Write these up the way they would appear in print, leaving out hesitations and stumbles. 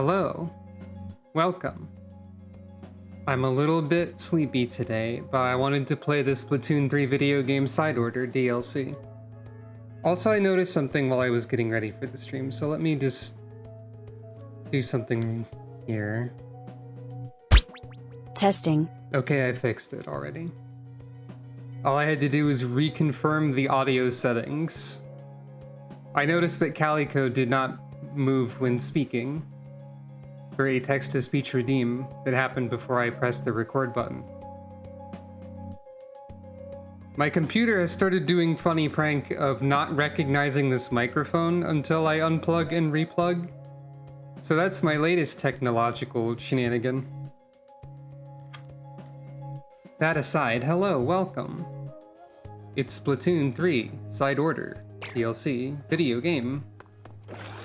Hello. Welcome. I'm a little bit sleepy today, but I wanted to play the Splatoon 3 video game side order DLC. Also, I noticed something while I was getting ready for the stream, so let me just do something here. Testing. Okay, I fixed it already. All I had to do was reconfirm the audio settings. I noticed that Calico did not move when speaking for a text-to-speech redeem that happened before I pressed the record button. My computer has started doing funny prank of not recognizing this microphone until I unplug and replug. So that's my latest technological shenanigan. That aside, hello, welcome. It's Splatoon 3 Side Order DLC video game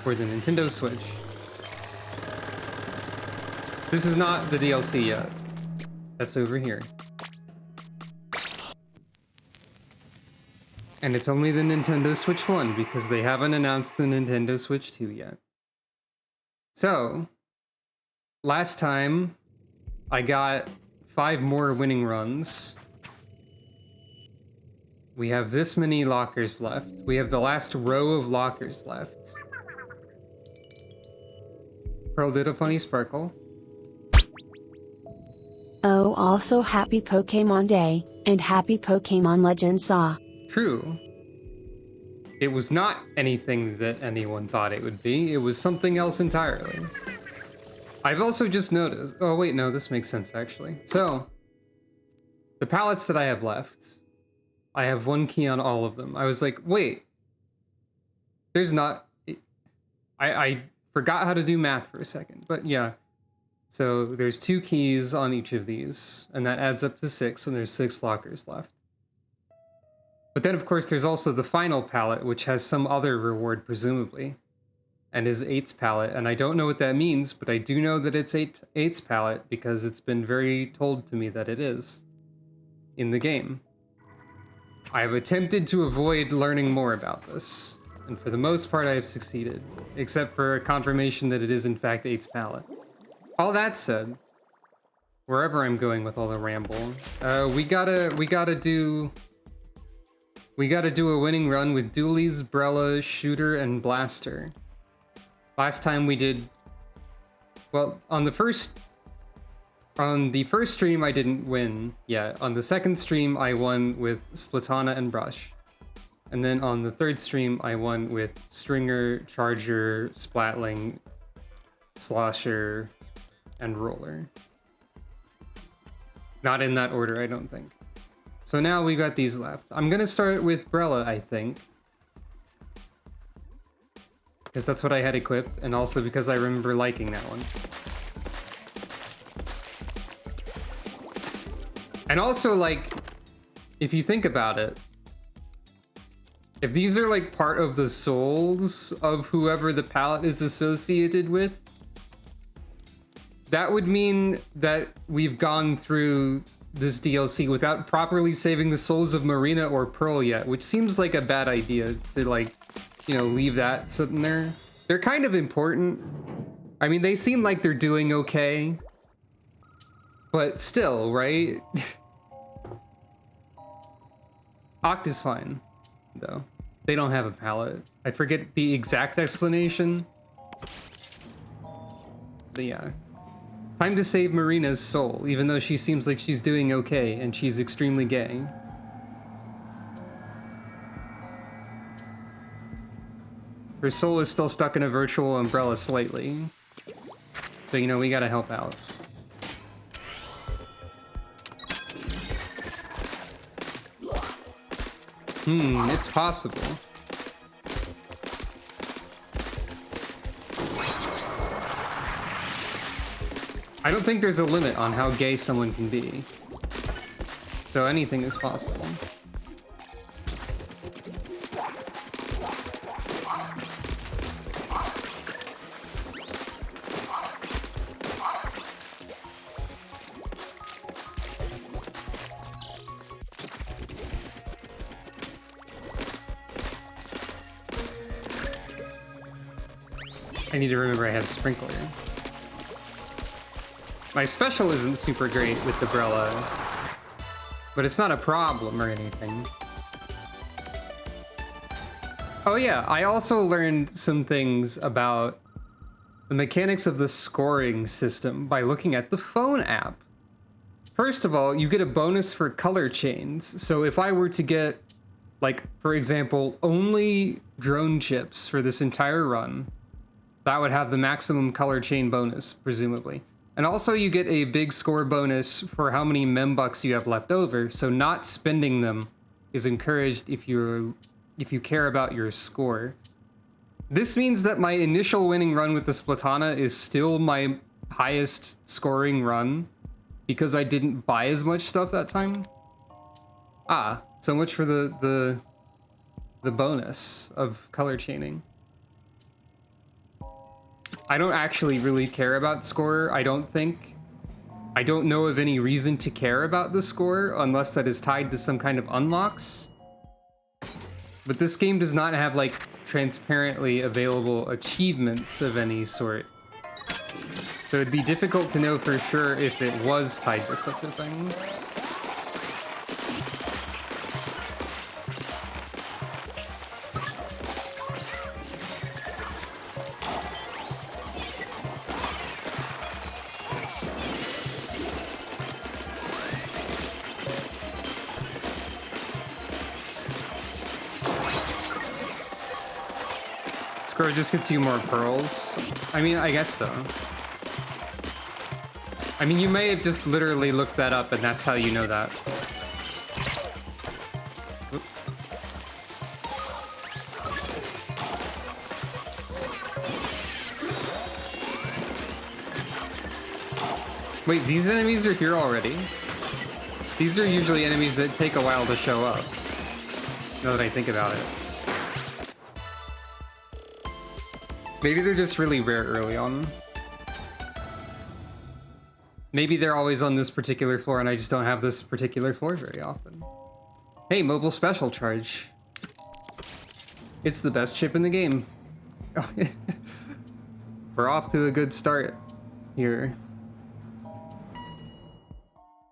for the Nintendo Switch. This is not the DLC yet. That's over here. And it's only the Nintendo Switch 1 because they haven't announced the Nintendo Switch 2 yet. So, last time I got 5 more winning runs. We have this many lockers left. We have the last row of lockers left. Pearl did a funny sparkle. Oh, also happy Pokemon Day, and happy Pokemon Legends Saw. True. It was not anything that anyone thought it would be. It was something else entirely. I've also just noticed... Oh, wait, no, this makes sense, actually. So, the pallets that I have left, I have 1 key on all of them. I was like, wait. There's not... I forgot how to do math for a second, but yeah. So, there's 2 keys on each of these, and that adds up to 6, and there's 6 lockers left. But then, of course, there's also the final pallet, which has some other reward, presumably, and is 8's pallet, and I don't know what that means, but I do know that it's 8's pallet because it's been very told to me that it is in the game. I have attempted to avoid learning more about this, and for the most part I have succeeded, except for a confirmation that it is in fact 8's pallet. All that said, wherever I'm going with all the ramble, we gotta do a winning run with Dualies, Brella, Shooter, and Blaster. Last time we did... Well, on the first stream I didn't win yet. On the second stream I won with Splatana and Brush. And then on the third stream I won with Stringer, Charger, Splatling, Slosher, and Roller. Not in that order, I don't think. So now we got these left. I'm gonna start with Brella, I think. Because that's what I had equipped, and also because I remember liking that one. And also, like, if you think about it, if these are like part of the souls of whoever the palette is associated with, that would mean that we've gone through this DLC without properly saving the souls of Marina or Pearl yet, which seems like a bad idea to, like, you know, leave that sitting there. They're kind of important. I mean, they seem like they're doing okay, but still, right? Oct is fine, though. They don't have a palette. I forget the exact explanation. But yeah. Time to save Marina's soul, even though she seems like she's doing okay and she's extremely gay. Her soul is still stuck in a virtual umbrella slightly. So, you know, we gotta help out. It's possible. I don't think there's a limit on how gay someone can be. So anything is possible. I need to remember I have Sprinkler. My special isn't super great with the Brella, but it's not a problem or anything. Oh yeah, I also learned some things about the mechanics of the scoring system by looking at the phone app. First of all, you get a bonus for color chains. So if I were to get, like, for example, only drone chips for this entire run, that would have the maximum color chain bonus, presumably. And also you get a big score bonus for how many membucks you have left over, so not spending them is encouraged if you care about your score. This means that my initial winning run with the Splatana is still my highest scoring run, because I didn't buy as much stuff that time. Ah, so much for the bonus of color chaining. I don't actually really care about score, I don't think. I don't know of any reason to care about the score unless that is tied to some kind of unlocks. But this game does not have, like, transparently available achievements of any sort. So it'd be difficult to know for sure if it was tied to such a thing. Score just gets you more pearls. I mean, I guess so. I mean, you may have just literally looked that up and that's how you know that. Oop. Wait, these enemies are here already? These are usually enemies that take a while to show up, now that I think about it. Maybe they're just really rare early on. Maybe they're always on this particular floor and I just don't have this particular floor very often. Hey, mobile special charge. It's the best chip in the game. We're off to a good start here.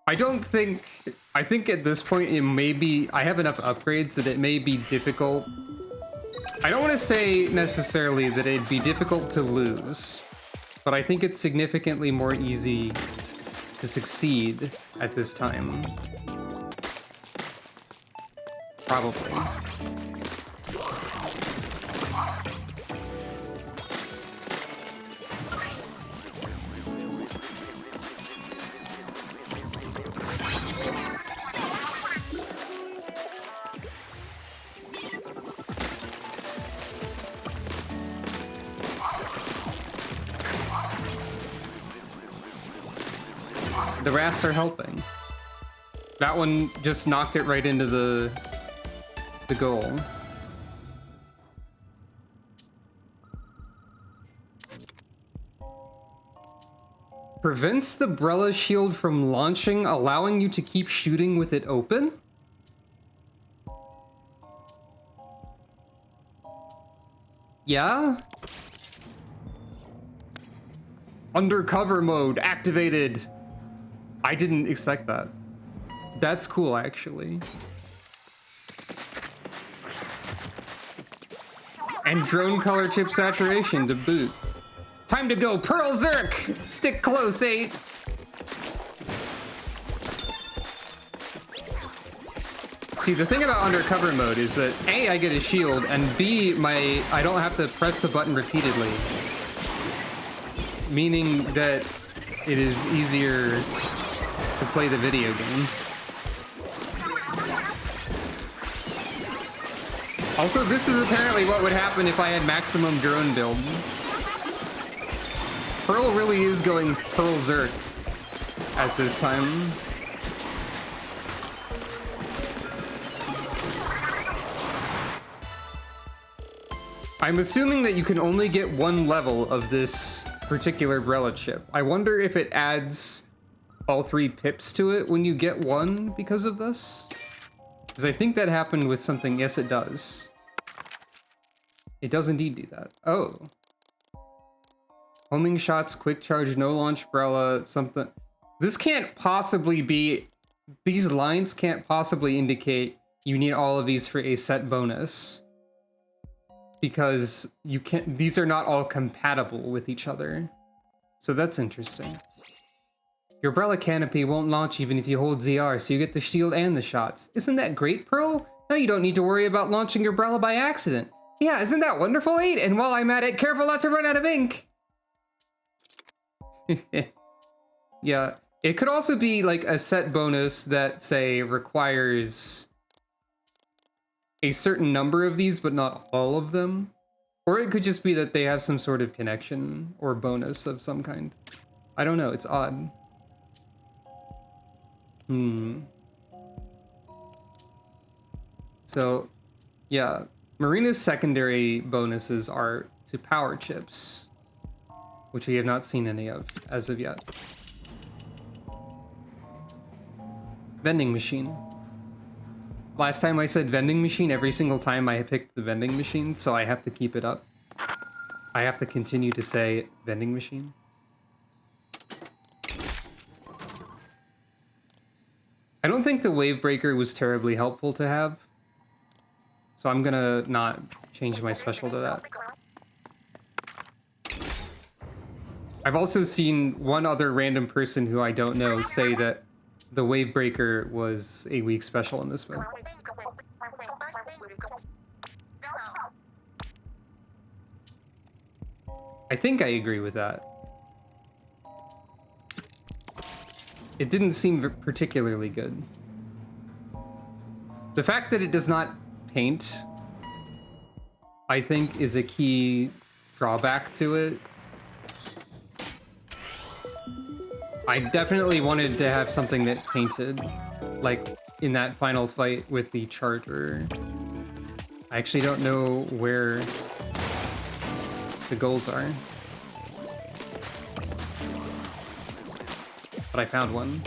I think at this point it may be, I have enough upgrades that it may be difficult. I don't want to say necessarily that it'd be difficult to lose, but I think it's significantly more easy to succeed at this time. Probably. The rats are helping. That one just knocked it right into the goal. Prevents the Brella shield from launching, allowing you to keep shooting with it open? Yeah? Undercover mode activated. I didn't expect that. That's cool, actually. And drone color chip saturation to boot. Time to go, Pearl Zerk! Stick close, 8. See, the thing about undercover mode is that A, I get a shield, and B, I don't have to press the button repeatedly. Meaning that it is easier to play the video game. Also, this is apparently what would happen if I had maximum drone build. Pearl really is going Pearl Zerk at this time. I'm assuming that you can only get one level of this particular Brella chip. I wonder if it adds all 3 pips to it when you get one because of this? Because I think that happened with something. Yes, it does. It does indeed do that. Oh. Homing shots, quick charge, no launch umbrella, something. This can't possibly be... These lines can't possibly indicate you need all of these for a set bonus. Because you can't... These are not all compatible with each other. So that's interesting. Your umbrella canopy won't launch even if you hold ZR, so you get the shield and the shots. Isn't that great, Pearl? Now you don't need to worry about launching your umbrella by accident. Yeah, isn't that wonderful, 8? And while I'm at it, careful not to run out of ink! Yeah, it could also be like a set bonus that, say, requires a certain number of these, but not all of them. Or it could just be that they have some sort of connection or bonus of some kind. I don't know, it's odd. So, yeah, Marina's secondary bonuses are to power chips, which we have not seen any of as of yet. Vending machine. Last time I said vending machine, every single time I picked the vending machine, so I have to keep it up. I have to continue to say vending machine. I don't think the wave breaker was terribly helpful to have, so I'm gonna not change my special to that. I've also seen one other random person who I don't know say that the wave breaker was a weak special in this one. I think I agree with that. It didn't seem particularly good. The fact that it does not paint, I think, is a key drawback to it. I definitely wanted to have something that painted, like in that final fight with the charger. I actually don't know where the goals are, but I found one.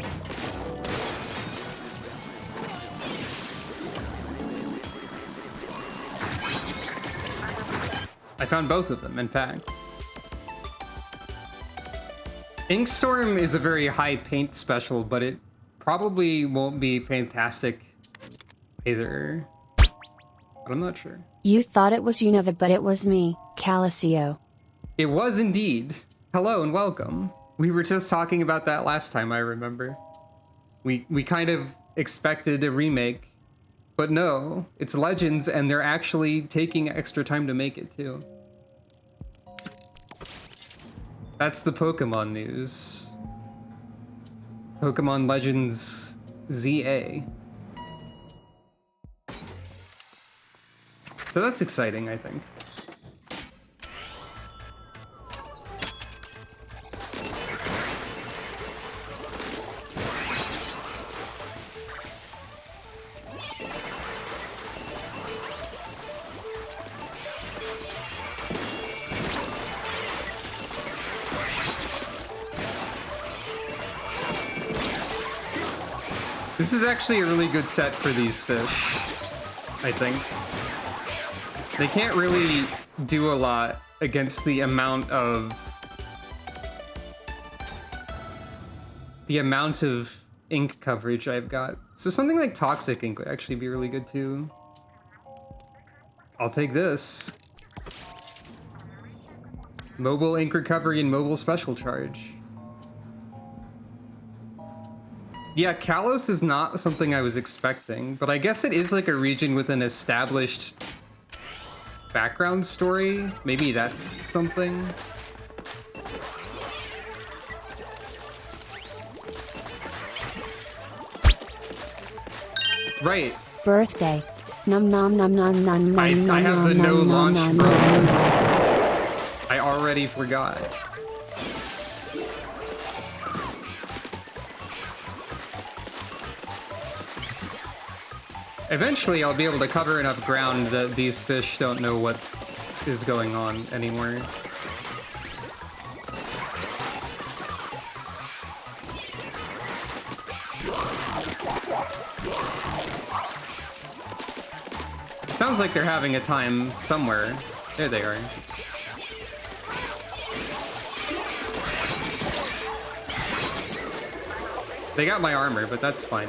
I found both of them, in fact. Inkstorm is a very high paint special, but it probably won't be fantastic either. But I'm not sure. You thought it was Unova, but it was me, Calicio. It was indeed. Hello and welcome. We were just talking about that last time, I remember. We kind of expected a remake, but no, it's Legends and they're actually taking extra time to make it too. That's the Pokemon news. Pokemon Legends ZA. So that's exciting, I think. This is actually a really good set for these fish, I think. They can't really do a lot against the amount of ink coverage I've got. So something like Toxic Ink would actually be really good too. I'll take this. Mobile ink recovery and mobile special charge. Yeah, Kalos is not something I was expecting, but I guess it is like a region with an established background story. Maybe that's something. Right. Birthday. Num nom nom nom nom nom. I have the no launch button. I already forgot. Eventually, I'll be able to cover enough ground that these fish don't know what is going on anymore. Sounds like they're having a time somewhere. There they are. They got my armor, but that's fine.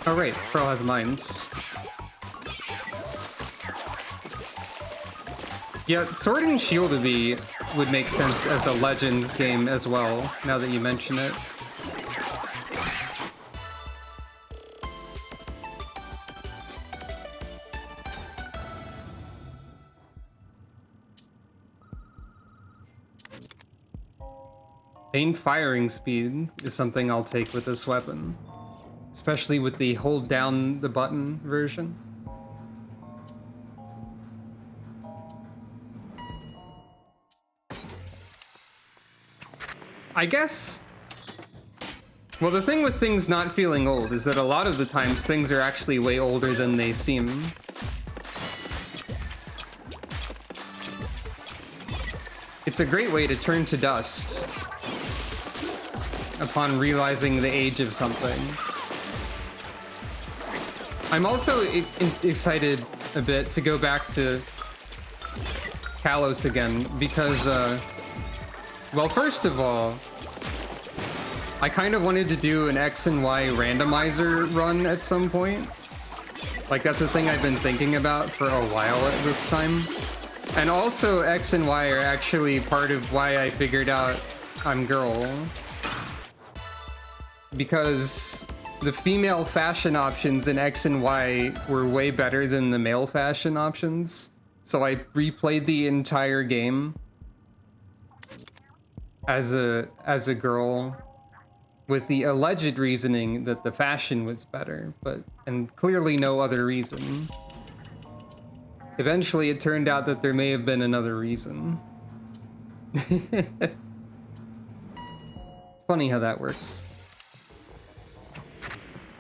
Oh right, Pearl has mines. Yeah, Sword and Shield would make sense as a Legends game as well, now that you mention it. Main firing speed is something I'll take with this weapon. Especially with the hold down the button version. I guess... Well, the thing with things not feeling old is that a lot of the times things are actually way older than they seem. It's a great way to turn to dust upon realizing the age of something. I'm also excited a bit to go back to Kalos again because, well, first of all, I kind of wanted to do an X and Y randomizer run at some point. Like, that's a thing I've been thinking about for a while at this time. And also, X and Y are actually part of why I figured out I'm girl. Because the female fashion options in X and Y were way better than the male fashion options. So I replayed the entire game as a girl with the alleged reasoning that the fashion was better, and clearly no other reason. Eventually it turned out that there may have been another reason. It's funny how that works.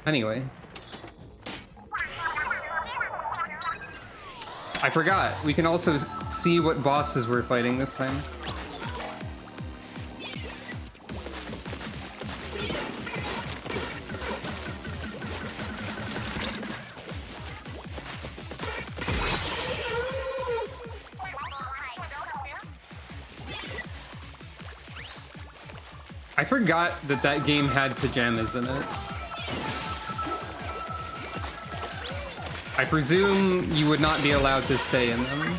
Anyway. I forgot, we can also see what bosses we're fighting this time. I forgot that that game had pajamas in it. I presume you would not be allowed to stay in them.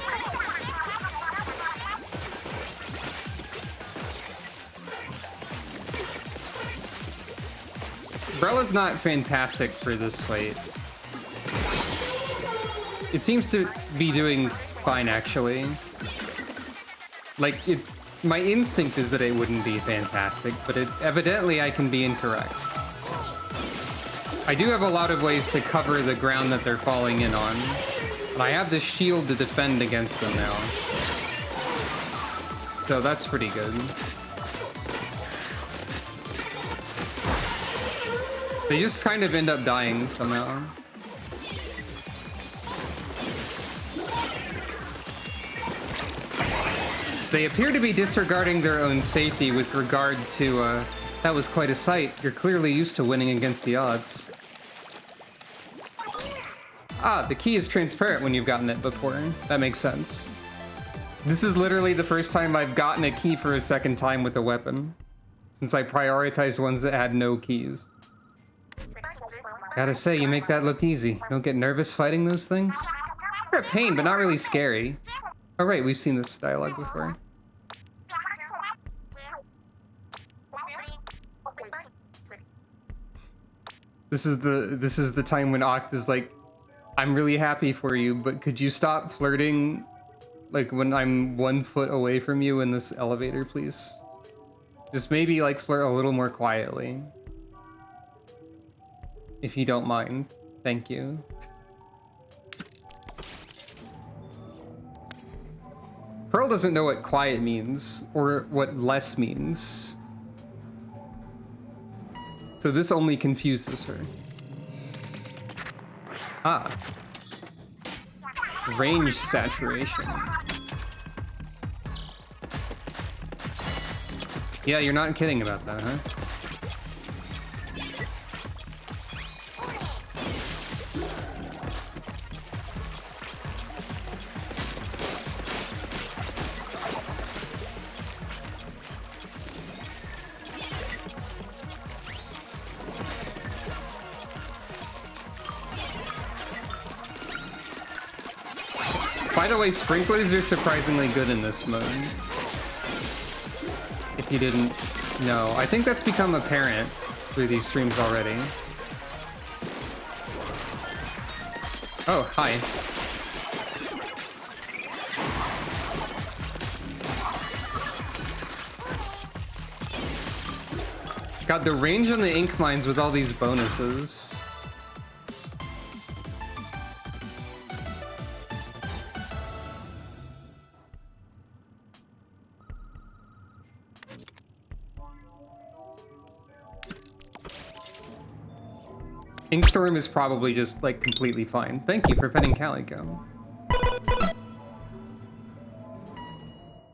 Brella's not fantastic for this fight. It seems to be doing fine, actually. Like, my instinct is that it wouldn't be fantastic, but evidently I can be incorrect. I do have a lot of ways to cover the ground that they're falling in on. And I have the shield to defend against them now. So that's pretty good. They just kind of end up dying somehow. They appear to be disregarding their own safety with regard to, that was quite a sight. You're clearly used to winning against the odds. Ah, the key is transparent when you've gotten it before. That makes sense. This is literally the first time I've gotten a key for a second time with a weapon, since I prioritized ones that had no keys. Gotta say, you make that look easy. Don't get nervous fighting those things? They're a pain, but not really scary. Oh right, we've seen this dialogue before. This is the time when Oct is like, I'm really happy for you, but could you stop flirting like when I'm 1 foot away from you in this elevator, please? Just maybe like flirt a little more quietly. If you don't mind. Thank you. Pearl doesn't know what quiet means, or what less means. So this only confuses her. Ah. Range saturation. Yeah, you're not kidding about that, huh? By the way, sprinklers are surprisingly good in this mode. If you didn't know. I think that's become apparent through these streams already. Oh, hi. God, the range on the ink mines with all these bonuses. Inkstorm is probably just, like, completely fine. Thank you for petting Calico.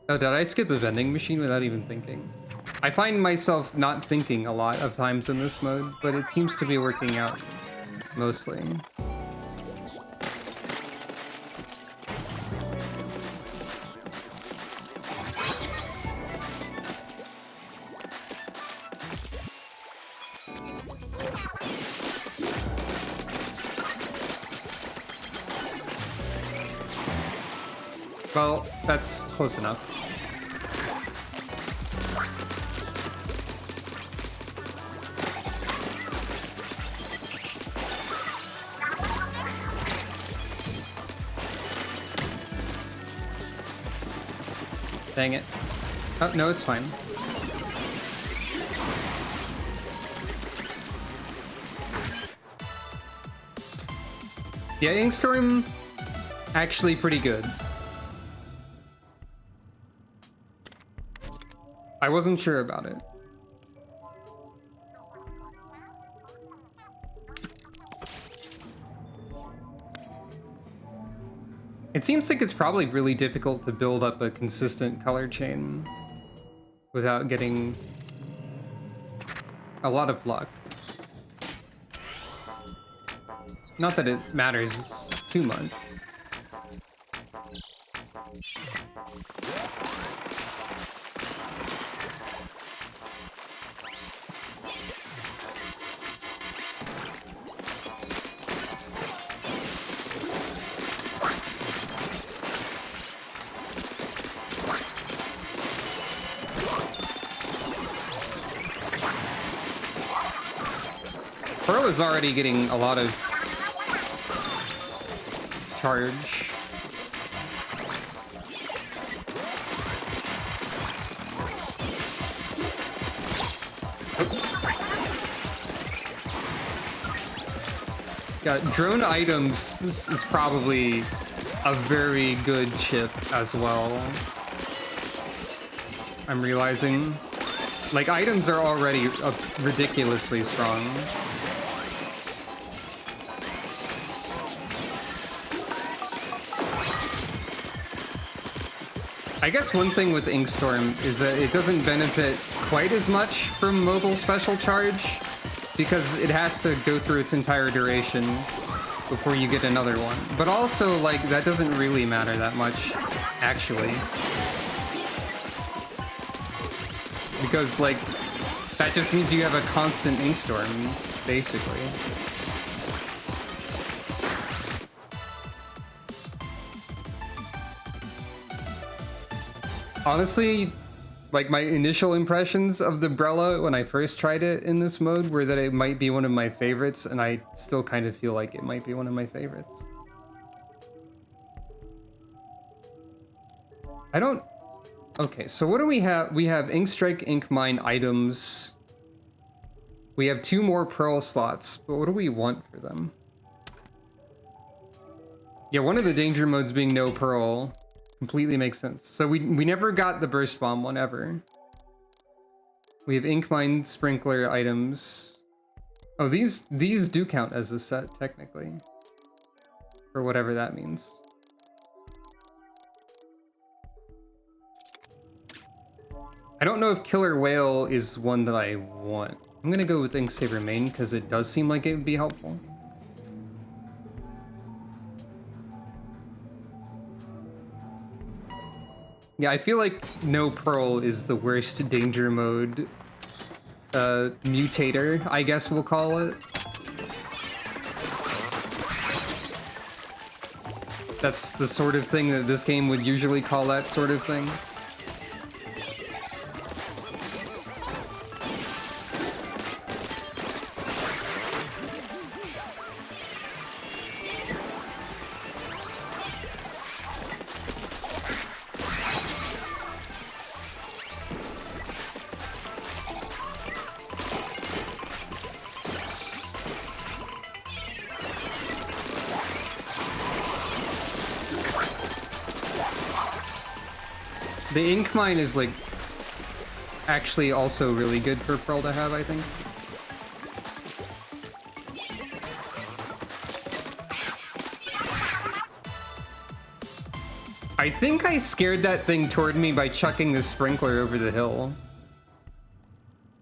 Oh, did I skip a vending machine without even thinking? I find myself not thinking a lot of times in this mode, but it seems to be working out mostly. Well, that's close enough. Dang it. Oh, no, it's fine. Yeah, Inkstorm, actually pretty good. I wasn't sure about it. It seems like it's probably really difficult to build up a consistent color chain without getting a lot of luck. Not that it matters too much. Pearl is already getting a lot of charge. Oops. Yeah, drone items is probably a very good chip as well. I'm realizing. Like, items are already ridiculously strong. I guess one thing with Inkstorm is that it doesn't benefit quite as much from mobile special charge because it has to go through its entire duration before you get another one. But also, like, that doesn't really matter that much, actually. Because, like, that just means you have a constant Inkstorm, basically. Honestly, like, my initial impressions of the Brella when I first tried it in this mode were that it might be one of my favorites, and I still kind of feel like it might be one of my favorites. I don't... Okay, so what do we have? We have Ink Strike, Ink Mine items. We have 2 more Pearl slots, but what do we want for them? Yeah, one of the danger modes being no Pearl completely makes sense. So we never got the Burst Bomb one ever. We have Ink Mine Sprinkler items. Oh, these do count as a set, technically. For whatever that means. I don't know if Killer Whale is one that I want. I'm gonna go with Ink Saver Main because it does seem like it would be helpful. Yeah, I feel like no Pearl is the worst danger mode mutator, I guess we'll call it. That's the sort of thing that this game would usually call that sort of thing. The ink mine is like actually also really good for Pearl to have, I think. I think I scared that thing toward me by chucking the sprinkler over the hill.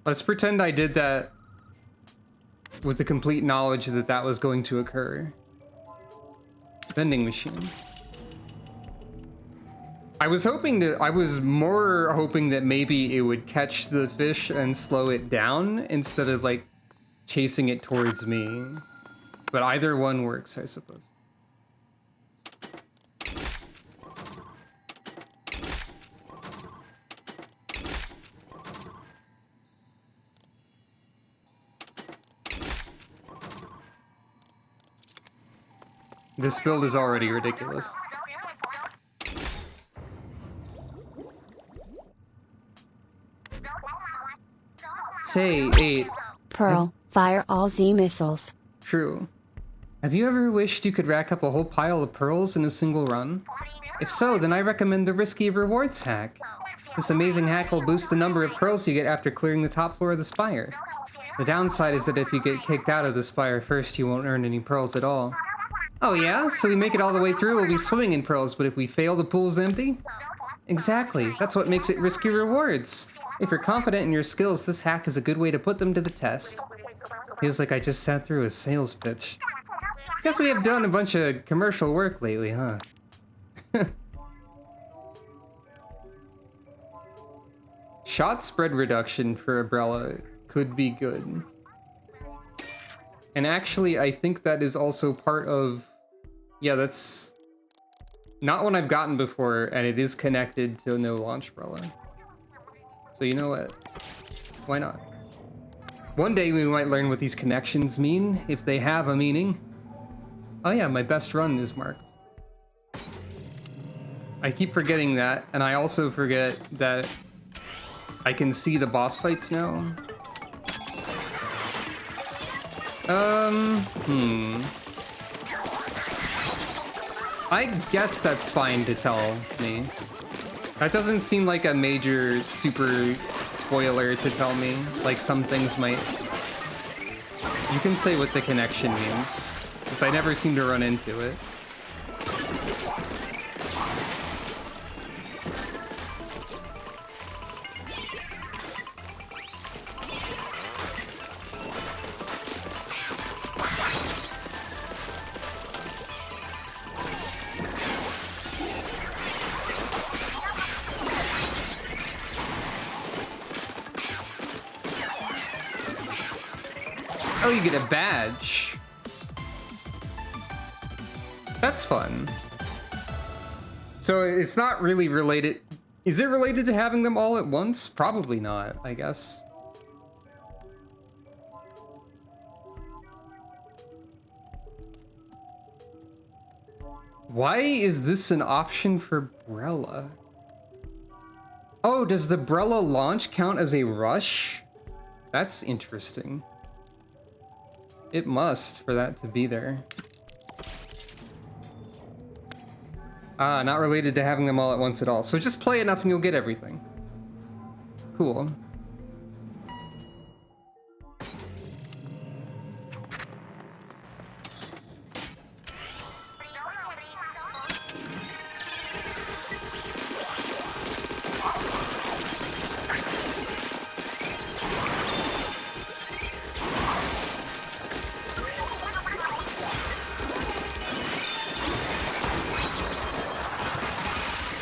Let's pretend I did that with the complete knowledge that that was going to occur. Vending machine. I was more hoping that maybe it would catch the fish and slow it down instead of like chasing it towards me. But either one works, I suppose. This build is already ridiculous. Say 8. Pearl, fire all Z missiles. True. Have you ever wished you could rack up a whole pile of pearls in a single run? If so, then I recommend the Risky Rewards hack. This amazing hack will boost the number of pearls you get after clearing the top floor of the spire. The downside is that if you get kicked out of the spire first, you won't earn any pearls at all. Oh yeah? So we make it all the way through, we'll be swimming in pearls, but if we fail, the pool's empty? Exactly. That's what makes it Risky Rewards. If you're confident in your skills, this hack is a good way to put them to the test. Feels like I just sat through a sales pitch. Guess we have done a bunch of commercial work lately, huh? Shot spread reduction for Umbrella could be good. And actually, I think that is also part of... Yeah, that's not one I've gotten before, and it is connected to no launch umbrella. So you know what? Why not? One day we might learn what these connections mean, if they have a meaning. Oh yeah, my best run is marked. I keep forgetting that, and I also forget that I can see the boss fights now. I guess that's fine to tell me. That doesn't seem like a major super spoiler to tell me, like some things might. You can say what the connection means, because I never seem to run into it. Oh, you get a badge. That's fun. So it's not really related. Is it related to having them all at once? Probably not, I guess. Why is this an option for Brella? Oh, does the Brella launch count as a rush? That's interesting. It must for that to be there. Ah, not related to having them all at once at all. So just play enough and you'll get everything. Cool.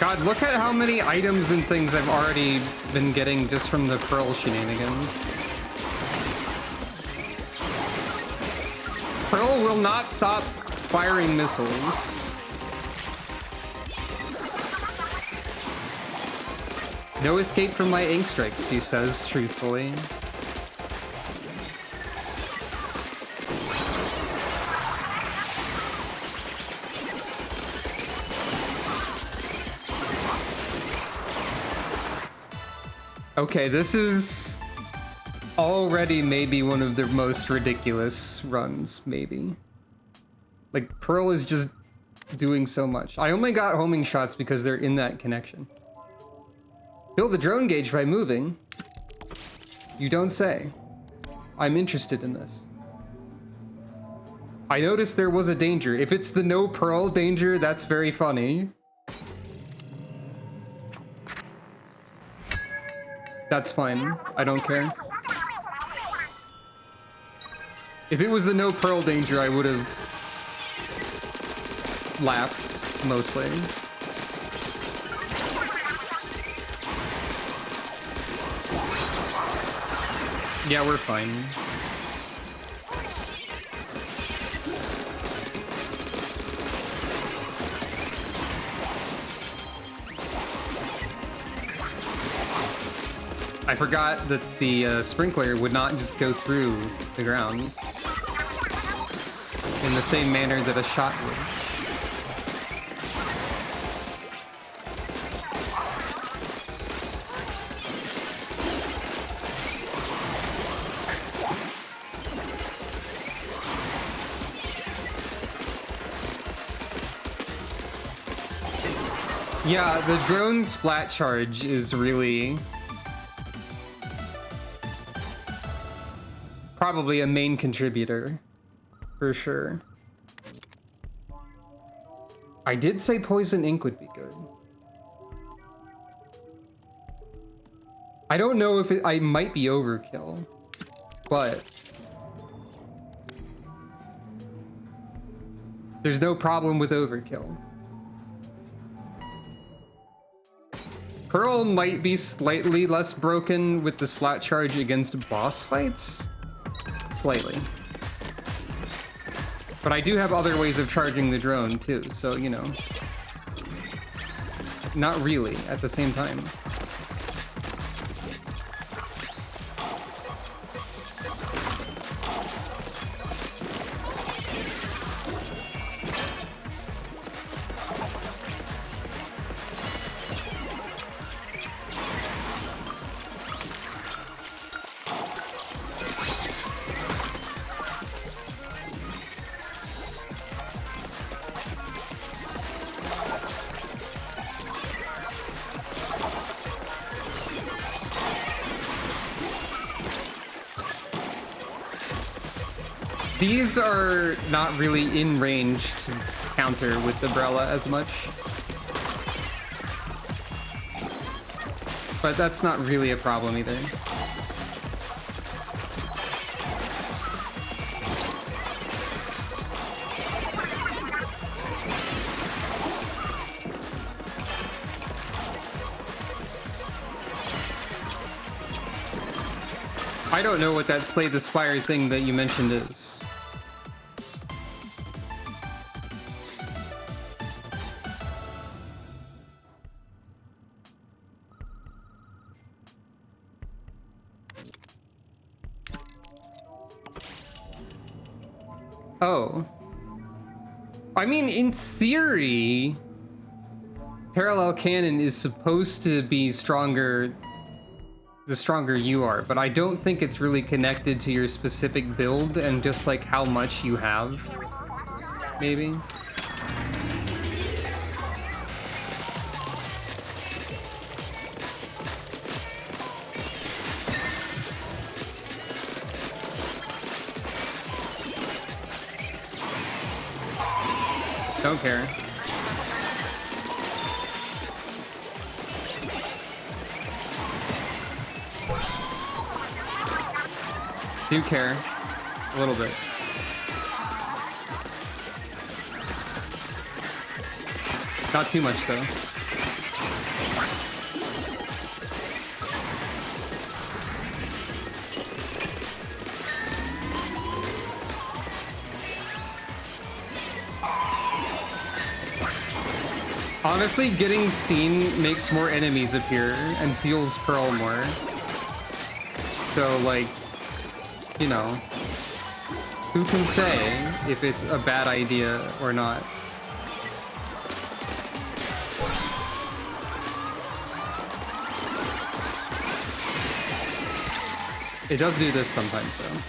God, look at how many items and things I've already been getting just from the Pearl shenanigans. Pearl will not stop firing missiles. No escape from my ink strikes, he says truthfully. Okay, this is already maybe one of the most ridiculous runs, maybe. Like, Pearl is just doing so much. I only got homing shots because they're in that connection. Fill the drone gauge by moving. You don't say. I'm interested in this. I noticed there was a danger. If it's the no Pearl danger, that's very funny. That's fine. I don't care. If it was the no Pearl danger, I would have laughed, mostly. Yeah, we're fine. I forgot that the sprinkler would not just go through the ground in the same manner that a shot would. Yeah, the drone splat charge is really probably a main contributor, for sure. I did say poison ink would be good. I don't know if I might be overkill, but there's no problem with overkill. Pearl might be slightly less broken with the splat charge against boss fights. Slightly. But I do have other ways of charging the drone too, so, you know. Not really at the same time. These are not really in range to counter with the Brella as much. But that's not really a problem either. I don't know what that Slay the Spire thing that you mentioned is. Oh. I mean, in theory, parallel cannon is supposed to be stronger the stronger you are, but I don't think it's really connected to your specific build and just like how much you have, maybe. Don't care. Do care. A little bit. Not too much, though. Honestly, getting seen makes more enemies appear and fuels Pearl more. So, like, you know, who can say if it's a bad idea or not? It does do this sometimes, though.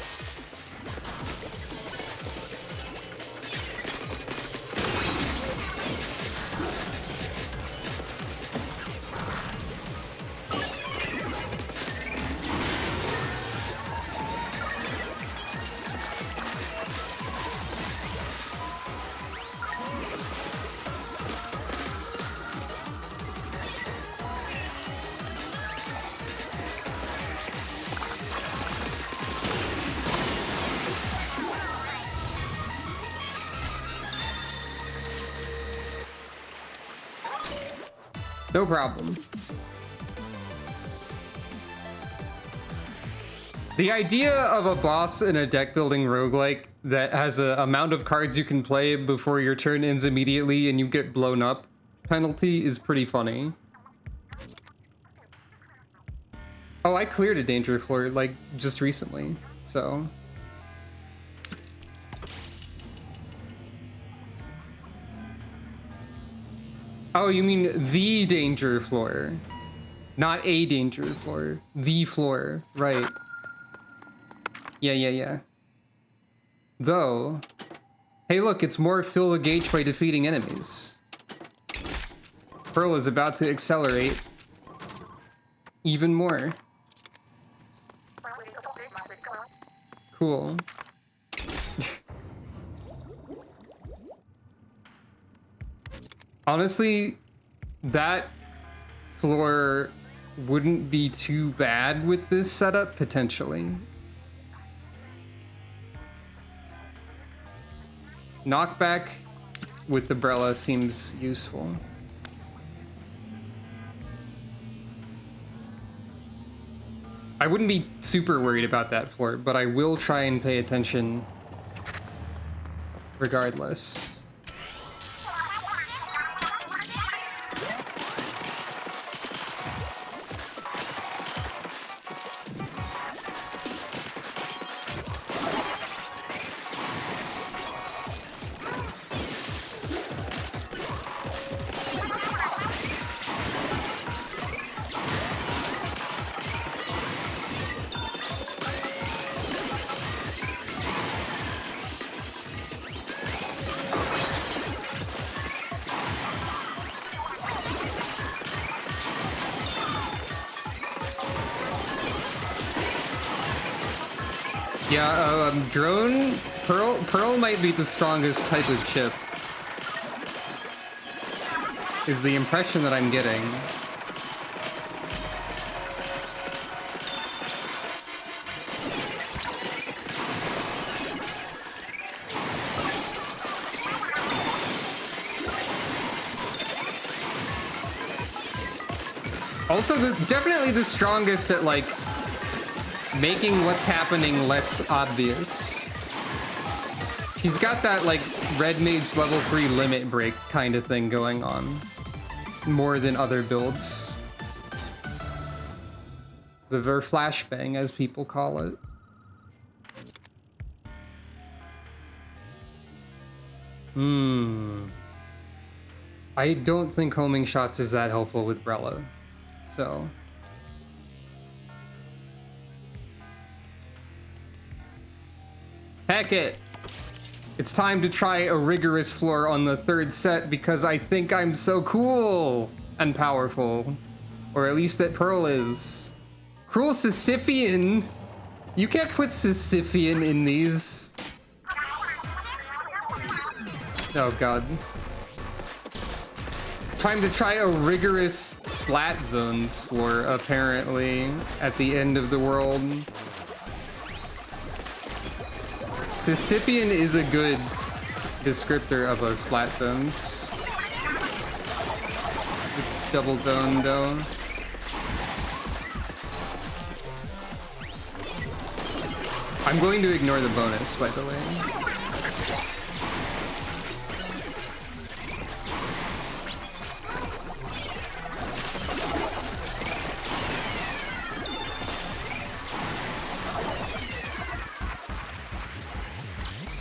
No problem. The idea of a boss in a deck building roguelike that has an amount of cards you can play before your turn ends immediately and you get blown up penalty is pretty funny. Oh, I cleared a danger floor like just recently, so. Oh, you mean the danger floor, not a danger floor, the floor, right? Yeah. Though, hey look, it's more fill the gauge by defeating enemies. Pearl is about to accelerate even more. Cool. Honestly, that floor wouldn't be too bad with this setup, potentially. Knockback with the Brella seems useful. I wouldn't be super worried about that floor, but I will try and pay attention regardless. Yeah, drone Pearl might be the strongest type of chip, is the impression that I'm getting. Also, definitely the strongest at like making what's happening less obvious. She's got that like red mage level 3 limit break kind of thing going on more than other builds. The flashbang, as people call it. I don't think homing shots is that helpful with Brella, so. Heck it! It's time to try a rigorous floor on the third set because I think I'm so cool and powerful. Or at least that Pearl is. Cruel Sisyphean? You can't put Sisyphean in these. Oh god. Time to try a rigorous Splat Zones floor, apparently, at the end of the world. Sisyphean is a good descriptor of a Splat Zones. Double zone, though. I'm going to ignore the bonus, by the way.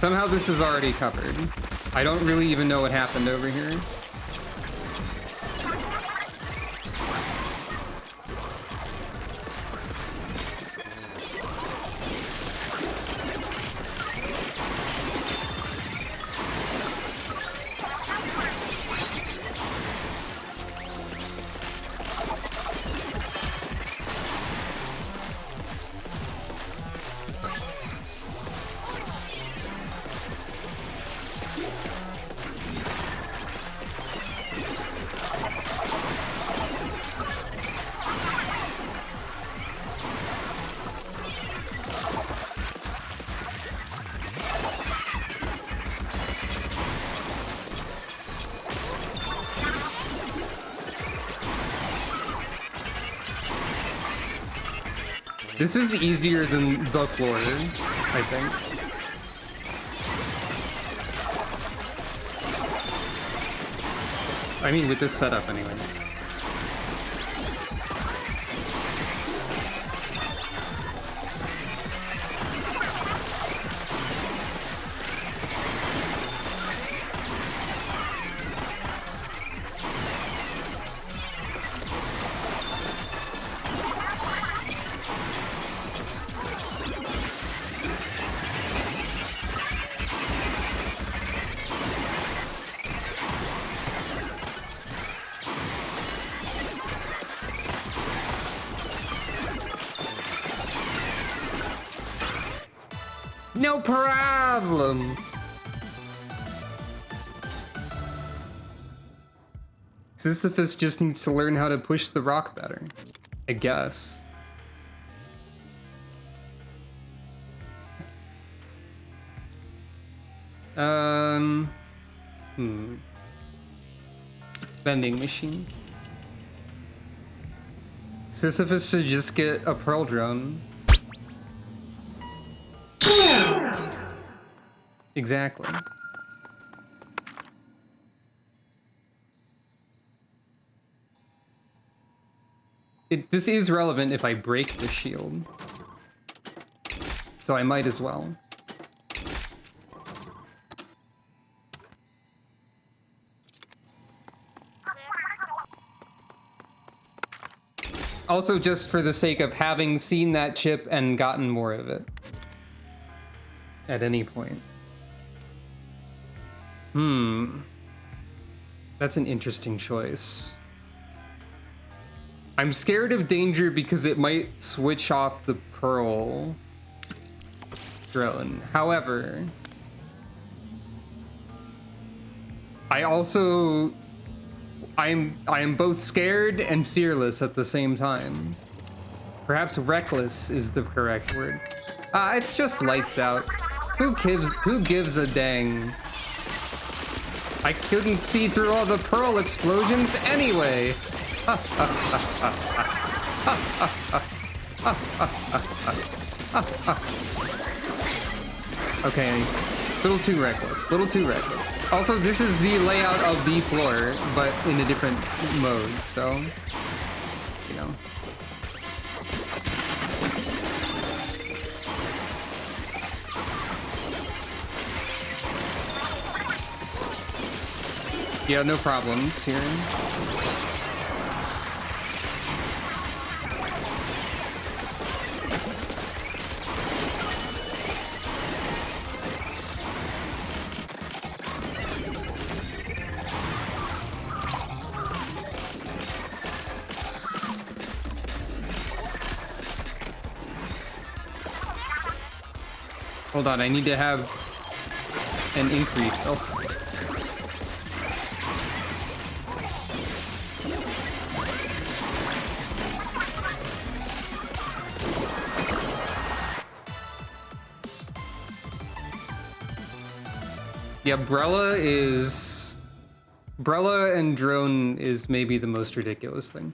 Somehow this is already covered. I don't really even know what happened over here. This is easier than the floor, I think. I mean, with this setup anyway. No problem. Sisyphus just needs to learn how to push the rock better, I guess. Vending machine. Sisyphus should just get a pearl drone. Exactly. This is relevant if I break the shield. So I might as well. Also, just for the sake of having seen that chip and gotten more of it. At any point. That's an interesting choice. I'm scared of danger because it might switch off the pearl drone. However, I am both scared and fearless at the same time. Perhaps reckless is the correct word. It's just lights out. Who gives a dang? I couldn't see through all the pearl explosions anyway. Okay, little too reckless. Little too reckless. Also, this is the layout of the floor, but in a different mode, so, you know. Yeah, no problems here. Hold on, I need to have an increase. Oh. Yeah, Brella and drone is maybe the most ridiculous thing.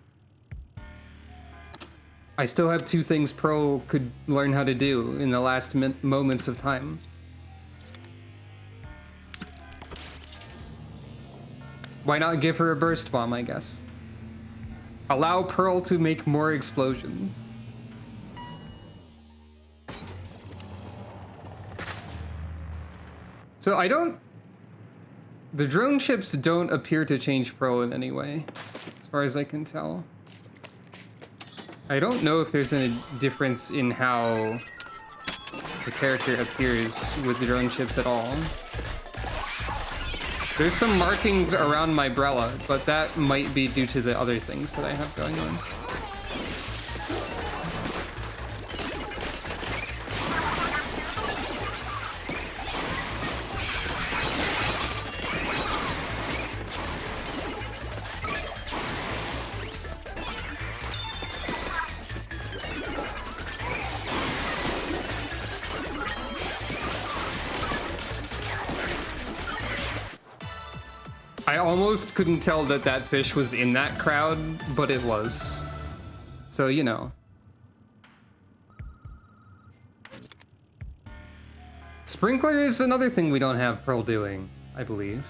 I still have two things Pearl could learn how to do in the last moments of time. Why not give her a burst bomb, I guess? Allow Pearl to make more explosions. So I don't... The drone ships don't appear to change Pearl in any way, as far as I can tell. I don't know if there's a difference in how the character appears with the drone ships at all. There's some markings around my Brella, but that might be due to the other things that I have going on. I almost couldn't tell that that fish was in that crowd, but it was. So, you know. Sprinkler is another thing we don't have Pearl doing, I believe.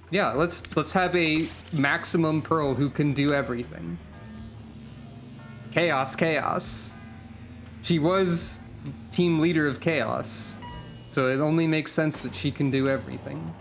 Yeah, let's have a maximum Pearl who can do everything. Chaos, chaos. She was team leader of Chaos, so it only makes sense that she can do everything.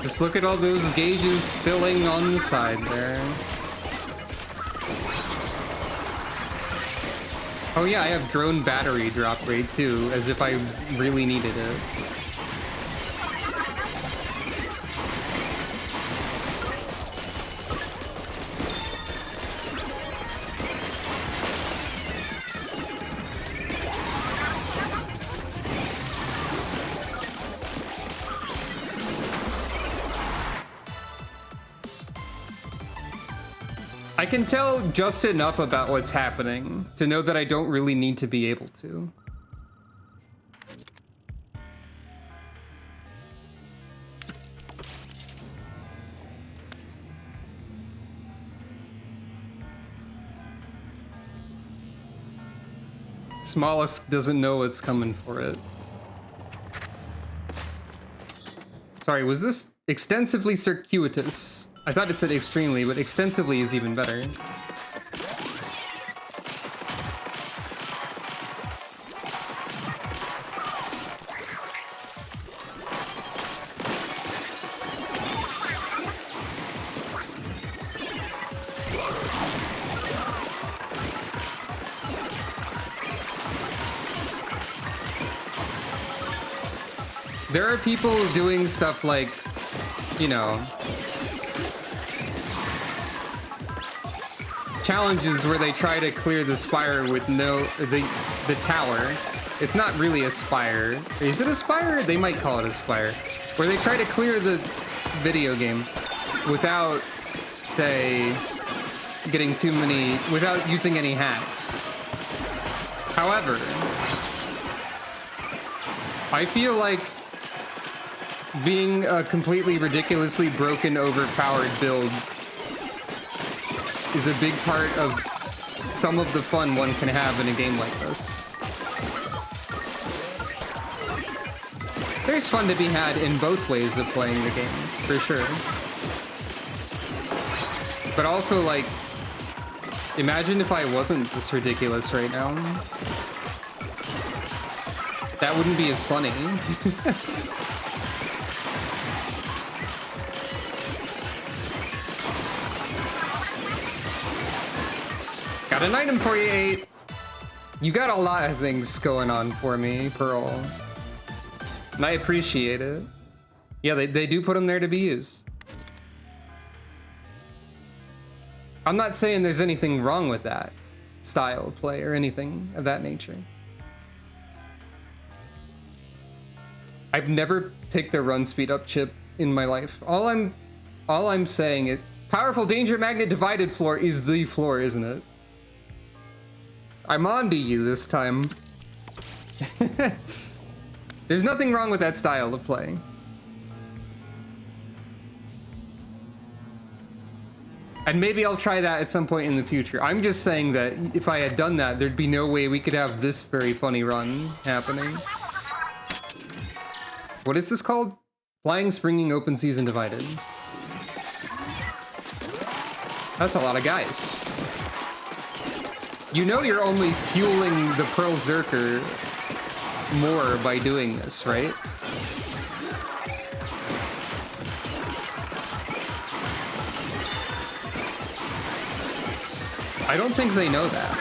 Just look at all those gauges filling on the side there. Oh yeah, I have drone battery drop rate too, as if I really needed it. I can tell just enough about what's happening to know that I don't really need to be able to. Smallest doesn't know what's coming for it. Sorry, was this extensively circuitous? I thought it said extremely, but extensively is even better. There are people doing stuff like, you know, challenges where they try to clear the spire with the tower. It's not really a spire. Is it a spire? They might call it a spire. Where they try to clear the video game without, say, getting too many, without using any hacks. However, I feel like being a completely ridiculously broken, overpowered build is a big part of some of the fun one can have in a game like this. There's fun to be had in both ways of playing the game, for sure. But also, like, imagine if I wasn't this ridiculous right now. That wouldn't be as funny. Got an item for you, 8. You got a lot of things going on for me, Pearl. And I appreciate it. Yeah, they do put them there to be used. I'm not saying there's anything wrong with that style of play or anything of that nature. I've never picked a run speed up chip in my life. All I'm saying is powerful danger magnet divided floor is the floor, isn't it? I'm on to you this time. There's nothing wrong with that style of play. And maybe I'll try that at some point in the future. I'm just saying that if I had done that, there'd be no way we could have this very funny run happening. What is this called? Flying, Springing, Open Season, Divided. That's a lot of guys. You know you're only fueling the Pearl Zerker more by doing this, right? I don't think they know that.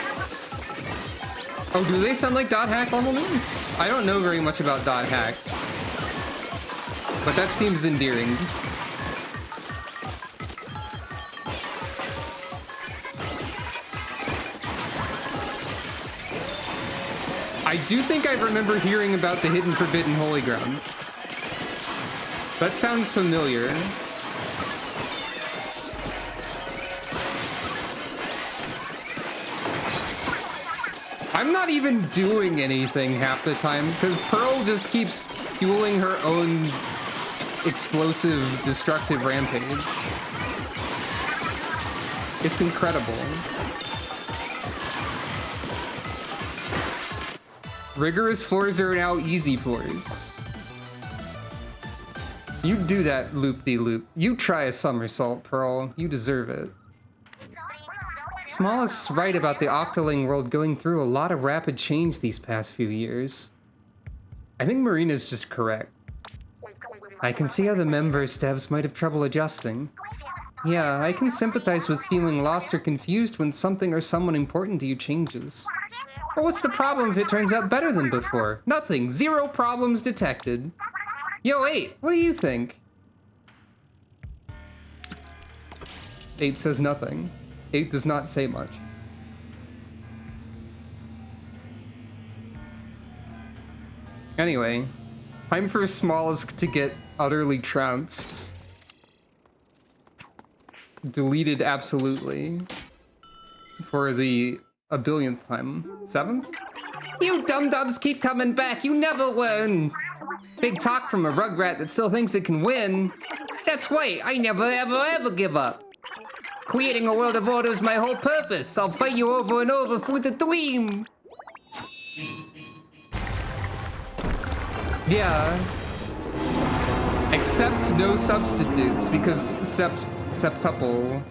Oh, do they sound like Dot Hack level names? I don't know very much about Dot Hack, but that seems endearing. I do think I remember hearing about the Hidden Forbidden Holy Ground. That sounds familiar. I'm not even doing anything half the time, because Pearl just keeps fueling her own explosive, destructive rampage. It's incredible. Rigorous floors are now easy floors. You do that loop-de-loop. You try a somersault, Pearl. You deserve it. Smallest right about the Octoling world going through a lot of rapid change these past few years. I think Marina's just correct. I can see how the Memverse devs might have trouble adjusting. Yeah, I can sympathize with feeling lost or confused when something or someone important to you changes. But what's the problem if it turns out better than before? Nothing. 0 problems detected. Yo, 8, what do you think? 8 says nothing. 8 does not say much. Anyway, time for Smallest to get utterly trounced. Deleted absolutely. For the a billionth time. 7th? You dum-dums keep coming back, you never win! Big talk from a rugrat that still thinks it can win. That's why I never ever give up. Creating a world of order is my whole purpose. I'll fight you over and over for the dream. Yeah. Except no substitutes, because septuple.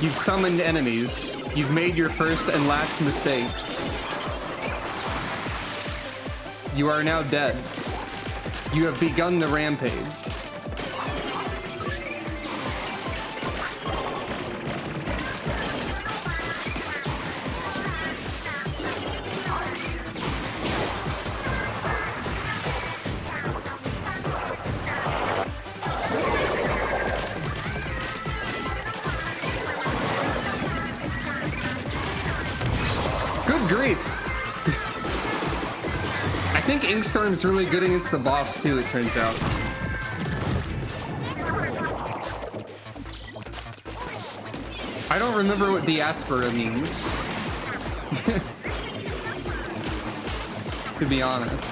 You've summoned enemies. You've made your first and last mistake. You are now dead. You have begun the rampage. Good grief. I think Inkstorm's really good against the boss too, it turns out. I don't remember what diaspora means. To be honest.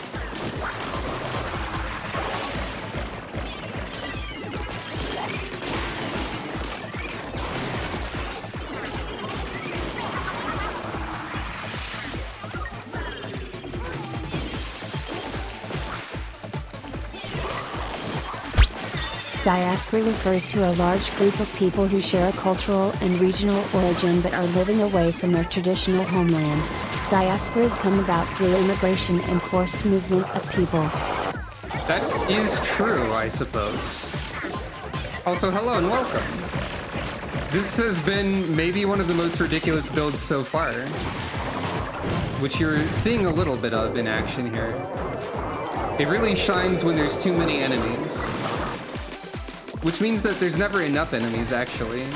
Diaspora refers to a large group of people who share a cultural and regional origin but are living away from their traditional homeland. Diasporas come about through immigration and forced movements of people. That is true, I suppose. Also, hello and welcome. This has been maybe one of the most ridiculous builds so far, which you're seeing a little bit of in action here. It really shines when there's too many enemies. Which means that there's never enough enemies, actually.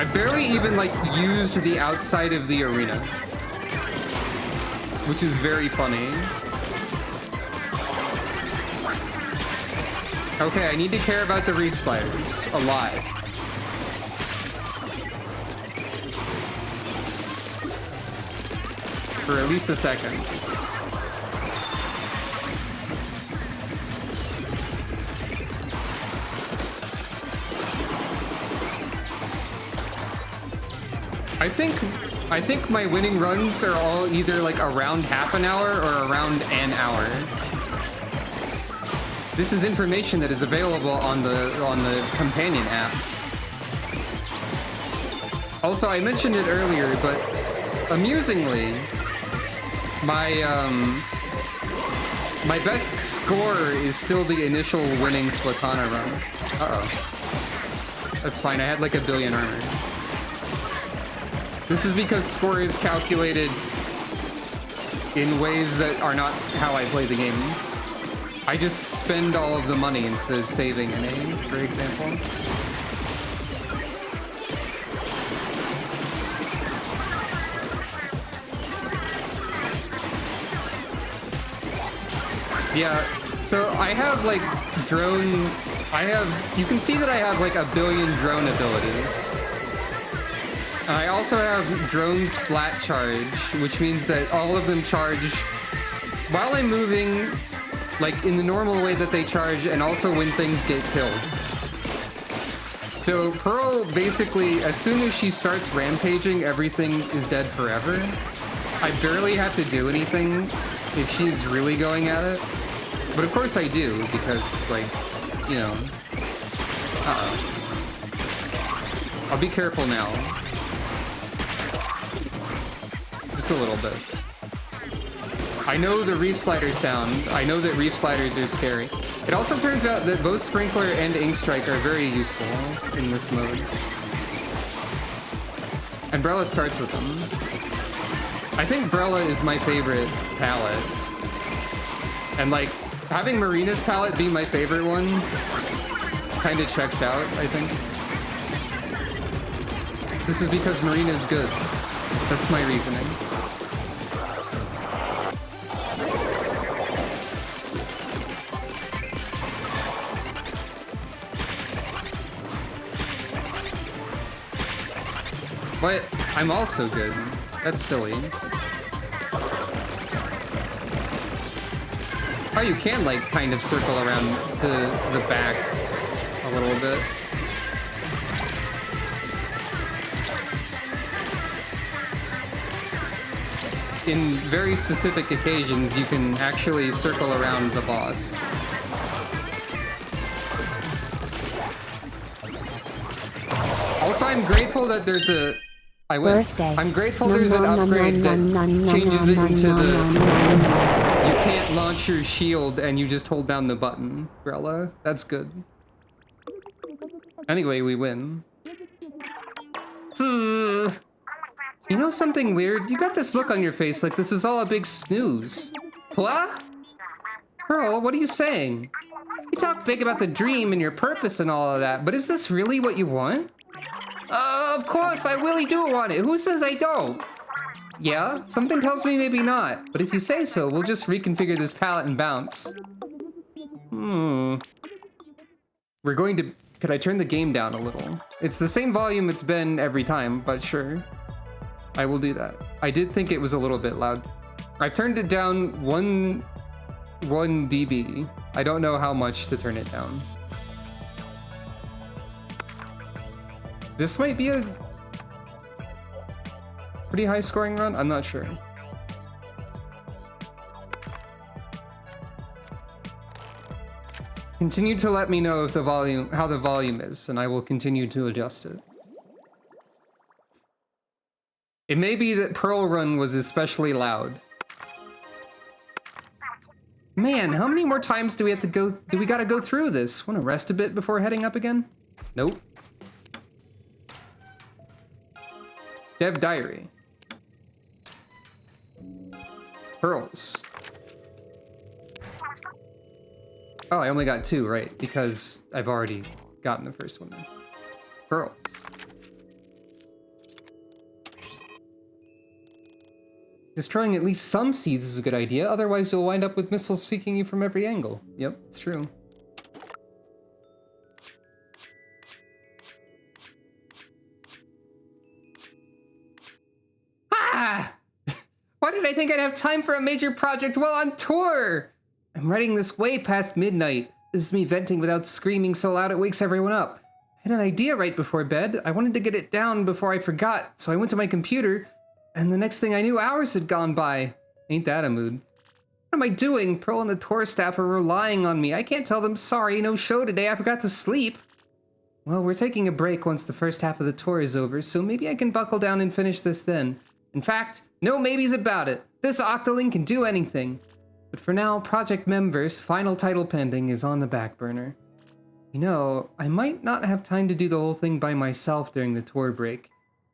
I barely even, like, used the outside of the arena. Which is very funny. Okay, I need to care about the reef sliders a lot. For at least a second. I think my winning runs are all either like around half an hour or around an hour. This is information that is available on the companion app. Also, I mentioned it earlier, but amusingly, my best score is still the initial winning Splatoon run. Uh-oh. That's fine, I had like 1 billion armor. This is because score is calculated in ways that are not how I play the game. I just spend all of the money instead of saving an aim, for example. Yeah, so I have like you can see that I have like 1 billion drone abilities. I also have drone splat charge, which means that all of them charge while I'm moving, like in the normal way that they charge, and also when things get killed. So Pearl basically, as soon as she starts rampaging, everything is dead forever. I barely have to do anything if she's really going at it. But of course I do, because like, you know, I'll be careful now. Just a little bit. I know the reef slider sound. I know that reef sliders are scary. It also turns out that both Sprinkler and Ink Strike are very useful in this mode. And Brella starts with them. I think Brella is my favorite palette. And like, having Marina's palette be my favorite one kind of checks out, I think. This is because Marina's good. That's my reasoning. But I'm also good. That's silly. Oh, you can like kind of circle around the back a little bit. In very specific occasions, you can actually circle around the boss. Also, I'm grateful that there's a... I'm grateful there's an upgrade that changes it into the... You can't launch your shield and you just hold down the button, Brella. That's good. Anyway, we win. You know something weird? You got this look on your face like this is all a big snooze. What? Pearl, what are you saying? You talk big about the dream and your purpose and all of that, but is this really what you want? Of course, I really do want it. Who says I don't? Yeah, something tells me maybe not. But if you say so, we'll just reconfigure this palette and bounce. We're going to... Could I turn the game down a little? It's the same volume it's been every time, but sure. I will do that. I did think it was a little bit loud. I turned it down 1 dB. I don't know how much to turn it down. This might be a pretty high scoring run. I'm not sure. Continue to let me know if how the volume is, and I will continue to adjust it. It may be that Pearl Run was especially loud. Man, how many more times do we have to go? Do we gotta go through this? Want to rest a bit before heading up again? Nope. Dev Diary. Pearls. Oh, I only got 2, right? Because I've already gotten the first one. Pearls. Destroying at least some seeds is a good idea, otherwise you'll wind up with missiles seeking you from every angle. Yep, it's true. Ah! Why did I think I'd have time for a major project while on tour? I'm writing this way past midnight. This is me venting without screaming so loud it wakes everyone up. I had an idea right before bed. I wanted to get it down before I forgot, so I went to my computer, and the next thing I knew, hours had gone by. Ain't that a mood? What am I doing? Pearl and the tour staff are relying on me. I can't tell them, sorry, no show today, I forgot to sleep. Well, we're taking a break once the first half of the tour is over, so maybe I can buckle down and finish this then. In fact, no maybes about it. This Octoling can do anything. But for now, Project Memverse, final title pending, is on the back burner. You know, I might not have time to do the whole thing by myself during the tour break.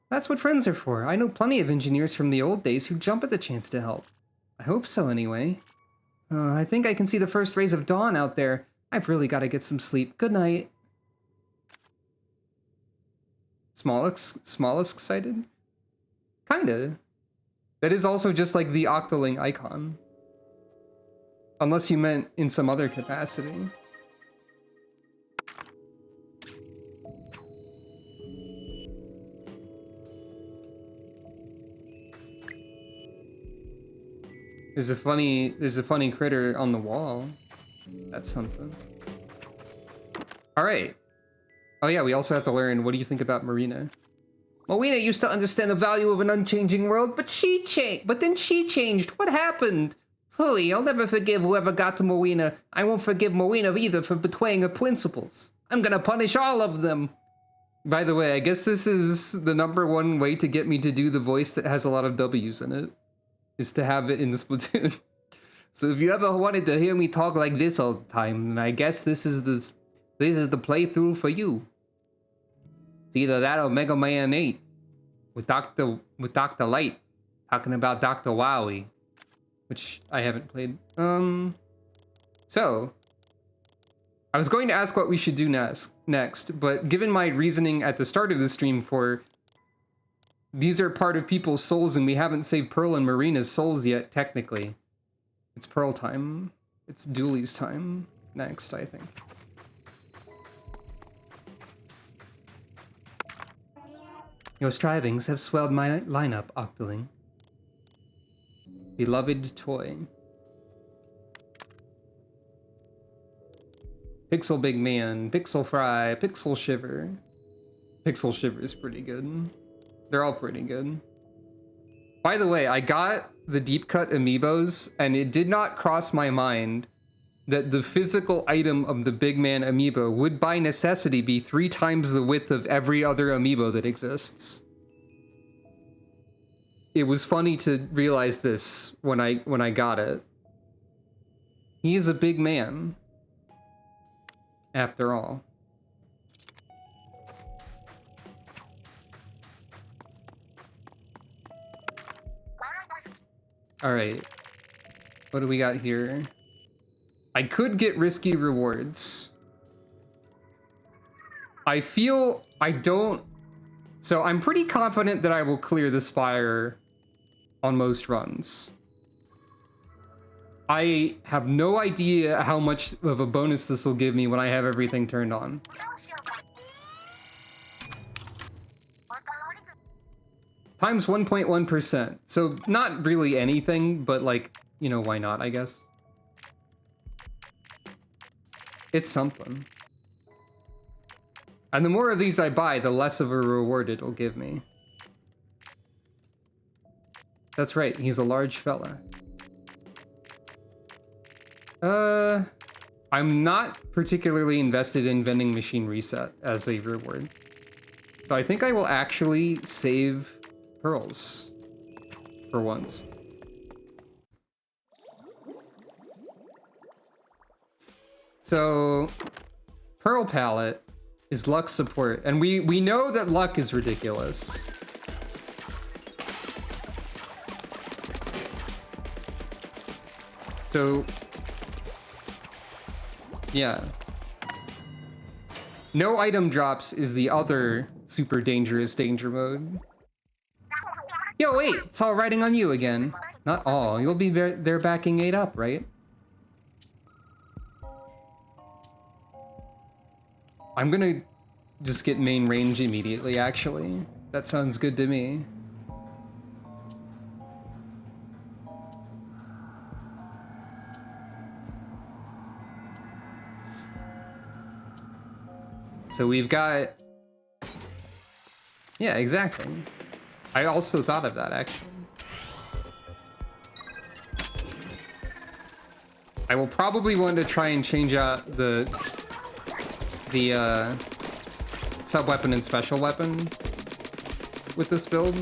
That's what friends are for. I know plenty of engineers from the old days who jump at the chance to help. I hope so, anyway. I think I can see the first rays of dawn out there. I've really got to get some sleep. Good night. Smallest excited? Kinda. That is also just like the Octoling icon. Unless you meant in some other capacity. There's a funny critter on the wall. That's something. All right. Oh yeah, we also have to learn, what do you think about Marina? Marina used to understand the value of an unchanging world, but then she changed. What happened? Hooey, I'll never forgive whoever got to Marina. I won't forgive Marina either for betraying her principles. I'm gonna punish all of them. By the way, I guess this is the #1 way to get me to do the voice that has a lot of W's in it. Is to have it in the Splatoon. So if you ever wanted to hear me talk like this all the time, I guess this is the playthrough for you. It's either that or Mega Man 8 with Dr. Light talking about Dr. Wowie, which I haven't played. So I was going to ask what we should do next, but given my reasoning at the start of the stream for these are part of people's souls and we haven't saved Pearl and Marina's souls yet, technically. It's Pearl time. It's Dooley's time next, I think. Your strivings have swelled my lineup, Octoling. Beloved toy. Pixel Big Man, Pixel Fry, Pixel Shiver. Pixel Shiver is pretty good. They're all pretty good. By the way, I got the deep cut amiibos, and it did not cross my mind that the physical item of the Big Man amiibo would by necessity be 3 times the width of every other amiibo that exists. It was funny to realize this when I got it. He is a big man, after all. All right, what do we got here? I could get risky rewards. I feel I don't. So I'm pretty confident that I will clear the Spire on most runs. I have no idea how much of a bonus this will give me when I have everything turned on. Times 1.1%. So not really anything, but like, you know, why not, I guess. It's something. And the more of these I buy, the less of a reward it'll give me. That's right, he's a large fella. I'm not particularly invested in vending machine reset as a reward. So I think I will actually save pearls for once. So Pearl Palette is luck support, and we know that luck is ridiculous. So yeah. No item drops is the other super dangerous danger mode. Yo, wait, it's all riding on you again. Not all. You'll be there backing 8 up, right? I'm gonna just get main range immediately, actually. That sounds good to me. So we've got... Yeah, exactly. I also thought of that, actually. I will probably want to try and change out the sub-weapon and special weapon with this build.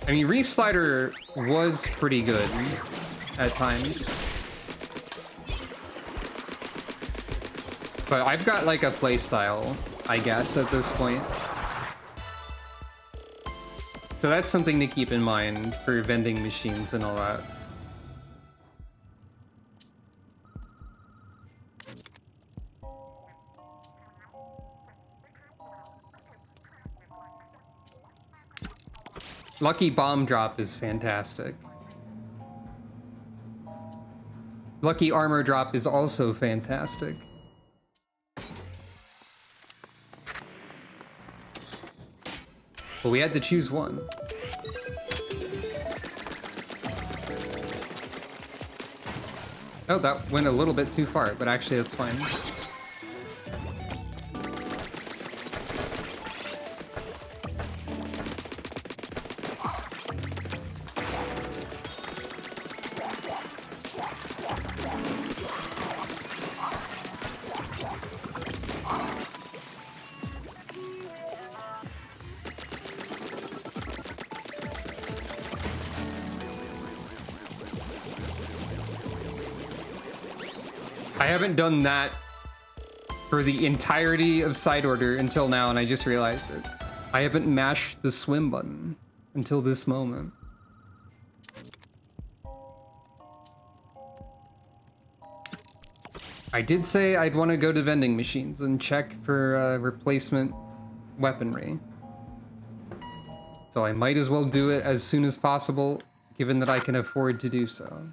I mean, Reef Slider was pretty good at times. But I've got like a playstyle, I guess, at this point. So that's something to keep in mind for vending machines and all that. Lucky Bomb Drop is fantastic. Lucky Armor Drop is also fantastic. But we had to choose one. Oh, that went a little bit too far, but actually that's fine. I haven't done that for the entirety of side order until now, and I just realized it. I haven't mashed the swim button until this moment. I did say I'd want to go to vending machines and check for replacement weaponry. So I might as well do it as soon as possible, given that I can afford to do so.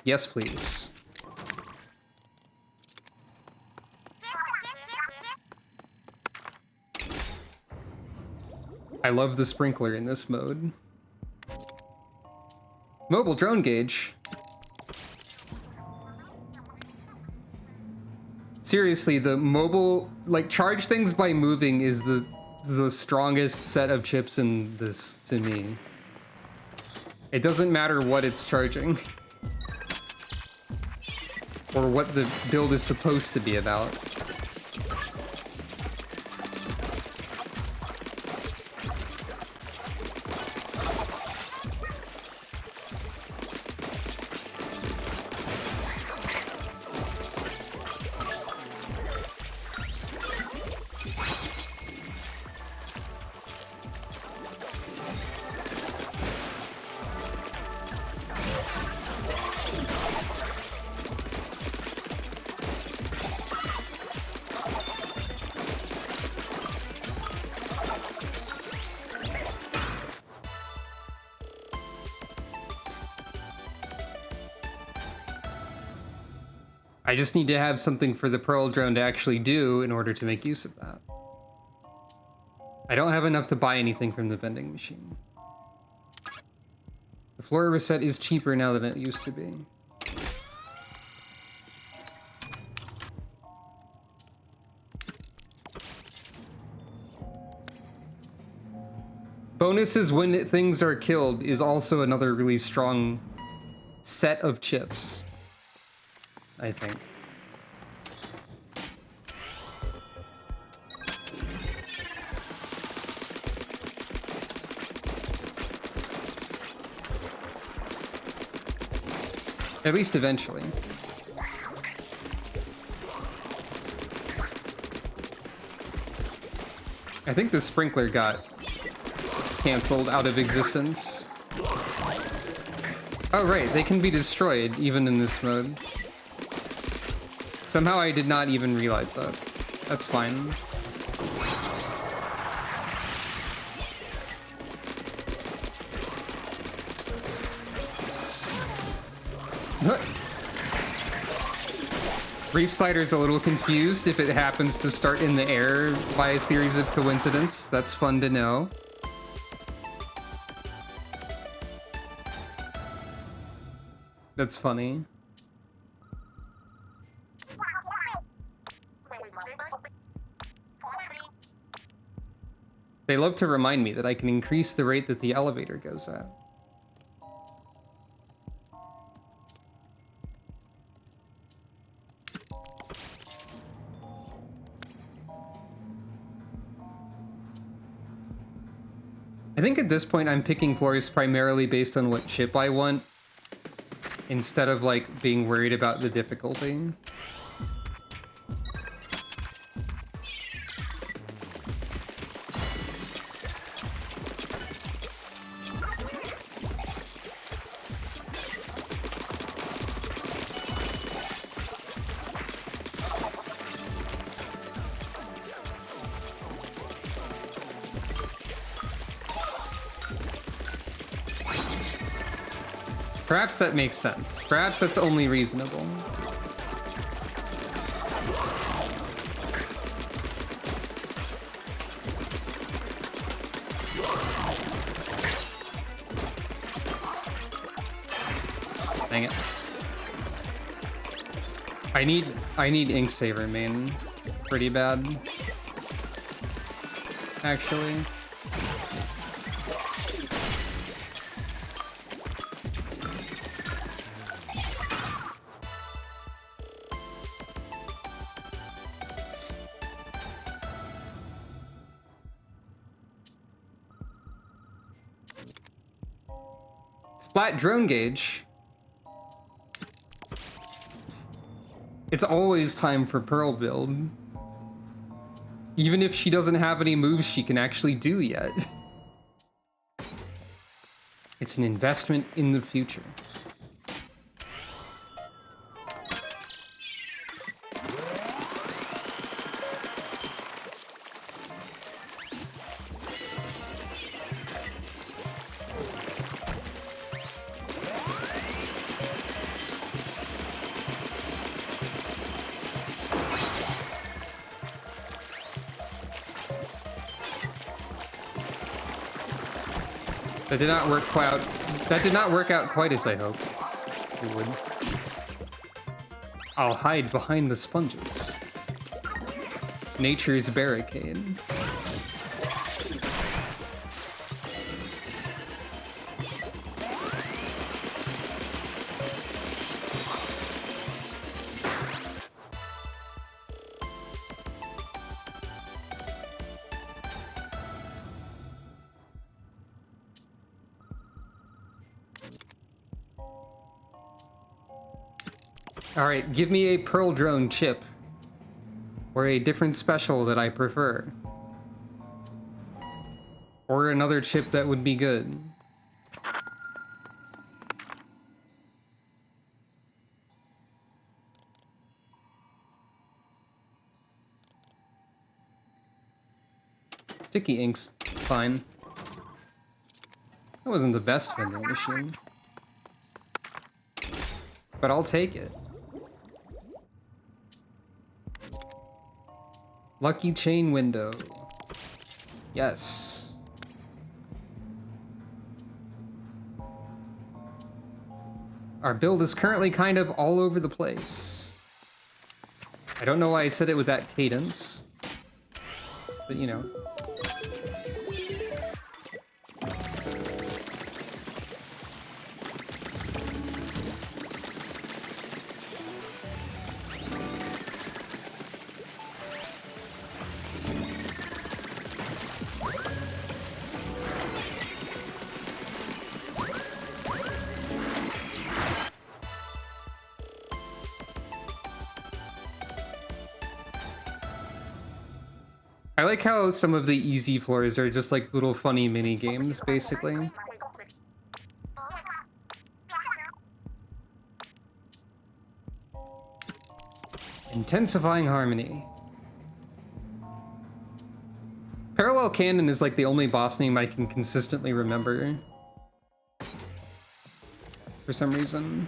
Yes, please. I love the sprinkler in this mode. Mobile drone gauge. Seriously, the mobile, like, charge things by moving is the strongest set of chips in this to me. It doesn't matter what it's charging. Or what the build is supposed to be about. I just need to have something for the Pearl drone to actually do in order to make use of that. I don't have enough to buy anything from the vending machine. The Flora reset is cheaper now than it used to be. Bonuses when things are killed is also another really strong set of chips, I think. At least eventually. I think the sprinkler got canceled out of existence. Oh right, they can be destroyed even in this mode. Somehow I did not even realize that. That's fine. Reef Slider's a little confused if it happens to start in the air by a series of coincidence. That's fun to know. That's funny. They love to remind me that I can increase the rate that the elevator goes at. I think at this point I'm picking floors primarily based on what chip I want, instead of like being worried about the difficulty. Perhaps that makes sense. Perhaps that's only reasonable. Dang it. I need ink saver main pretty bad. Actually. Splat drone gauge. It's always time for Pearl build. Even if she doesn't have any moves she can actually do yet. It's an investment in the future. That did not work quite. That did not work out quite as I hoped it would. I'll hide behind the sponges. Nature's barricade. Alright, give me a Pearl Drone chip. Or a different special that I prefer. Or another chip that would be good. Sticky ink's fine. That wasn't the best vending machine. But I'll take it. Lucky chain window. Yes. Our build is currently kind of all over the place. I don't know why I said it with that cadence. But you know. I like how some of the easy floors are just like little funny mini games, basically. Intensifying harmony. Parallel Cannon is like the only boss name I can consistently remember. For some reason.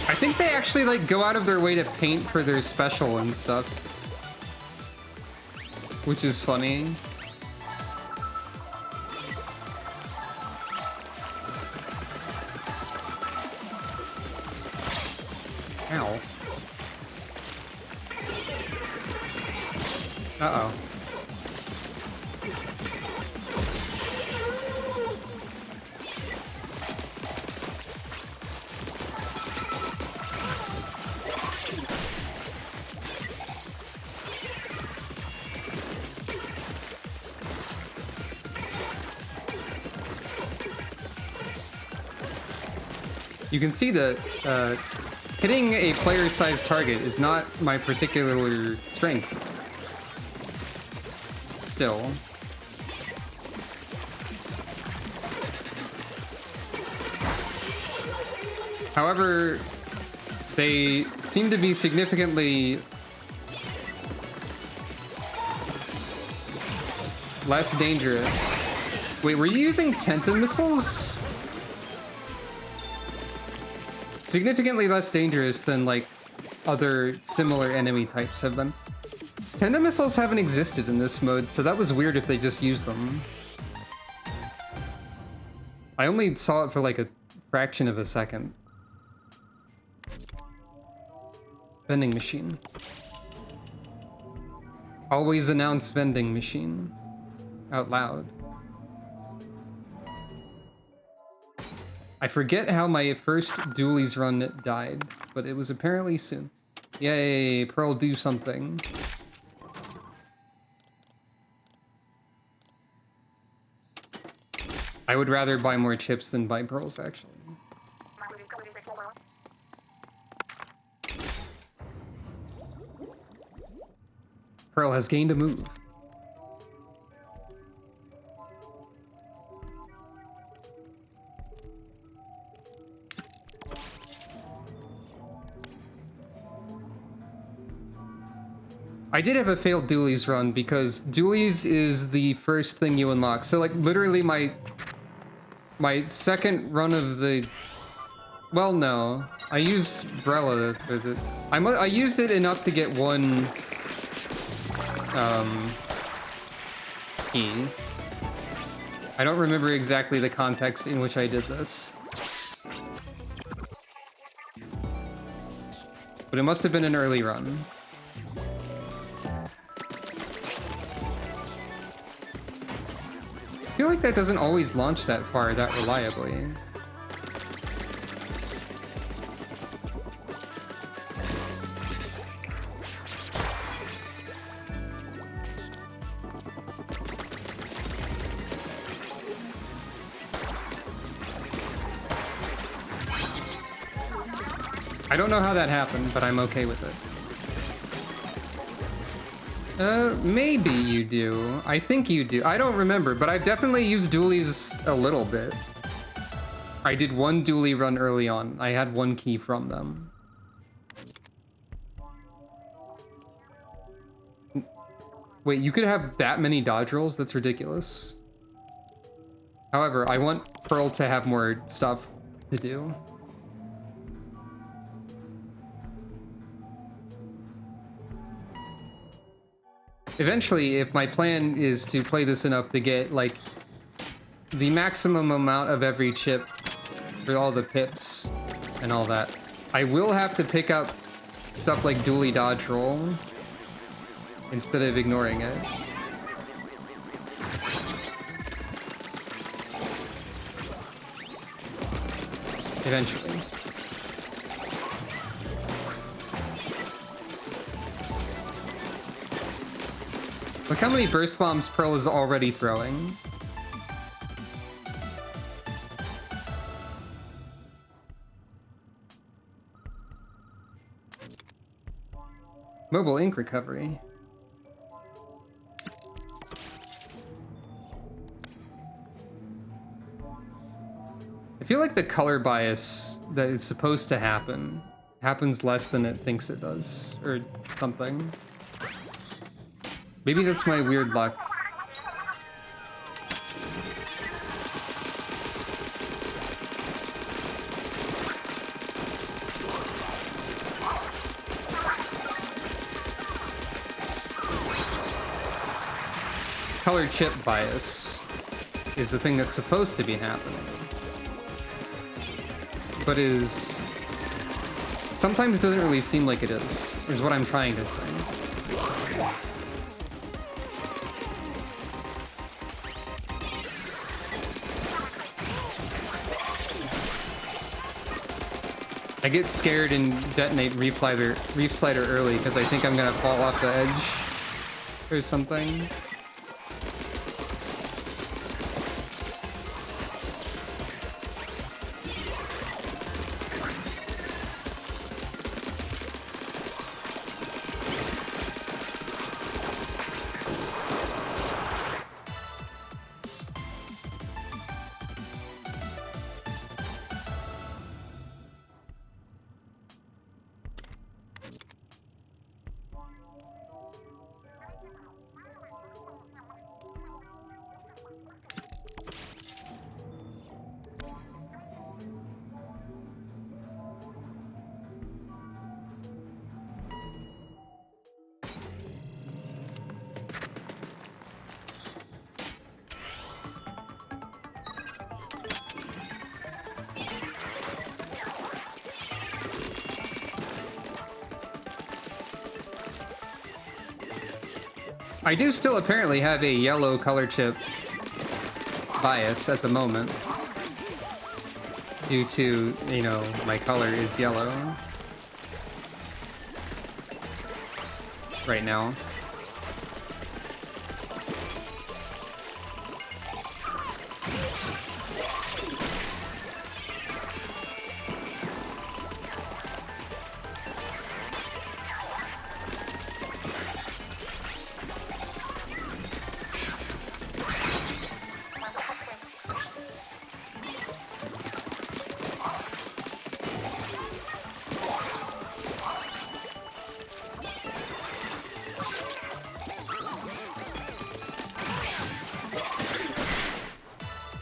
I think they actually like go out of their way to paint for their special and stuff, which is funny. Ow. Uh-oh. You can see that hitting a player-sized target is not my particular strength. Still. However, they seem to be significantly less dangerous. Wait, were you using Tenta missiles? Significantly less dangerous than like other similar enemy types have been. Tenta missiles haven't existed in this mode, so that was weird if they just used them. I only saw it for like a fraction of a second. Vending machine. Always announce vending machine out loud. I forget how my first dualies run died, but it was apparently soon. Yay, Pearl, do something. I would rather buy more chips than buy pearls, actually. Pearl has gained a move. I did have a failed dualies run because dualies is the first thing you unlock. So like literally my second run of the, well, no, I use Brella for the, I used it enough to get one key. I don't remember exactly the context in which I did this, but it must have been an early run. I feel like that doesn't always launch that far that reliably. I don't know how that happened, but I'm okay with it. Maybe you do. I think you do. I don't remember, but I've definitely used dualies a little bit. I did one dualie run early on. I had one key from them. Wait, you could have that many dodge rolls? That's ridiculous. However, I want Pearl to have more stuff to do. eventually, if my plan is to play this enough to get, like, the maximum amount of every chip for all the pips and all that, I will have to pick up stuff like dually dodge roll instead of ignoring it. Eventually. Look how many burst bombs Pearl is already throwing. Mobile ink recovery. I feel like the color bias that is supposed to happen happens less than it thinks it does, or something. Maybe that's my weird luck. Color chip bias is the thing that's supposed to be happening, but is sometimes doesn't really seem like it is what I'm trying to say. I get scared and detonate Reef Slider early because I think I'm gonna fall off the edge or something. I do still apparently have a yellow color chip bias at the moment due to, you know, my color is yellow right now.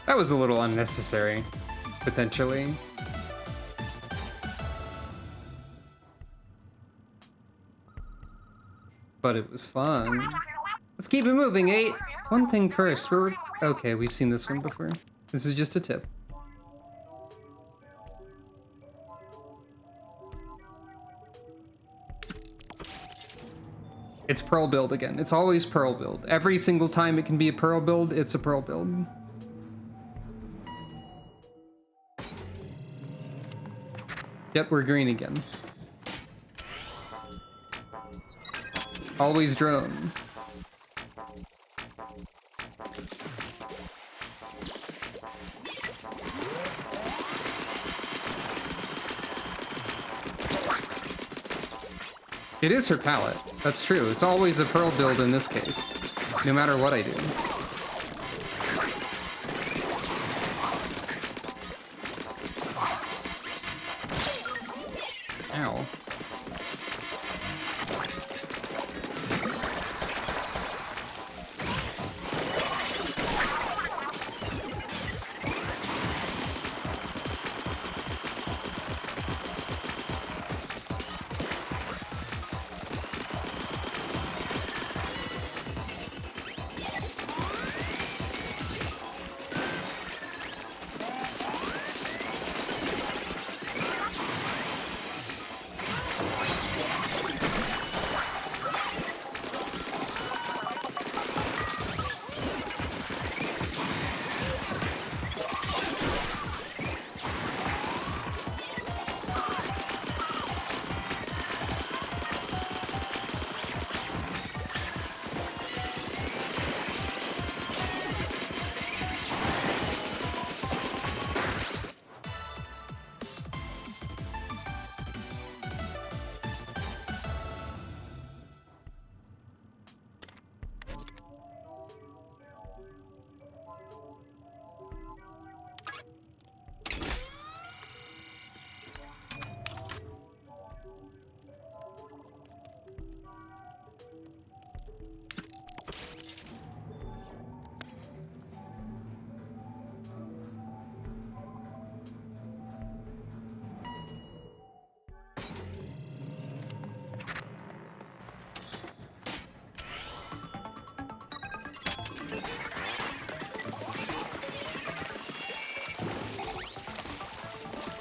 That was a little unnecessary, potentially. But it was fun. Let's keep it moving, 8. One thing first, okay, we've seen this one before. This is just a tip. It's Pearl build again. It's always Pearl build. Every single time it can be a Pearl build, it's a Pearl build. Yep, we're green again. Always drone. It is her palette. That's true. It's always a Pearl build in this case, no matter what I do. Ow.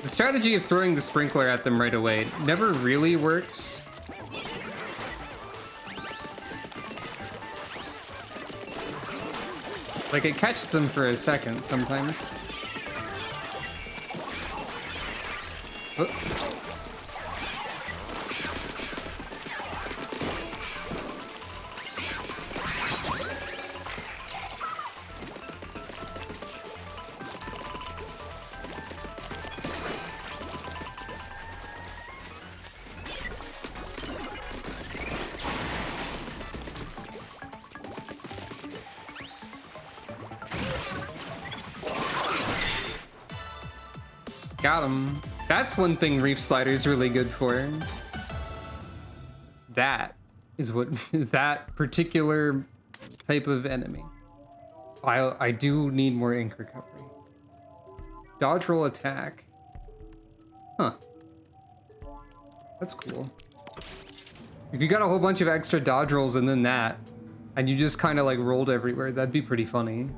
The strategy of throwing the sprinkler at them right away never really works. Like, it catches them for a second sometimes. Oh. Got him. That's one thing Reef Slider's really good for. That is what that particular type of enemy. I do need more ink recovery. Dodge roll attack. Huh. That's cool. If you got a whole bunch of extra dodge rolls and then that, and you just kind of like rolled everywhere, that'd be pretty funny.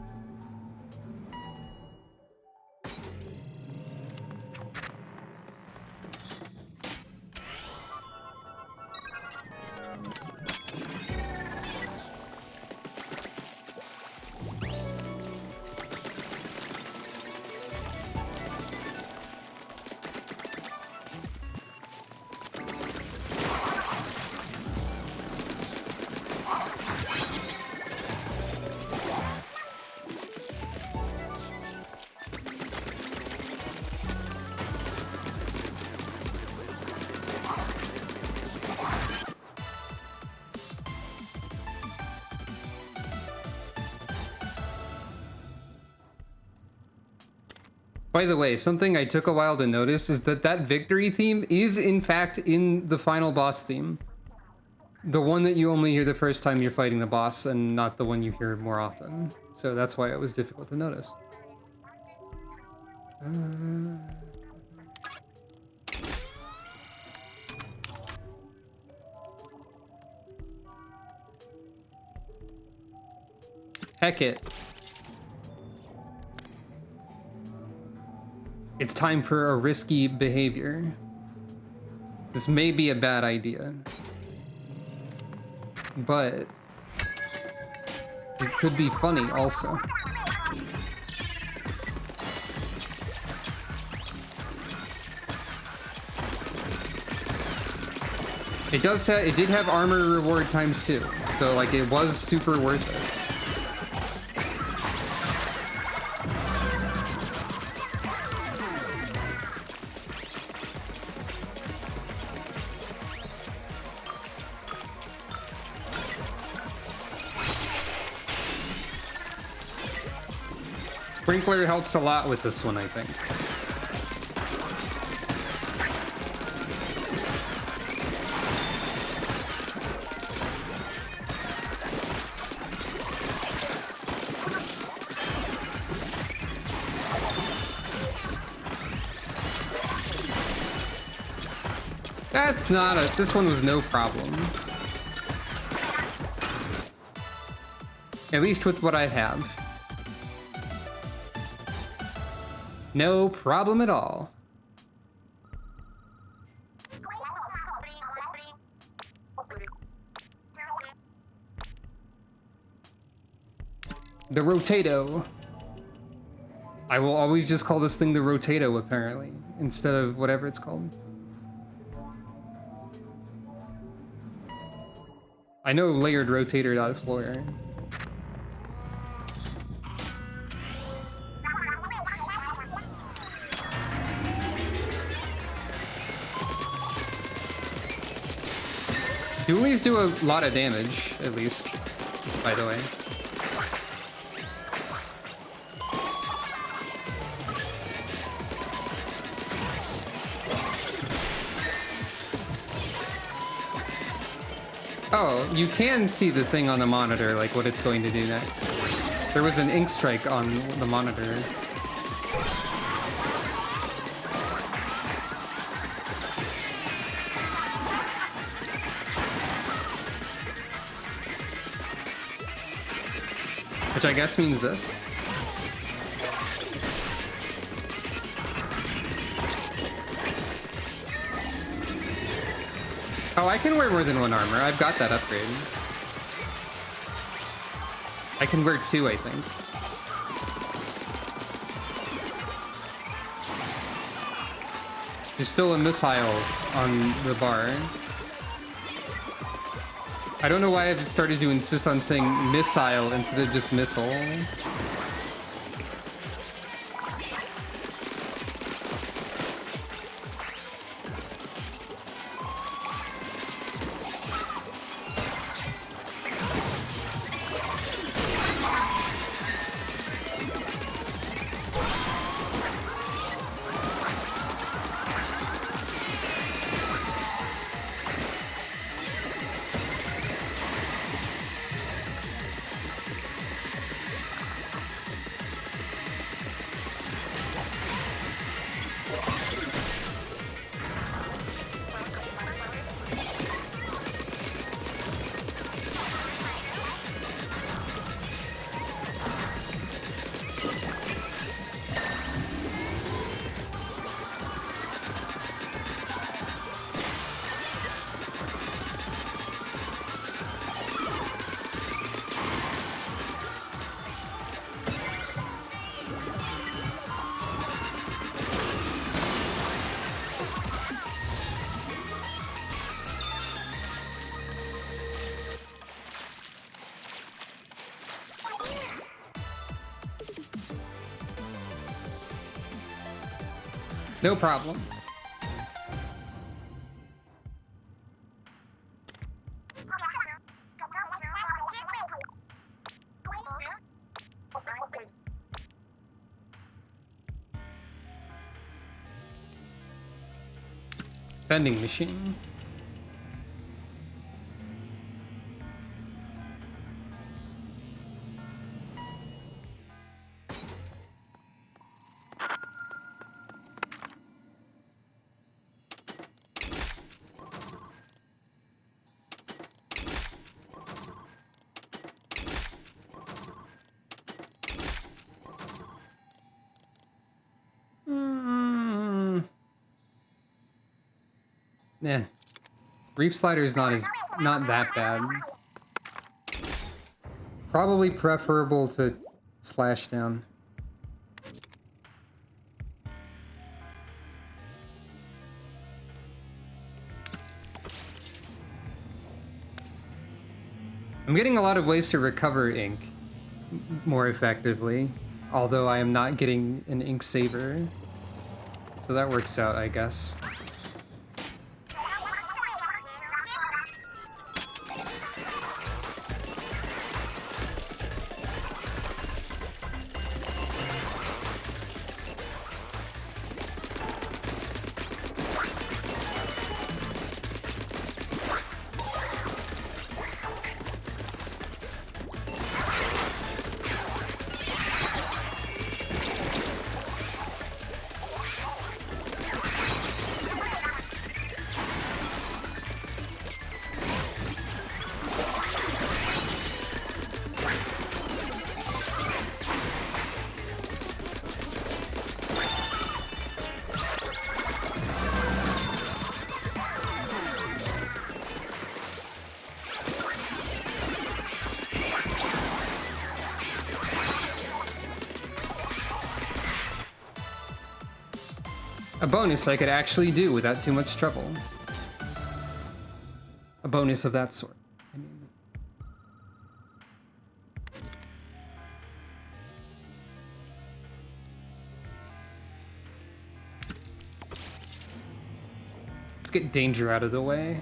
By the way, something I took a while to notice is that that victory theme is in fact in the final boss theme. The one that you only hear the first time you're fighting the boss and not the one you hear more often. So that's why it was difficult to notice. Heck it. It's time for a risky behavior. This may be a bad idea, but it could be funny also. It did have armor reward times 2, so like it was super worth it. Sprinkler helps a lot with this one, I think. That's not a... This one was no problem. At least with what I have. No problem at all. The Rotato. I will always just call this thing the Rotato, apparently, instead of whatever it's called. I know layered rotator dot floor. Dualies do a lot of damage, at least, by the way. Oh, you can see the thing on the monitor, like what it's going to do next. There was an ink strike on the monitor. Which I guess means this. Oh, I can wear more than one armor. I've got that upgrade. I can wear 2, I think. There's still a missile on the bar. I don't know why I've started to insist on saying missile instead of just missile. No problem. Vending machine. Yeah, Reef Slider is not that bad. Probably preferable to Splashdown. I'm getting a lot of ways to recover ink more effectively, although I am not getting an ink saver. So that works out, I guess. A bonus I could actually do without too much trouble. A bonus of that sort. I mean. Let's get danger out of the way.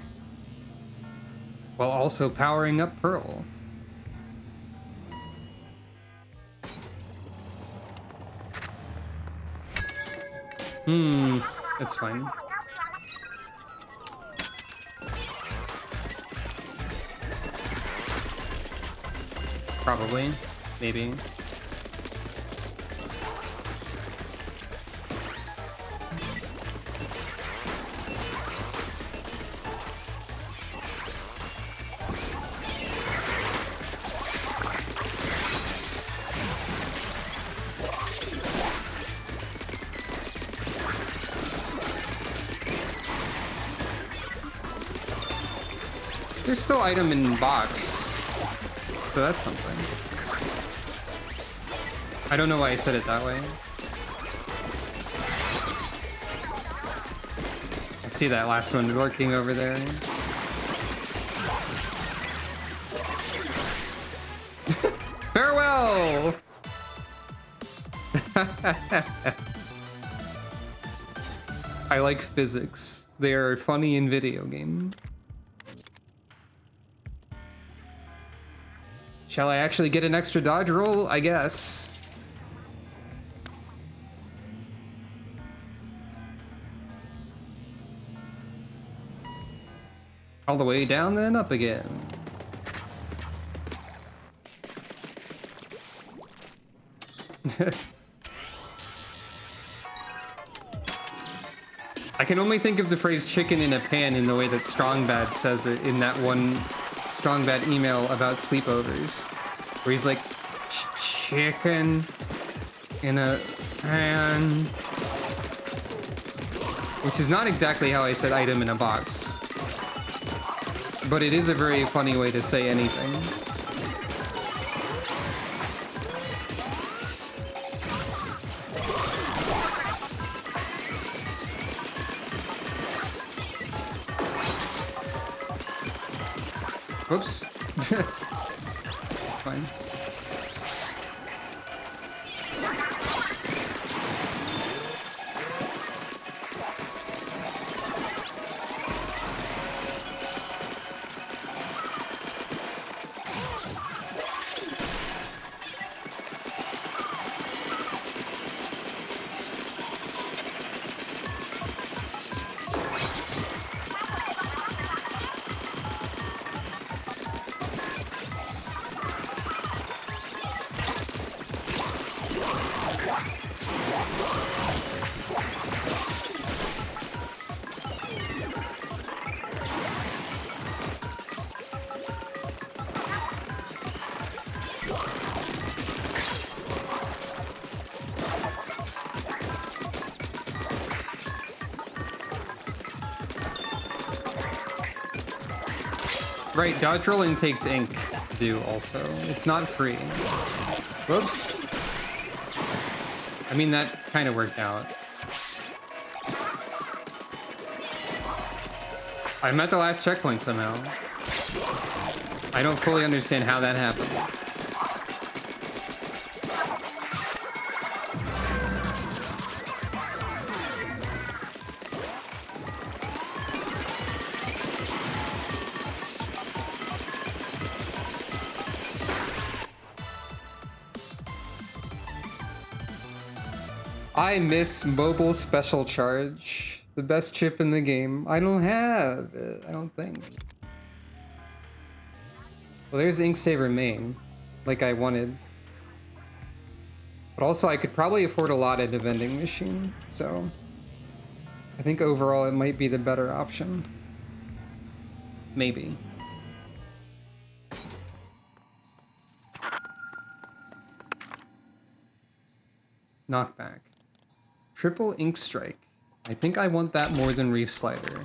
While also powering up Pearl. That's fine. Probably. Maybe. There's still item in box. So that's something. I don't know why I said it that way. I see that last one lurking over there. Farewell! I like physics. They are funny in video game. Shall I actually get an extra dodge roll? I guess. All the way down, then up again. I can only think of the phrase chicken in a pan in the way that Strong Bad says it in that one Strong Bad email about sleepovers, where he's like, chicken in a pan, which is not exactly how I said item in a box, but it is a very funny way to say anything. Whoops. It's fine. Right, dodge rolling takes ink to do also. It's not free. Whoops. I mean, that kind of worked out. I'm at the last checkpoint somehow. I don't fully understand how that happened. I miss mobile special charge. The best chip in the game. I don't have it, I don't think. Well, there's Inksaver main, like I wanted. But also I could probably afford a lot at a vending machine, so I think overall it might be the better option. Maybe. Knockback. Triple Ink Strike. I think I want that more than Reef Slider.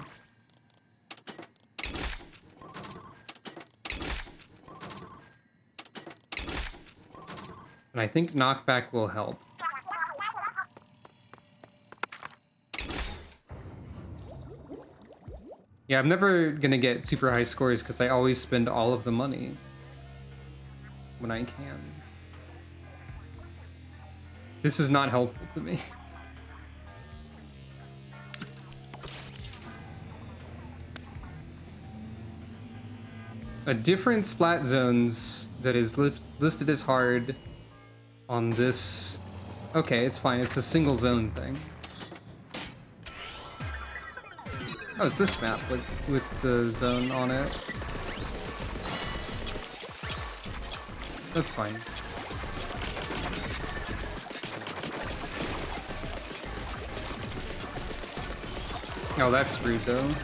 And I think Knockback will help. Yeah, I'm never gonna get super high scores because I always spend all of the money when I can. This is not helpful to me. A different Splat Zones that is listed as hard on this. Okay, it's fine. It's a single zone thing. Oh, it's this map with the zone on it. That's fine. Oh, that's rude though.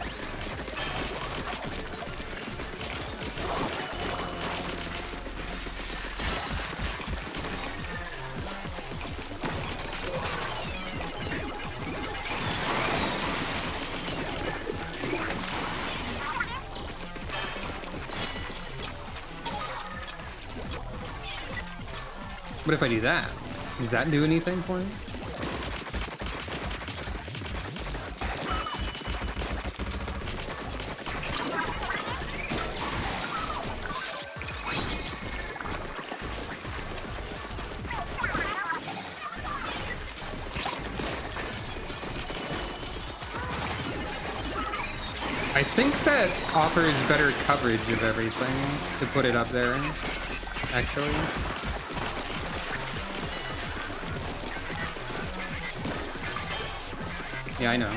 What if I do that? Does that do anything for me? I think that offers better coverage of everything to put it up there, actually. Yeah, I know.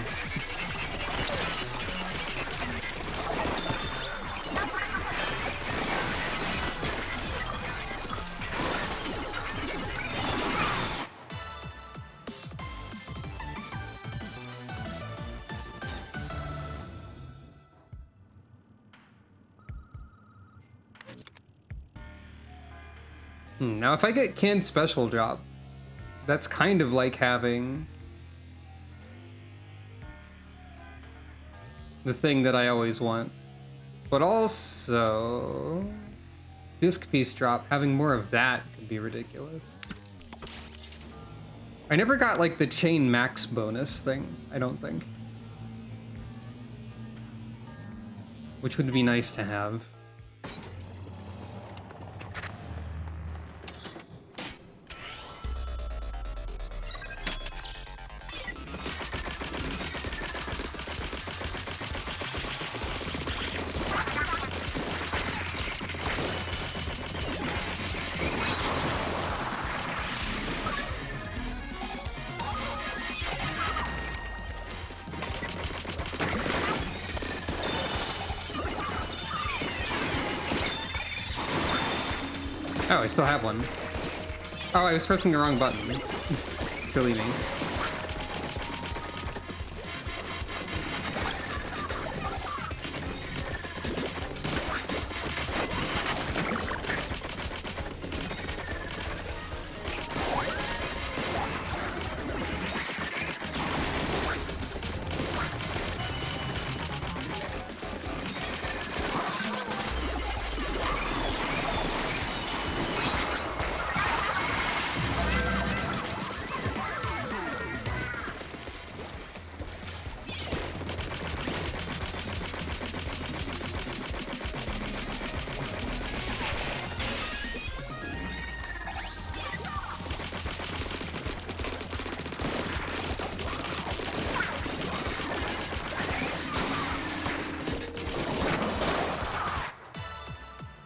Now, if I get canned special drop, that's kind of like having the thing that I always want. But also, disc piece drop, having more of that could be ridiculous. I never got like the chain max bonus thing, I don't think. Which would be nice to have. Oh, I still have one. Oh, I was pressing the wrong button. Silly me.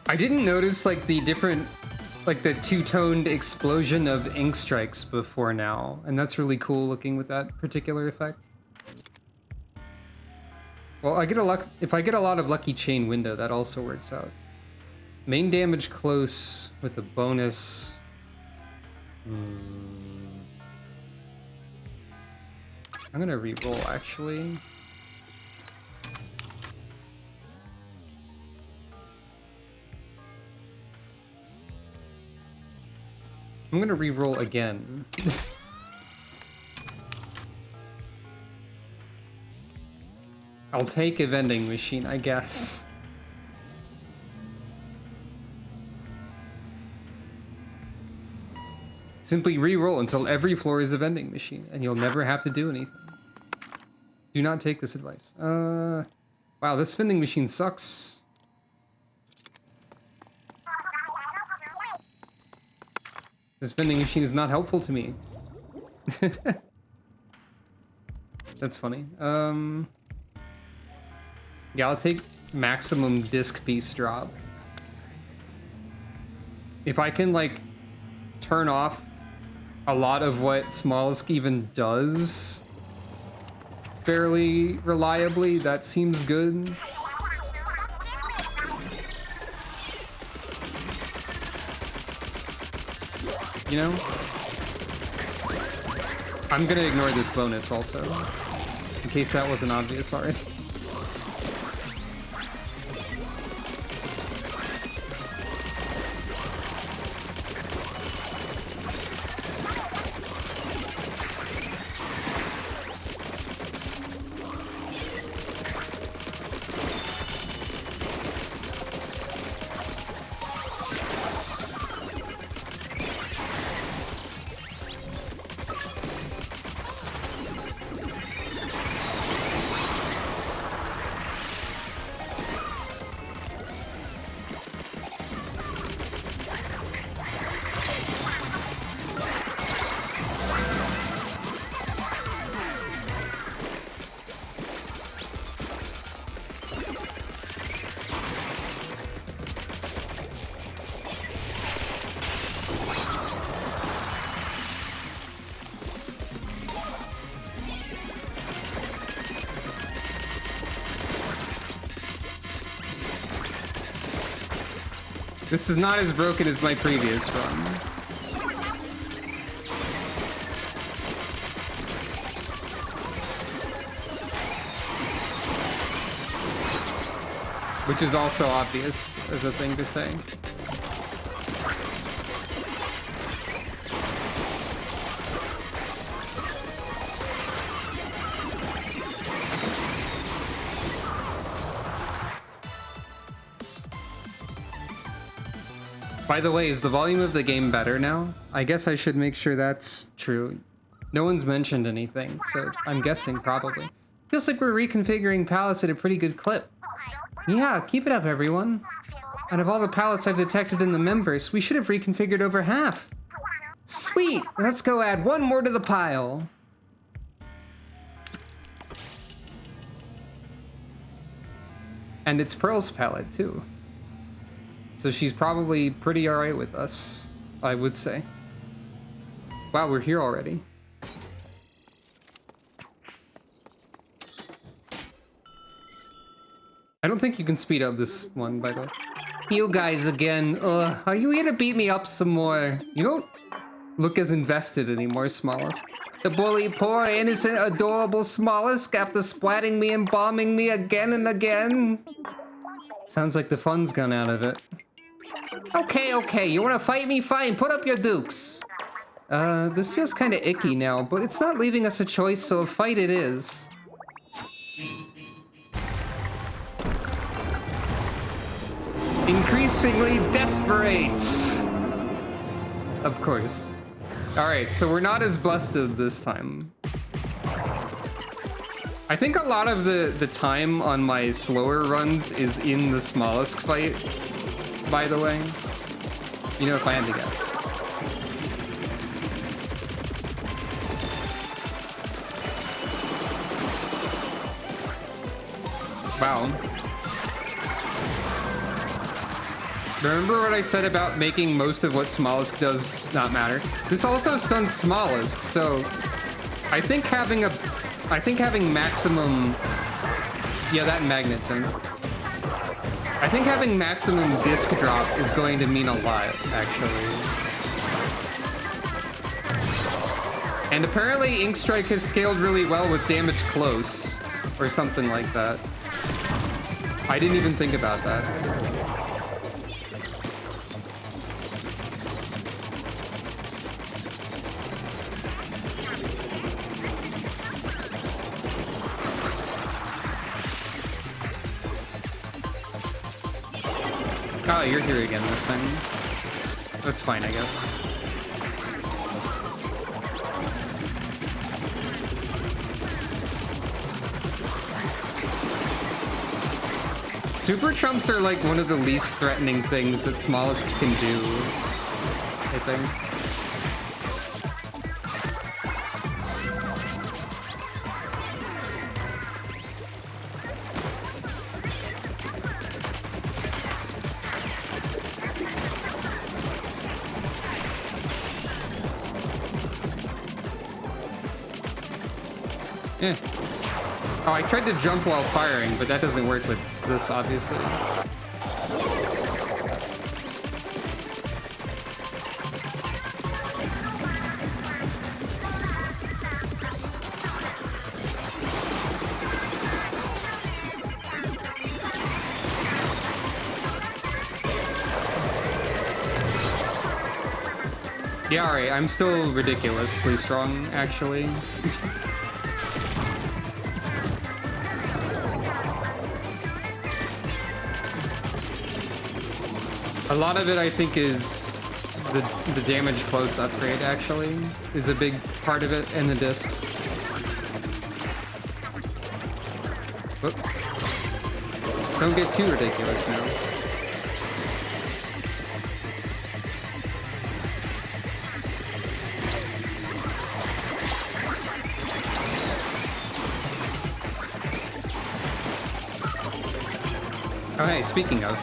I didn't notice like the different, like the two-toned explosion of ink strikes before now, and that's really cool looking with that particular effect. Well, if I get a lot of lucky chain window, that also works out. Main damage close with a bonus. I'm gonna re-roll actually. I'm gonna re-roll again. I'll take a vending machine, I guess. Simply re-roll until every floor is a vending machine, and you'll never have to do anything. Do not take this advice. Wow, this vending machine sucks. This vending machine is not helpful to me. That's funny. Yeah, I'll take maximum disc piece drop. If I can, like, turn off a lot of what Smallsk even does fairly reliably, that seems good. You know? I'm gonna ignore this bonus also, in case that wasn't obvious already. This is not as broken as my previous run. Which is also obvious as a thing to say. By the way, is the volume of the game better now? I guess I should make sure that's true. No one's mentioned anything, so I'm guessing probably. Feels like we're reconfiguring pallets at a pretty good clip. Yeah, keep it up, everyone. Out of all the pallets I've detected in the Memverse, we should have reconfigured over half. Sweet! Let's go add one more to the pile. And it's Pearl's palette, too. So she's probably pretty alright with us, I would say. Wow, we're here already. I don't think you can speed up this one, by the way. You guys again. Ugh, are you here to beat me up some more? You don't look as invested anymore, Smallest. The bully poor, innocent, adorable Smallest after splatting me and bombing me again and again. Sounds like the fun's gone out of it. Okay, you wanna fight me? Fine, put up your dukes. This feels kinda icky now, but it's not leaving us a choice, so a fight it is. Increasingly desperate. Of course. Alright, so we're not as busted this time. I think a lot of the time on my slower runs is in the Smallest fight, by the way. You know, if I had to guess. Wow. Remember what I said about making most of what Smallest does not matter? This also stuns Smallest, so I think having maximum, yeah, that magnet thing. I think having maximum disc drop is going to mean a lot, actually. And apparently Ink Strike has scaled really well with damage close, or something like that. I didn't even think about that. Oh, you're here again this time. That's fine, I guess. Super Chumps are like one of the least threatening things that Smallest can do, I think. Yeah. Oh, I tried to jump while firing, but that doesn't work with this, obviously. Yeah, alright, I'm still ridiculously strong, actually. A lot of it, I think, is the damage close upgrade, actually, is a big part of it, and the discs. Whoop. Don't get too ridiculous now. Oh, hey, speaking of.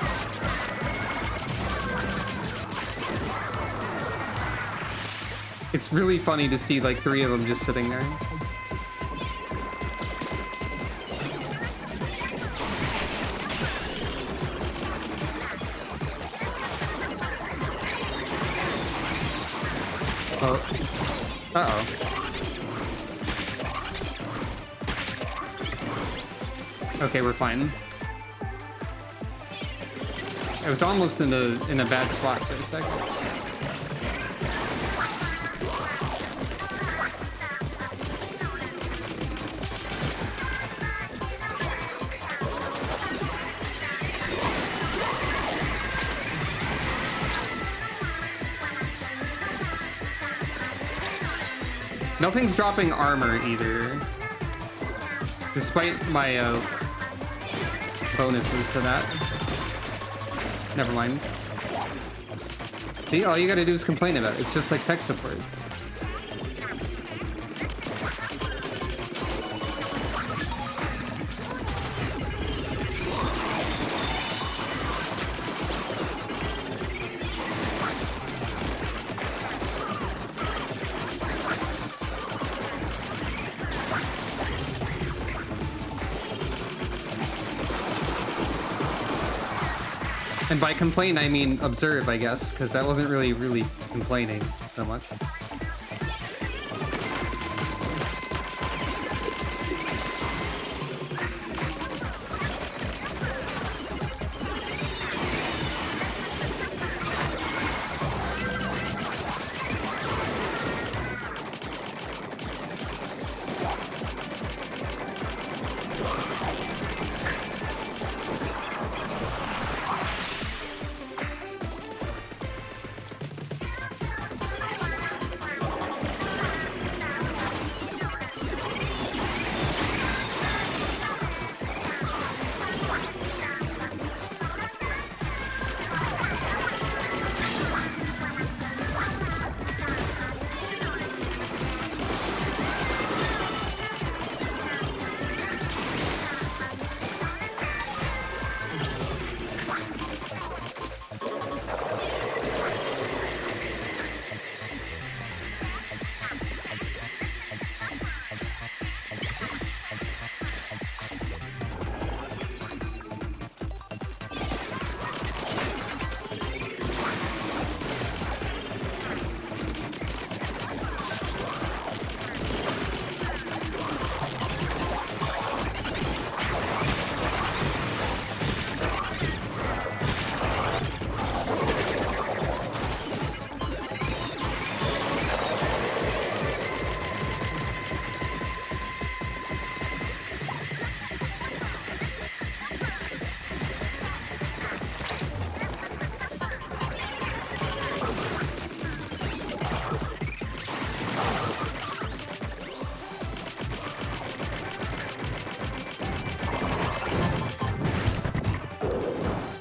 It's really funny to see like 3 of them just sitting there. Oh. Uh-oh. Okay, we're fine. I was almost in a bad spot for a second. Nothing's dropping armor either, despite my bonuses to that. Never mind. See, all you gotta do is complain about it. It's just like tech support. And by complain, I mean observe, I guess, because that wasn't really complaining so much.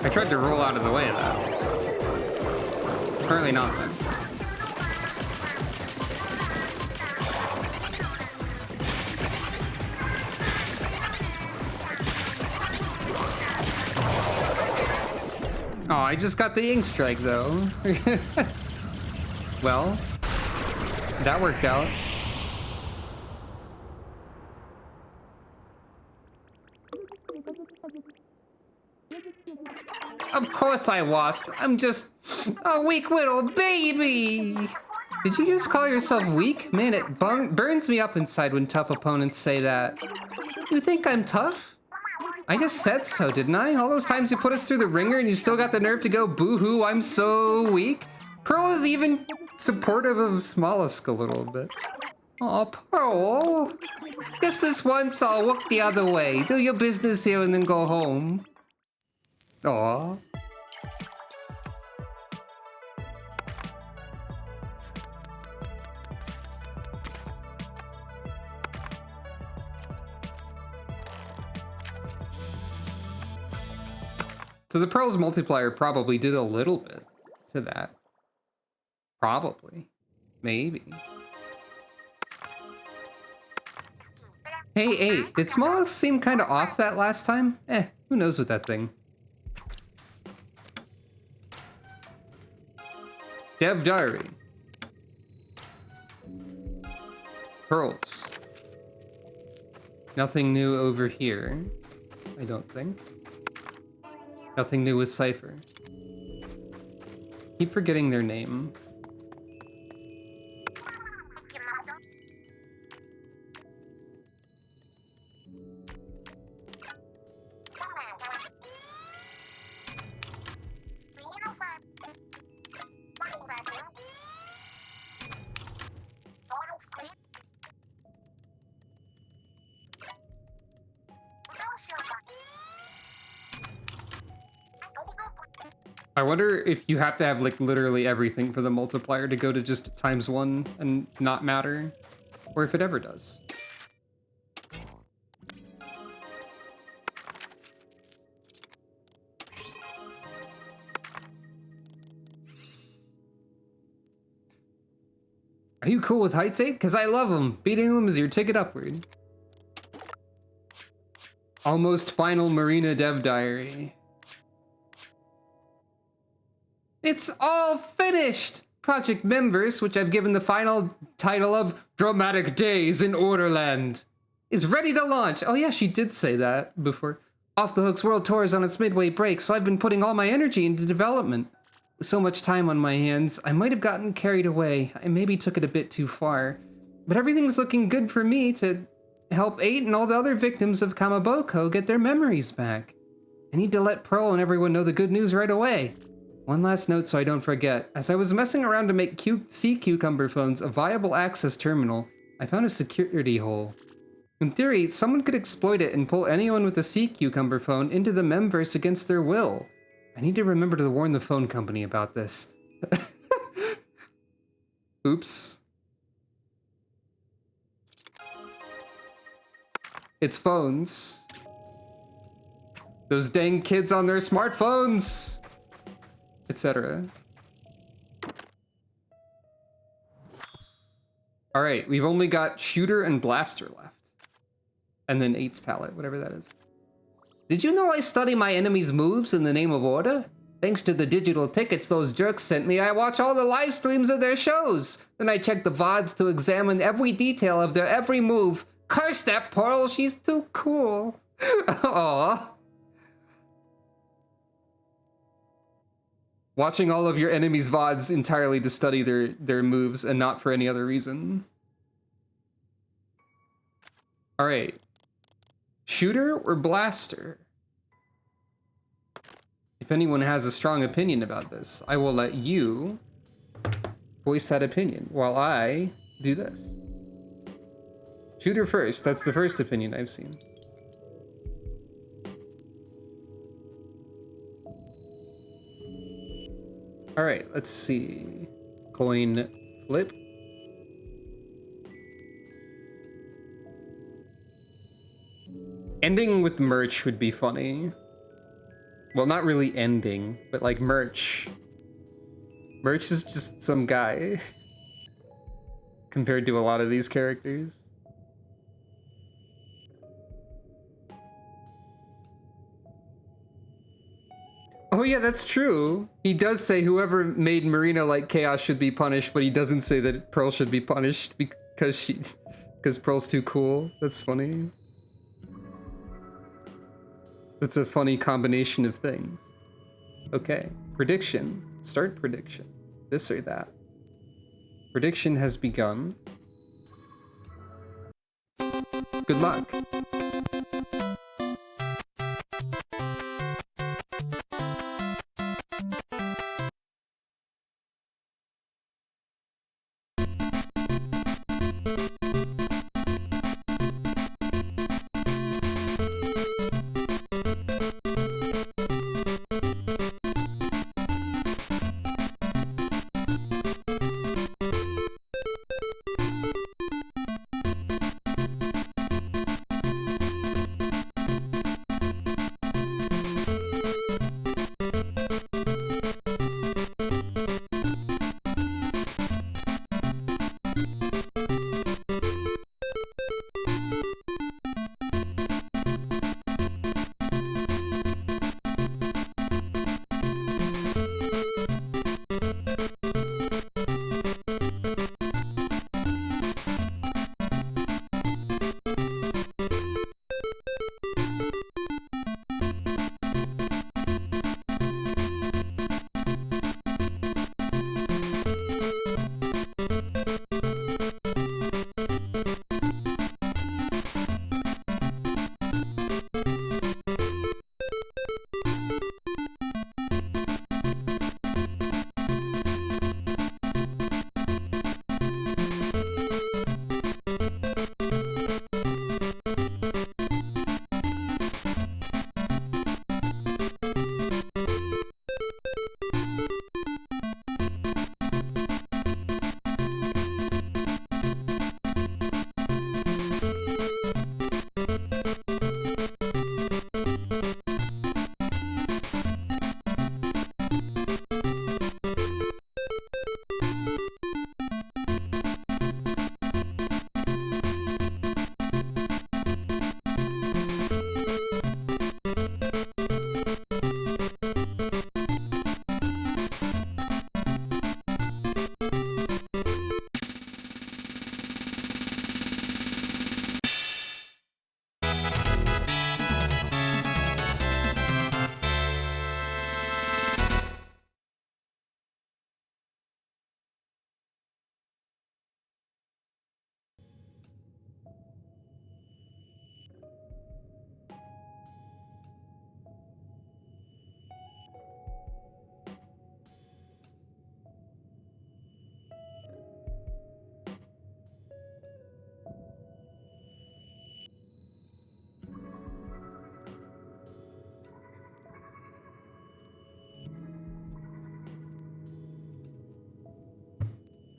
I tried to roll out of the way of that. Apparently not then. Oh, I just got the ink strike though. Well, that worked out. Of course I lost. I'm just a weak little baby. Did you just call yourself weak? Man, it burns me up inside when tough opponents say that. You think I'm tough? I just said so, didn't I? All those times you put us through the ringer and you still got the nerve to go boo-hoo, I'm so weak. Pearl is even supportive of Smollusk a little bit. Aw, Pearl. Just this once, I'll look the other way. Do your business here and then go home. Aw. So the Pearl's multiplier probably did a little bit to that. Probably. Maybe. Hey, 8, did Smollusk seem kind of off that last time? Who knows with that thing? Dev Diary. Pearls. Nothing new over here, I don't think. Nothing new with Cypher. Keep forgetting their name. I wonder if you have to have like literally everything for the multiplier to go to just ×1 and not matter, or if it ever does. Are you cool with heights 8? Because I love them. Beating them is your ticket upward. Almost final Marina Dev Diary. It's all finished! Project members, which I've given the final title of Dramatic Days in Orderland, is ready to launch. Oh yeah, she did say that before. Off the Hook's World Tour is on its midway break, so I've been putting all my energy into development. With so much time on my hands, I might have gotten carried away. I maybe took it a bit too far. But everything's looking good for me to help 8 and all the other victims of Kamaboko get their memories back. I need to let Pearl and everyone know the good news right away. One last note so I don't forget. As I was messing around to make Sea Cucumber phones a viable access terminal, I found a security hole. In theory, someone could exploit it and pull anyone with a Sea Cucumber phone into the Memverse against their will. I need to remember to warn the phone company about this. Oops. It's phones. Those dang kids on their smartphones! Etc. Alright, we've only got Shooter and Blaster left. And then 8's palette, whatever that is. Did you know I study my enemies' moves in the name of order? Thanks to the digital tickets those jerks sent me, I watch all the live streams of their shows. Then I check the VODs to examine every detail of their every move. Curse that Pearl, she's too cool. Aww. Watching all of your enemies' VODs entirely to study their moves and not for any other reason. Alright. Shooter or Blaster? If anyone has a strong opinion about this, I will let you voice that opinion while I do this. Shooter first, that's the first opinion I've seen. Alright, let's see. Coin flip. Ending with merch would be funny. Well, not really ending, but like merch. Merch is just some guy compared to a lot of these characters. Oh yeah, that's true. He does say whoever made Marina like Chaos should be punished, but he doesn't say that Pearl should be punished because Pearl's too cool. That's funny. That's a funny combination of things. Okay, prediction. Start prediction. This or that. Prediction has begun. Good luck.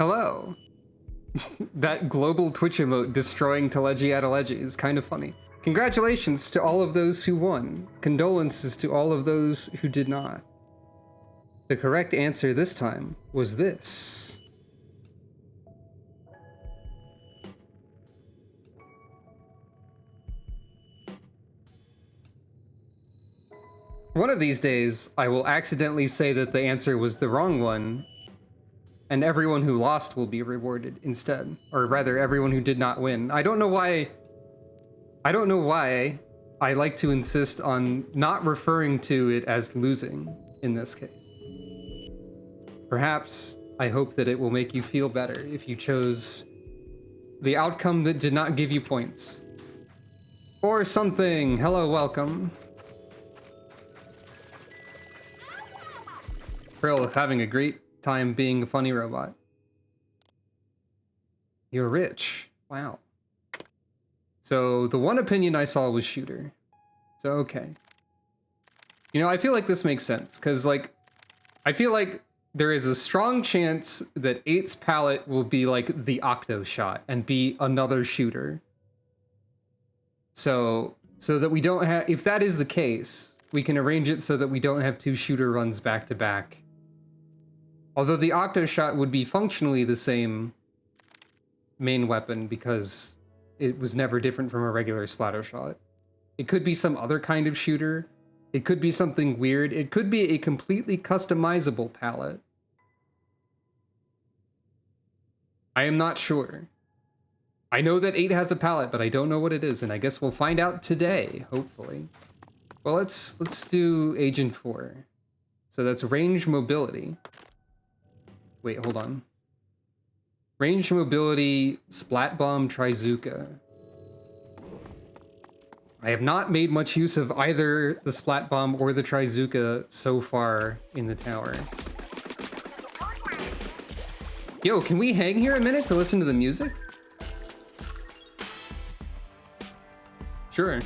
Hello. That global Twitch emote destroying Telegy Adelegy is kind of funny. Congratulations to all of those who won. Condolences to all of those who did not. The correct answer this time was this. One of these days, I will accidentally say that the answer was the wrong one, and everyone who lost will be rewarded instead. Or rather, everyone who did not win. I don't know why I like to insist on not referring to it as losing in this case. Perhaps I hope that it will make you feel better if you chose the outcome that did not give you points. Or something. Hello, welcome. Krill, having a great time being a funny robot. You're rich. Wow. So the one opinion I saw was shooter. So okay. You know, I feel like this makes sense, because like, I feel like there is a strong chance that 8's palette will be like the Octo shot and be another shooter. So that we don't have, if that is the case, we can arrange it so that we don't have 2 shooter runs back to back. Although the Octo shot would be functionally the same main weapon because it was never different from a regular splatter shot. It could be some other kind of shooter. It could be something weird. It could be a completely customizable palette. I am not sure. I know that 8 has a palette, but I don't know what it is, and I guess we'll find out today, hopefully. Well, let's do Agent 4. So that's range mobility. Wait, hold on. Range mobility, Splat Bomb, Trizooka. I have not made much use of either the Splat Bomb or the Trizooka so far in the tower. Yo, can we hang here a minute to listen to the music? Sure.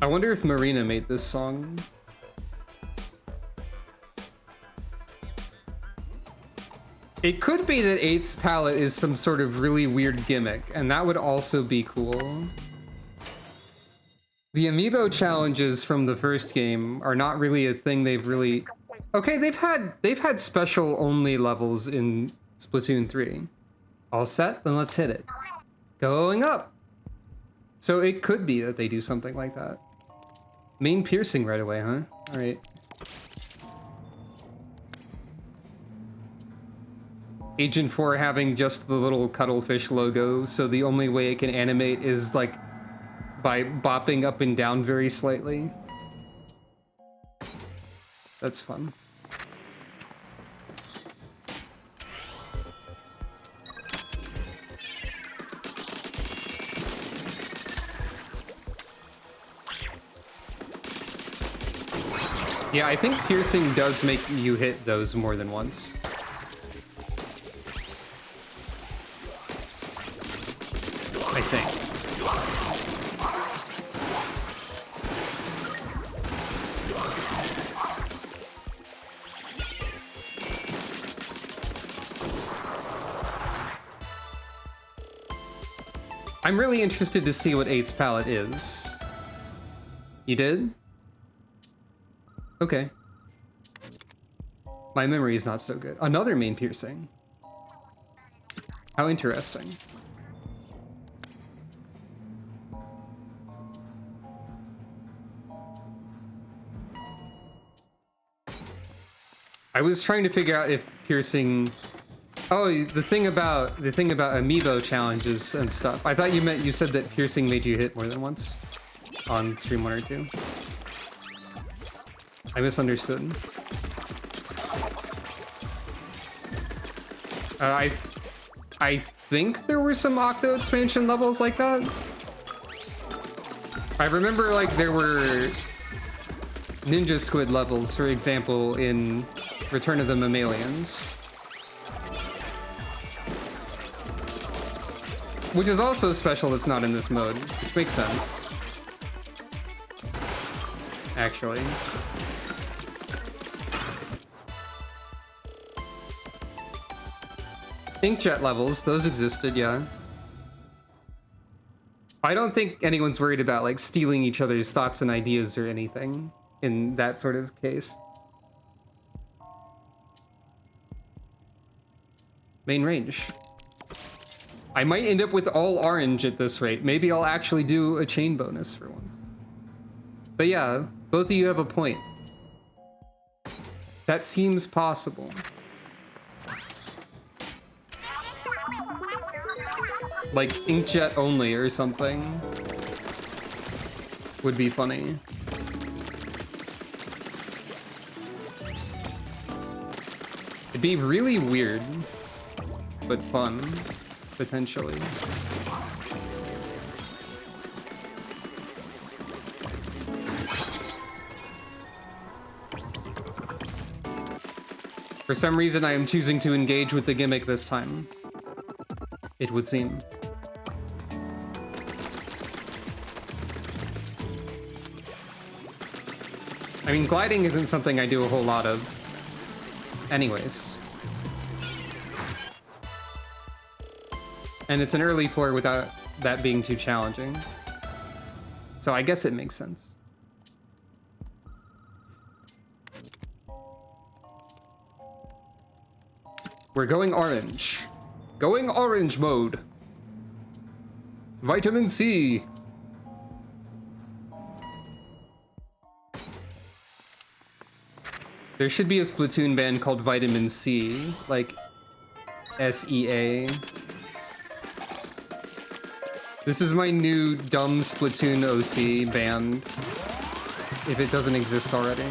I wonder if Marina made this song. It could be that 8's palette is some sort of really weird gimmick, and that would also be cool. The amiibo challenges from the first game are not really a thing they've really... Okay, they've had special only levels in Splatoon 3. All set? Then let's hit it. Going up! So it could be that they do something like that. Main piercing right away, huh? Alright. Agent 4 having just the little cuttlefish logo, so the only way it can animate is like by bopping up and down very slightly. That's fun. Yeah, I think piercing does make you hit those more than once. I think. I'm really interested to see what 8's palette is. You did? Okay. My memory is not so good. Another main piercing. How interesting. I was trying to figure out if piercing... Oh, the thing about amiibo challenges and stuff. I thought you said that piercing made you hit more than once on stream 1 or 2. I misunderstood. I think there were some Octo expansion levels like that. I remember like there were Ninja Squid levels, for example, in Return of the Mammalians. Which is also special that's not in this mode, which makes sense. Actually. Inkjet levels, those existed, yeah. I don't think anyone's worried about like stealing each other's thoughts and ideas or anything in that sort of case. Main range. I might end up with all orange at this rate. Maybe I'll actually do a chain bonus for once. But yeah, both of you have a point. That seems possible. Like inkjet only or something would be funny. It'd be really weird, but fun, potentially. For some reason, I am choosing to engage with the gimmick this time. It would seem. I mean, gliding isn't something I do a whole lot of. Anyways. And it's an early floor without that being too challenging. So I guess it makes sense. We're going orange. Going orange mode. Vitamin C. There should be a Splatoon band called Vitamin C, like SEA. This is my new dumb Splatoon OC band, if it doesn't exist already.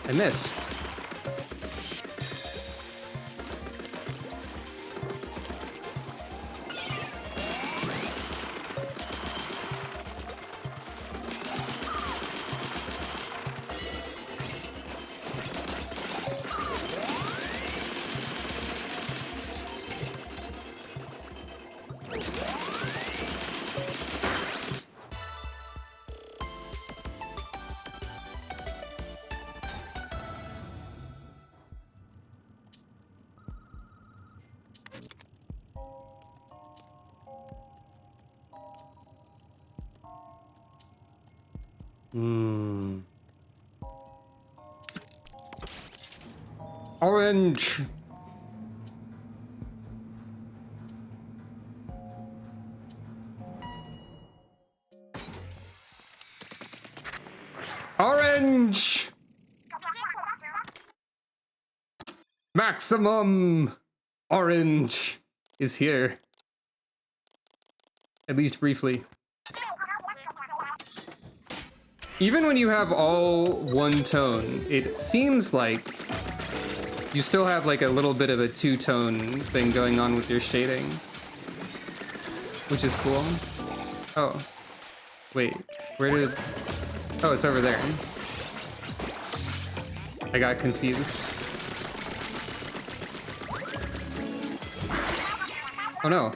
I missed. Orange. Orange. Maximum orange is here. At least briefly. Even when you have all one tone, it seems like you still have like a little bit of a two-tone thing going on with your shading, which is cool. Oh, wait, where did... Oh, it's over there. I got confused. Oh no.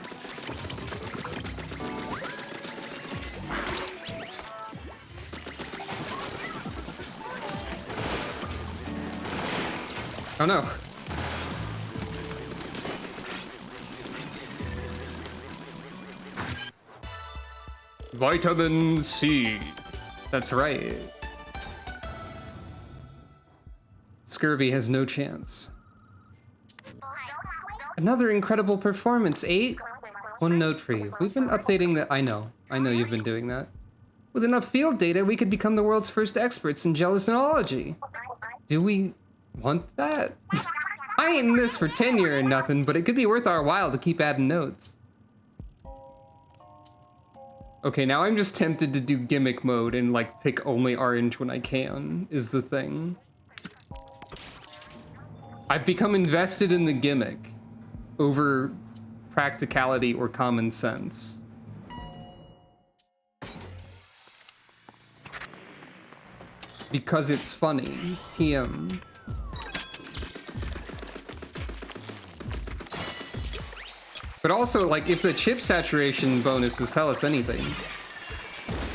Oh no. Vitamin C. That's right. Scurvy has no chance. Another incredible performance, 8. One note for you. We've been updating the... I know you've been doing that. With enough field data, we could become the world's first experts in gelastinology. Do we want that? I ain't in this for tenure or nothing, but it could be worth our while to keep adding notes. Okay, now I'm just tempted to do gimmick mode and like pick only orange when I can, is the thing. I've become invested in the gimmick over practicality or common sense. Because it's funny. TM. But also, like, if the chip saturation bonuses tell us anything,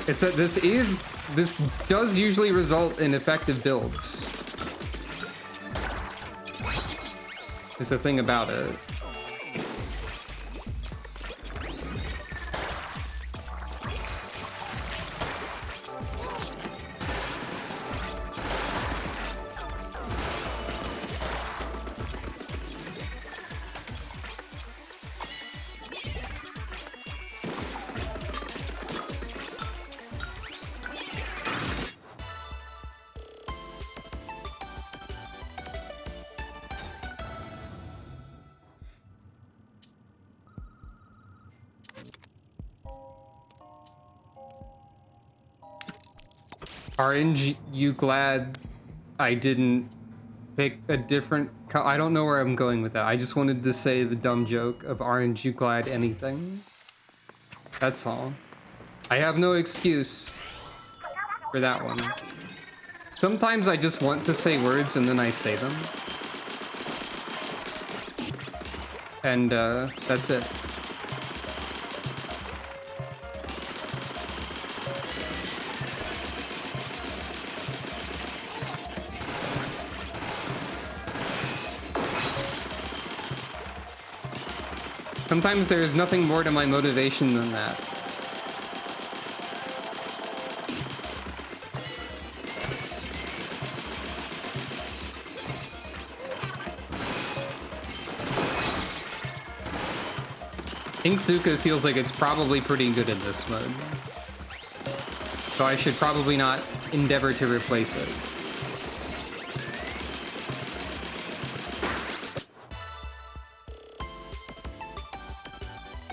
it's that this does usually result in effective builds. It's a thing about it. Orange, you glad I didn't pick a different I don't know where I'm going with that. I just wanted to say the dumb joke of orange, you glad anything. That's all. I have no excuse for that one. Sometimes I just want to say words and then I say them. And that's it. Sometimes there is nothing more to my motivation than that. Inksuka feels like it's probably pretty good in this mode. So I should probably not endeavor to replace it.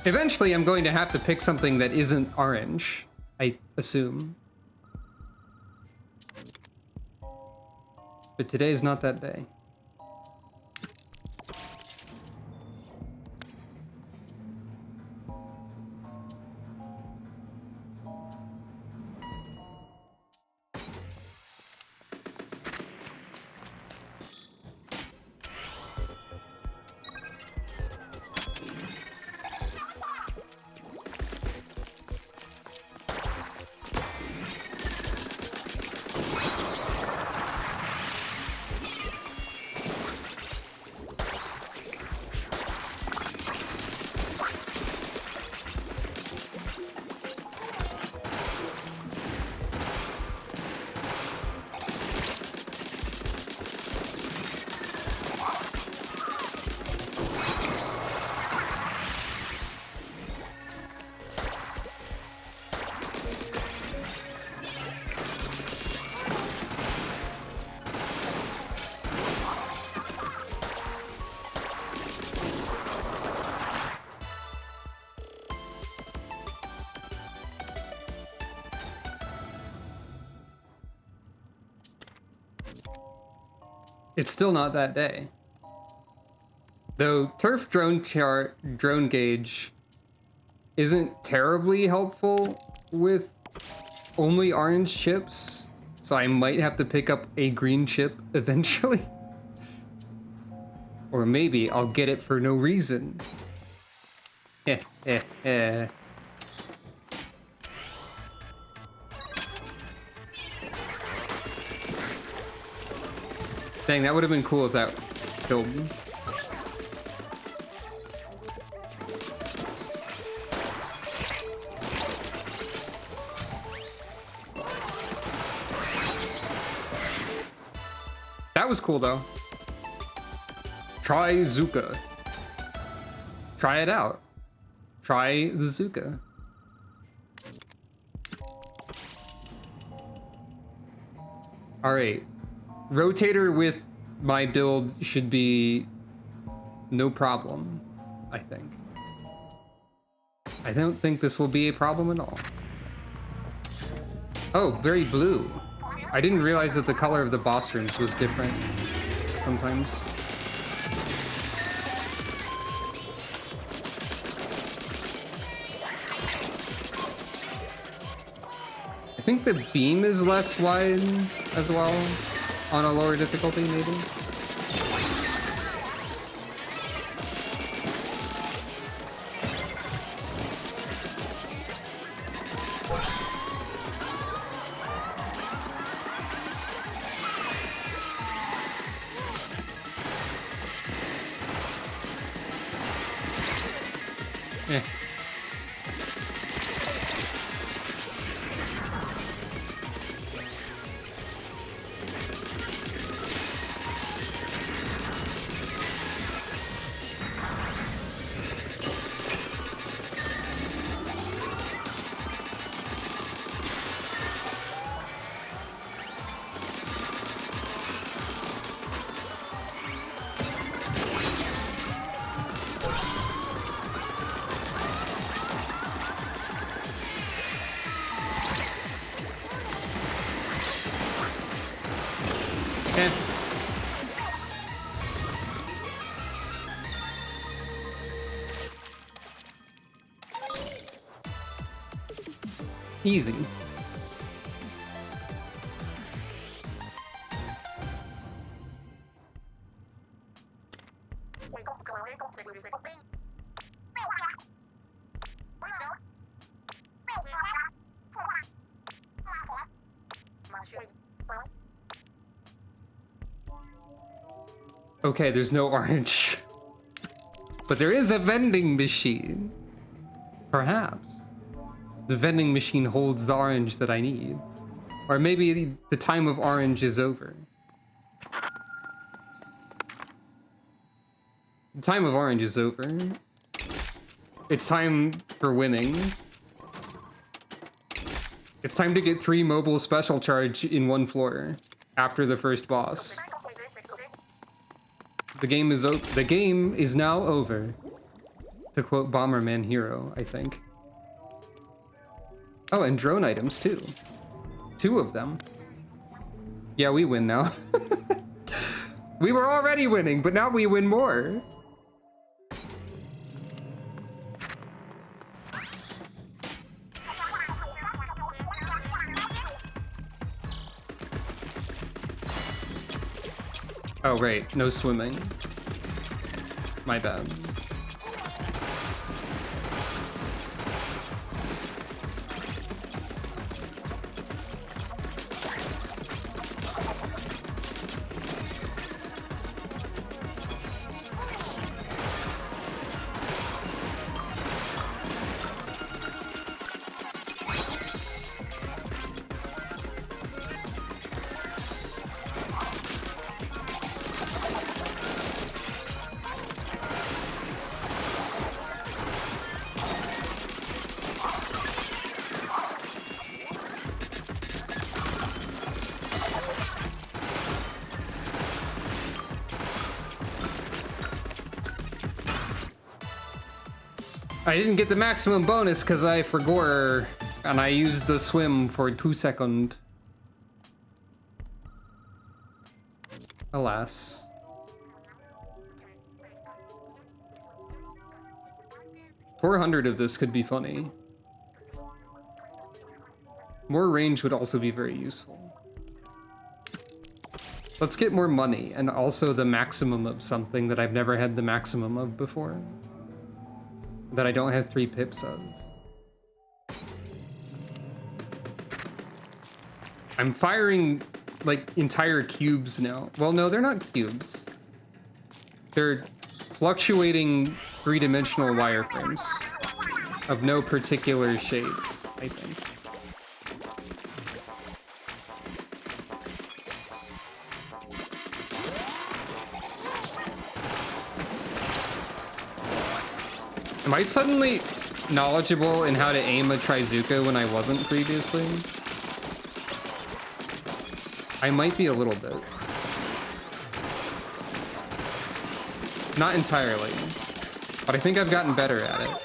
Eventually, I'm going to have to pick something that isn't orange, I assume. But today's not that day. It's still not that day. Though turf drone gauge isn't terribly helpful with only orange chips, so I might have to pick up a green chip eventually. Or maybe I'll get it for no reason. Dang, that would have been cool if that killed me. That was cool though. Try Zuka. Try it out. Try the Zuka. All right. Rotator with my build should be no problem, I think. I don't think this will be a problem at all. Oh, very blue. I didn't realize that the color of the boss rooms was different sometimes. I think the beam is less wide as well on a lower difficulty, maybe. Eh. Eh. Easy. Okay, there's no orange. But there is a vending machine. Perhaps. The vending machine holds the orange that I need. Or maybe the time of orange is over. The time of orange is over. It's time for winning. It's time to get 3 mobile special charge in 1 floor after the first boss. The game is now over. To quote Bomberman Hero, I think. Oh, and drone items too. 2 of them. Yeah, we win now. We were already winning, but now we win more. Oh, right. No swimming. My bad. I didn't get the maximum bonus because I forgot, and I used the swim for 2 seconds. Alas. $400 of this could be funny. More range would also be very useful. Let's get more money and also the maximum of something that I've never had the maximum of before. That I don't have 3 pips of. I'm firing like entire cubes now. Well, no, they're not cubes. They're fluctuating 3-dimensional wireframes of no particular shape, I think. Am I suddenly knowledgeable in how to aim a Trizuka when I wasn't previously? I might be a little bit. Not entirely, but I think I've gotten better at it.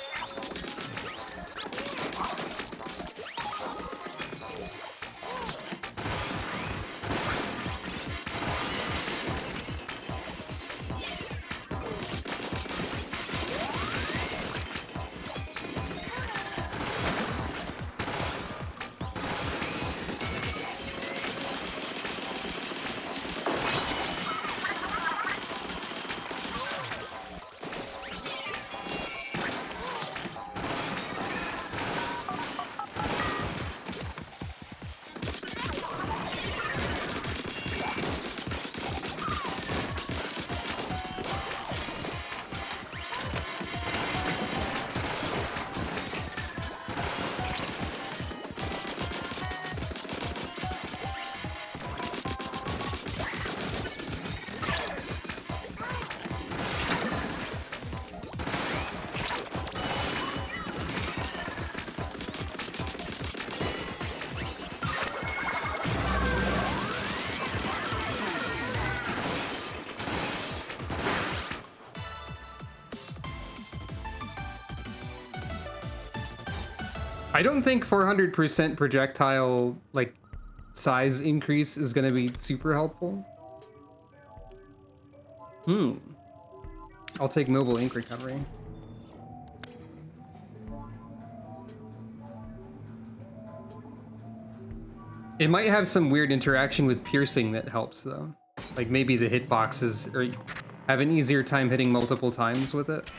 I don't think 400% projectile, like, size increase is gonna be super helpful. I'll take mobile ink recovery. It might have some weird interaction with piercing that helps, though. Like, maybe the hitboxes or have an easier time hitting multiple times with it.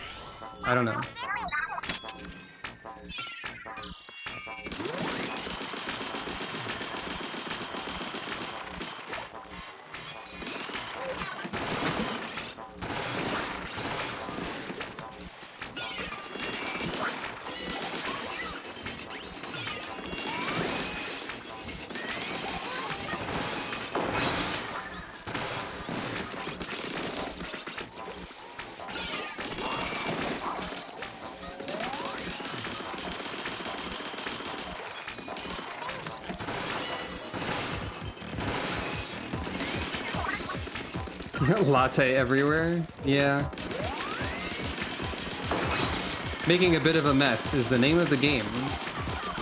I don't know. Latte everywhere? Yeah. Making a bit of a mess is the name of the game.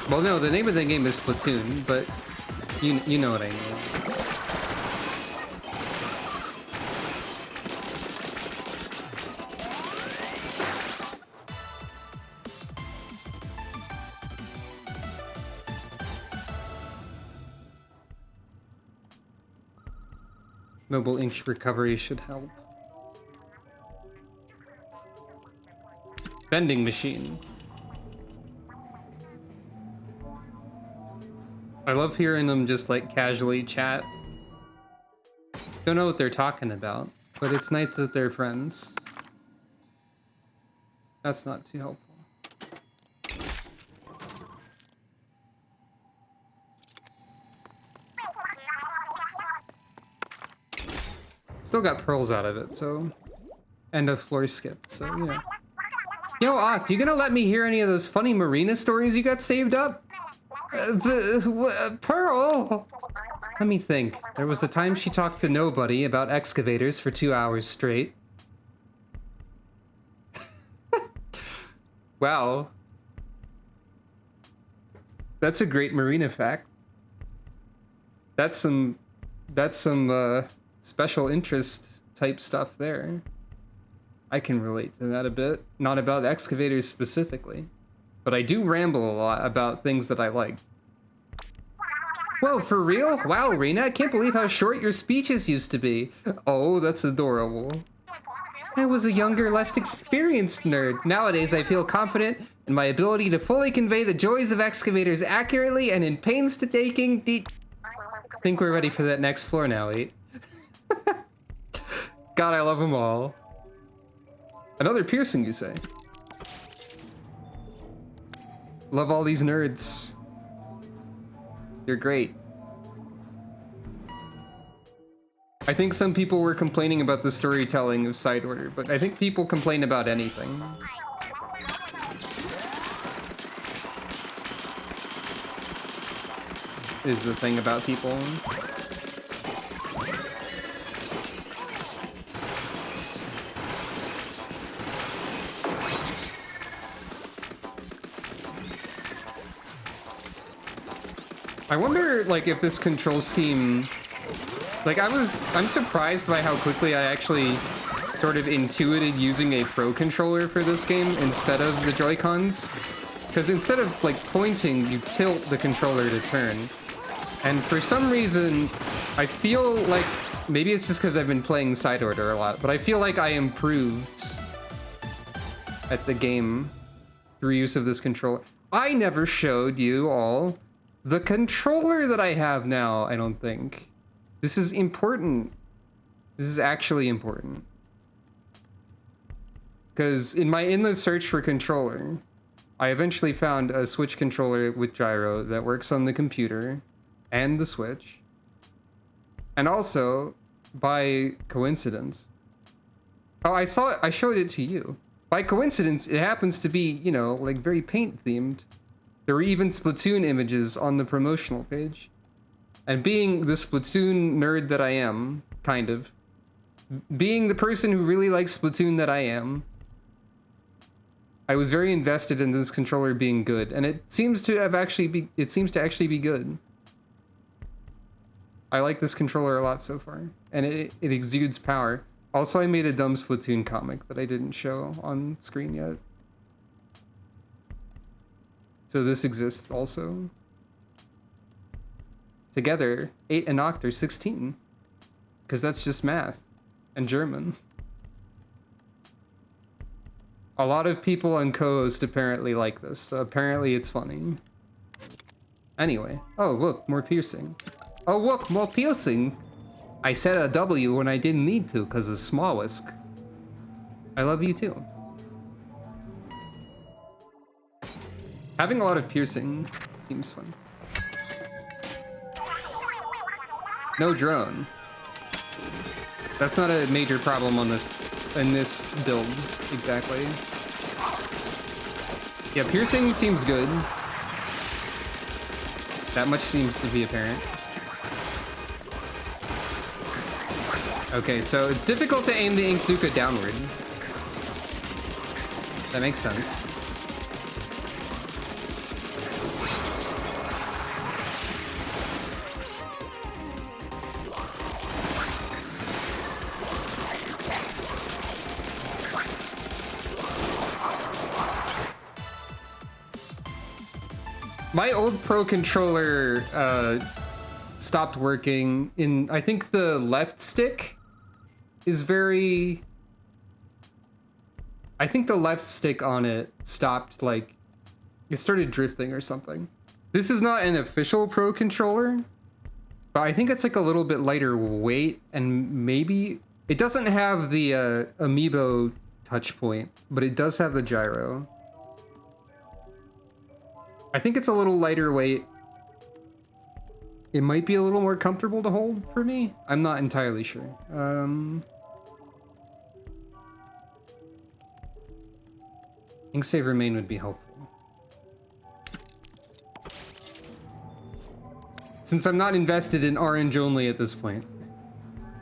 Well, no, the name of the game is Splatoon, but you know what I mean. Mobile ink recovery should help. Vending machine. I love hearing them just like casually chat. Don't know what they're talking about, but it's nice that they're friends. That's not too helpful. Still got pearls out of it, so... And a floor skip, so, you know. Yo, Oct, you gonna let me hear any of those funny marina stories you got saved up? Pearl! Let me think. There was the time she talked to nobody about excavators for 2 hours straight. Wow. That's a great marina fact. That's some special interest type stuff there. I can relate to that a bit. Not about excavators specifically, but I do ramble a lot about things that I like. Whoa, for real? Wow, Rena, I can't believe how short your speeches used to be. Oh, that's adorable. I was a younger, less experienced nerd. Nowadays, I feel confident in my ability to fully convey the joys of excavators accurately and in painstaking I think we're ready for that next floor now, 8. God, I love them all. Another piercing, you say? Love all these nerds. You're great. I think some people were complaining about the storytelling of Side Order, but I think people complain about anything. Is the thing about people. I wonder, like, if this control scheme... Like, I'm surprised by how quickly I actually sort of intuited using a Pro controller for this game instead of the Joy-Cons. Because instead of, like, pointing, you tilt the controller to turn. And for some reason, I feel like... Maybe it's just because I've been playing Side Order a lot, but I feel like I improved at the game through use of this controller. I never showed you all the controller that I have now, I don't think. This is important. This is actually important. Because in the search for controller, I eventually found a Switch controller with gyro that works on the computer and the Switch. And also, by coincidence... Oh, I showed it to you. By coincidence, it happens to be, you know, like very paint themed. There were even Splatoon images on the promotional page. And being the Splatoon nerd that I am, kind of, being the person who really likes Splatoon that I am, I was very invested in this controller being good, and it seems to actually be good. I like this controller a lot so far, and it exudes power. Also, I made a dumb Splatoon comic that I didn't show on screen yet. So this exists also. Together, 8 and oct are 16. Because that's just math. And German. A lot of people on co-host apparently like this, so apparently it's funny. Anyway. Oh, look, more piercing. Oh, look, more piercing! I said a W when I didn't need to, because of small whisk. I love you too. Having a lot of piercing seems fun. No drone. That's not a major problem on this in this build, exactly. Yeah, piercing seems good. That much seems to be apparent. Okay, so it's difficult to aim the Inkzuka downward. That makes sense. My old Pro controller stopped working in, I think the left stick is very... I think the left stick on it stopped, like, it started drifting or something. This is not an official Pro controller, but I think it's like a little bit lighter weight, and maybe... It doesn't have the amiibo touch point, but it does have the gyro. I think it's a little lighter weight. It might be a little more comfortable to hold for me. I'm not entirely sure. Ink save remain would be helpful. Since I'm not invested in orange only at this point,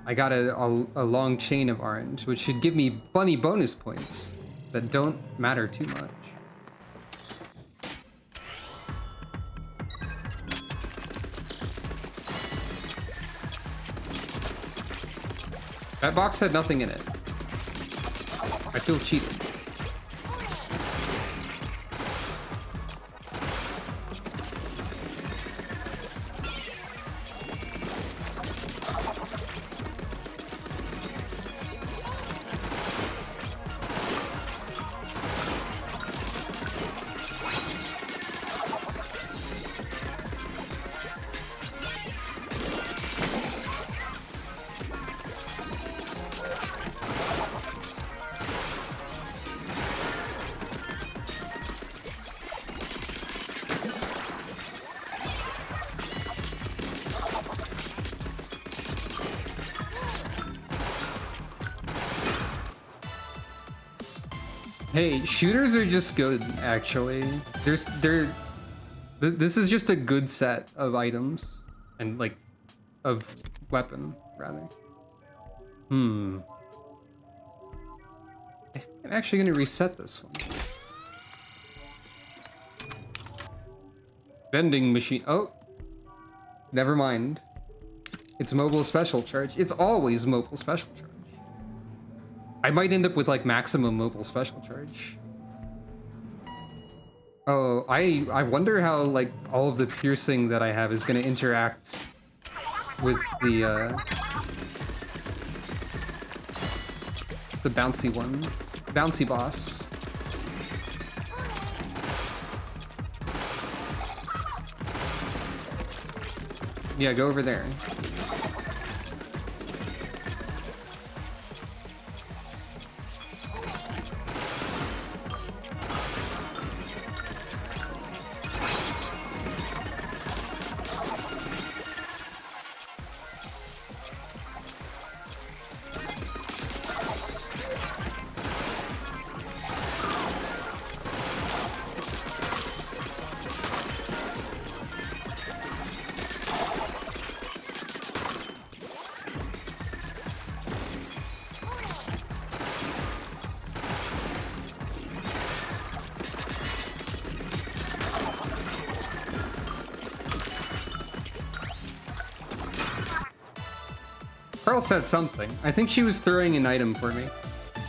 I got a long chain of orange, which should give me funny bonus points that don't matter too much. That box had nothing in it. I feel cheated. Hey, shooters are just good, actually. This is just a good set of items. And, like, of weapon, rather. I'm actually gonna reset this one. Vending machine. Oh. Never mind. It's mobile special charge. It's always mobile special charge. I might end up with like maximum mobile special charge. Oh, I wonder how like all of the piercing that I have is gonna interact with the bouncy one. Bouncy boss. Yeah, go over there. Pearl said something. I think she was throwing an item for me.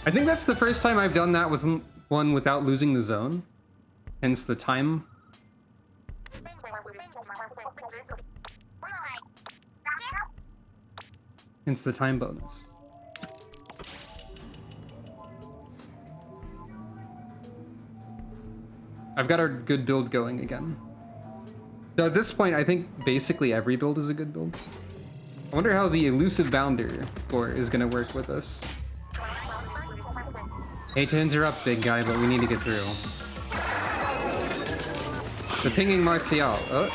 I think that's the first time I've done that with one without losing the zone. Hence the time. Hence the time bonus. I've got our good build going again. So at this point, I think basically every build is a good build. I wonder how the elusive bounder core is gonna work with us. Hate to interrupt, big guy, but we need to get through. The pinging Martial. Oh.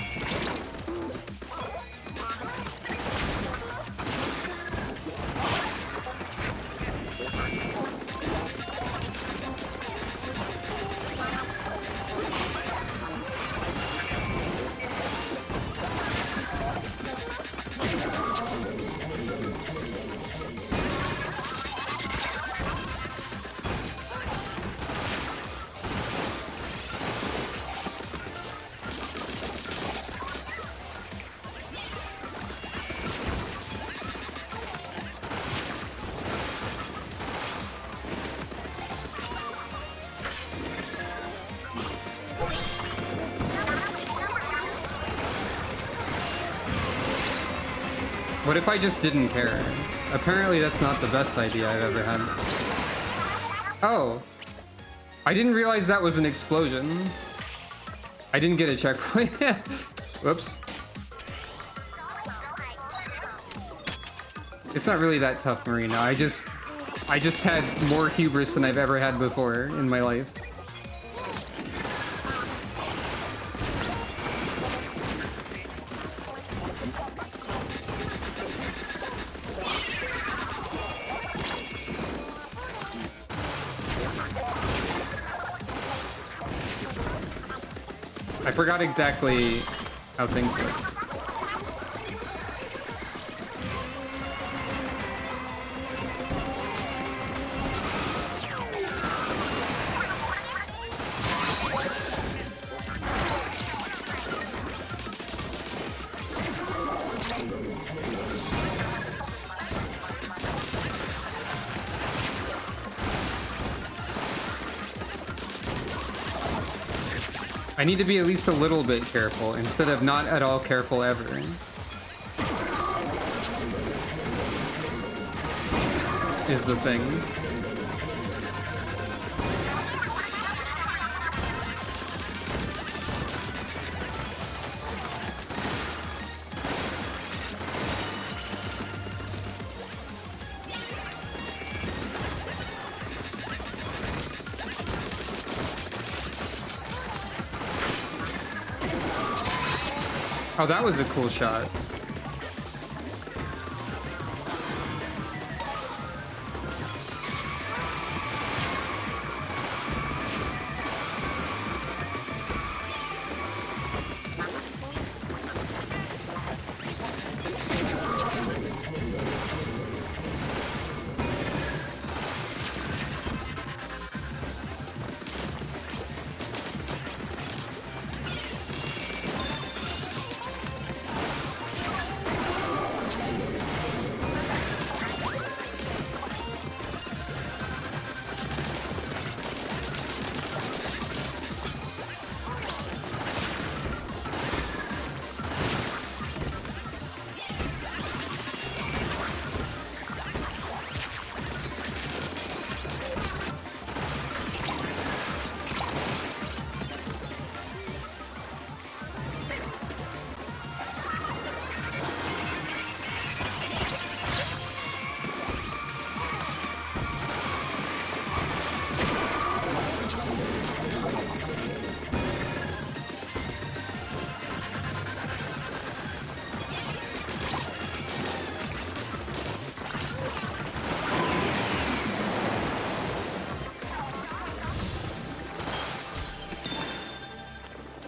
What if I just didn't care? Apparently that's not the best idea I've ever had. Oh. I didn't realize that was an explosion. I didn't get a checkpoint. Whoops. It's not really that tough, Marina. I just had more hubris than I've ever had before in my life. I forgot exactly how things work. I need to be at least a little bit careful instead of not at all careful ever. Is the thing. Oh, that was a cool shot.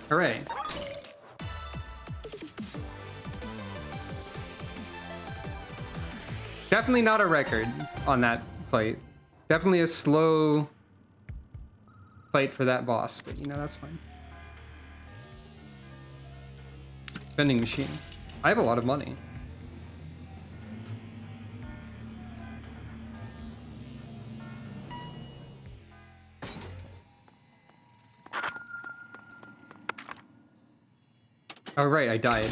Hooray. Definitely not a record on that fight. Definitely a slow fight for that boss, but you know, that's fine. Vending machine. I have a lot of money. Oh right, I died.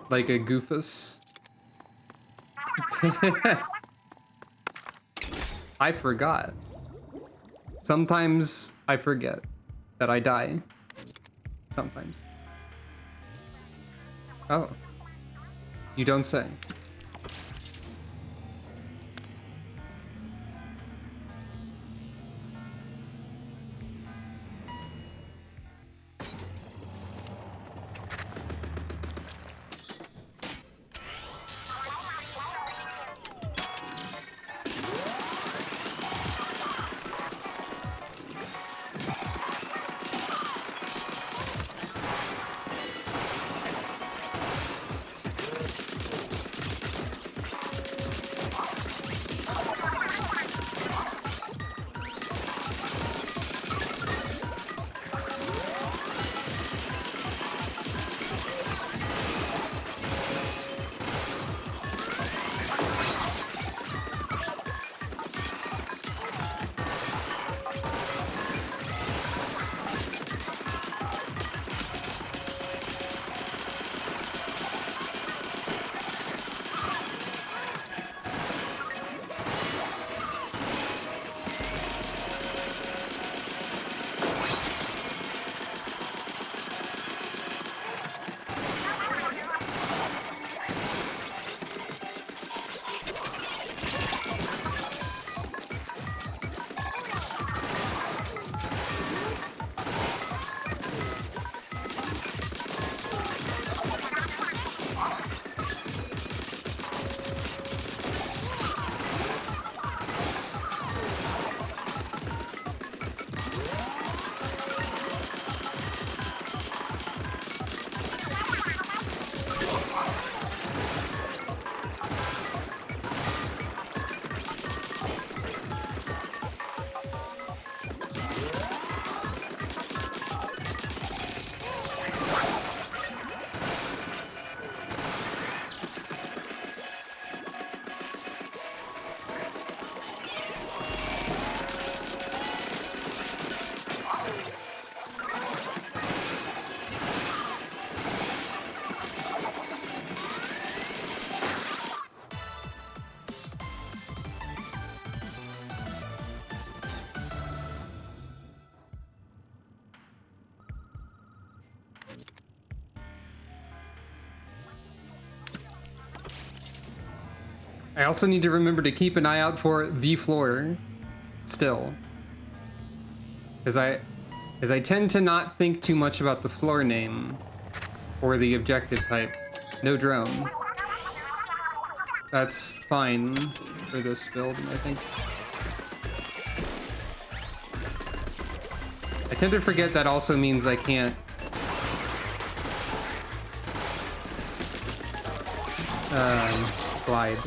Like a goofus. I forgot. Sometimes I forget that I die. Sometimes. Oh. You don't say. I also need to remember to keep an eye out for the floor still. Because I tend to not think too much about the floor name or the objective type. No drone. That's fine for this build, I think. I tend to forget that also means I can't glide.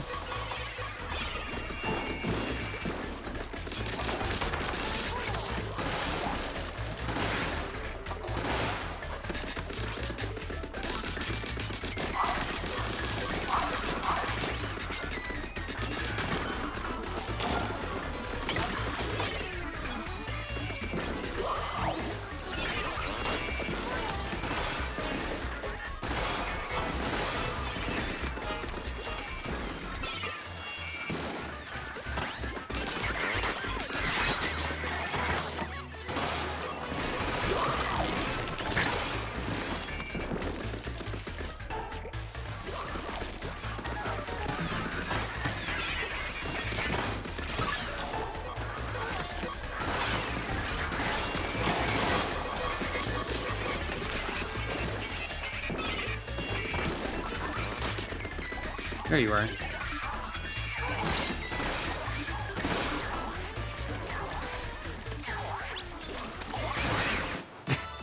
There you are.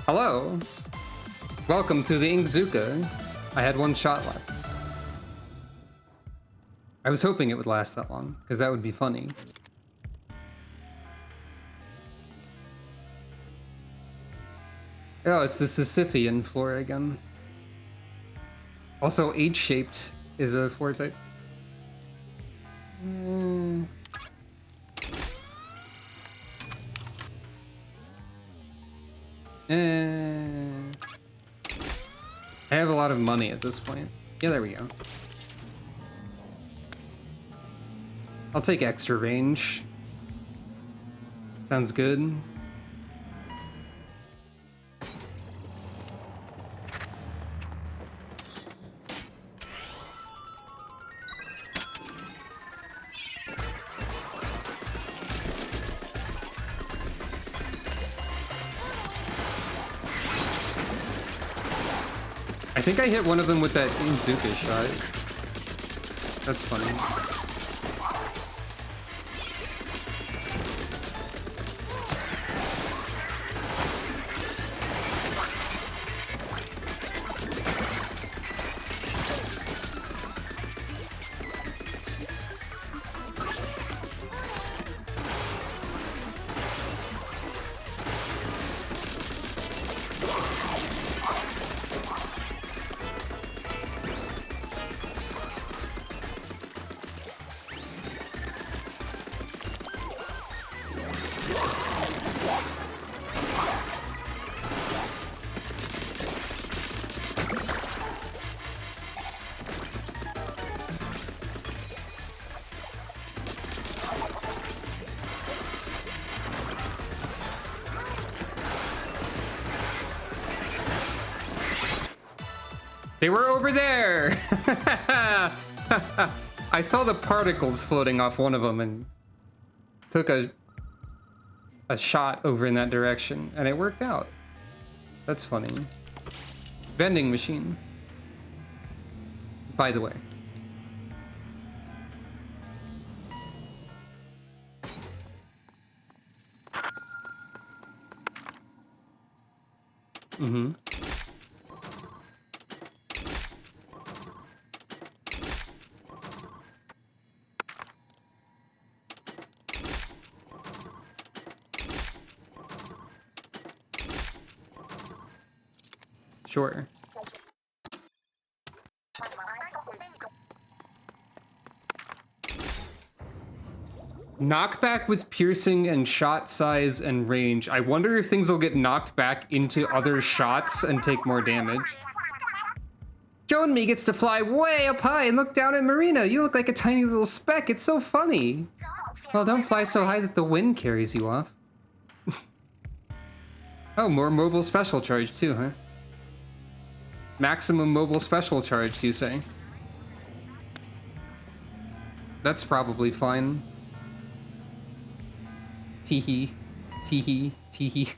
Hello. Welcome to the Inkzuka. I had one shot left. I was hoping it would last that long, because that would be funny. Oh, it's the Sisyphean floor again. Also, H-shaped is a floor type. I have a lot of money at this point. Yeah, there we go. I'll take extra range. Sounds good. I think I hit one of them with that Inzuka shot. That's funny. They were over there! I saw the particles floating off one of them and took a shot over in that direction, and it worked out. That's funny. Vending machine. By the way. Mm-hmm. Sure. Knockback with piercing and shot size and range. I wonder if things will get knocked back into other shots and take more damage. Joe and me gets to fly way up high and look down at Marina. You look like a tiny little speck. It's so funny. Well, don't fly so high that the wind carries you off. Oh, more mobile special charge too, huh? Maximum mobile special charge, you say? That's probably fine. Teehee. Teehee. Teehee.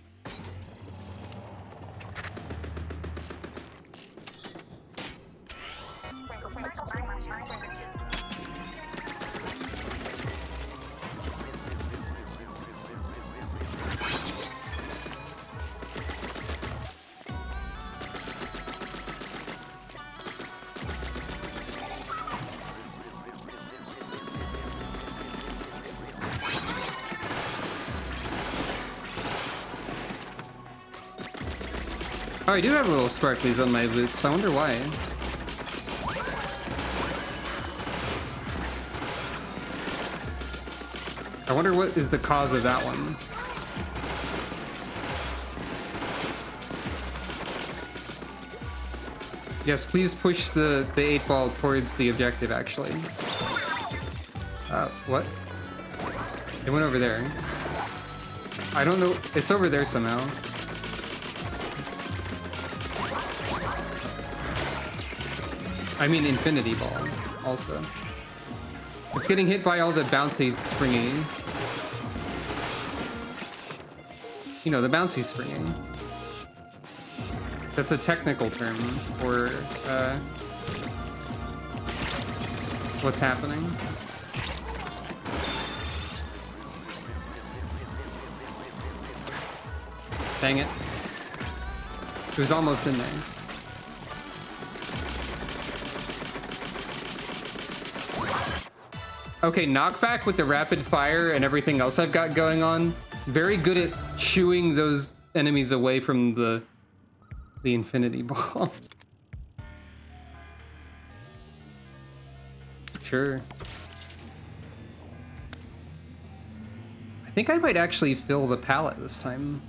Oh, I do have little sparklies on my boots. I wonder why. I wonder what is the cause of that one. Yes, please push the 8-ball towards the objective, actually. What? It went over there. I don't know. It's over there somehow. I mean infinity ball, also. It's getting hit by all the bouncy springing. You know, the bouncy springing. That's a technical term for, what's happening. Dang it. It was almost in there. Okay, knockback with the rapid fire and everything else I've got going on. Very good at shooing those enemies away from the infinity ball. Sure. I think I might actually fill the pallet this time.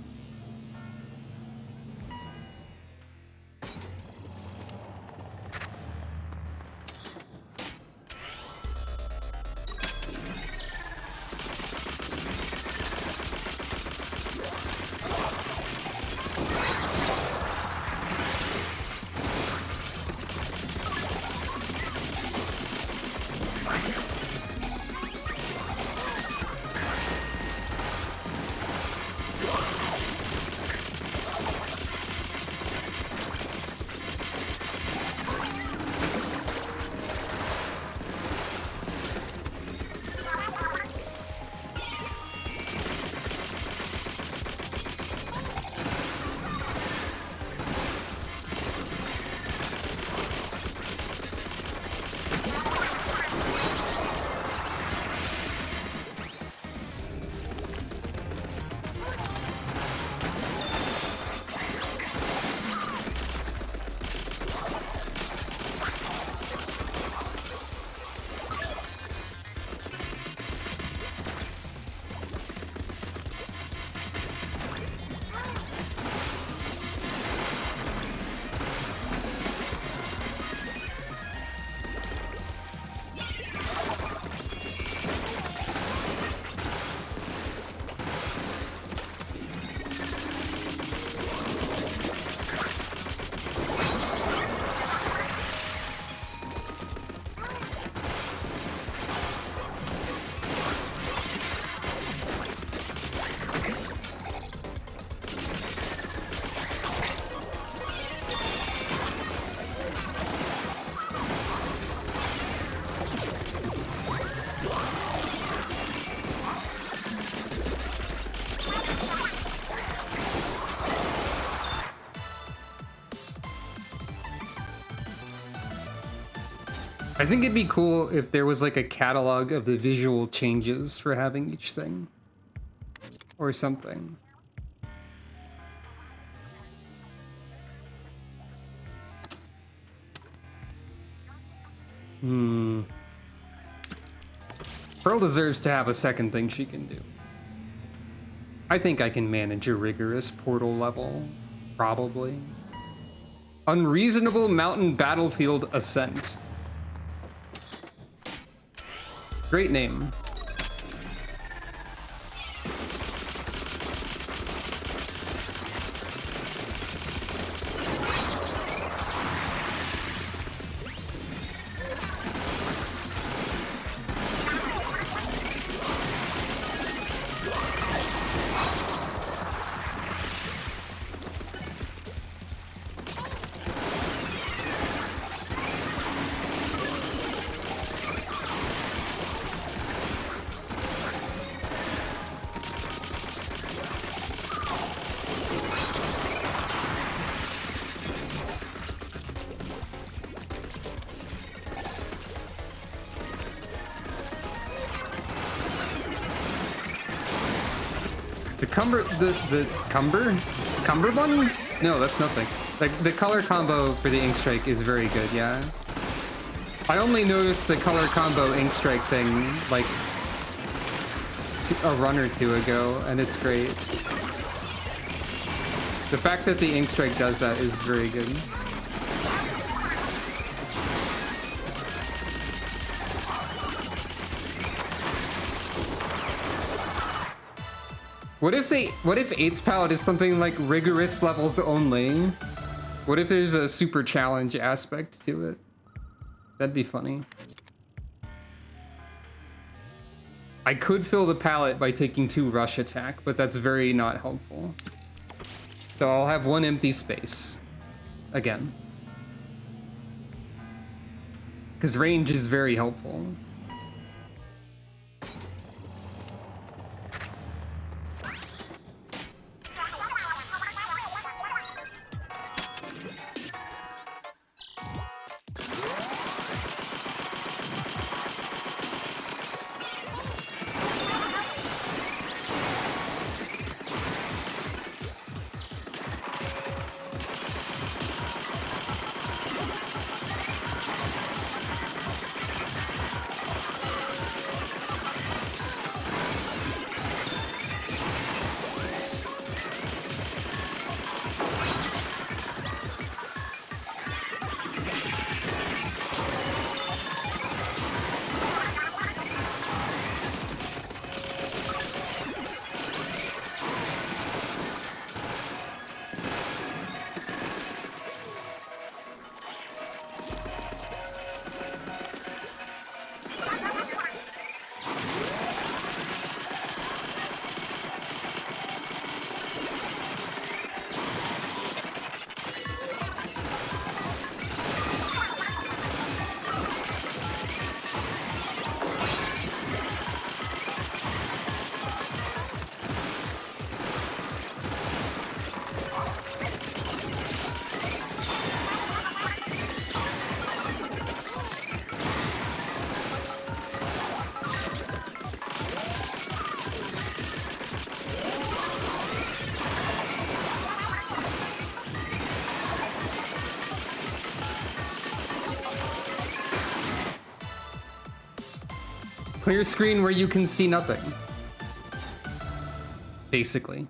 I think it'd be cool if there was like a catalog of the visual changes for having each thing. Or something. Pearl deserves to have a second thing she can do. I think I can manage a rigorous portal level. Probably. Unreasonable mountain battlefield ascent. Great name. The cummerbunds? No, that's nothing. Like the color combo for the ink strike is very good, yeah. I only noticed the color combo ink strike thing like a run or two ago, and it's great. The fact that the ink strike does that is very good. What if 8's palette is something like rigorous levels only? What if there's a super challenge aspect to it? That'd be funny. I could fill the palette by taking 2 rush attack, but that's very not helpful. So I'll have 1 empty space. Again. Because range is very helpful. Clear screen where you can see nothing. Basically.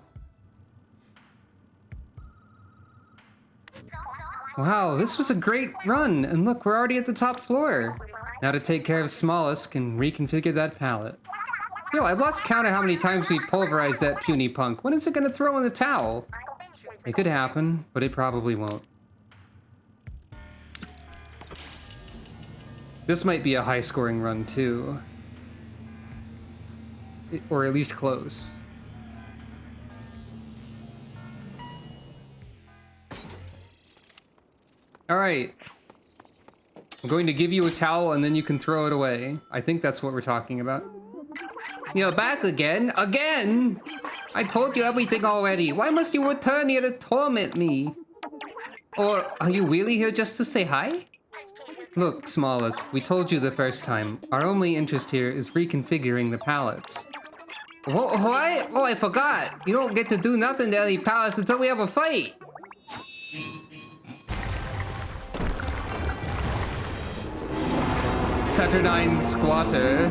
Wow, this was a great run, and look, we're already at the top floor. Now to take care of Smollusk and reconfigure that palette. Yo, I've lost count of how many times we pulverized that puny punk. When is it gonna throw in the towel? It could happen, but it probably won't. This might be a high-scoring run, too. Or at least close. Alright. I'm going to give you a towel and then you can throw it away. I think that's what we're talking about. You're back again? Again? I told you everything already. Why must you return here to torment me? Or are you really here just to say hi? Look, Smallest, we told you the first time. Our only interest here is reconfiguring the pallets. What? Oh, I forgot. You don't get to do nothing to any pallets until we have a fight. Saturnine Squatter.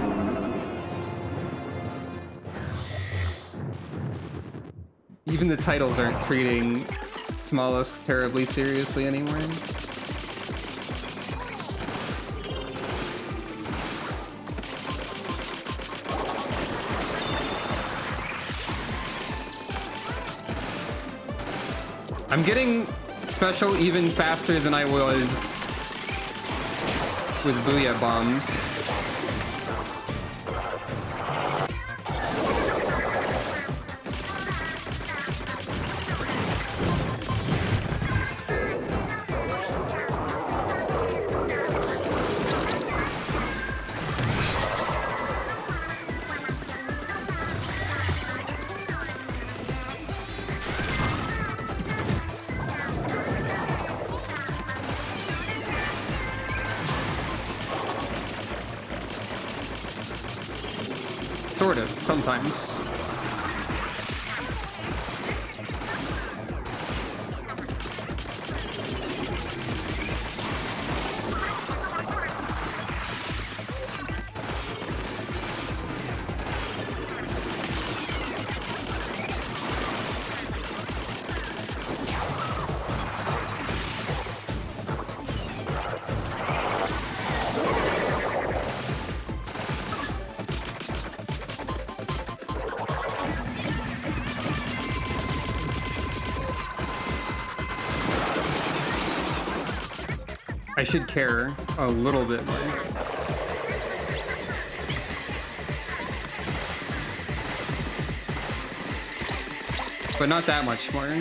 Even the titles aren't treating Smallest terribly seriously anymore. I'm getting special even faster than I was with Booyah Bombs. Sort of, sometimes. I should care a little bit more. But not that much more.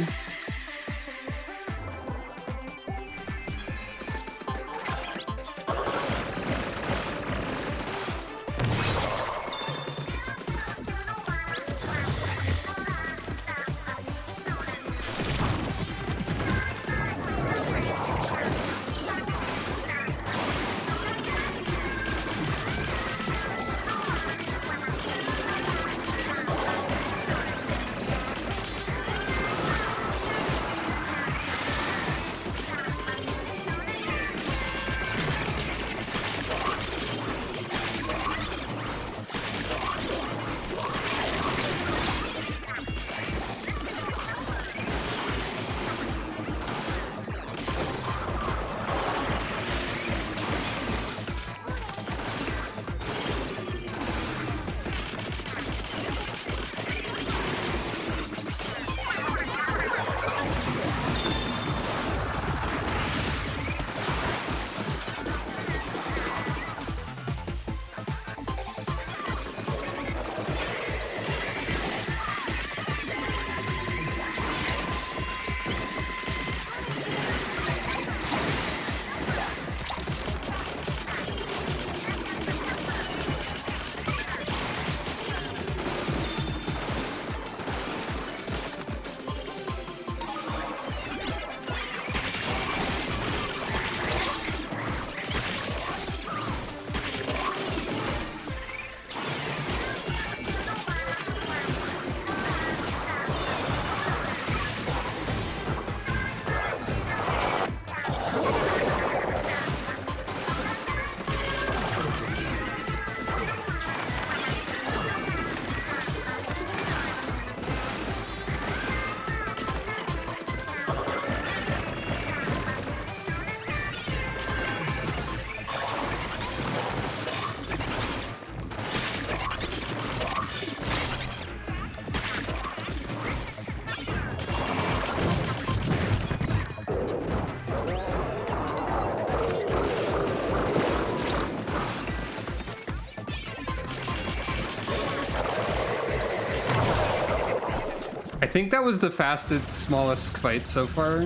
I think that was the fastest, smallest fight so far.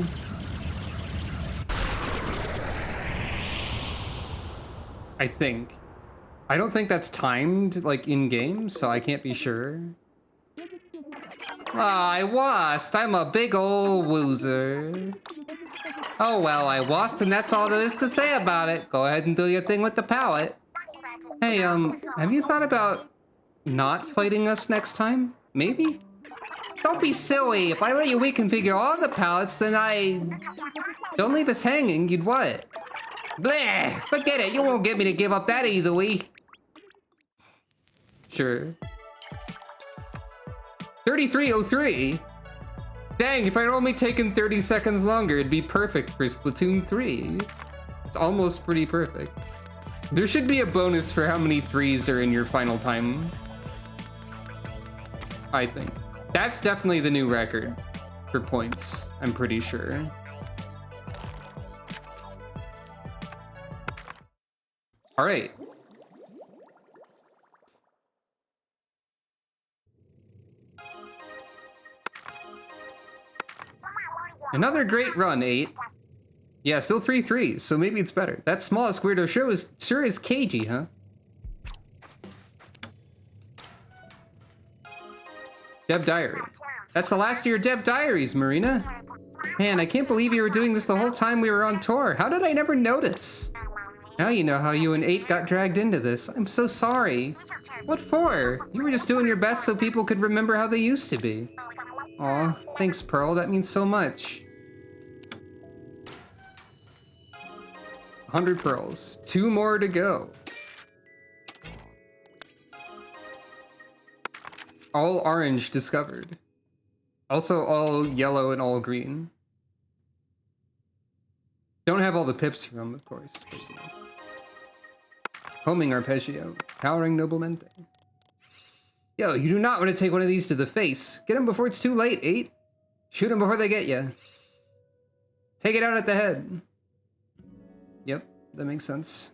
I think. I don't think that's timed, like, in-game, so I can't be sure. Ah, I lost! I'm a big ol' loser. Oh well, I lost and that's all there is to say about it. Go ahead and do your thing with the pallet. Hey, have you thought about not fighting us next time? Maybe? Don't be silly. If I let you reconfigure all the pallets, then don't leave us hanging, you'd what? Bleh! Forget it, you won't get me to give up that easily. Sure. 3303? Dang, if I'd only taken 30 seconds longer, it'd be perfect for Splatoon 3. It's almost pretty perfect. There should be a bonus for how many threes are in your final time. I think. That's definitely the new record for points, I'm pretty sure. All right. Another great run, 8. Yeah, still 3 threes, so maybe it's better. That smallest weirdo sure is cagey, huh? Dev Diary. That's the last of your Dev Diaries, Marina. Man, I can't believe you were doing this the whole time we were on tour. How did I never notice? Now you know how you and 8 got dragged into this. I'm so sorry. What for? You were just doing your best so people could remember how they used to be. Aw, thanks, Pearl. That means so much. 100 pearls. 2 more to go. All orange discovered. Also all yellow and all green. Don't have all the pips for them, of course. But, you know. Homing arpeggio. Powering noblemente. Yo, you do not want to take one of these to the face. Get him before it's too late, 8. Shoot him before they get you. Take it out at the head. Yep, that makes sense.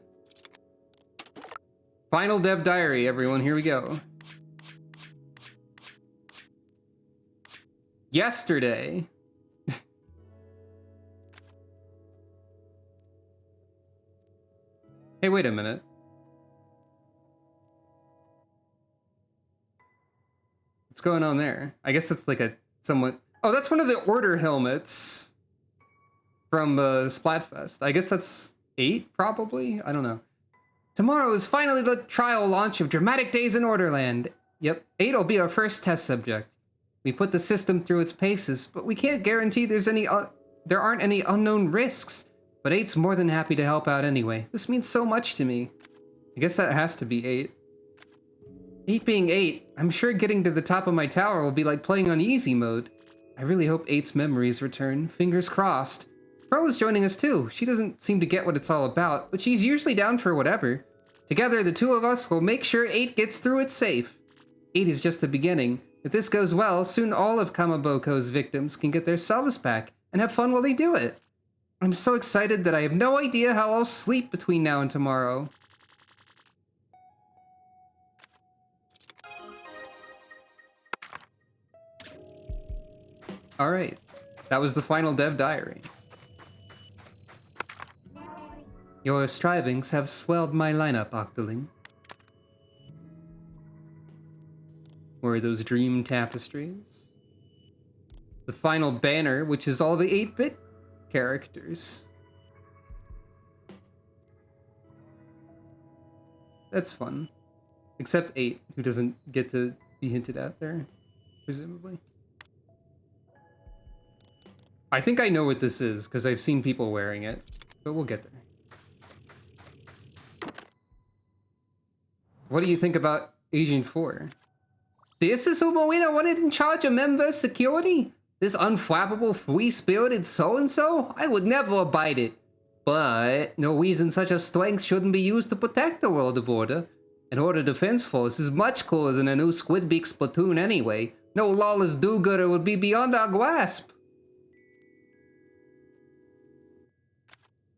Final Dev Diary, everyone. Here we go. Yesterday. Hey, wait a minute. What's going on there? I guess that's like a somewhat... Oh, that's one of the order helmets from Splatfest. I guess that's 8, probably? I don't know. Tomorrow is finally the trial launch of Dramatic Days in Orderland. Yep, 8 will be our first test subject. We put the system through its paces, but we can't guarantee there aren't any unknown risks. But 8's more than happy to help out anyway. This means so much to me. I guess that has to be 8. 8 being 8, I'm sure getting to the top of my tower will be like playing on easy mode. I really hope 8's memories return. Fingers crossed. Pearl is joining us too. She doesn't seem to get what it's all about, but she's usually down for whatever. Together, the two of us will make sure 8 gets through it safe. 8 is just the beginning. If this goes well, soon all of Kamaboko's victims can get their selves back and have fun while they do it. I'm so excited that I have no idea how I'll sleep between now and tomorrow. Alright, that was the final Dev Diary. Your strivings have swelled my lineup, Octoling. Or those dream tapestries. The final banner, which is all the 8-bit characters. That's fun. Except 8, who doesn't get to be hinted at there, presumably. I think I know what this is, because I've seen people wearing it, but we'll get there. What do you think about Agent 4? This is who Moina wanted in charge of member security? This unflappable, free-spirited so-and-so? I would never abide it. But no reason such a strength shouldn't be used to protect the world of order. An order defense force is much cooler than a new Squidbeak Splatoon anyway. No lawless do-gooder would be beyond our grasp.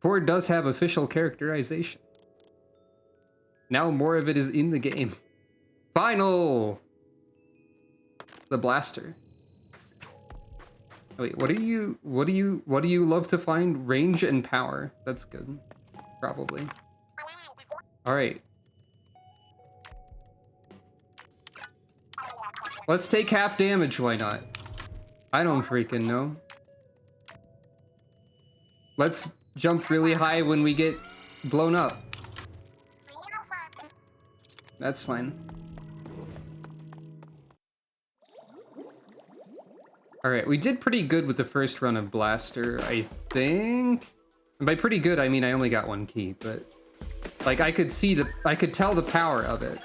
4 does have official characterization. Now more of it is in the game. Final! The blaster. Wait, what do you love to find? Range and power. That's good. Probably. Alright. Let's take half damage, why not? I don't freaking know. Let's jump really high when we get blown up. That's fine. Alright, we did pretty good with the first run of Blaster, I think. And by pretty good, I mean I only got one key, but... Like, I could tell the power of it.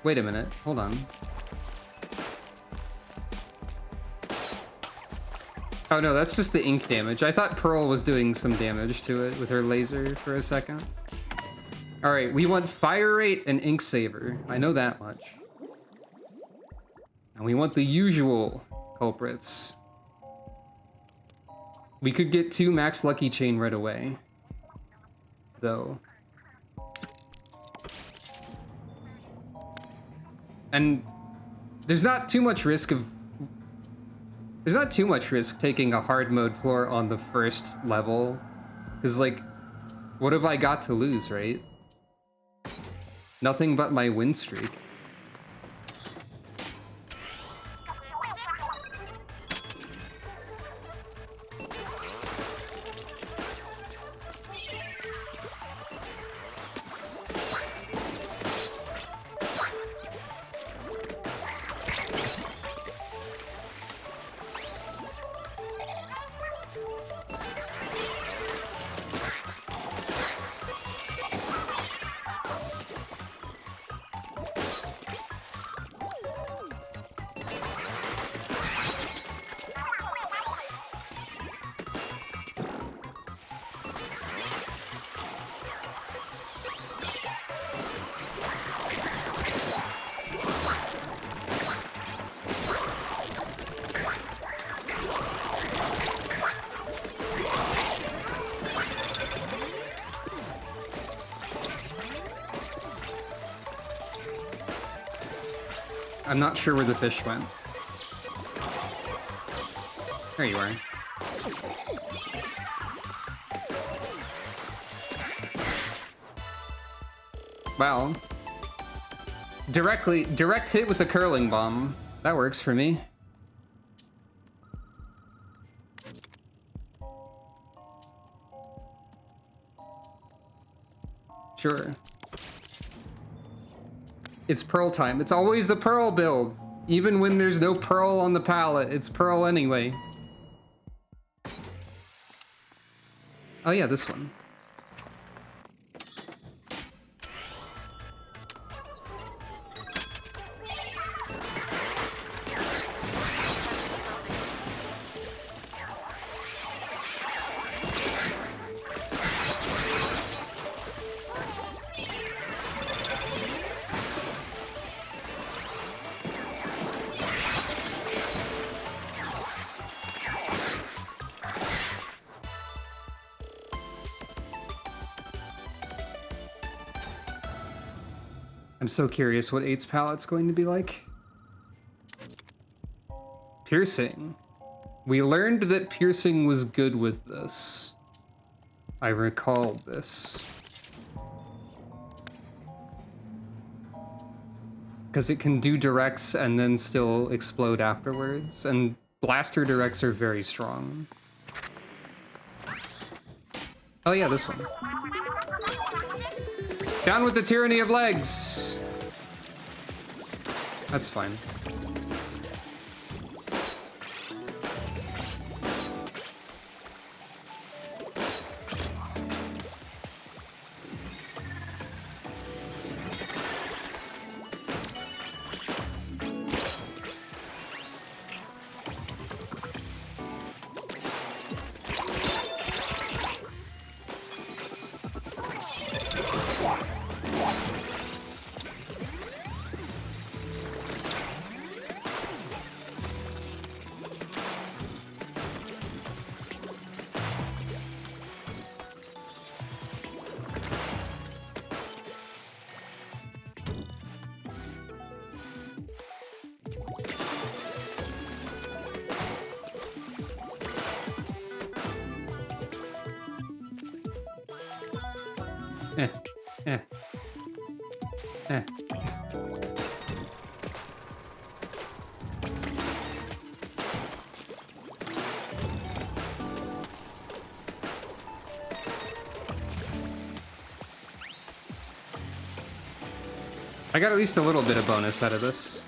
Wait a minute, hold on. Oh no, that's just the ink damage. I thought Pearl was doing some damage to it with her laser for a second. Alright, we want Fire Rate and Ink Saver. I know that much. And we want the usual culprits. We could get 2 Max Lucky Chain right away. Though. And there's not too much risk taking a hard mode floor on the first level. Because, like, what have I got to lose, right? Nothing but my win streak. I'm not sure where the fish went. There you are. Wow. Direct hit with the curling bomb. That works for me. Sure. It's Pearl time. It's always the Pearl build. Even when there's no Pearl on the palette, it's Pearl anyway. Oh yeah, this one. I'm so curious what 8's palette's going to be like. Piercing. We learned that piercing was good with this. I recall this. Because it can do directs and then still explode afterwards, and blaster directs are very strong. Oh yeah, this one. Down with the tyranny of legs! That's fine. I got at least a little bit of bonus out of this.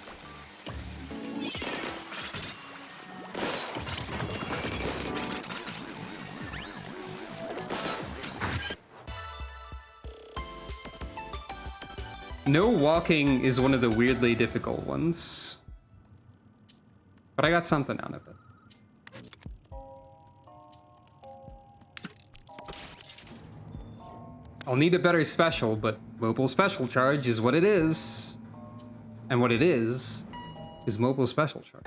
No walking is one of the weirdly difficult ones. But I got something out of it. I'll need a better special, but mobile special charge is what it is. And what it is mobile special charge.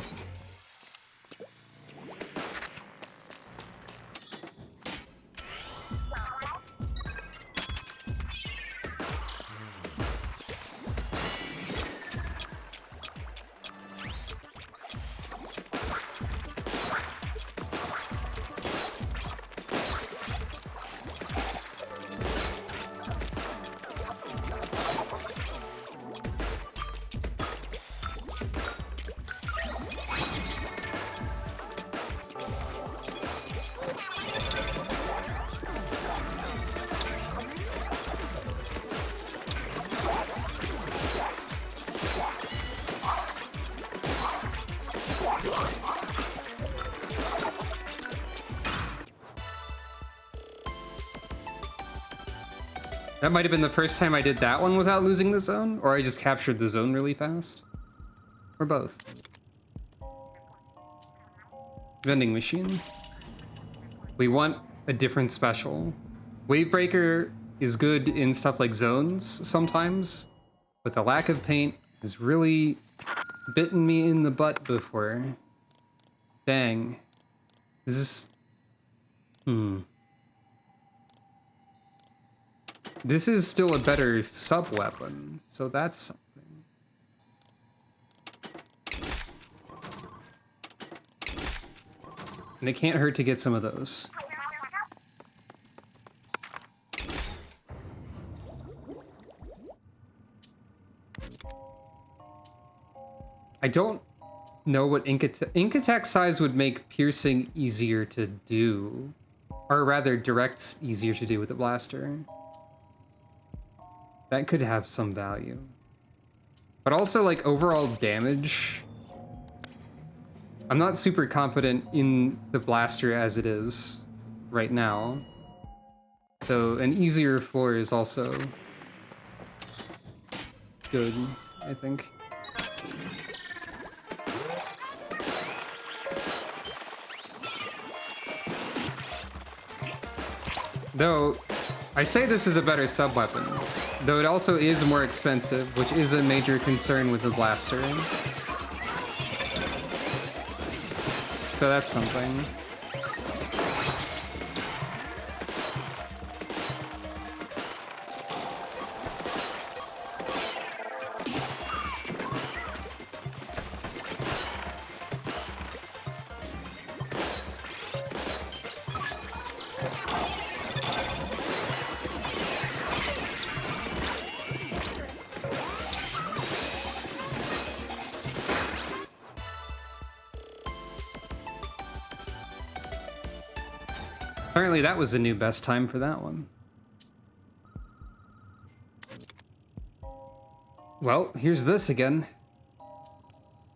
That might have been the first time I did that one without losing the zone, or I just captured the zone really fast. Or both. Vending machine. We want a different special. Wavebreaker is good in stuff like zones sometimes, but the lack of paint has really bitten me in the butt before. Dang. This is... This is still a better sub-weapon, so that's something. And it can't hurt to get some of those. I don't know what ink attack size would make piercing easier to do. Or rather, direct's easier to do with the blaster. That could have some value. But also, like, overall damage. I'm not super confident in the blaster as it is right now. So an easier floor is also good, I think. Though, I say this is a better sub-weapon, though it also is more expensive, which is a major concern with the blaster. So that's something. Apparently that was the new best time for that one. Well, here's this again.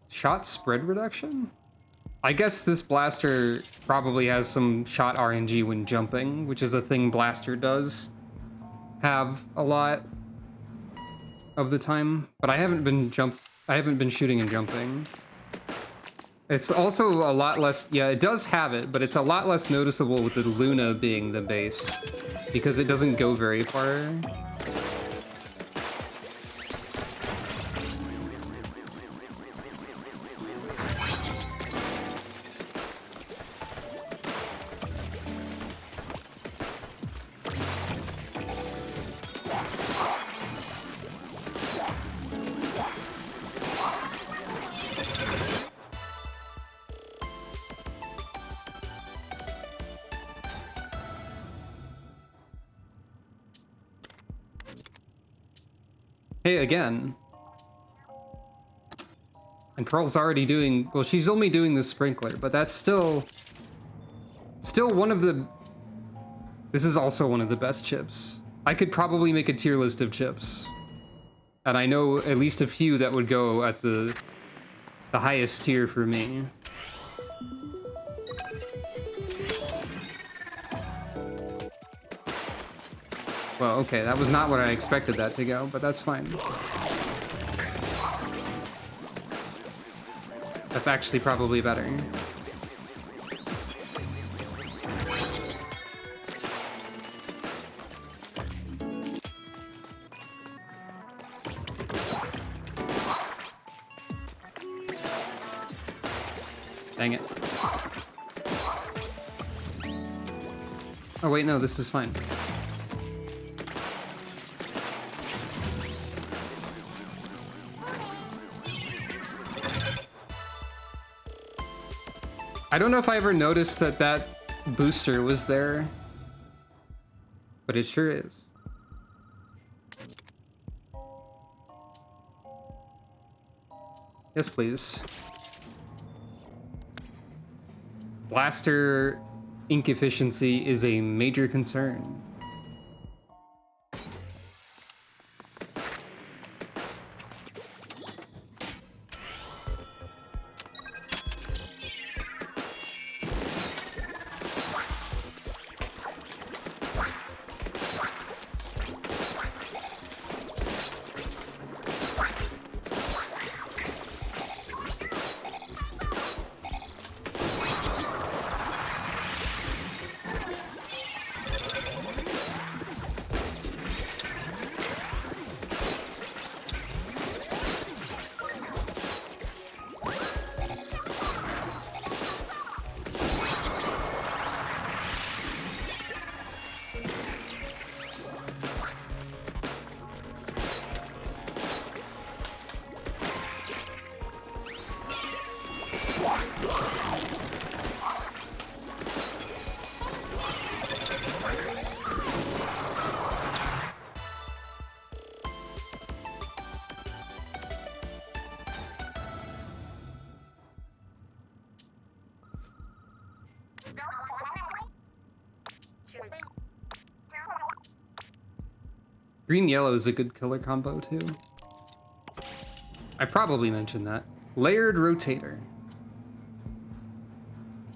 Shot spread reduction? I guess this blaster probably has some shot RNG when jumping, which is a thing blaster does have a lot of the time, but I haven't been shooting and jumping. It's also a lot less, yeah, it does have it, but it's a lot less noticeable with the Luna being the base, because it doesn't go very far. Hey, again. And Pearl's already doing... Well, she's only doing the sprinkler, but that's still one of the... This is also one of the best chips. I could probably make a tier list of chips And I know at least a few that would go at the highest tier for me. Well, okay, that was not what I expected that to go, but that's fine. That's actually probably better. Dang it. Oh wait, no, this is fine. I don't know if I ever noticed that that booster was there, but it sure is. Yes, please. Blaster ink efficiency is a major concern. Green-yellow is a good color combo, too. I probably mentioned that. Layered Rotator.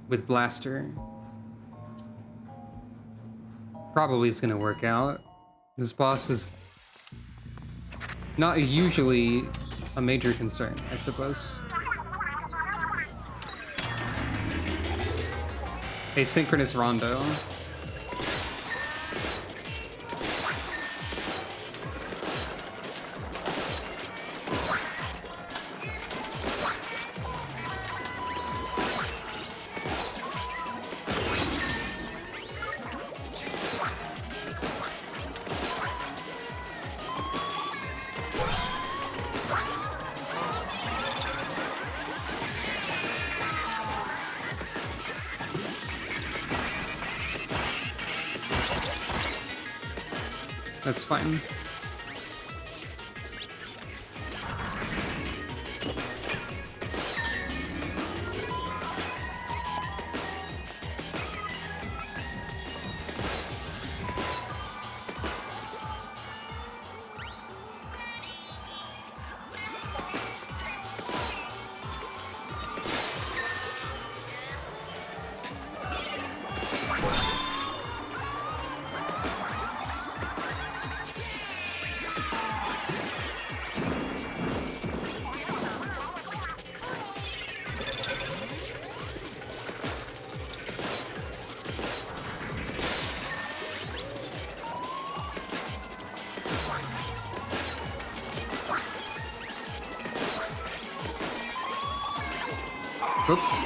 With Blaster. Probably is gonna work out. This boss is not usually a major concern, I suppose. Asynchronous Rondo. That's fine. Oops.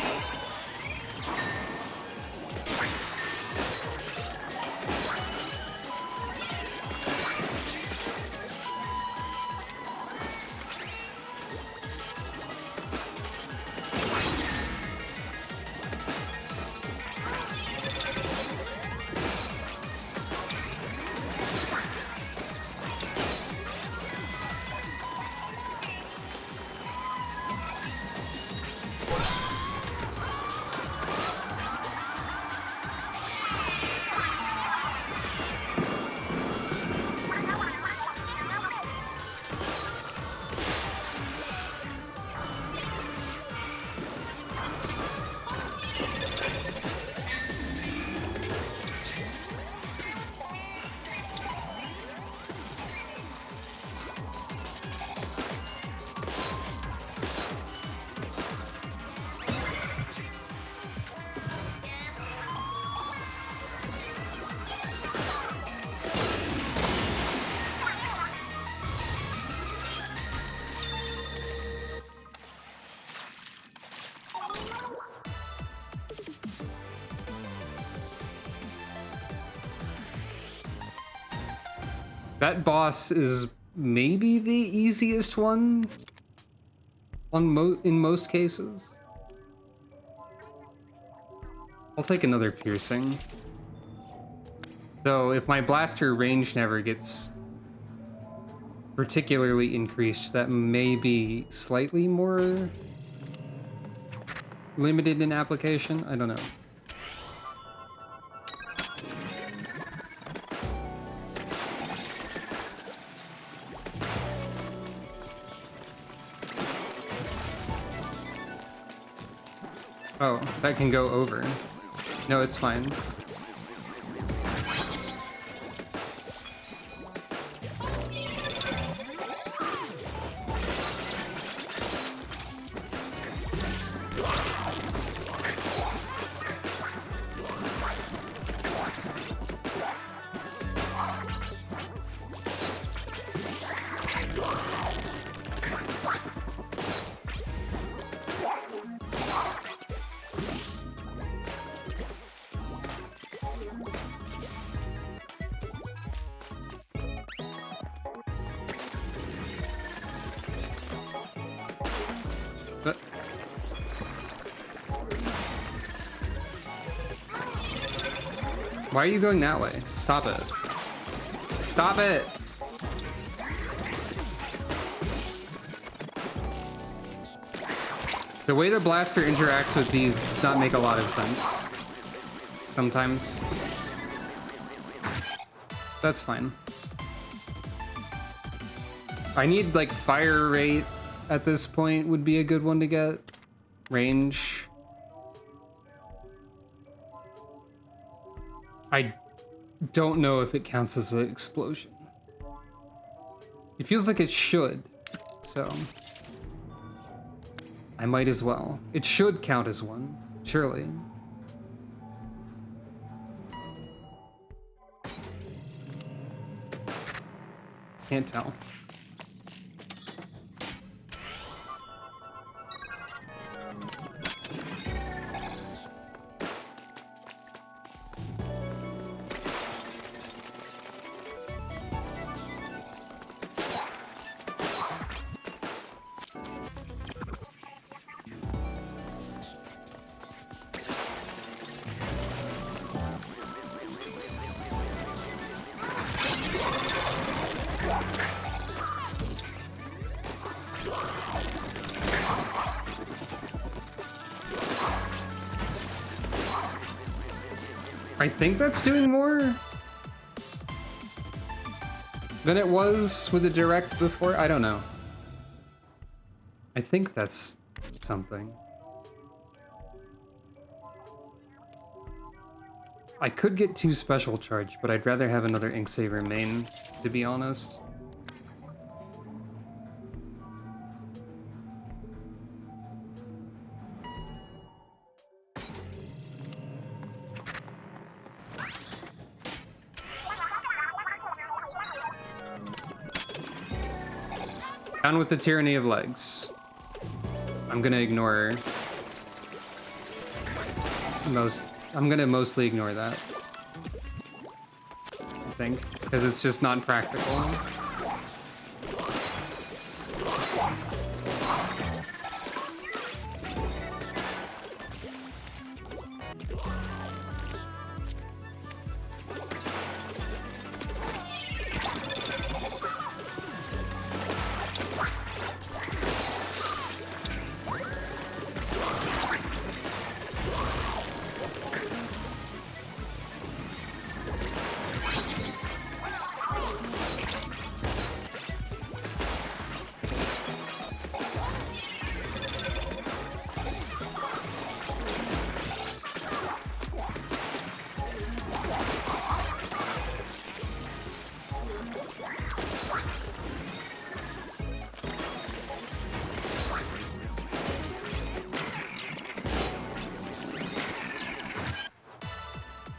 That boss is maybe the easiest one in most cases. I'll take another piercing. Though if my blaster range never gets particularly increased, that may be slightly more limited in application. I don't know. Oh, that can go over. No, it's fine. Why are you going that way? Stop it. Stop it! The way the blaster interacts with these does not make a lot of sense. Sometimes. That's fine. I need, like, fire rate at this point would be a good one to get. Range. I don't know if it counts as an explosion. It feels like it should, so I might as well. It should count as one, surely. Can't tell. I think that's doing more than it was with the direct before. I don't know. I think that's something. I could get 2 special charge, but I'd rather have another Ink Saver main, to be honest. Down with the tyranny of legs. I'm gonna ignore I'm gonna mostly ignore that, I think, because it's just not practical.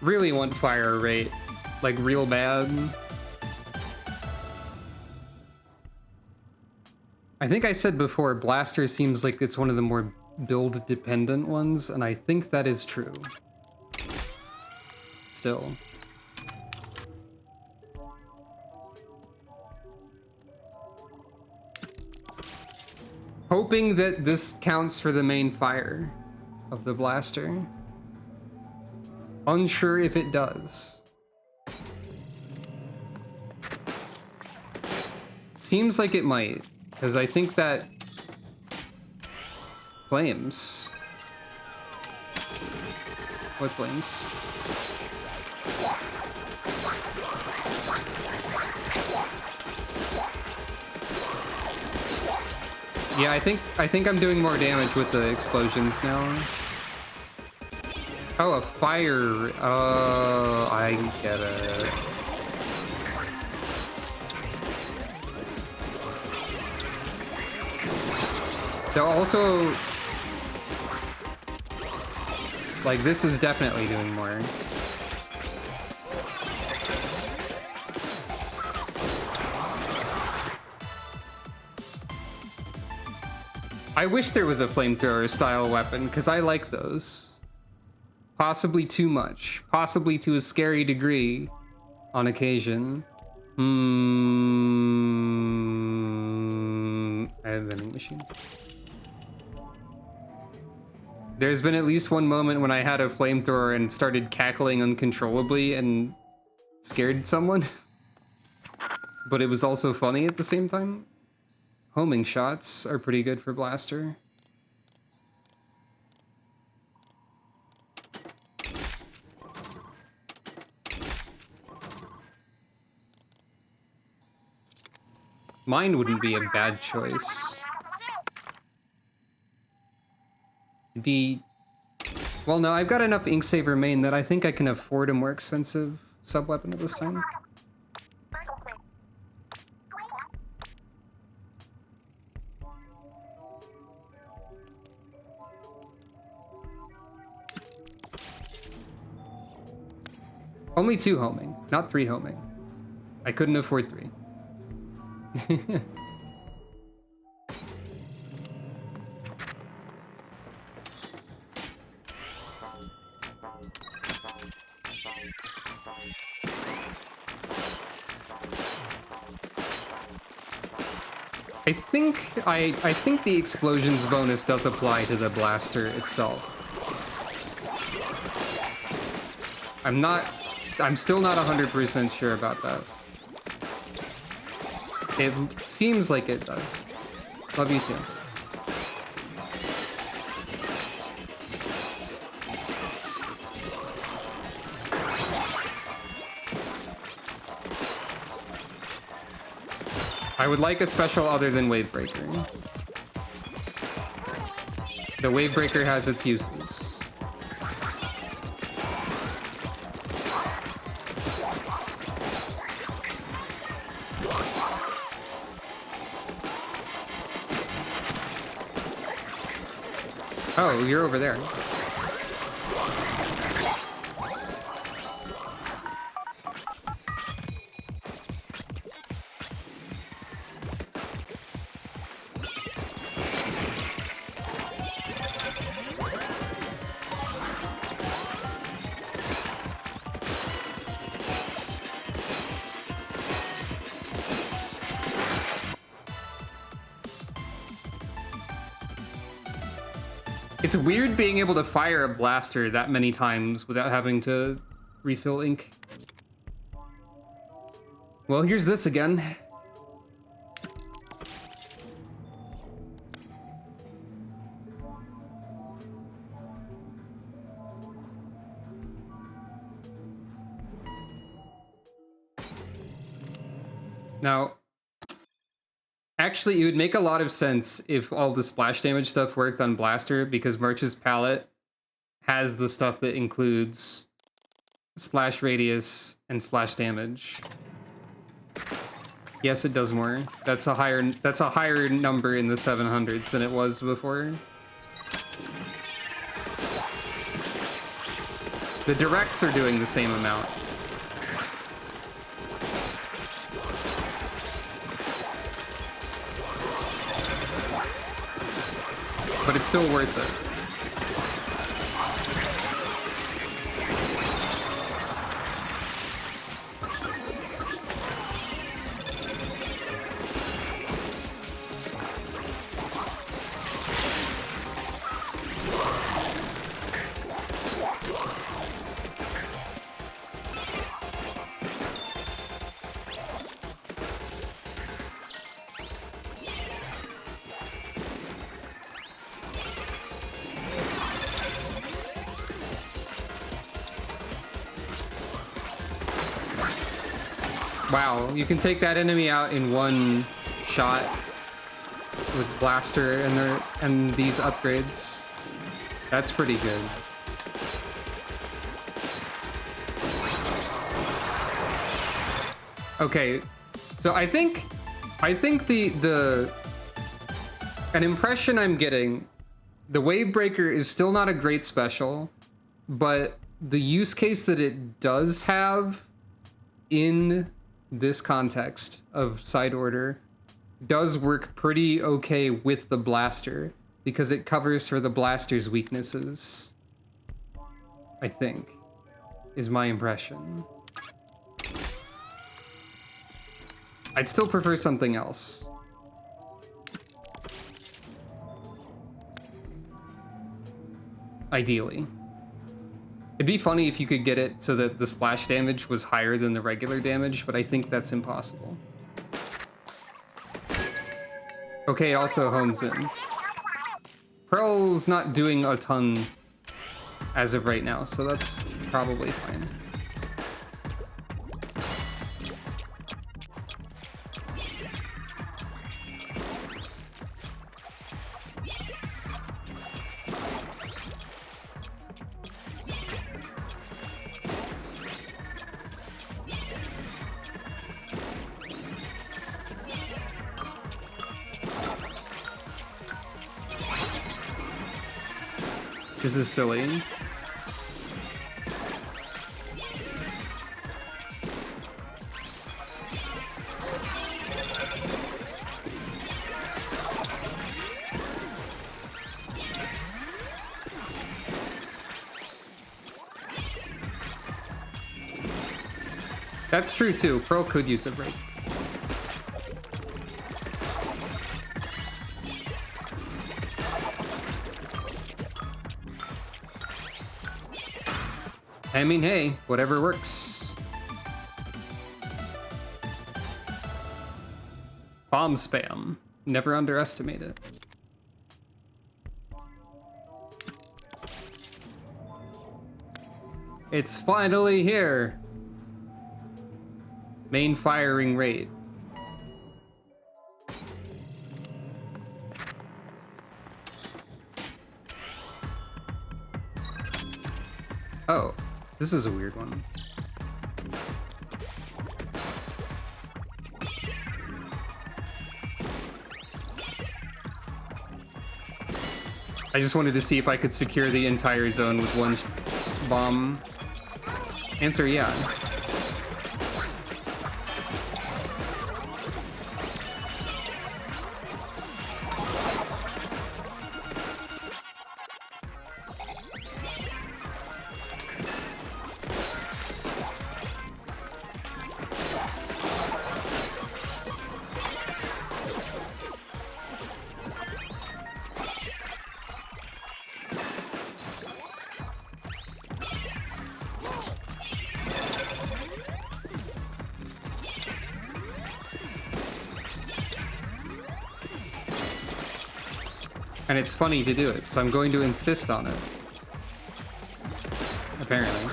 Really want fire rate, like real bad. I think I said before, Blaster seems like it's one of the more build dependent ones, and I think that is true. Still. Hoping that this counts for the main fire of the blaster. Unsure if it does. Seems like it might, because I think that flames. What flames? Yeah, I think I'm doing more damage with the explosions now. Oh, a fire. Oh, I get it. So also, like, this is definitely doing more. I wish there was a flamethrower style weapon, because I like those. Possibly too much. Possibly to a scary degree on occasion. I have a vending machine. There's been at least one moment when I had a flamethrower and started cackling uncontrollably and scared someone. But it was also funny at the same time. Homing shots are pretty good for blaster. Mine wouldn't be a bad choice. It'd be... Well, no, I've got enough Inksaver main that I think I can afford a more expensive sub-weapon at this time. Only 2 homing, not 3 homing. I couldn't afford 3. I think the explosions bonus does apply to the blaster itself. I'm still not 100% sure about that. It seems like it does. Love you too. I would like a special other than Wave Breaker. The Wave Breaker has its uses. Oh, you're over there. It's weird being able to fire a blaster that many times without having to refill ink. Well, here's this again. Now, actually, it would make a lot of sense if all the splash damage stuff worked on Blaster, because March's palette has the stuff that includes splash radius and splash damage. Yes, it does more. That's a higher number in the 700s than it was before. The directs are doing the same amount. But it's still worth it. Wow, you can take that enemy out in one shot with blaster and these upgrades. That's pretty good. Okay, so I think the an impression I'm getting, the Wavebreaker is still not a great special, but the use case that it does have in this context of side order does work pretty okay with the blaster because it covers for the blaster's weaknesses. I think, is my impression. I'd still prefer something else. Ideally. It'd be funny if you could get it so that the splash damage was higher than the regular damage, but I think that's impossible. Okay, also homes in. Pearl's not doing a ton as of right now, so that's probably fine. This is silly. That's true too. Pearl could use a break. I mean, hey, whatever works. Bomb spam. Never underestimate it. It's finally here. Main firing rate. Oh. This is a weird one. I just wanted to see if I could secure the entire zone with one bomb. Answer, yeah. And it's funny to do it, so I'm going to insist on it. Apparently.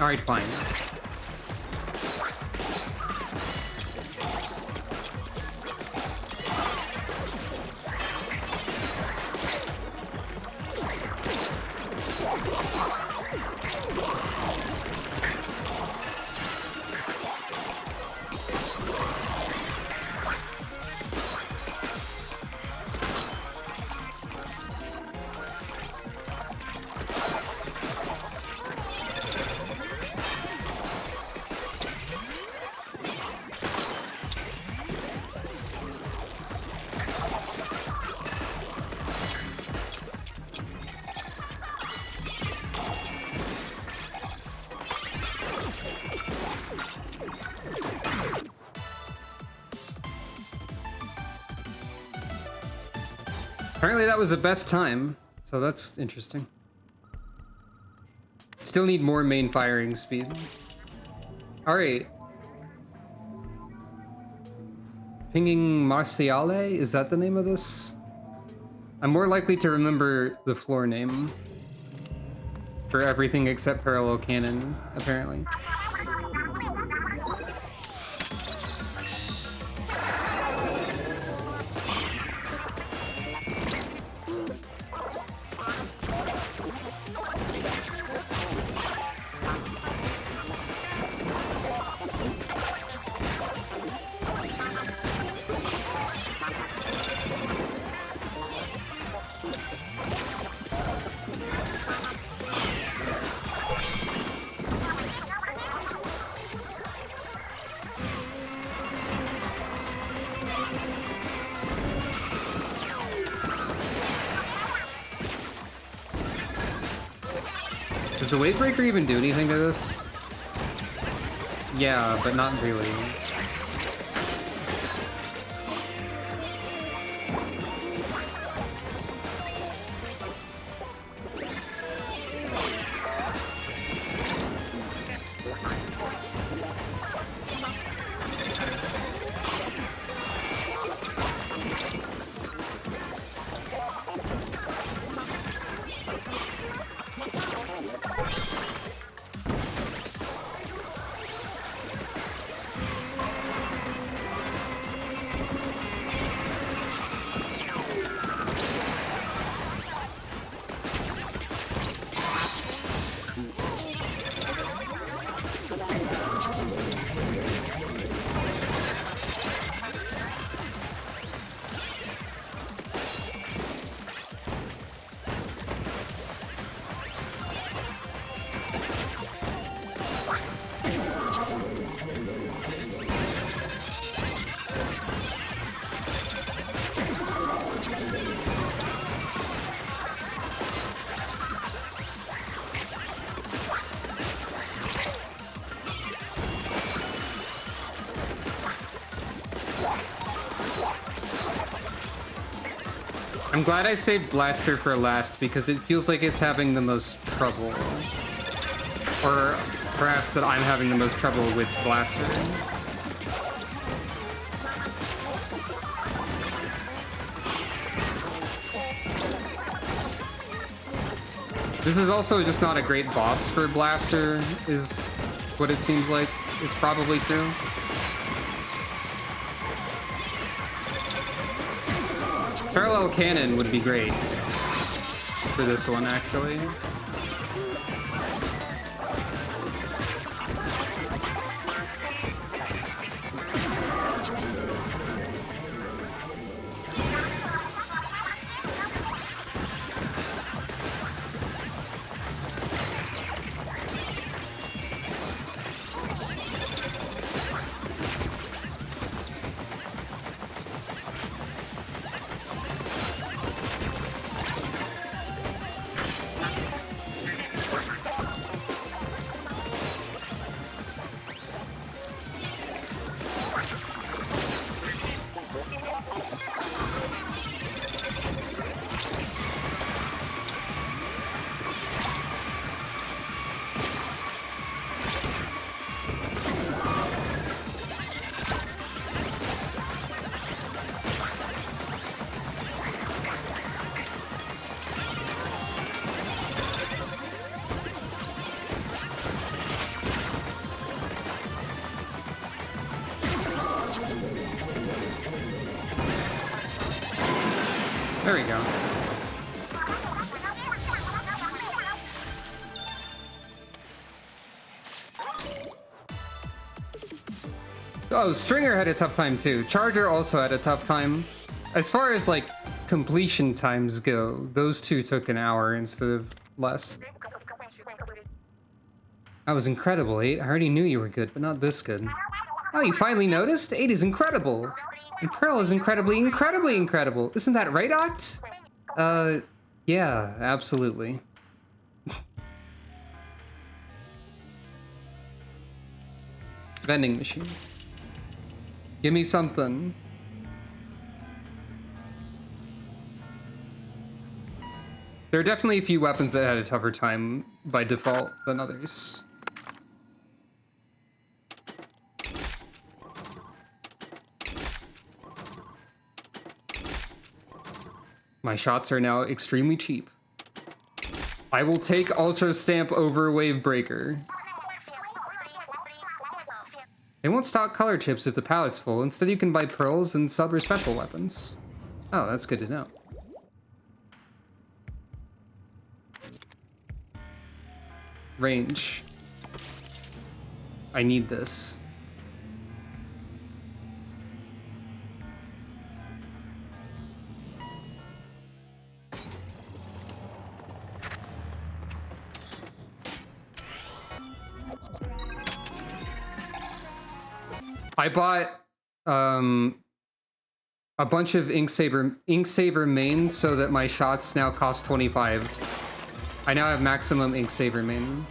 Alright, fine. Apparently that was the best time, so that's interesting. Still need more main firing speed. Alright. Pinging Marciale? Is that the name of this? I'm more likely to remember the floor name for everything except parallel cannon, apparently. Does the wave breaker even do anything to this? Yeah, but not really. I'm glad I saved Blaster for last because it feels like it's having the most trouble. Or perhaps that I'm having the most trouble with Blaster. This is also just not a great boss for Blaster, is what it seems like is probably true. Parallel cannon would be great for this one, actually. There we go. Oh, Stringer had a tough time too. Charger also had a tough time. As far as like completion times go, those two took an hour instead of less. That was incredible, 8. I already knew you were good, but not this good. Oh, you finally noticed? 8 is incredible. And Pearl is incredibly incredible. Isn't that right, Oct? Yeah, absolutely. Vending machine. Give me something. There are definitely a few weapons that had a tougher time by default than others. My shots are now extremely cheap. I will take Ultra Stamp over Wave Breaker. They won't stock color chips if the palette's full. Instead, you can buy pearls and sub or special weapons. Oh, that's good to know. Range. I need this. I bought a bunch of Inksaver main so that my shots now cost 25. I now have maximum Inksaver main.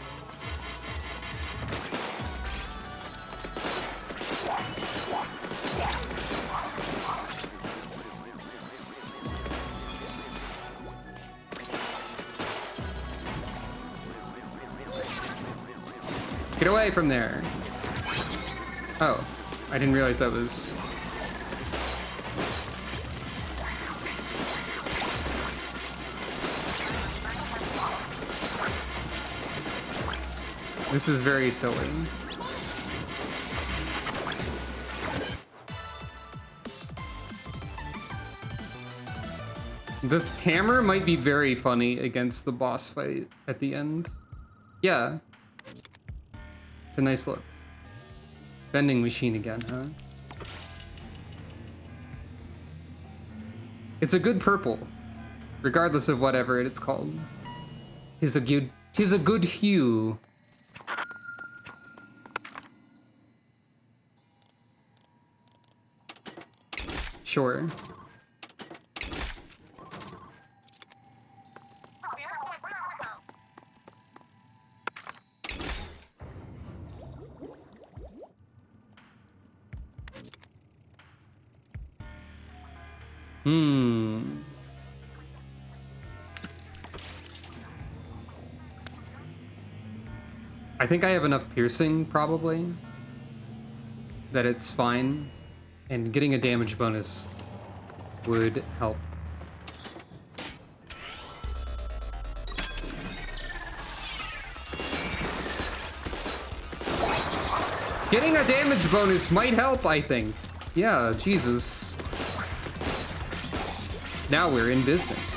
Get away from there. Oh, I didn't realize that was... This is very silly. This hammer might be very funny against the boss fight at the end. Yeah. It's a nice look. Vending machine again, huh? It's a good purple, regardless of whatever it's called. Tis a good hue. Sure. I think I have enough piercing, probably, that it's fine, and getting a damage bonus would help. Getting a damage bonus might help, I think. Yeah, Jesus. Now we're in business.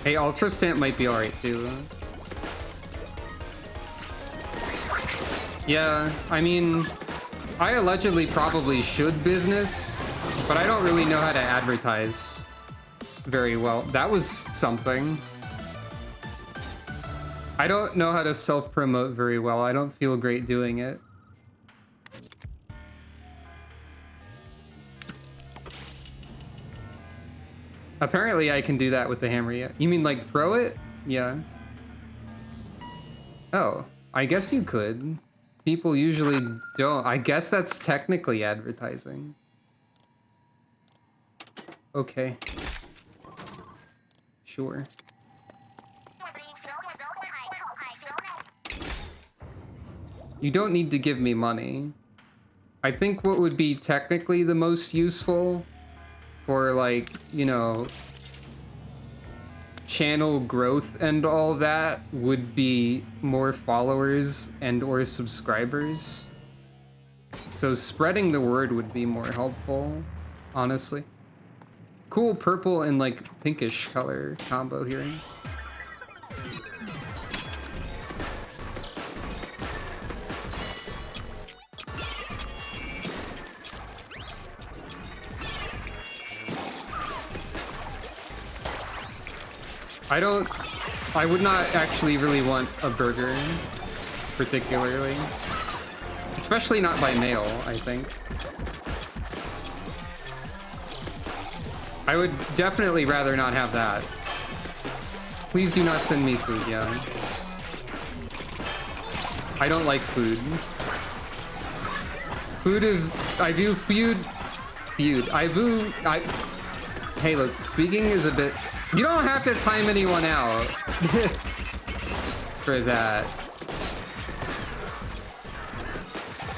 Hey, Ultra Stamp might be alright too. Yeah, I mean, I allegedly probably should business, but I don't really know how to advertise very well. That was something. I don't know how to self-promote very well. I don't feel great doing it. Apparently I can do that with the hammer. Yeah. You mean like throw it? Yeah. Oh, I guess you could. People usually don't. I guess that's technically advertising. Okay. Sure. You don't need to give me money. I think what would be technically the most useful for, like, you know, channel growth and all that would be more followers and or subscribers. So spreading the word would be more helpful, honestly. Cool purple and like pinkish color combo here. I would not actually really want a burger. particularly. Especially not by mail, I think. I would definitely rather not have that. Please do not send me food, yeah. I don't like food. Food is... I view food... Hey, look, speaking is a bit... You don't have to time anyone out for that.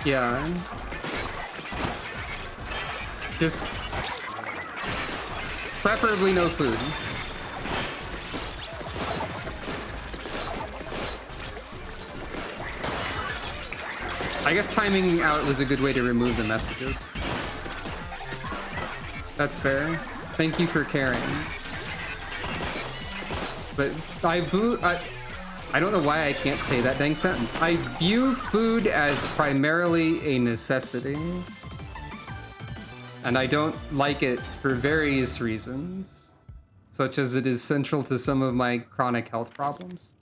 Yeah. Just... Preferably no food. I guess timing out was a good way to remove the messages. That's fair. Thank you for caring. But I don't know why I can't say that dang sentence. I view food as primarily a necessity. And I don't like it for various reasons, such as it is central to some of my chronic health problems.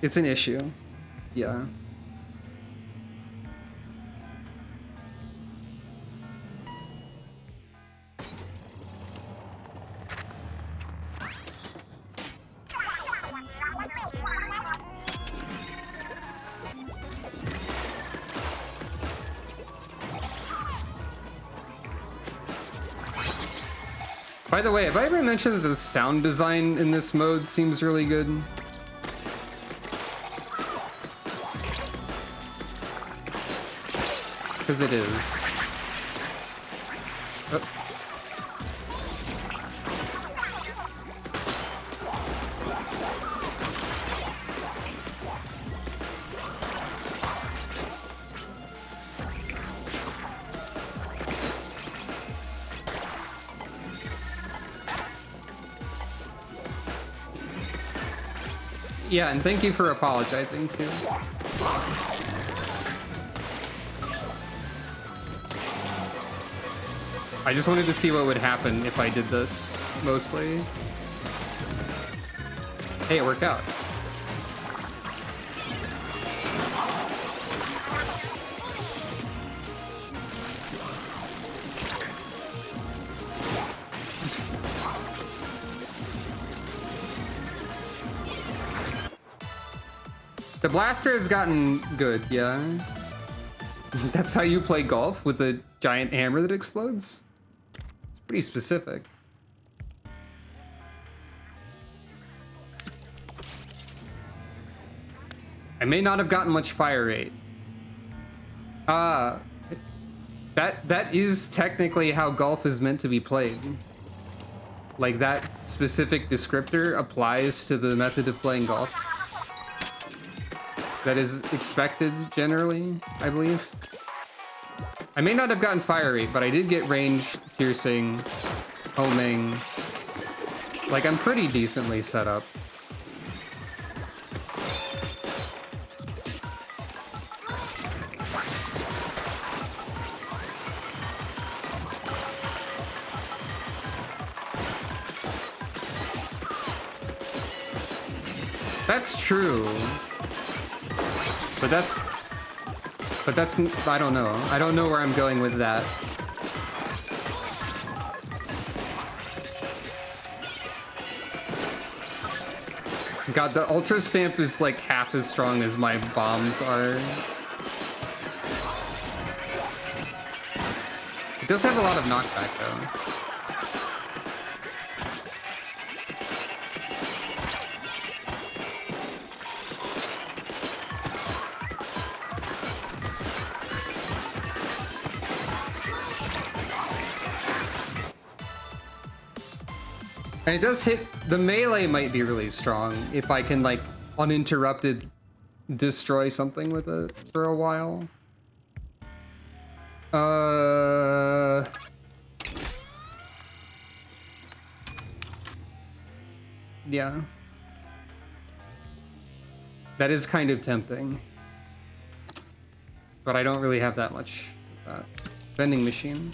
It's an issue. Yeah. By the way, have I ever mentioned that the sound design in this mode seems really good? Because it is. Oh. Yeah, and thank you for apologizing too. I just wanted to see what would happen if I did this, mostly. Hey, it worked out. The blaster has gotten good, yeah. That's how you play golf, with a giant hammer that explodes? It's pretty specific. I may not have gotten much fire rate. That is technically how golf is meant to be played. Like, that specific descriptor applies to the method of playing golf. That is expected, generally, I believe. I may not have gotten fire rate, but I did get range, piercing, homing. Like, I'm pretty decently set up. That's true. But that's, I don't know. I don't know where I'm going with that. God, the Ultra Stamp is like half as strong as my bombs are. It does have a lot of knockback though. And it does hit, the melee might be really strong if I can like uninterrupted destroy something with it for a while. Yeah. That is kind of tempting. But I don't really have that much of that. Vending machine.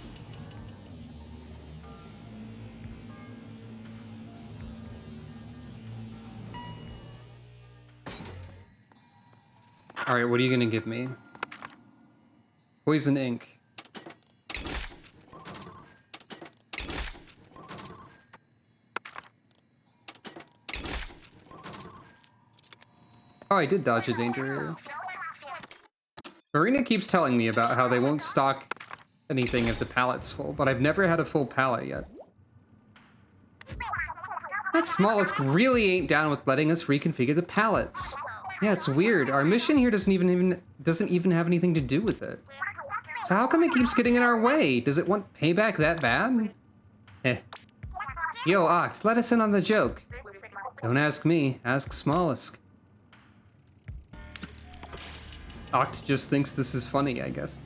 Alright, what are you gonna give me? Poison ink. Oh, I did dodge a danger. Marina keeps telling me about how they won't stock anything if the pallet's full, but I've never had a full pallet yet. That Smallest really ain't down with letting us reconfigure the pallets. Yeah, it's weird. Our mission here doesn't even have anything to do with it. So how come it keeps getting in our way? Does it want payback that bad? Eh. Yo, Oct, let us in on the joke. Don't ask me, ask Smallest. Oct just thinks this is funny, I guess.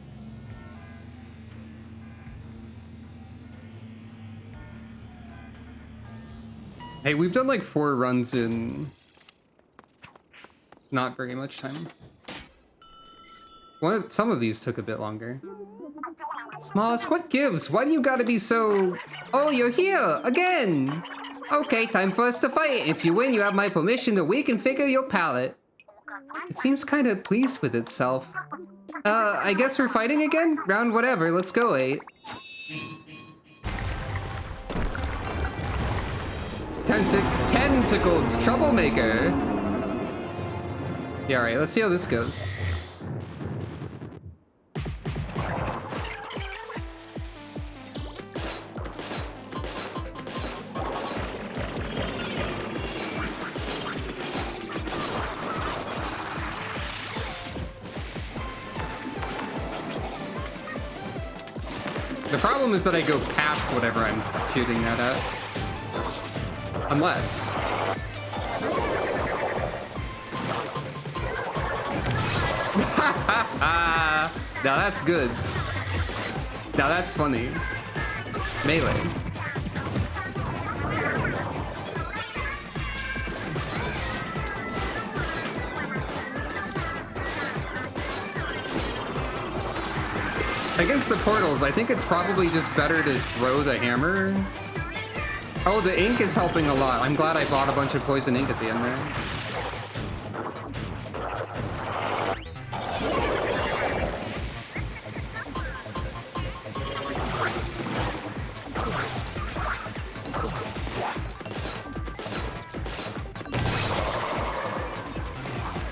Hey, we've done like 4 runs in not very much time. Some of these took a bit longer. Smallest, what gives? Why do you gotta be so... Oh, you're here! Again! Okay, time for us to fight. If you win, you have my permission to reconfigure your palette. It seems kind of pleased with itself. I guess we're fighting again? Round whatever, let's go, 8. Tentacled troublemaker. Yeah, alright, let's see how this goes. The problem is that I go past whatever I'm shooting that at. Unless... Now that's good. Now that's funny. Melee. Against the portals, I think it's probably just better to throw the hammer. Oh, the ink is helping a lot. I'm glad I bought a bunch of poison ink at the end there.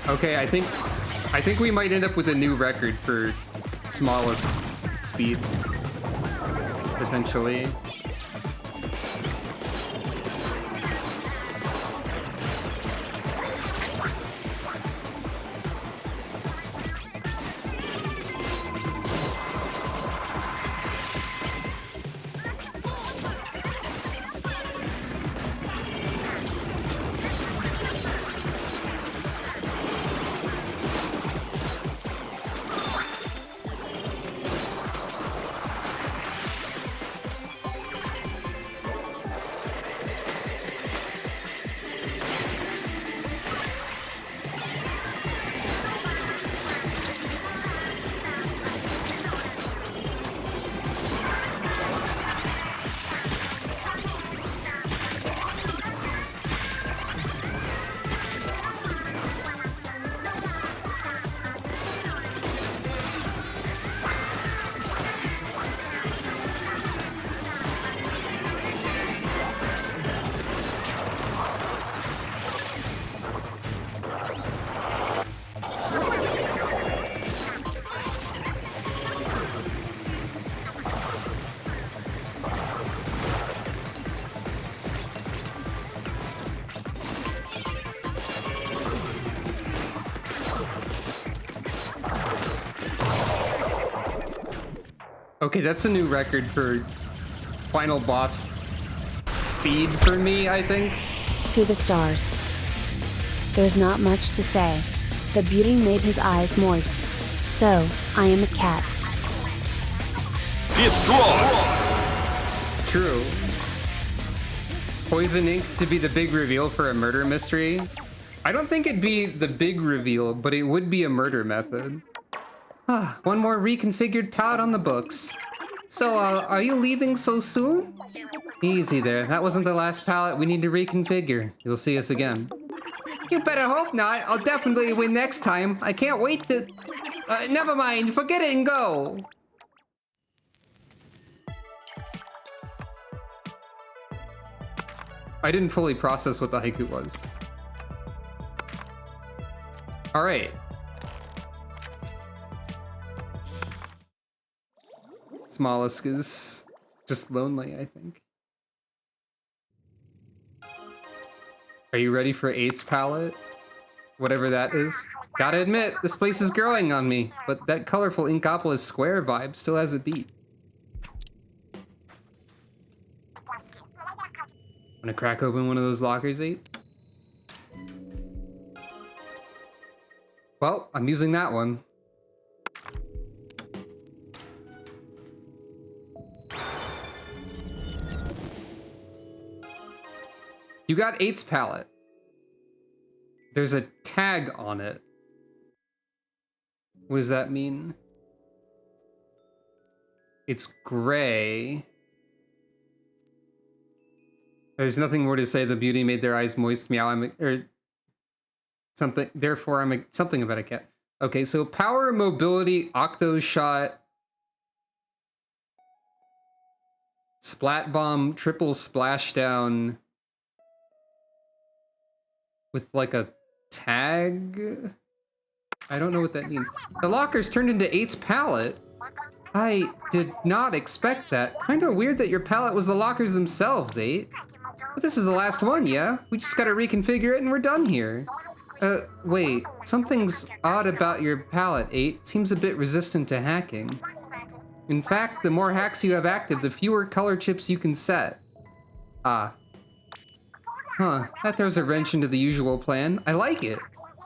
Okay, I think we might end up with a new record for smallest speed, potentially. Okay, that's a new record for final boss speed for me, I think. To the stars. There's not much to say. The beauty made his eyes moist. So, I am a cat. Destroy! True. Poison ink to be the big reveal for a murder mystery. I don't think it'd be the big reveal, but it would be a murder method. Ah, one more reconfigured palette on the books. So, are you leaving so soon? Easy there. That wasn't the last palette we need to reconfigure. You'll see us again. You better hope not. I'll definitely win next time. I can't wait to... never mind. Forget it and go. I didn't fully process what the haiku was. All right. Smollusk is just lonely, I think. Are you ready for 8's palette? Whatever that is. Gotta admit, this place is growing on me, but that colorful Inkopolis Square vibe still has a beat. Wanna crack open one of those lockers, 8? Well, I'm using that one. You got 8's palette. There's a tag on it. What does that mean? It's gray. There's nothing more to say. The beauty made their eyes moist. Meow. Or something. Therefore, something about a cat. Okay, so power, mobility, octo shot, splat bomb, triple splashdown with like a tag. I don't know what that means. The lockers turned into 8's palette. I did not expect that. Kinda weird that your palette was the lockers themselves, 8. But this is the last one, yeah? We just gotta reconfigure it and we're done here. Wait. Something's odd about your palette, 8. It seems a bit resistant to hacking. In fact, the more hacks you have active, the fewer color chips you can set. Ah. Huh. That throws a wrench into the usual plan. I like it.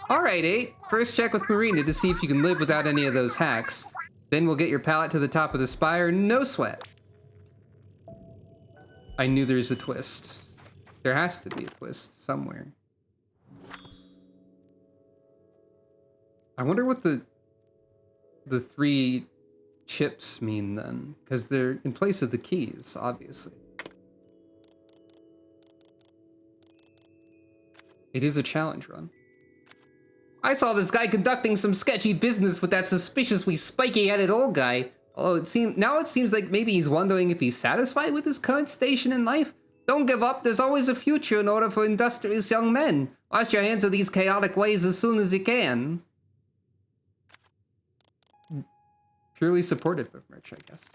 Alright, 8. First check with Marina to see if you can live without any of those hacks. Then we'll get your palette to the top of the spire, no sweat. I knew there's a twist. There has to be a twist somewhere. I wonder what the 3 chips mean then, because they're in place of the keys, obviously. It is a challenge run. I saw this guy conducting some sketchy business with that suspiciously spiky-headed old guy. Although now it seems like maybe he's wondering if he's satisfied with his current station in life. Don't give up, there's always a future in order for industrious young men. Wash your hands of these chaotic ways as soon as you can. Purely supportive of merch, I guess.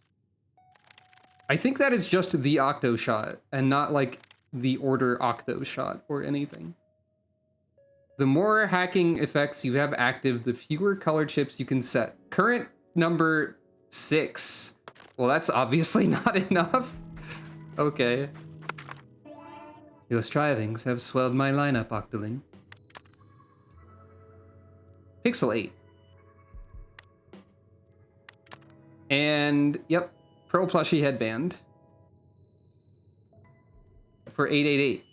I think that is just the octo shot, and not like the order octo shot or anything. The more hacking effects you have active, the fewer color chips you can set. Current number 6. Well, that's obviously not enough. Okay. Your strivings have swelled my lineup, Octoling. Pixel 8. And, yep, Pearl Plushie headband. For 888.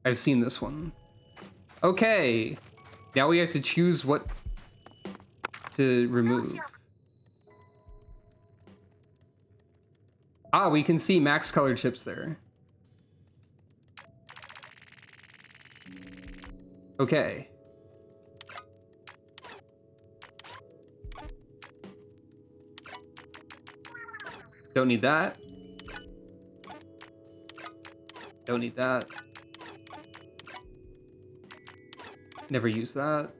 I've seen this one. Okay. Now we have to choose what to remove. Ah, we can see max color chips there. Okay. Don't need that. Don't need that. Never use that.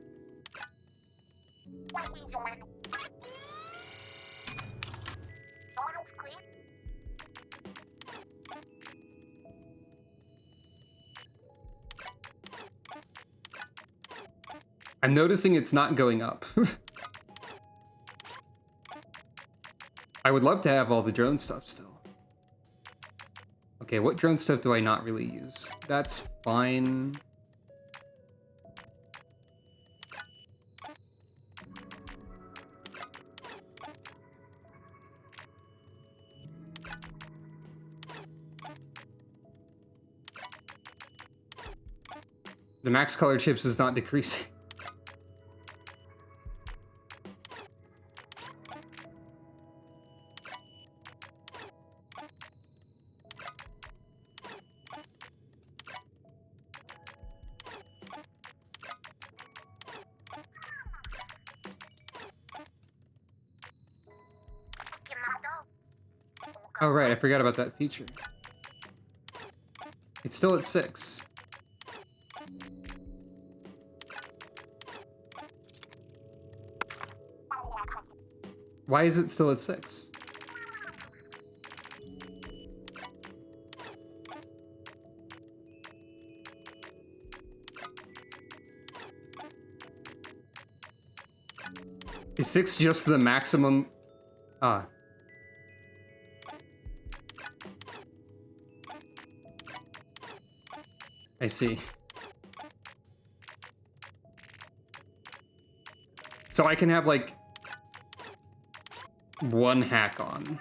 I'm noticing it's not going up. I would love to have all the drone stuff still. Okay, what drone stuff do I not really use? That's fine. The max color chips is not decreasing. Oh, right, I forgot about that feature. It's still at 6. Why is it still at 6? Is 6 just the maximum? Ah. I see. So I can have, like, one hack on,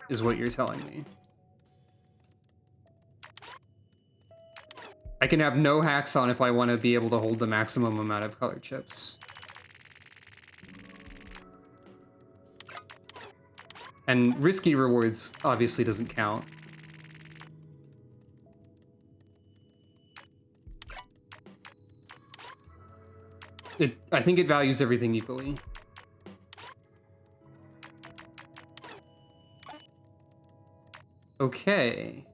is what you're telling me. I can have no hacks on if I want to be able to hold the maximum amount of color chips. And risky rewards obviously doesn't count. I think it values everything equally. Okay.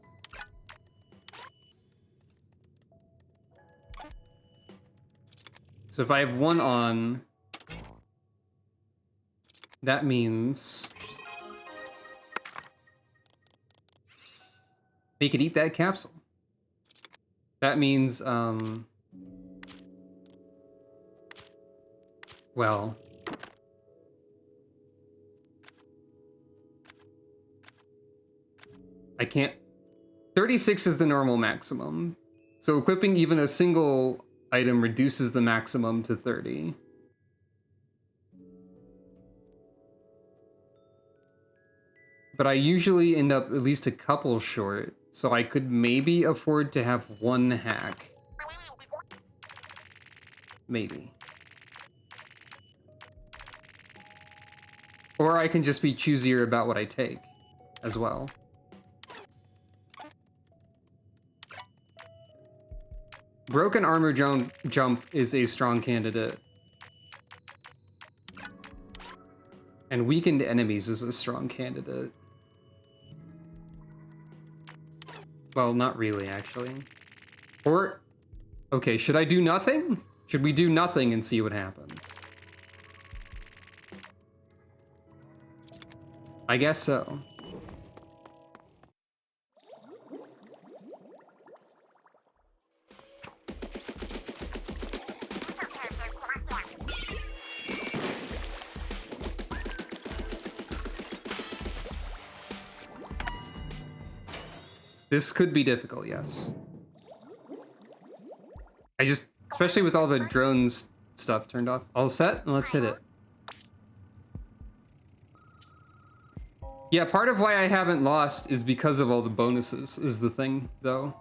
So if I have one on, that means he could eat that capsule. That means, well, I can't. 36 is the normal maximum. So equipping even a single item reduces the maximum to 30. But I usually end up at least a couple short, so I could maybe afford to have one hack. Maybe. Or I can just be choosier about what I take as well. Broken armor jump is a strong candidate. And weakened enemies is a strong candidate. Well, not really, actually. Or, okay, should I do nothing? Should we do nothing and see what happens? I guess so. This could be difficult, yes. I just, especially with all the drones stuff turned off. All set? Let's hit it. Yeah, part of why I haven't lost is because of all the bonuses, is the thing, though.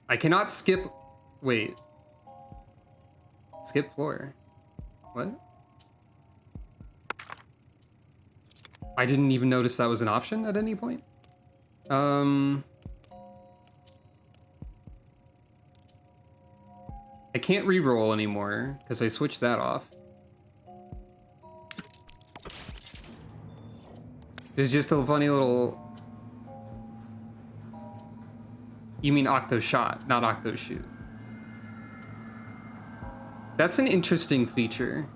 I cannot skip... Wait. Skip floor. What? I didn't even notice that was an option at any point. I can't re-roll anymore because I switched that off. There's just a funny little... You mean Octo Shot, not Octo Shoot. That's an interesting feature.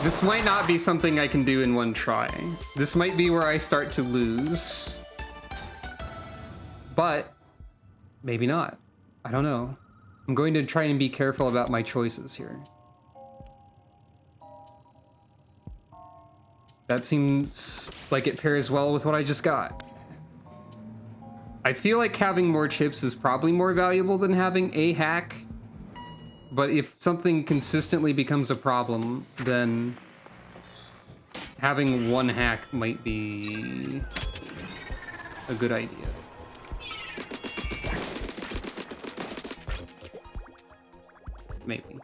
This might not be something I can do in one try. This might be where I start to lose. But maybe not. I don't know. I'm going to try and be careful about my choices here. That seems like it pairs well with what I just got. I feel like having more chips is probably more valuable than having a hack. But if something consistently becomes a problem, then having one hack might be a good idea. Maybe.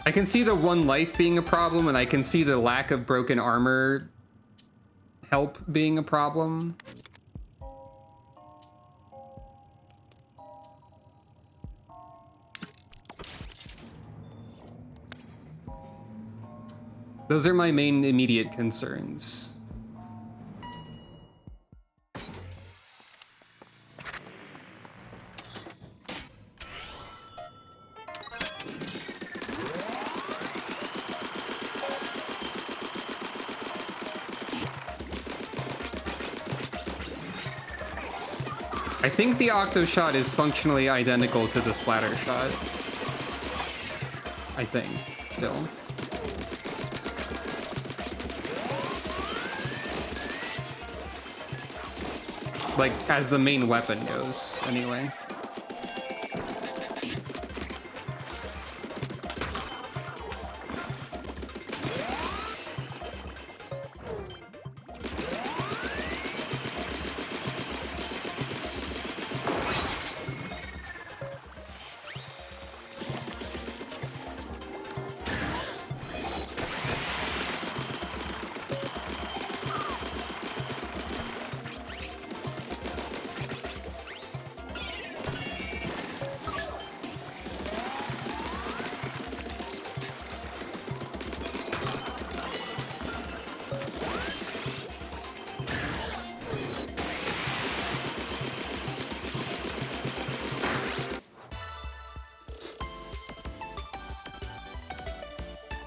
I can see the one life being a problem, and I can see the lack of broken armor help being a problem. Those are my main immediate concerns. I think the Octo Shot is functionally identical to the Splatter Shot. I think, still. Like, as the main weapon goes, anyway.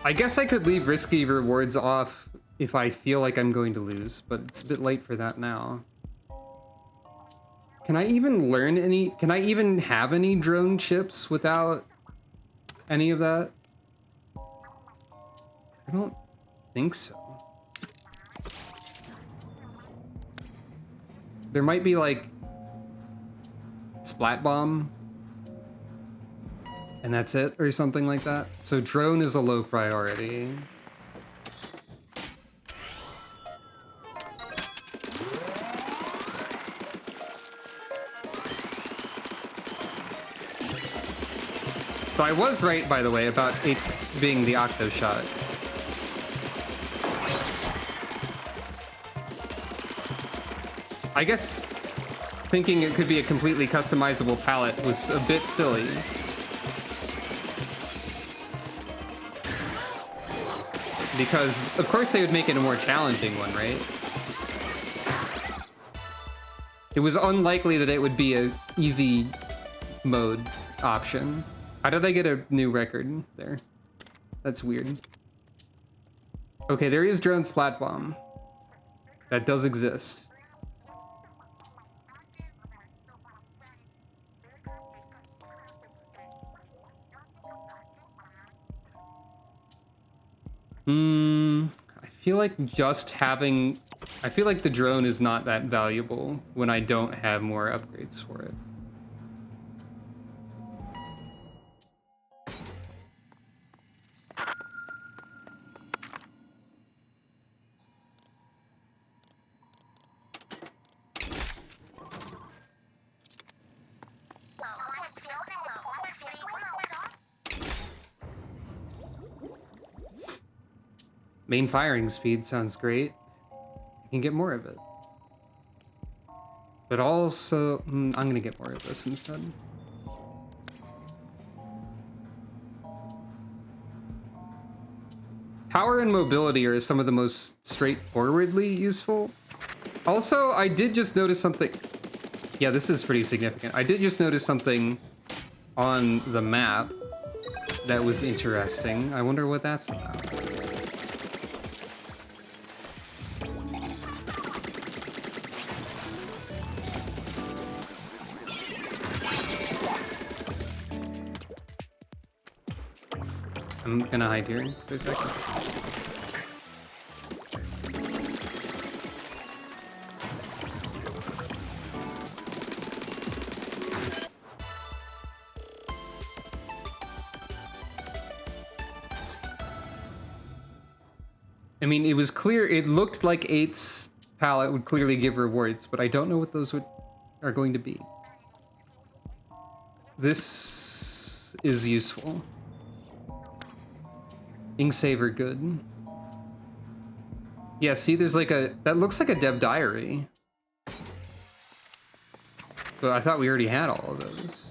I guess I could leave risky rewards off if I feel like I'm going to lose, but it's a bit late for that now. Can I even learn any? Can I even have any drone chips without any of that? I don't think so. There might be like Splat Bomb, and that's it, or something like that. So drone is a low priority. So I was right, by the way, about 8 being the Octo Shot. I guess thinking it could be a completely customizable palette was a bit silly. Because, of course, they would make it a more challenging one, right? It was unlikely that it would be a easy mode option. How did I get a new record there? That's weird. Okay, there is Drone Splat Bomb. That does exist. I feel like just having... I feel like the drone is not that valuable when I don't have more upgrades for it. Main firing speed sounds great. I can get more of it. But also, I'm gonna get more of this instead. Power and mobility are some of the most straightforwardly useful. Also, I did just notice something. Yeah, this is pretty significant. I did just notice something on the map that was interesting. I wonder what that's about. I'm gonna hide here for a second. I mean, it was clear, it looked like 8's palette would clearly give rewards, but I don't know what those are going to be. This is useful. Inksaver, good. Yeah, see, there's like that looks like a Deb diary. But I thought we already had all of those.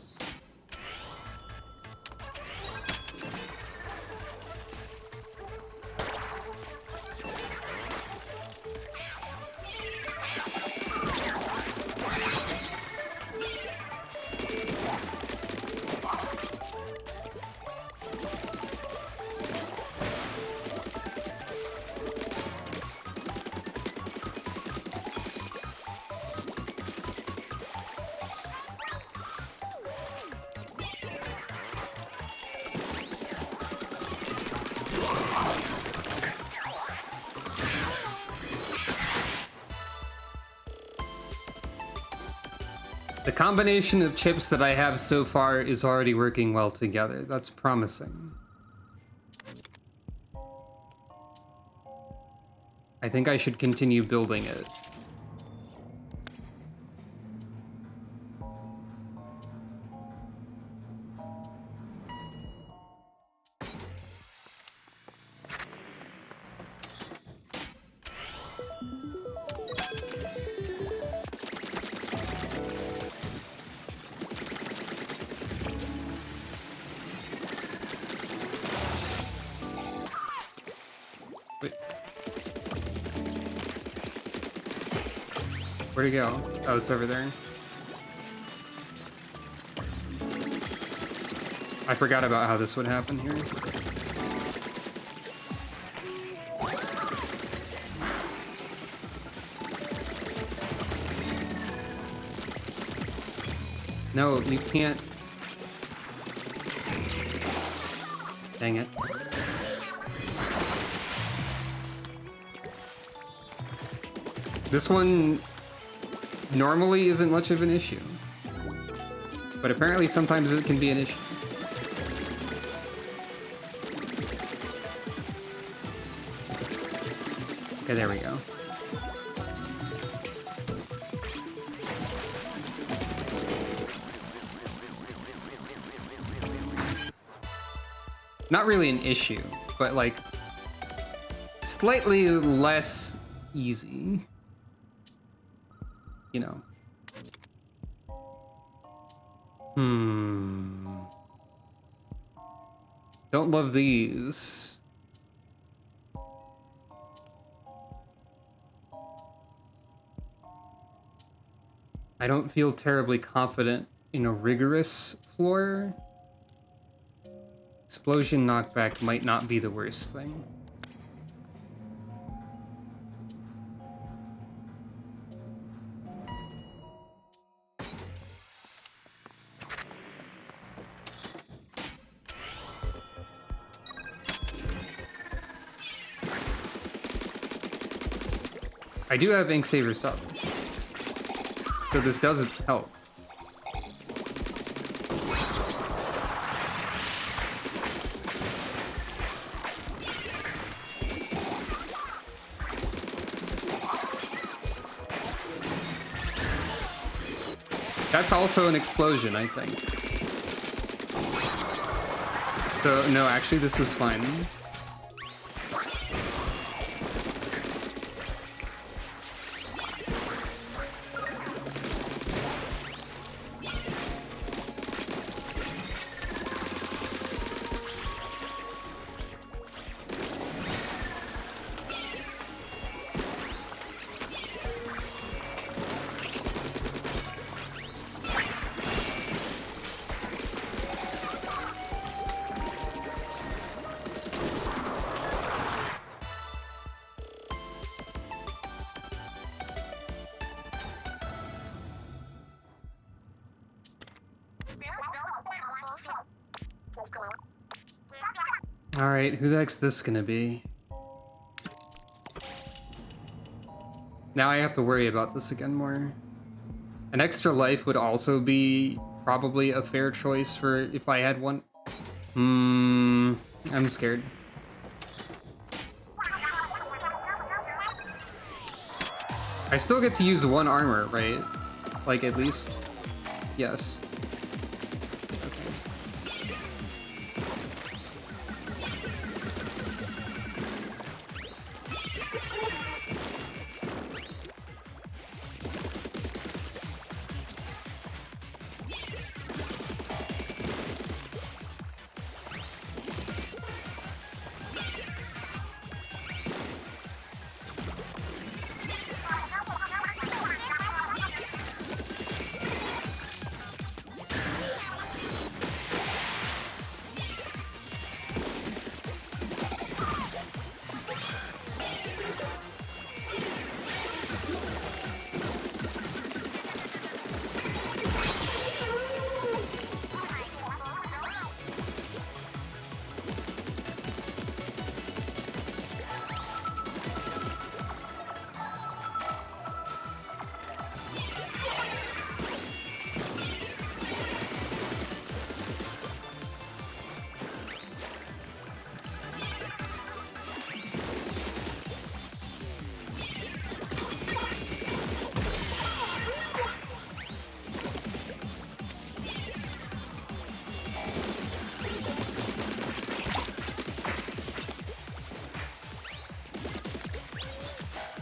The combination of chips that I have so far is already working well together. That's promising. I think I should continue building it. Where'd it go? Oh, it's over there. I forgot about how this would happen here. No, you can't. Dang it. This one normally isn't much of an issue, but apparently sometimes it can be an issue. Okay, there we go. Not really an issue, but like slightly less easy. You know. Don't love these. I don't feel terribly confident in a rigorous floor. Explosion knockback might not be the worst thing. I do have Inksaver sub, so this does help. That's also an explosion, I think. So, no, actually, this is fine. Alright, who the heck's this gonna be? Now I have to worry about this again more. An extra life would also be probably a fair choice for if I had one. I'm scared. I still get to use one armor, right? Like, at least? Yes.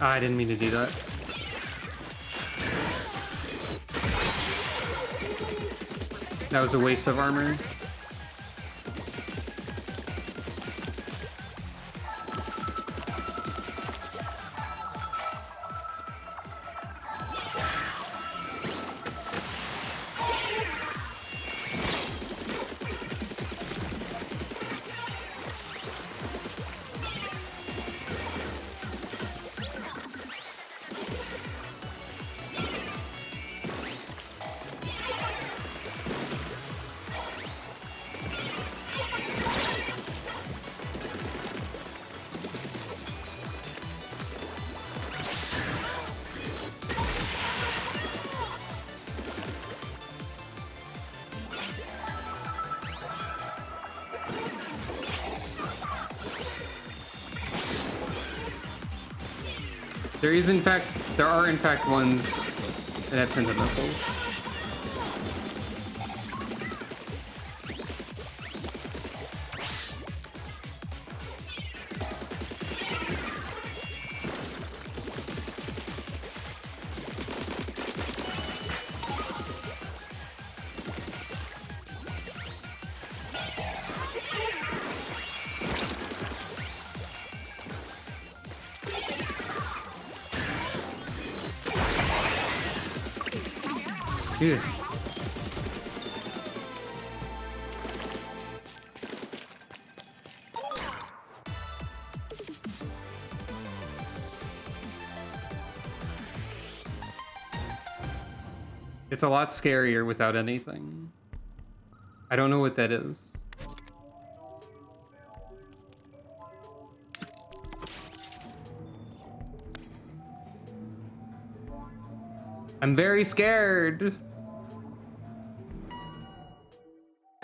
I didn't mean to do that. That was a waste of armor. There are in fact ones that have tons of missiles. Dude. It's a lot scarier without anything. I don't know what that is. I'm very scared.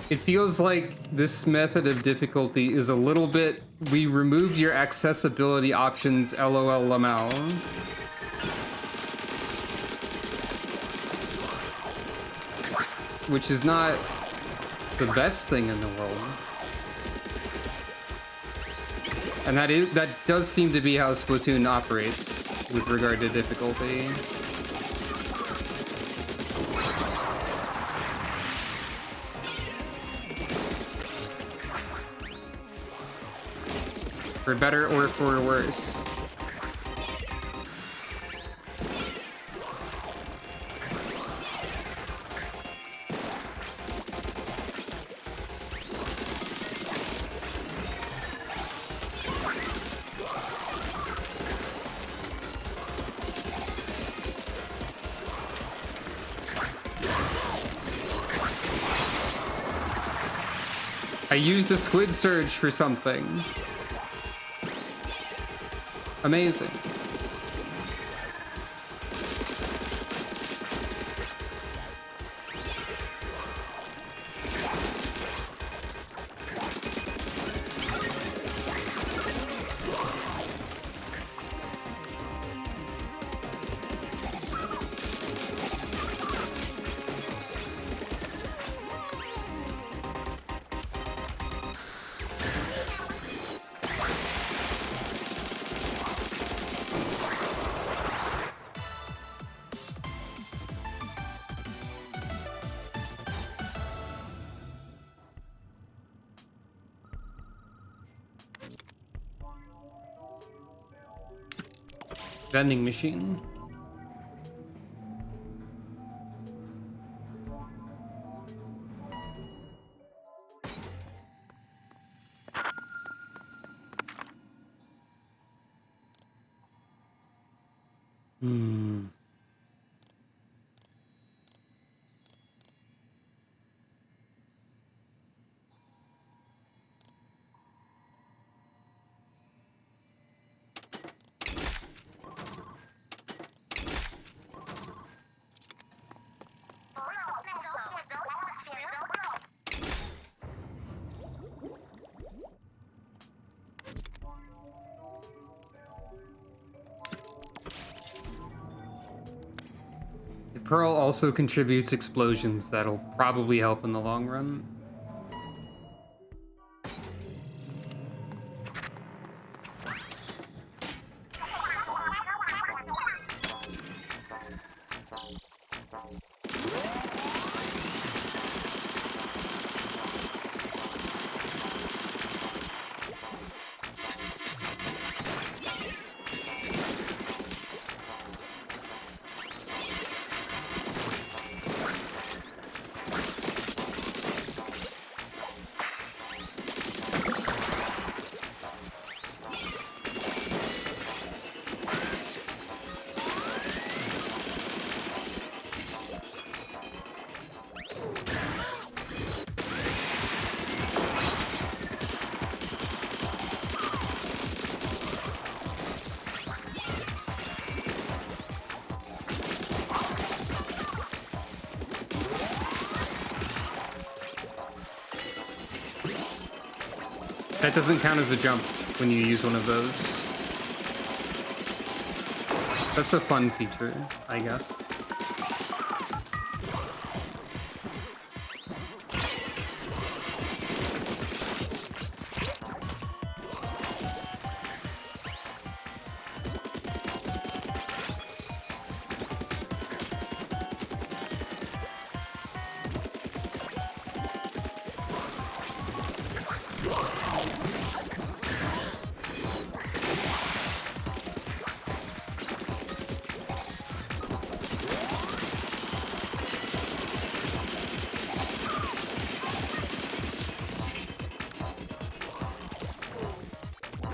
It feels like this method of difficulty is a little bit, we removed your accessibility options, LOL Lamau. Which is not the best thing in the world. And that does seem to be how Splatoon operates with regard to difficulty. For better or for worse. I used a squid surge for something. Amazing. Vending machine. The pearl also contributes explosions that'll probably help in the long run. That doesn't count as a jump when you use one of those. That's a fun feature, I guess.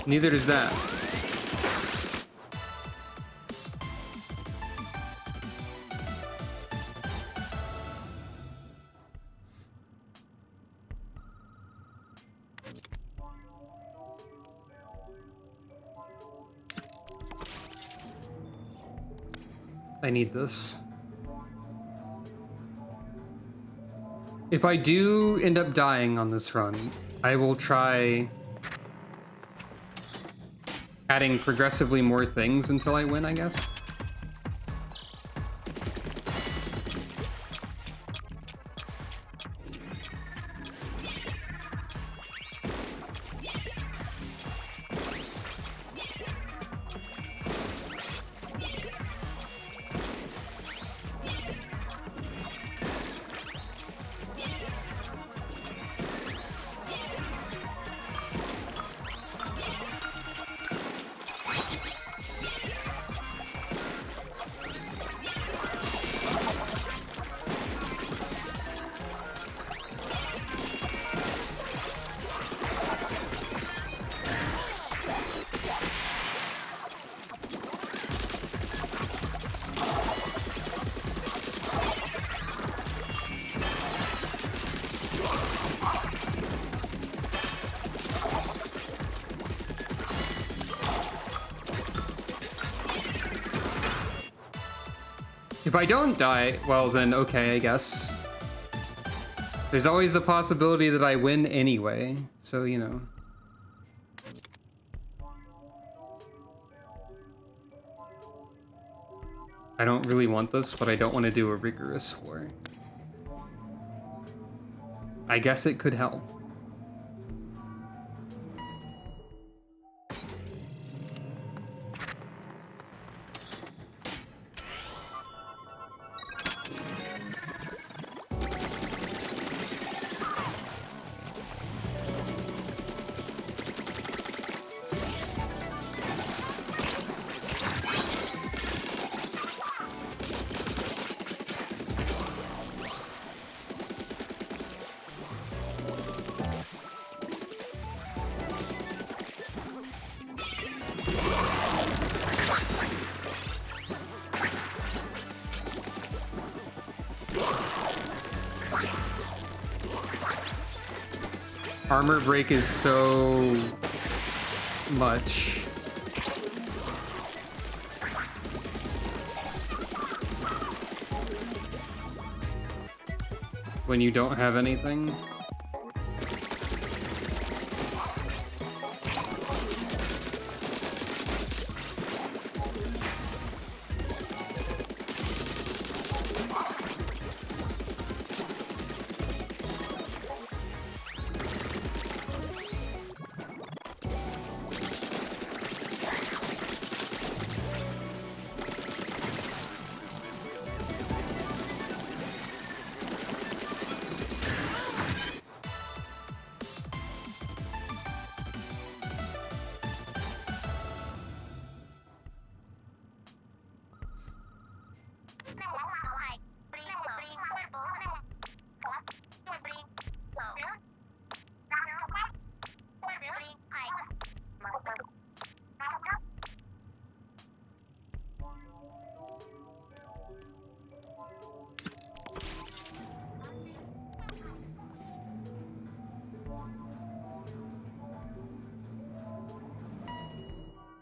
Neither does that. I need this. If I do end up dying on this run, I will try adding progressively more things until I win, I guess. If I don't die, well then okay, I guess. There's always the possibility that I win anyway, so you know. I don't really want this, but I don't want to do a rigorous floor. I guess it could help. Armor break is so much. When you don't have anything.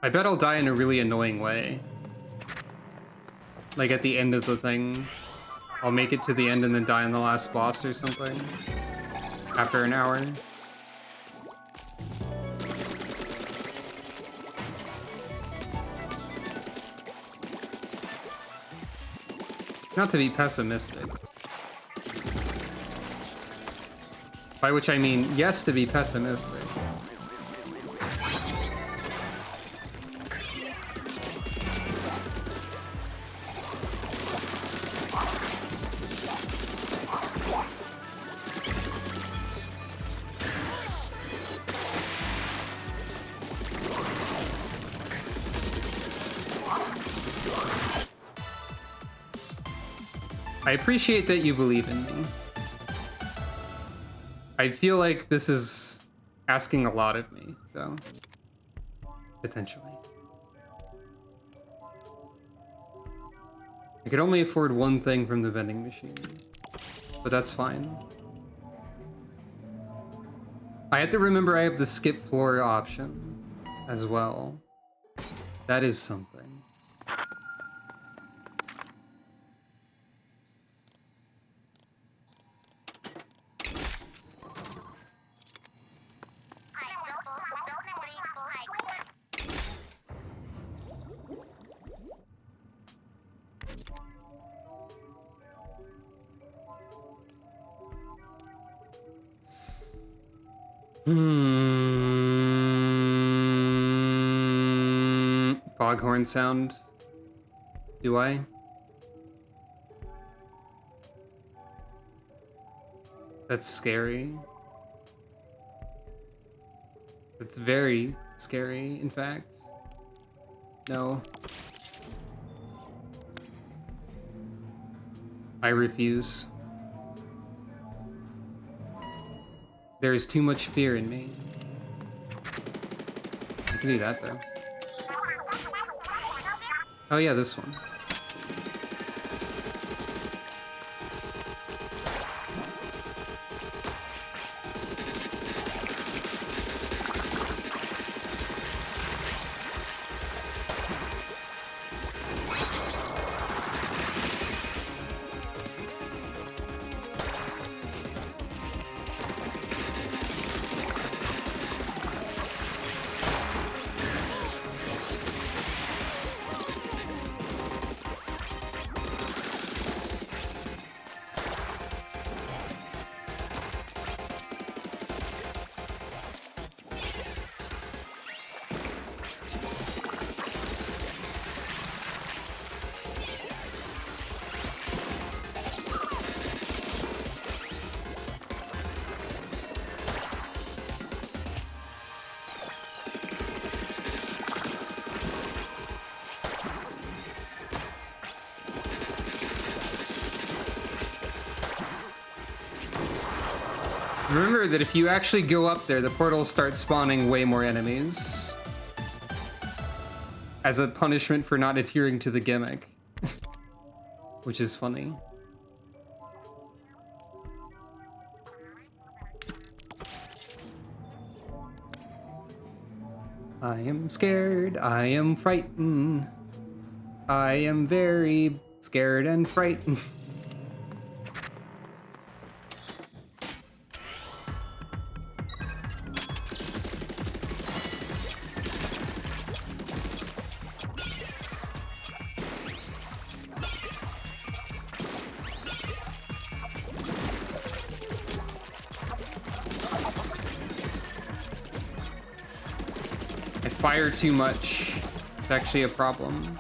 I bet I'll die in a really annoying way. Like at the end of the thing. I'll make it to the end and then die on the last boss or something. After an hour. Not to be pessimistic. By which I mean, yes, to be pessimistic. I appreciate that you believe in me. I feel like this is asking a lot of me, though. Potentially. I could only afford one thing from the vending machine, but that's fine. I have to remember I have the skip floor option as well. That is something. Foghorn sound. Do I? That's scary. That's very scary, in fact. No. I refuse. There is too much fear in me. I can do that, though. Oh yeah, this one. Remember that if you actually go up there, the portals start spawning way more enemies. As a punishment for not adhering to the gimmick. Which is funny. I am scared, I am frightened. I am very scared and frightened. I fire too much. It's actually a problem.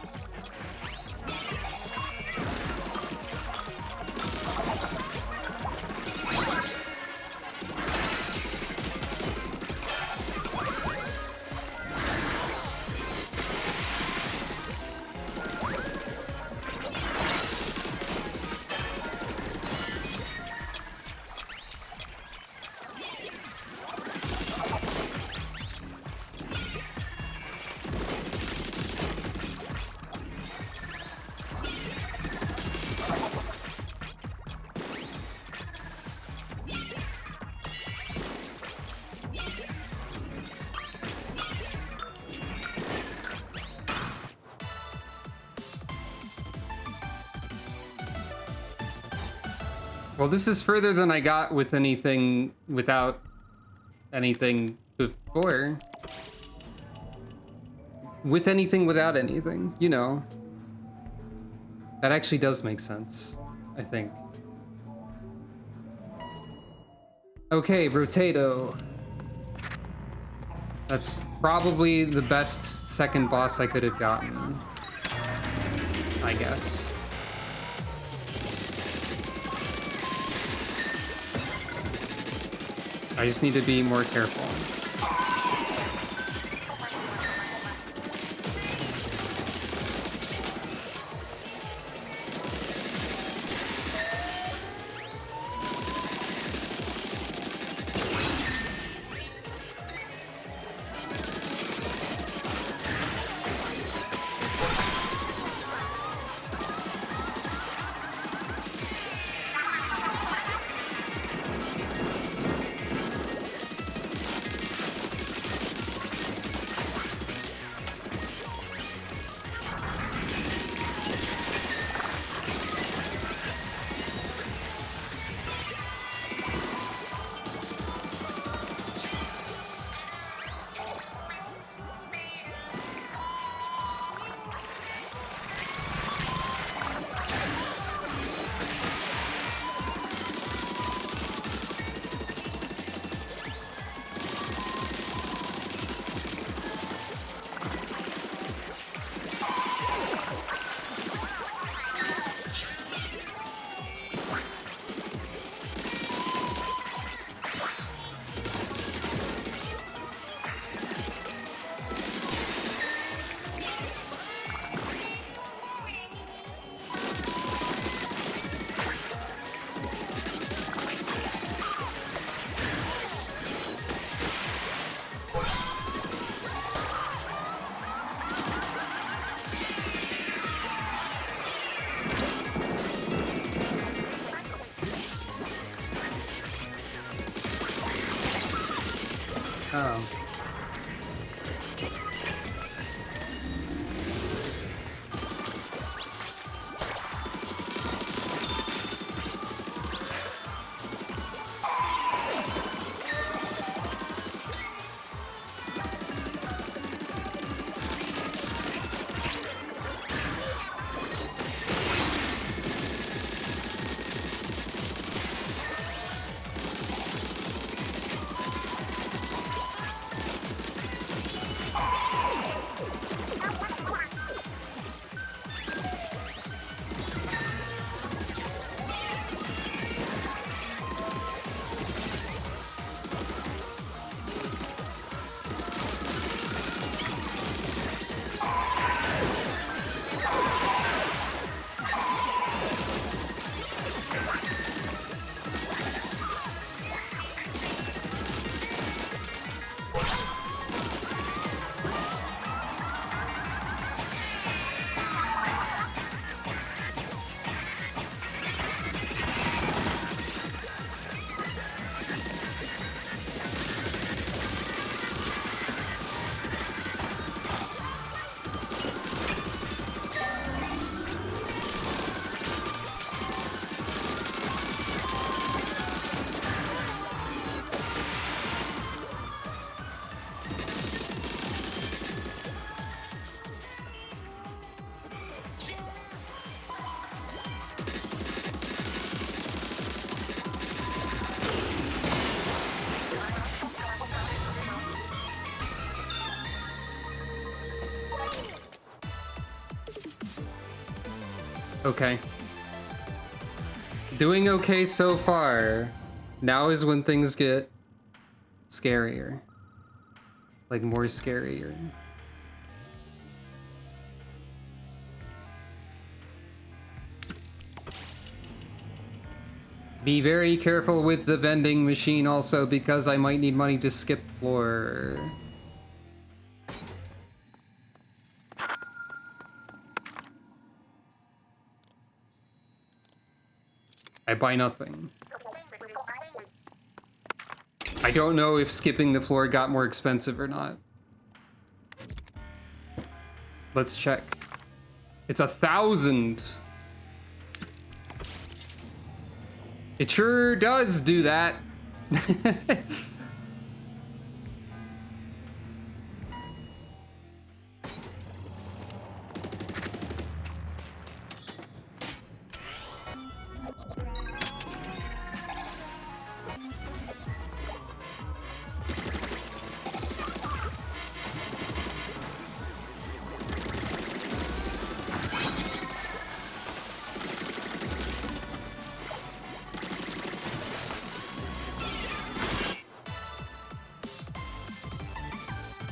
Well, this is further than I got with anything without anything before. With anything without anything, you know. That actually does make sense, I think. Okay, Rotato. That's probably the best second boss I could have gotten, I guess. I just need to be more careful. Oh. Okay. Doing okay so far. Now is when things get scarier. Like, more scarier. Be very careful with the vending machine also, because I might need money to skip floor. I buy nothing. I don't know if skipping the floor got more expensive or not. Let's check. It's 1,000. It sure does do that.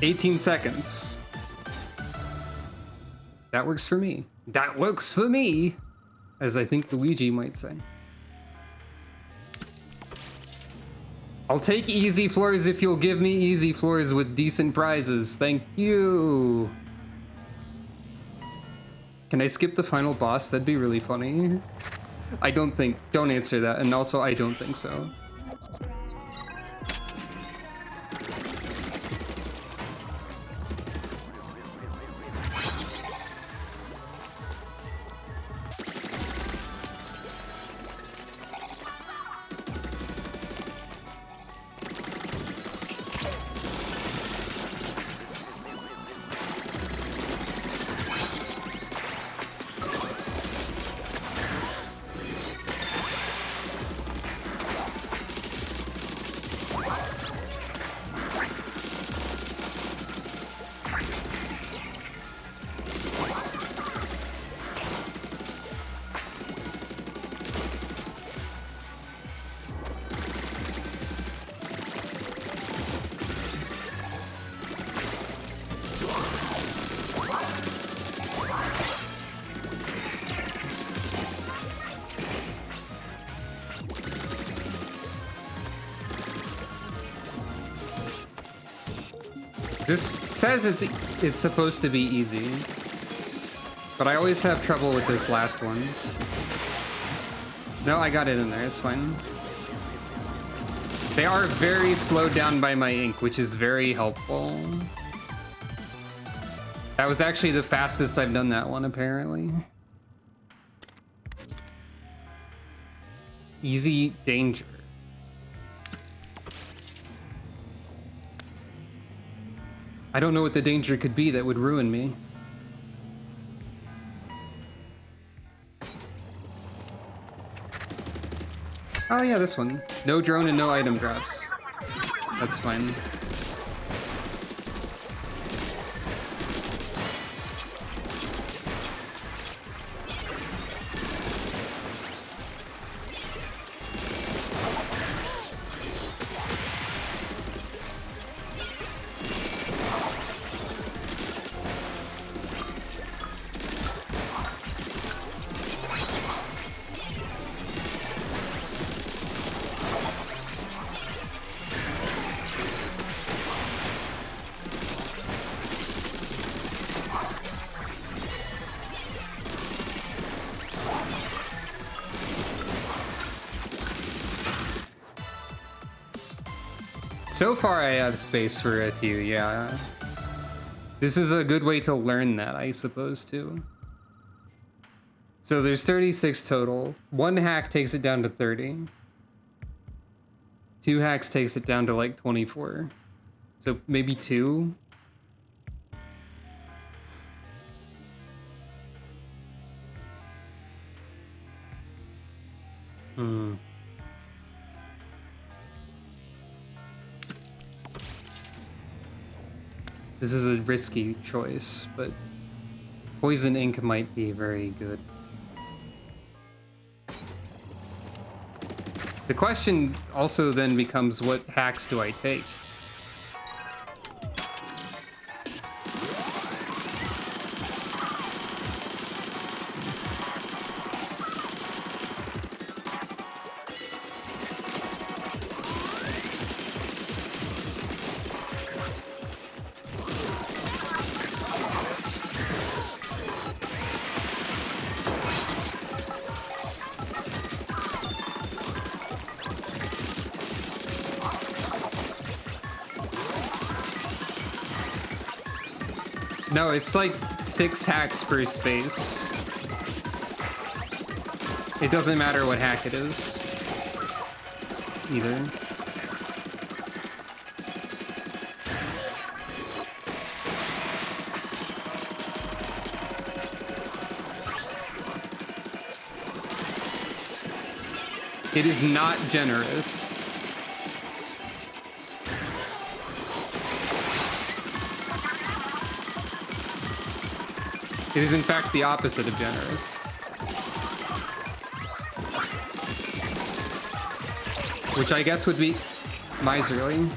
18 seconds. That works for me. That works for me, as I think Luigi might say. I'll take easy floors if you'll give me easy floors with decent prizes. Thank you. Can I skip the final boss? That'd be really funny. Don't answer that. And also, I don't think so. This says it's supposed to be easy, but I always have trouble with this last one. No, I got it in there, it's fine. They are very slowed down by my ink, which is very helpful. That was actually the fastest I've done that one, apparently. Easy danger. I don't know what the danger could be that would ruin me. Oh yeah, this one. No drone and no item drops. That's fine. So far I have space for a few, yeah. This is a good way to learn that, I suppose, too. So there's 36 total. One hack takes it down to 30. 2 hacks takes it down to like 24. So maybe 2? This is a risky choice, but poison ink might be very good. The question also then becomes, what hacks do I take? No, it's like 6 hacks per space. It doesn't matter what hack it is, either. It is not generous. It is in fact the opposite of generous. Which I guess would be miserly.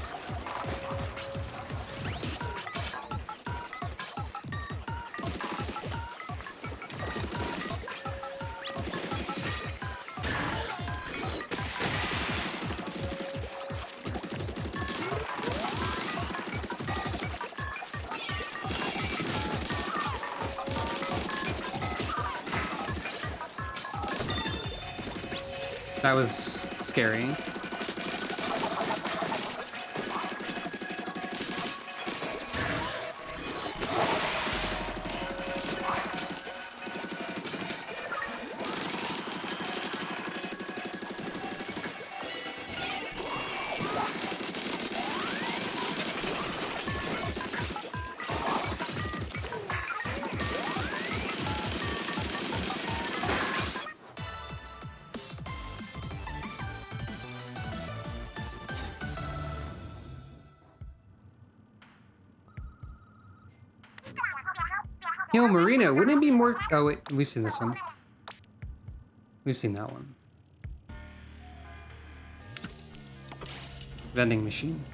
That was scary. Yo, Marina, wouldn't it be more... Oh, wait, we've seen this one. We've seen that one. Vending machine.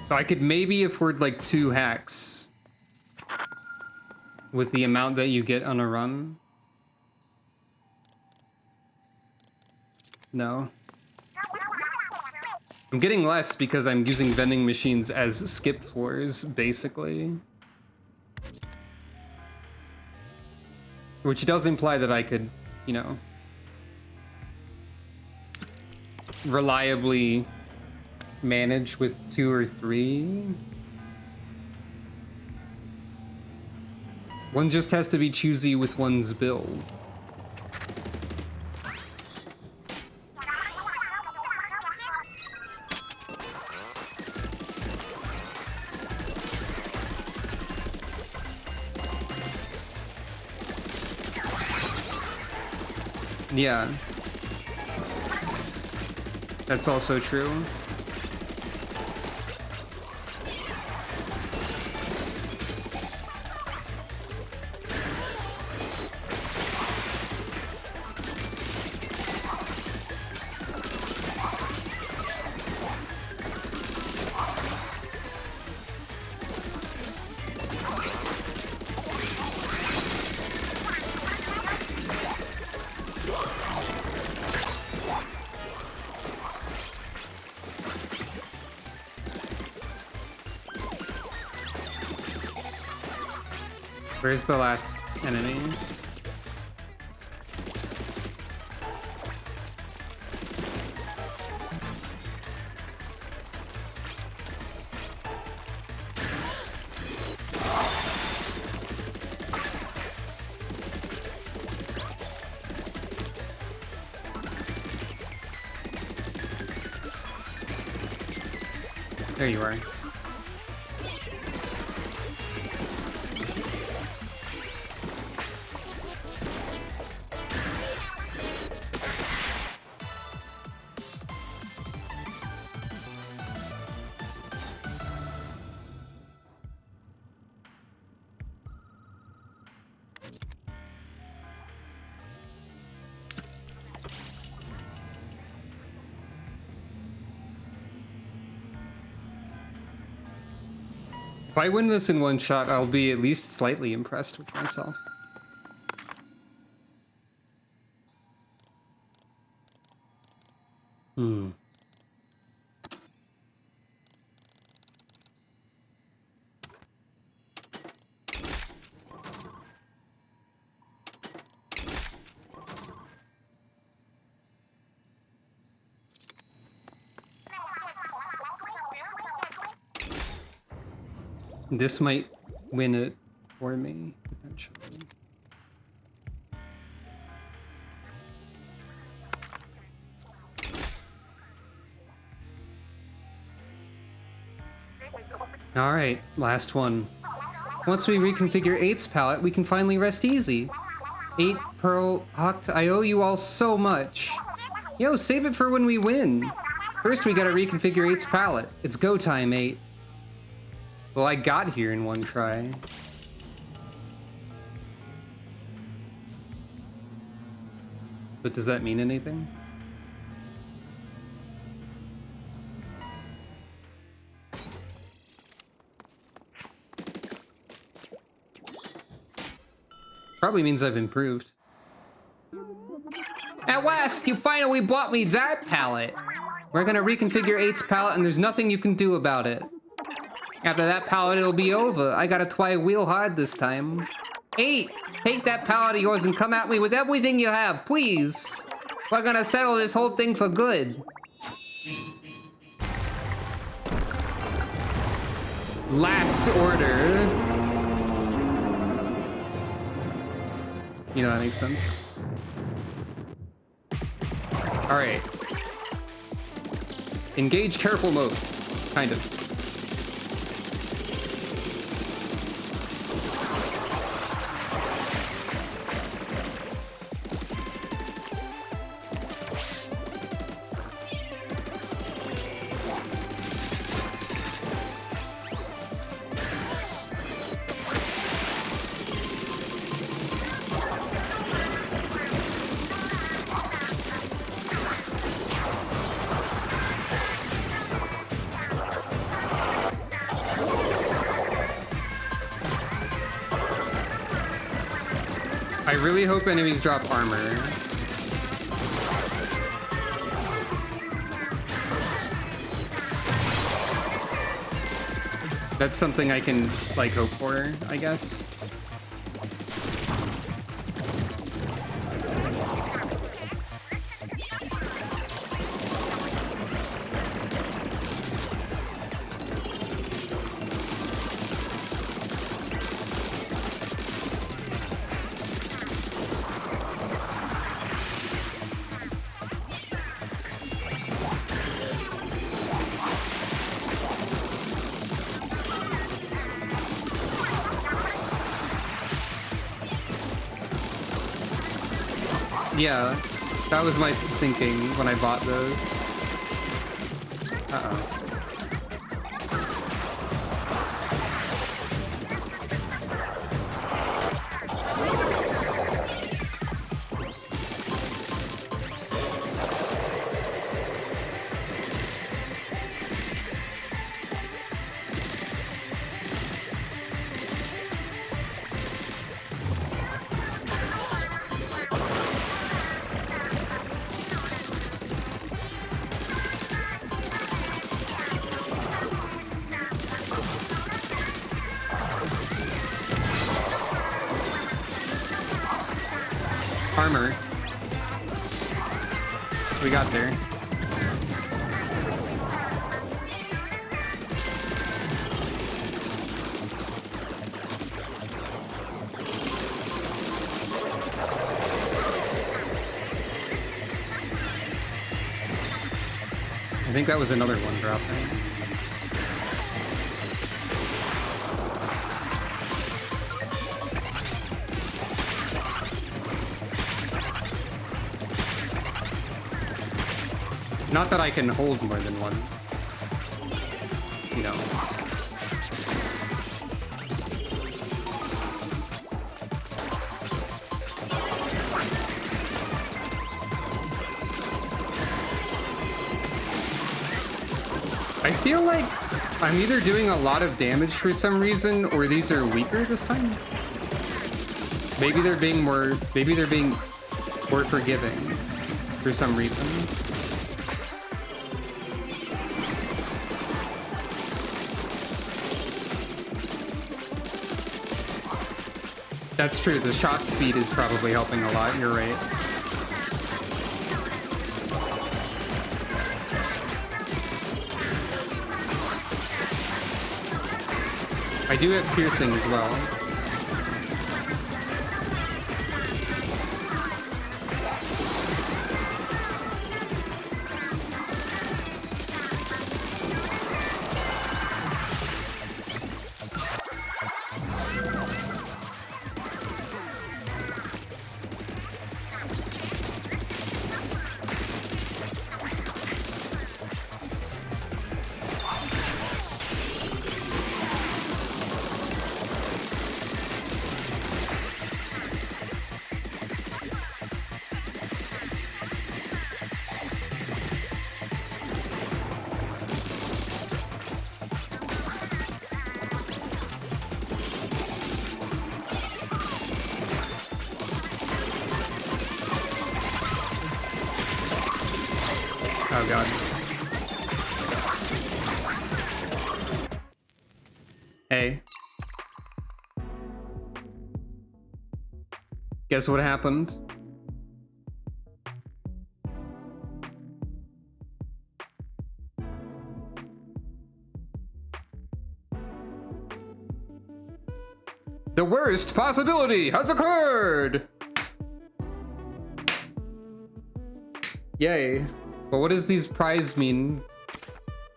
So I could maybe afford like 2 hacks with the amount that you get on a run. No. I'm getting less because I'm using vending machines as skip floors, basically. Which does imply that I could, you know, reliably manage with 2 or 3. One just has to be choosy with one's build. Yeah. That's also true. Where's the last enemy? There you are. If I win this in one shot, I'll be at least slightly impressed with myself. Hmm. This might win it for me, potentially. Alright, last one. Once we reconfigure 8's palette, we can finally rest easy. 8 Pearl Hucked, I owe you all so much. Yo, save it for when we win. First, we gotta reconfigure 8's palette. It's go time, 8. Well, I got here in one try. But does that mean anything? Probably means I've improved. At last, you finally bought me that palette! We're gonna reconfigure 8's palette and there's nothing you can do about it. After that palette, it'll be over. I gotta try real hard this time. 8! Take that palette of yours and come at me with everything you have, please! We're gonna settle this whole thing for good. Last order. You know, that makes sense. Alright. Engage careful mode. Kind of. I really hope enemies drop armor. That's something I can, like, hope for, I guess. Yeah, that was my thinking when I bought those. Uh-oh. Armor. We got there. I think that was another one drop thing. Not that I can hold more than one. You know. I feel like I'm either doing a lot of damage for some reason, or these are weaker this time. Maybe they're being more forgiving for some reason. That's true, the shot speed is probably helping a lot, you're right. I do have piercing as well. Oh god. Hey. Guess what happened? The worst possibility has occurred! Yay. But what does these prizes mean?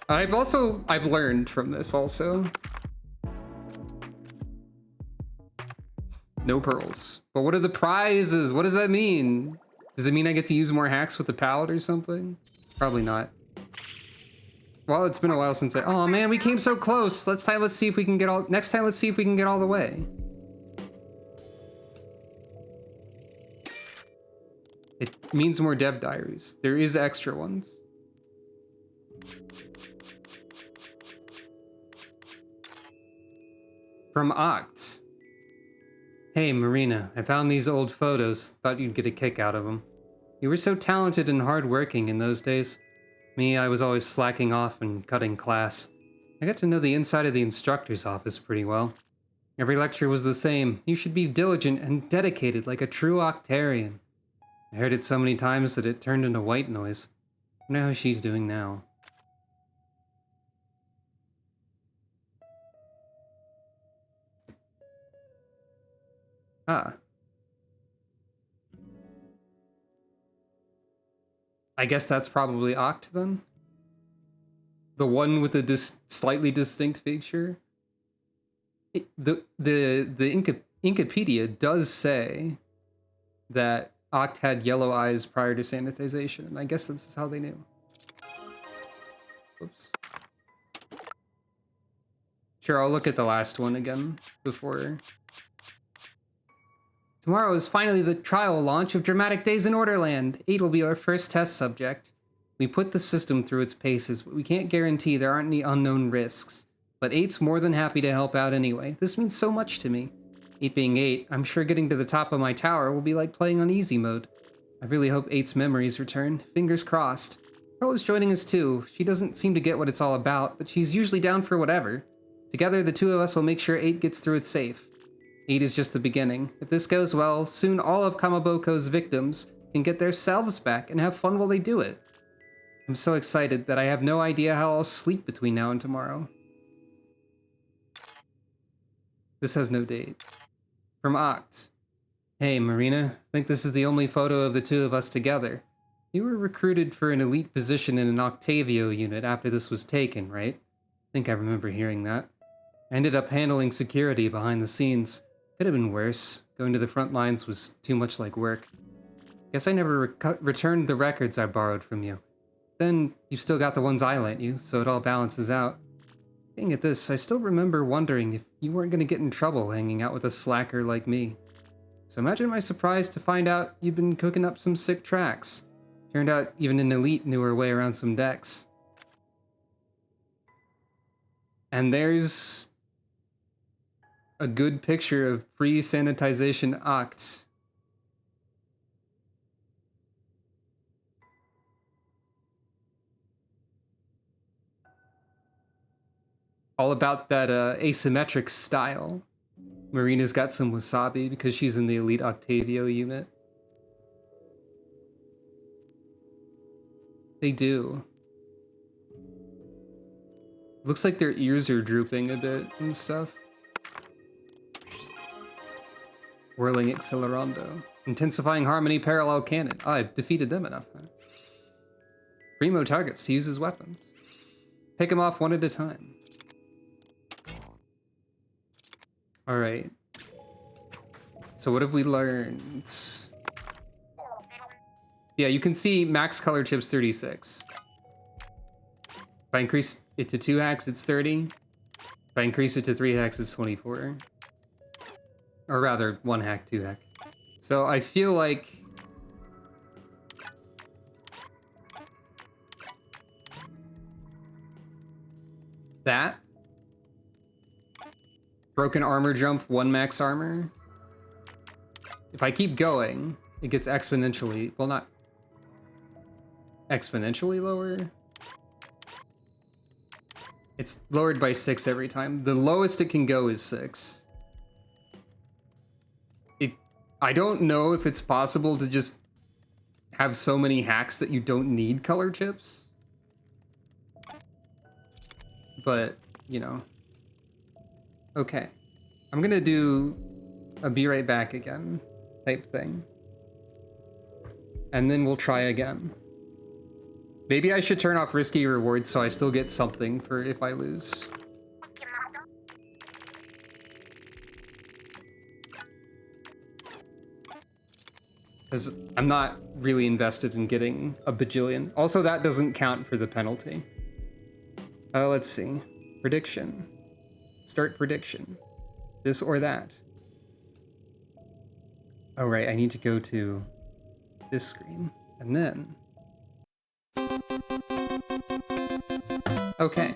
I've learned from this also. No pearls. But what are the prizes? What does that mean? Does it mean I get to use more hacks with the pallet or something? Probably not. Well, it's been a while since oh man, we came so close. Next time let's see if we can get all the way. It means more dev diaries. There is extra ones. From Oct. Hey, Marina, I found these old photos. Thought you'd get a kick out of them. You were so talented and hardworking in those days. Me, I was always slacking off and cutting class. I got to know the inside of the instructor's office pretty well. Every lecture was the same. You should be diligent and dedicated like a true Octarian. I heard it so many times that it turned into white noise. I know how she's doing now. Ah. I guess that's probably Oct then? The one with the slightly distinct feature? The Incopedia does say that Oct had yellow eyes prior to sanitization, and I guess this is how they knew. Whoops. Sure, I'll look at the last one again before. Tomorrow is finally the trial launch of Dramatic Days in Orderland. 8 will be our first test subject. We put the system through its paces, but we can't guarantee there aren't any unknown risks. But 8's more than happy to help out anyway. This means so much to me. 8 being 8, I'm sure getting to the top of my tower will be like playing on easy mode. I really hope 8's memories return. Fingers crossed. Pearl is joining us too. She doesn't seem to get what it's all about, but she's usually down for whatever. Together, the two of us will make sure 8 gets through it safe. 8 is just the beginning. If this goes well, soon all of Kamaboko's victims can get their selves back and have fun while they do it. I'm so excited that I have no idea how I'll sleep between now and tomorrow. This has no date. From Oct. Hey, Marina. I think this is the only photo of the two of us together. You were recruited for an elite position in an Octavio unit after this was taken, right? I think I remember hearing that. I ended up handling security behind the scenes. Could have been worse. Going to the front lines was too much like work. Guess I never returned the records I borrowed from you. Then, you still got the ones I lent you, so it all balances out. Looking at this, I still remember wondering if you weren't going to get in trouble hanging out with a slacker like me. So imagine my surprise to find out you've been cooking up some sick tracks. Turned out even an elite knew her way around some decks. And there's a good picture of pre-sanitization Oct. All about that asymmetric style. Marina's got some wasabi because she's in the Elite Octavio unit. They do. Looks like their ears are drooping a bit and stuff. Whirling Accelerando. Intensifying Harmony Parallel Cannon. Oh, I've defeated them enough. Huh? Primo targets to use as weapons. Pick them off one at a time. Alright. So what have we learned? Yeah, you can see max color chips 36. If I increase it to 2 hacks, it's 30. If I increase it to 3 hacks, it's 24. Or rather, 1 hack, 2 hack. So I feel like... that. Broken armor jump, 1 max armor. If I keep going, it gets exponentially... well, not... exponentially lower? It's lowered by 6 every time. The lowest it can go is 6. I don't know if it's possible to just have so many hacks that you don't need color chips. But, you know. Okay. I'm gonna do a be right back again type thing. And then we'll try again. Maybe I should turn off risky rewards so I still get something for if I lose. Because I'm not really invested in getting a bajillion. Also, that doesn't count for the penalty. Let's see. Prediction. Start prediction. This or that. Oh, right. I need to go to this screen. And then... okay.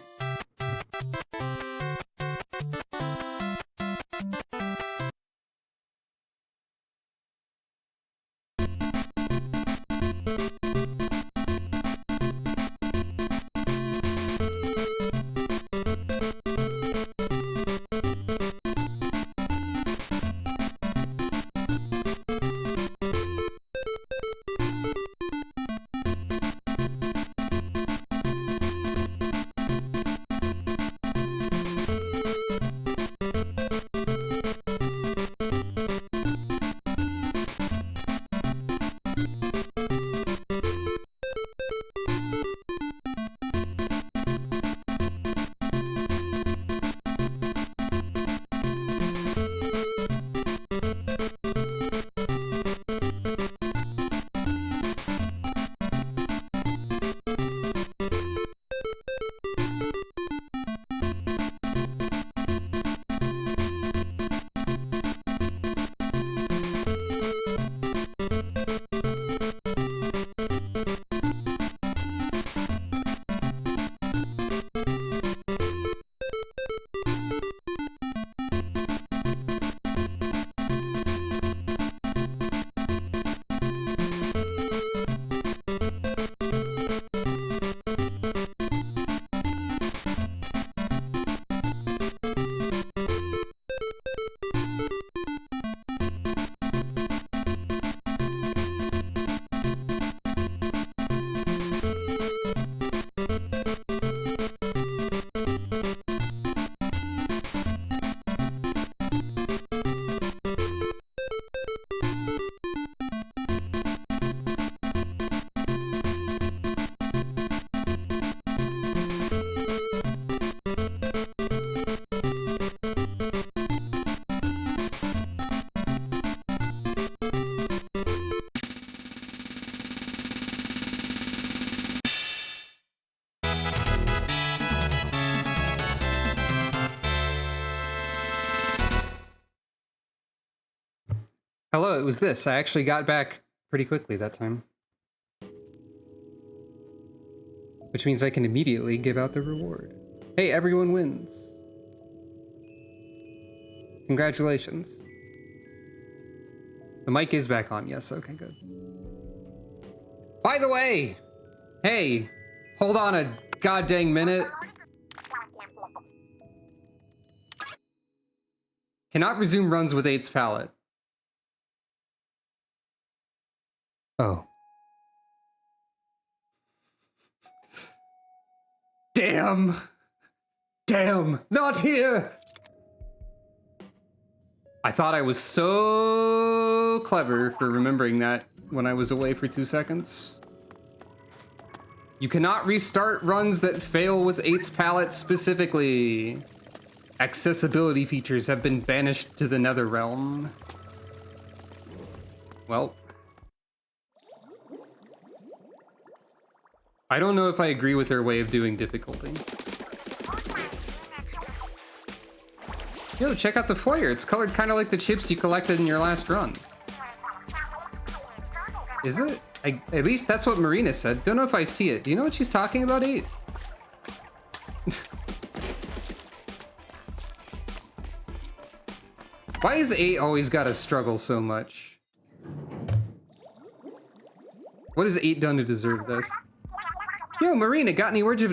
Hello, it was this. I actually got back pretty quickly that time. Which means I can immediately give out the reward. Hey, everyone wins. Congratulations. The mic is back on. Yes, okay, good. By the way, hey, hold on a goddamn minute. Cannot resume runs with 8's palette. Oh. Damn. Damn, not here. I thought I was so clever for remembering that when I was away for 2 seconds. You cannot restart runs that fail with 8's palette specifically. Accessibility features have been banished to the nether realm. Well. I don't know if I agree with their way of doing difficulty. Yo, check out the foyer. It's colored kind of like the chips you collected in your last run. Is it? At least that's what Marina said. Don't know if I see it. Do you know what she's talking about, 8? Why has 8 always got to struggle so much? What has 8 done to deserve this? Yo, Marina, got any words of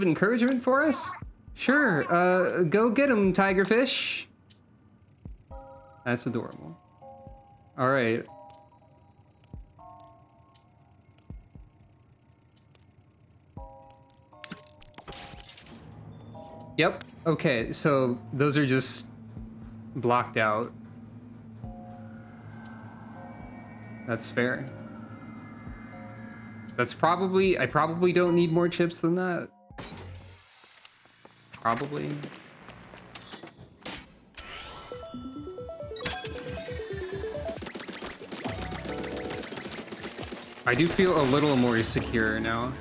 encouragement for us? Sure, go get him, Tigerfish. That's adorable. All right. Yep, okay, so those are just blocked out. That's fair. That's probably, I probably don't need more chips than that. Probably. I do feel a little more secure now.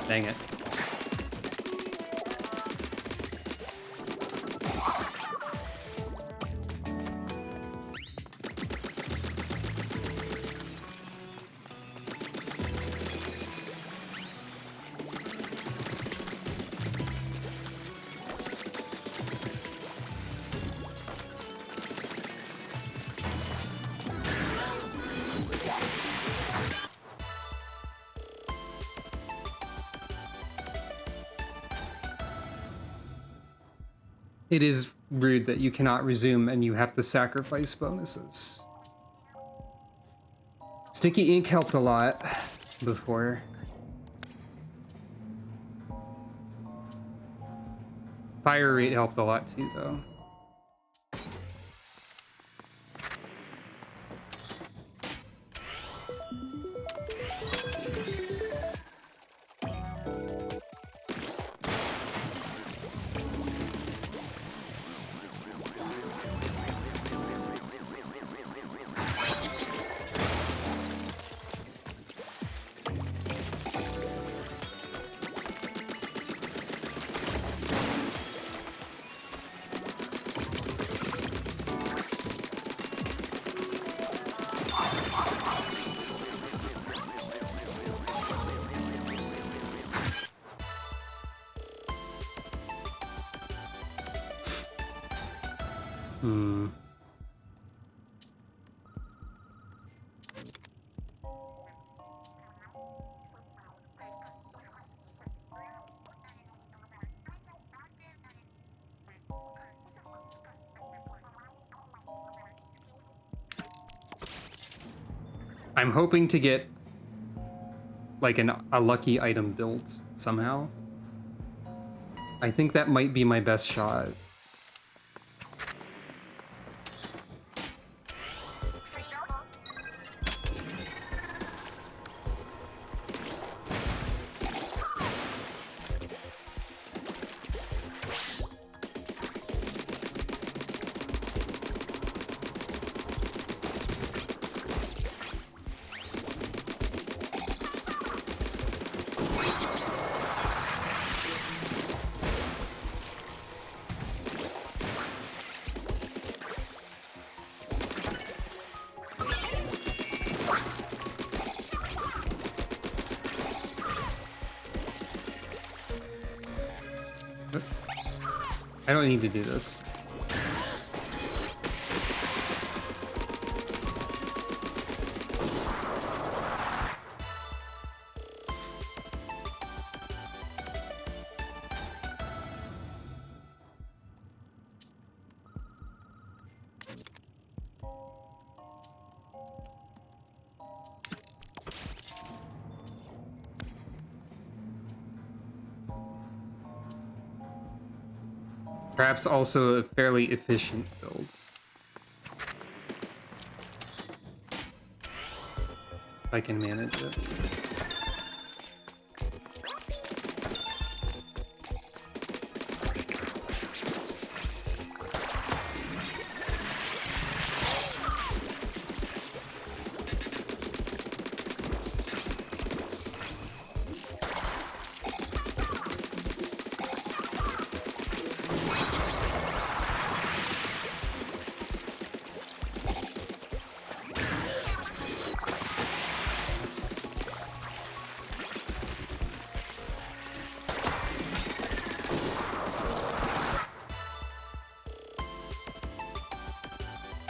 Dang it. It is rude that you cannot resume and you have to sacrifice bonuses. Sticky ink helped a lot before. Fire rate helped a lot too, though. I'm hoping to get like a lucky item built somehow. I think that might be my best shot. I don't need to do this. Perhaps also a fairly efficient build. If I can manage it.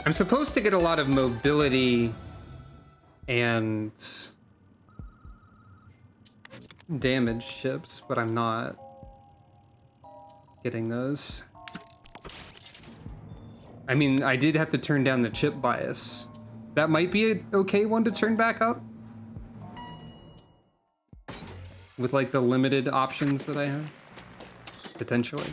I'm supposed to get a lot of mobility and damage chips, but I'm not getting those. I mean, I did have to turn down the chip bias. That might be an okay one to turn back up. With like the limited options that I have, potentially.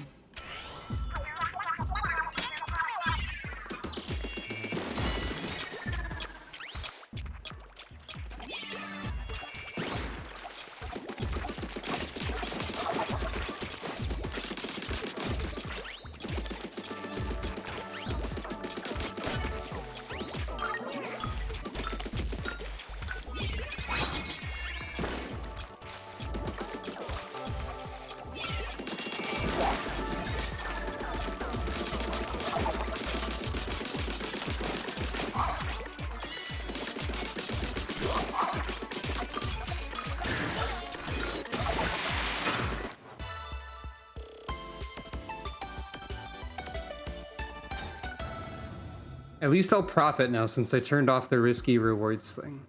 At least I'll profit now since I turned off the risky rewards thing.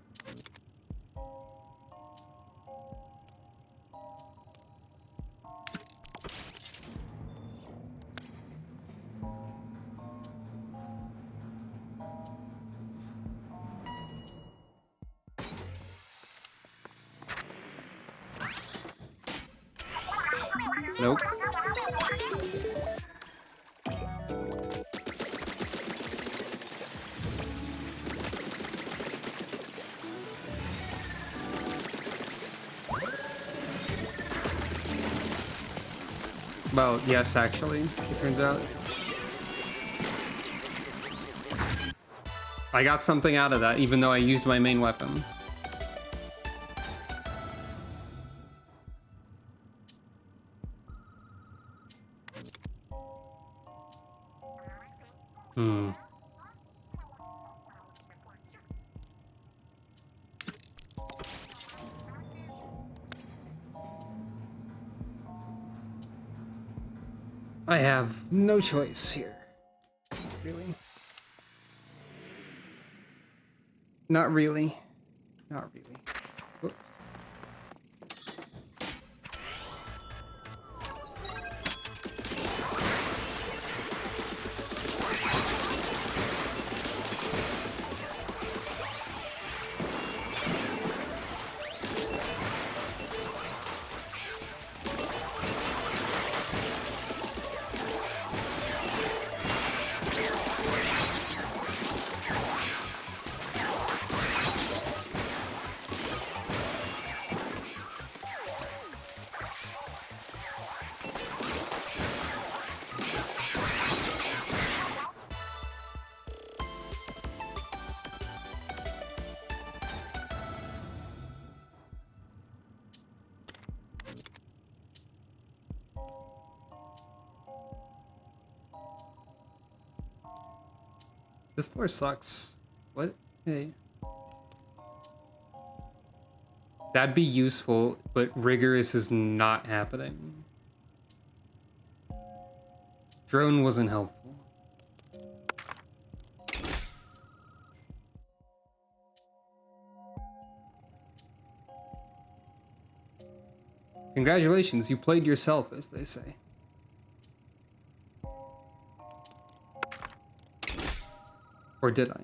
Nope. Well, yes, actually, it turns out. I got something out of that, even though I used my main weapon. I have no choice here. Really? Not really. Not really. Oh. This floor sucks. What? Hey. That'd be useful, but rigorous is not happening. Drone wasn't helpful. Congratulations, you played yourself, as they say. Or did I?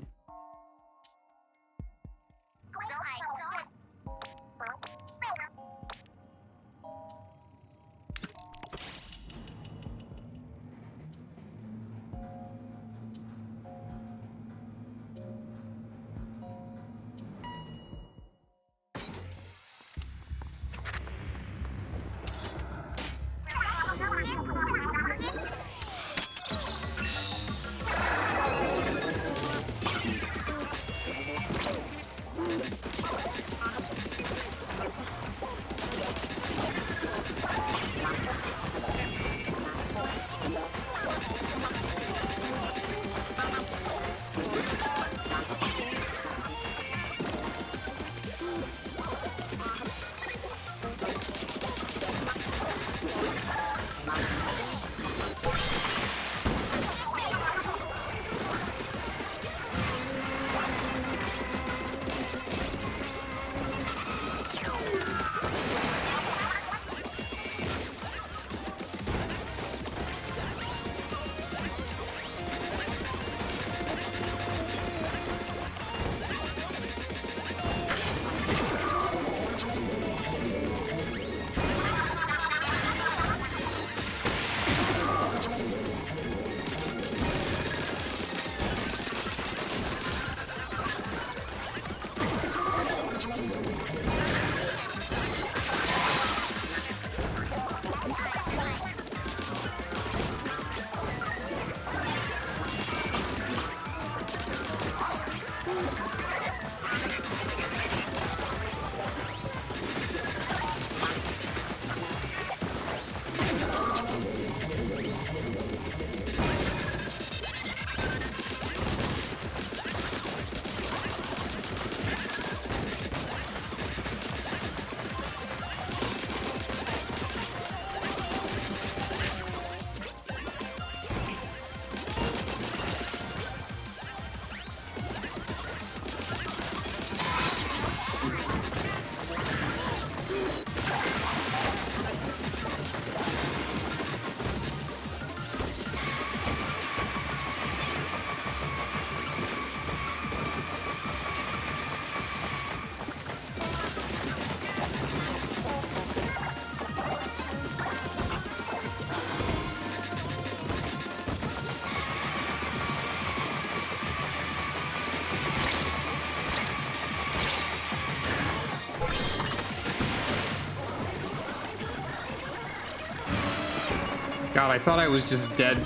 God, I thought I was just dead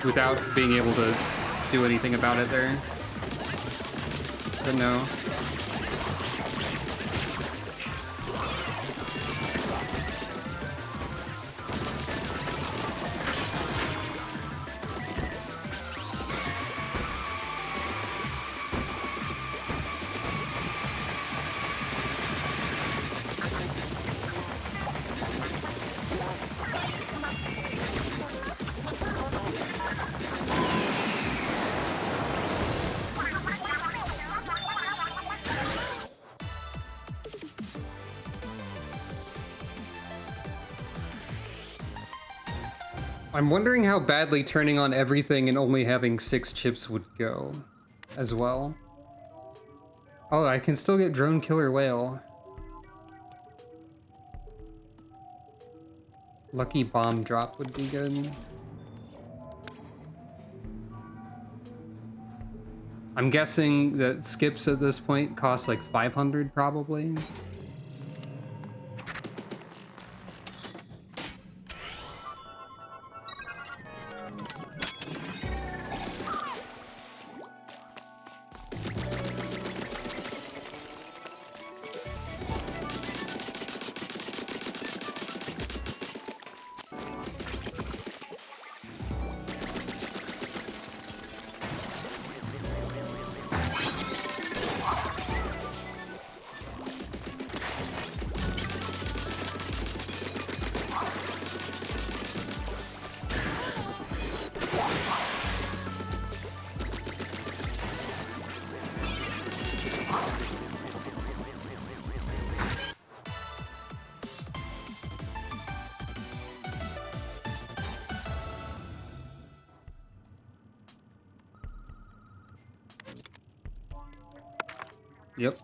without being able to do anything about it there. But no. I'm wondering how badly turning on everything and only having 6 chips would go as well. Oh, I can still get drone killer whale. Lucky bomb drop would be good. I'm guessing that skips at this point cost like 500 probably. Yep.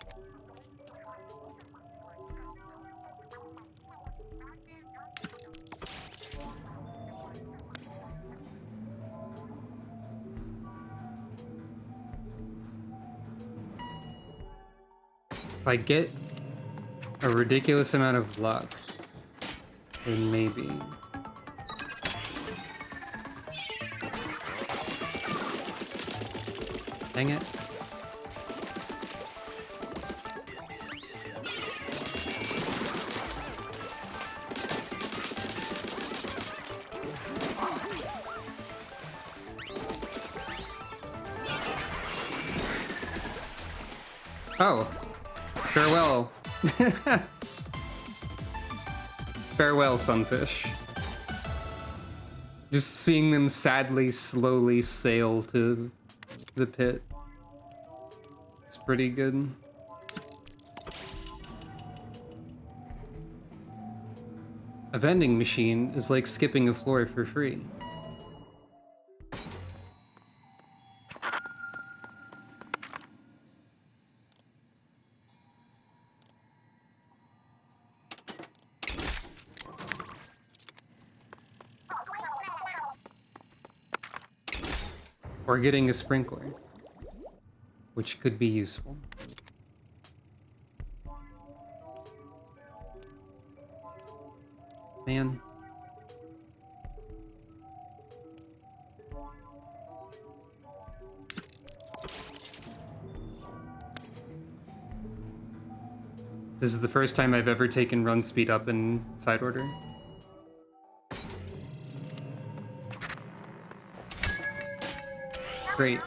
If I get a ridiculous amount of luck, then maybe. Dang it. Oh, farewell. Farewell, sunfish. Just seeing them sadly, slowly sail to the pit. It's pretty good. A vending machine is like skipping a floor for free. Or getting a sprinkler, which could be useful. Man. This is the first time I've ever taken run speed up in side order. Great.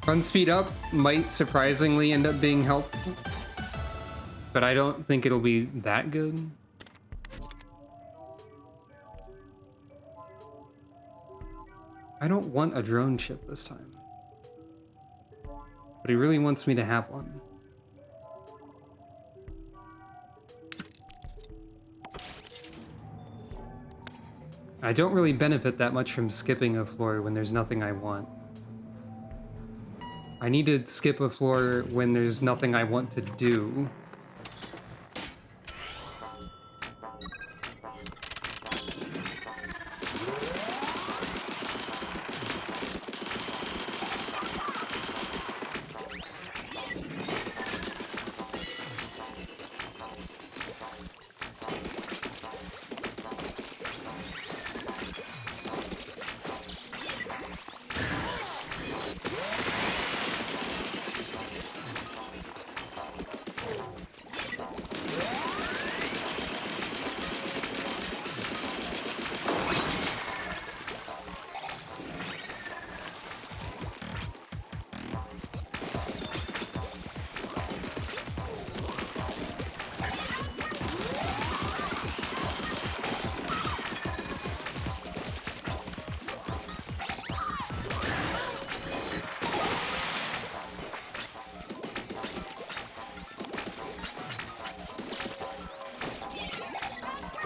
Run speed up might surprisingly end up being helpful, but I don't think it'll be that good. I don't want a drone ship this time, but he really wants me to have one. I don't really benefit that much from skipping a floor when there's nothing I want. I need to skip a floor when there's nothing I want to do.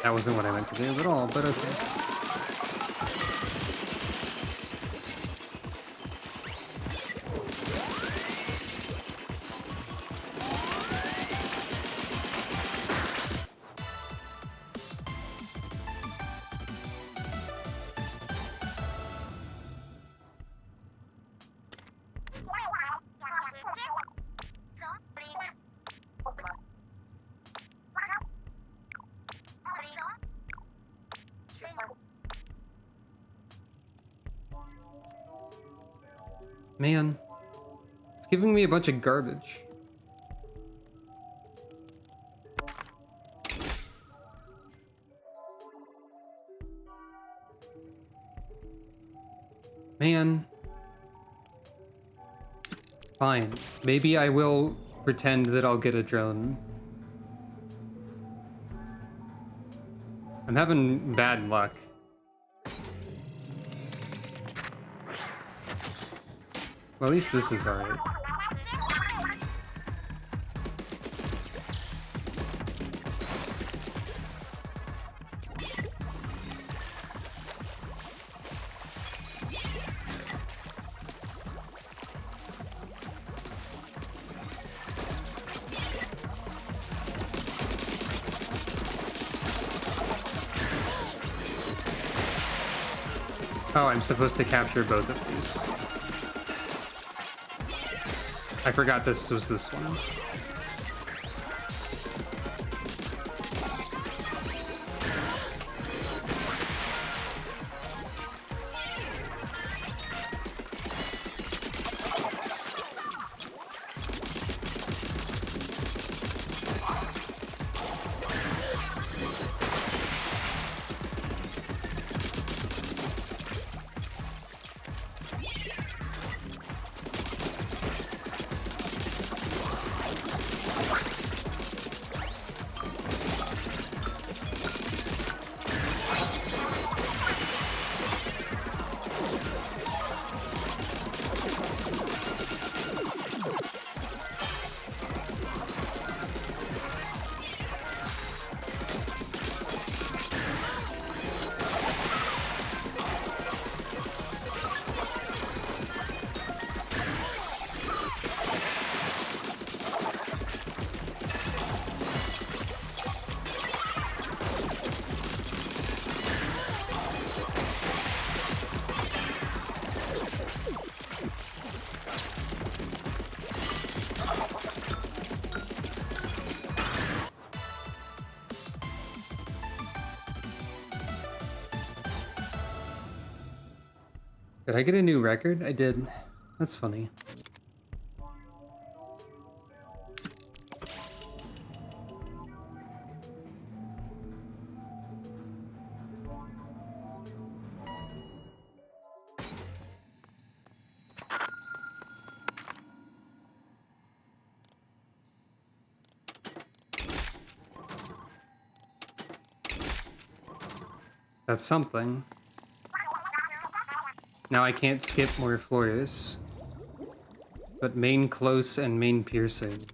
That wasn't what I meant to do at all, but okay. Man, it's giving me a bunch of garbage. Man. Fine. Maybe I will pretend that I'll get a drone. I'm having bad luck. Well, at least this is alright. Oh, I'm supposed to capture both of these. I forgot this was this one. Did I get a new record? I did. That's funny. That's something. Now I can't skip more floors. But main close and main piercing.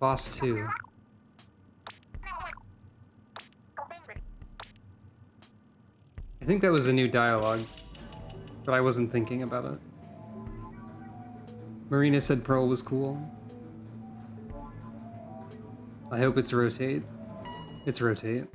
Boss 2. I think that was a new dialogue, but I wasn't thinking about it. Marina said Pearl was cool. I hope it's rotate. It's rotate.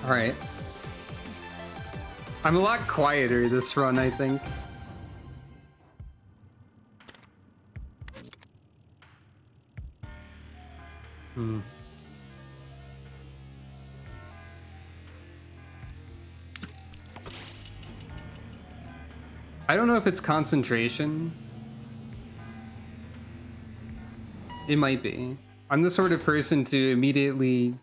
Alright. I'm a lot quieter this run, I think. I don't know if it's concentration. It might be. I'm the sort of person to immediately...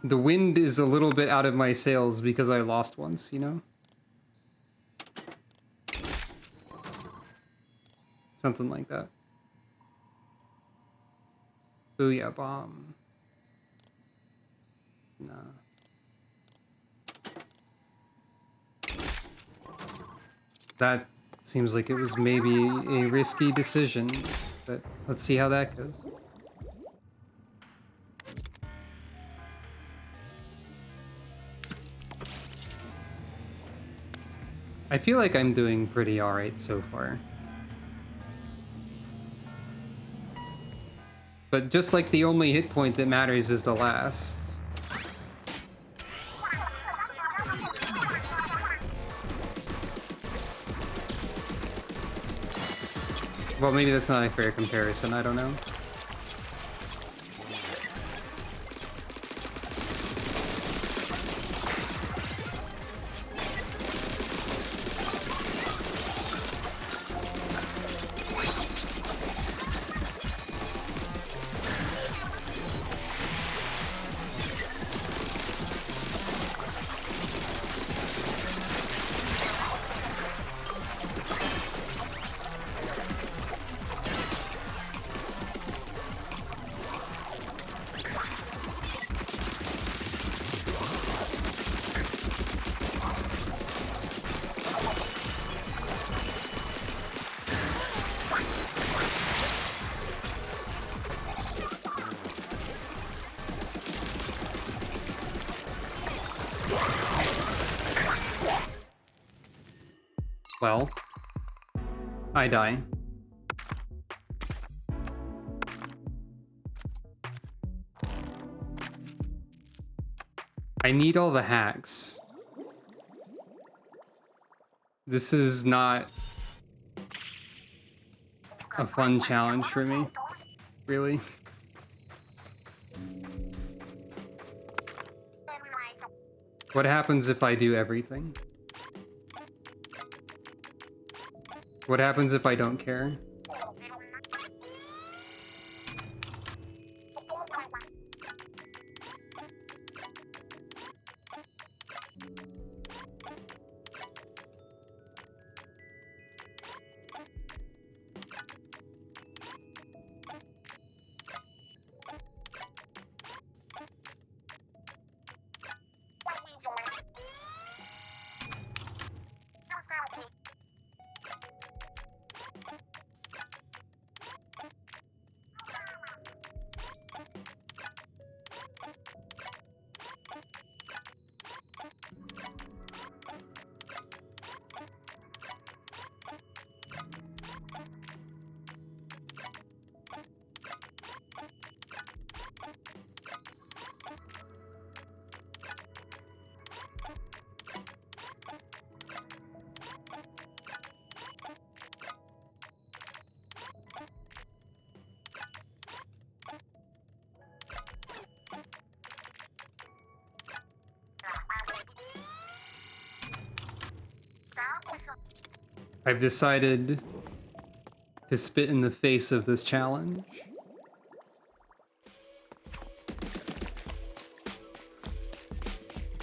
The wind is a little bit out of my sails because I lost once, you know? Something like that. Booyah bomb. Nah. That seems like it was maybe a risky decision, but let's see how that goes. I feel like I'm doing pretty alright so far. But just like the only hit point that matters is the last. Well, maybe that's not a fair comparison, I don't know. Well, I die. I need all the hacks. This is not a fun challenge for me, really. What happens if I do everything? What happens if I don't care? I've decided to spit in the face of this challenge.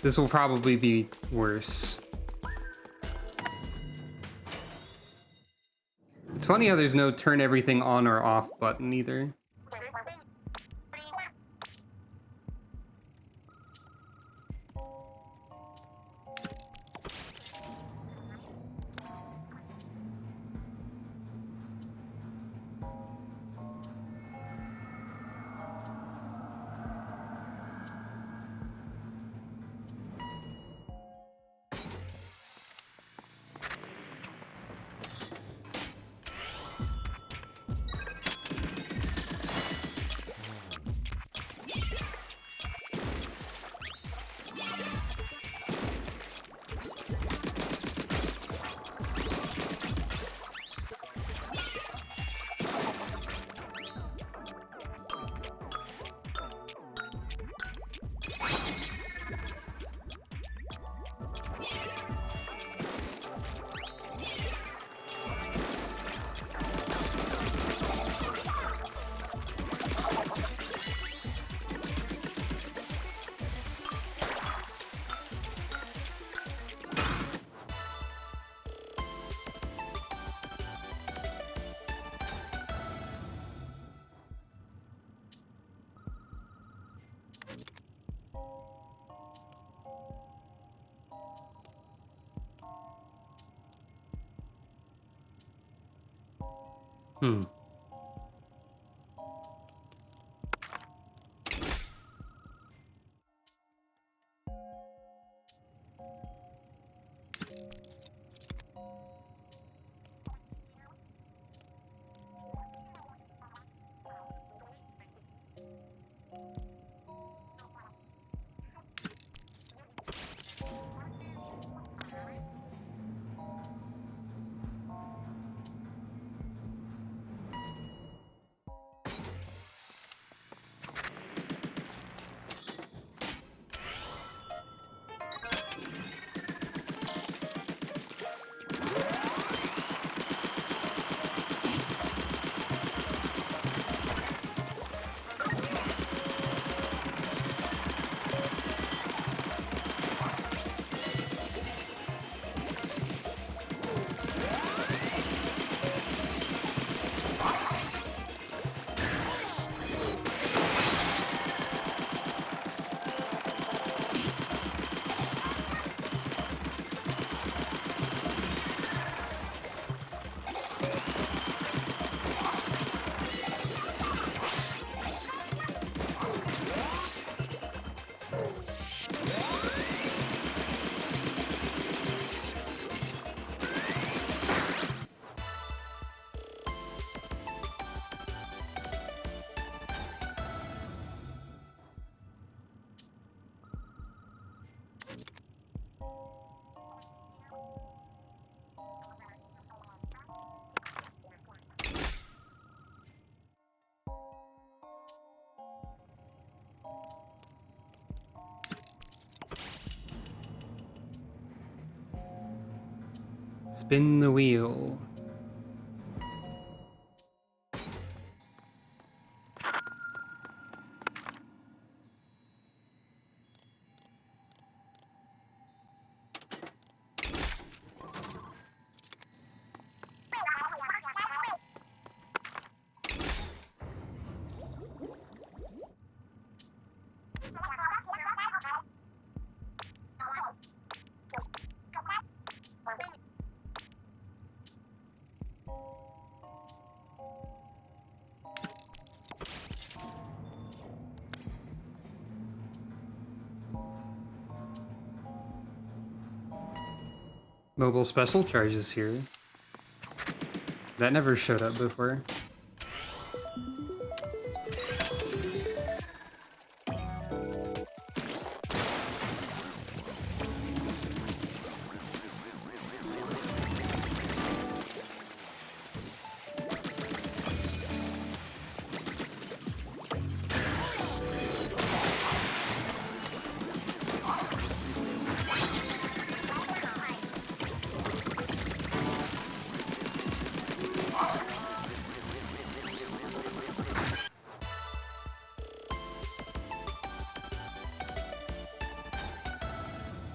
This will probably be worse. It's funny how there's no turn everything on or off button either. Hmm. Spin the wheel. Mobile special charges here. That never showed up before.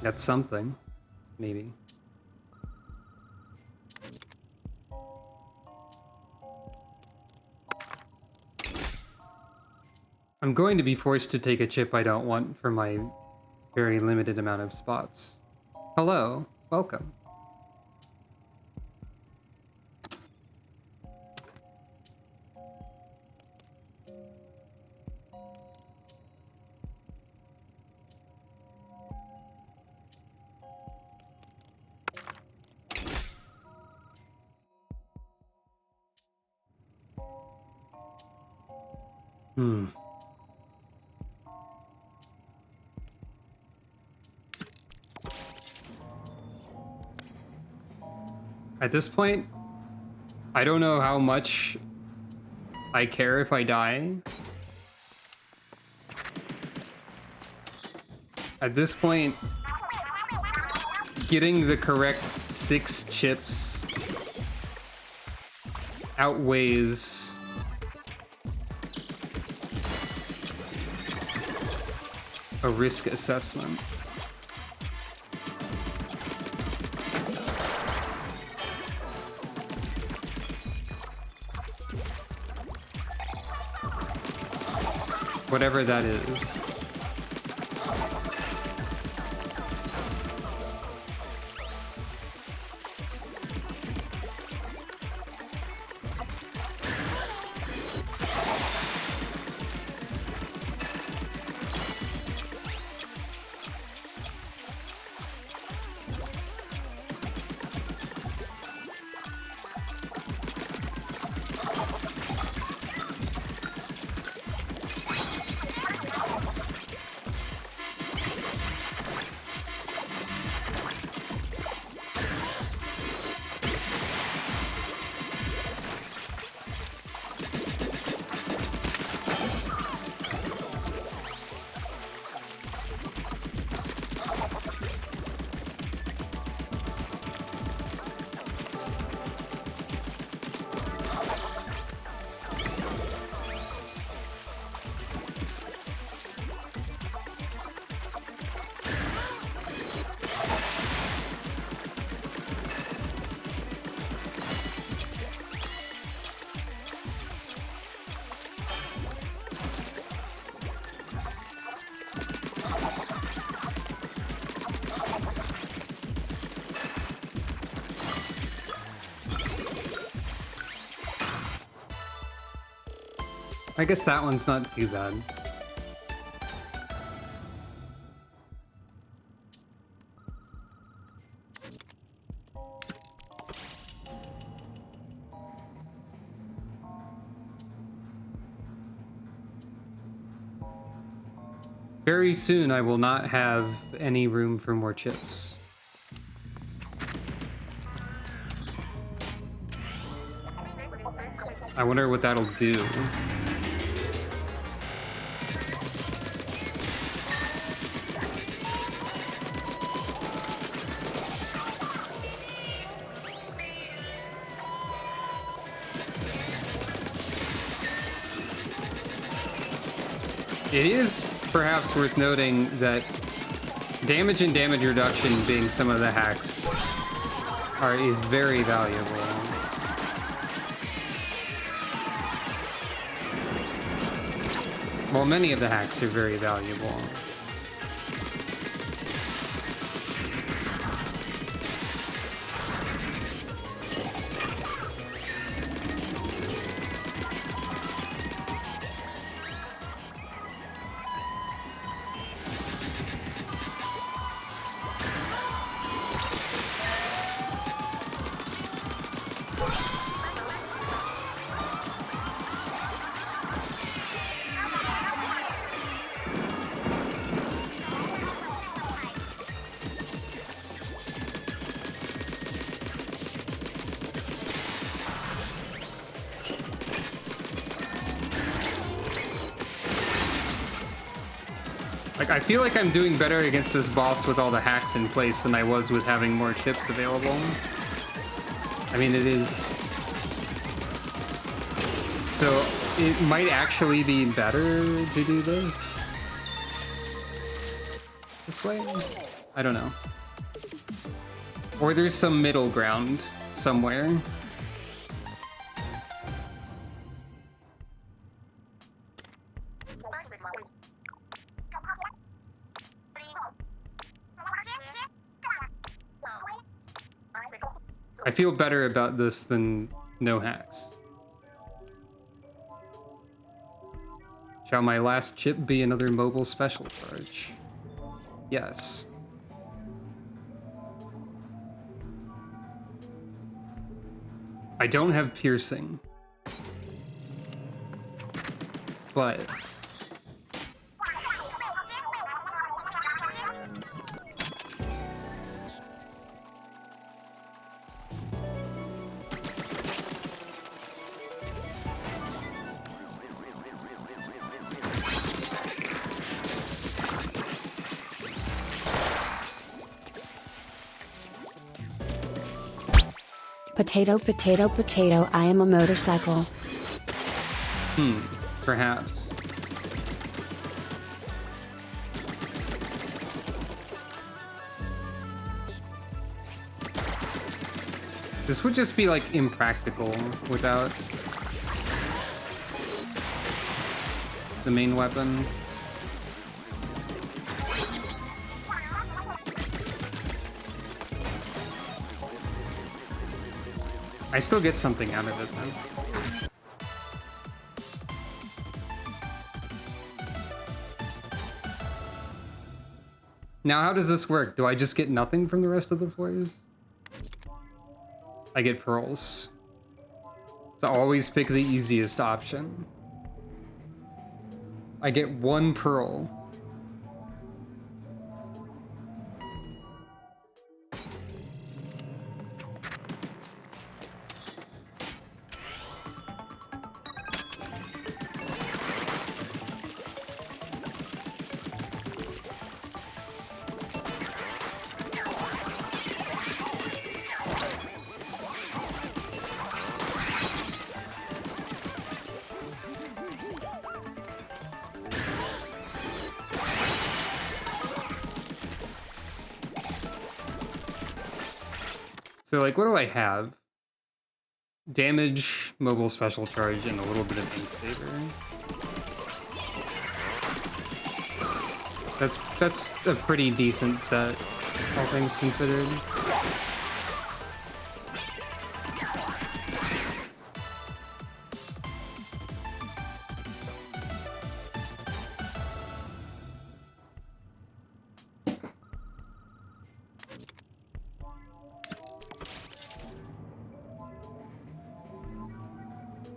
That's something, maybe. I'm going to be forced to take a chip I don't want for my very limited amount of spots. Hello, welcome. At this point, I don't know how much I care if I die. At this point, getting the correct 6 chips outweighs a risk assessment. Whatever that is. I guess that one's not too bad. Very soon I will not have any room for more chips. I wonder what that'll do. It is perhaps worth noting that damage and damage reduction being some of the hacks is very valuable. Well, many of the hacks are very valuable. Like, I feel like I'm doing better against this boss with all the hacks in place than I was with having more chips available. I mean, it is... So, it might actually be better to do this way? I don't know. Or there's some middle ground somewhere. I feel better about this than no hacks. Shall my last chip be another mobile special charge? Yes. I don't have piercing. But... Potato, potato, potato, I am a motorcycle. Perhaps. This would just be, like, impractical without the main weapon. I still get something out of it, though. Now, how does this work? Do I just get nothing from the rest of the floors? I get pearls. So always pick the easiest option. I get 1 pearl. So, like, what do I have? Damage, mobile special charge, and a little bit of ink saver. That's a pretty decent set, all things considered.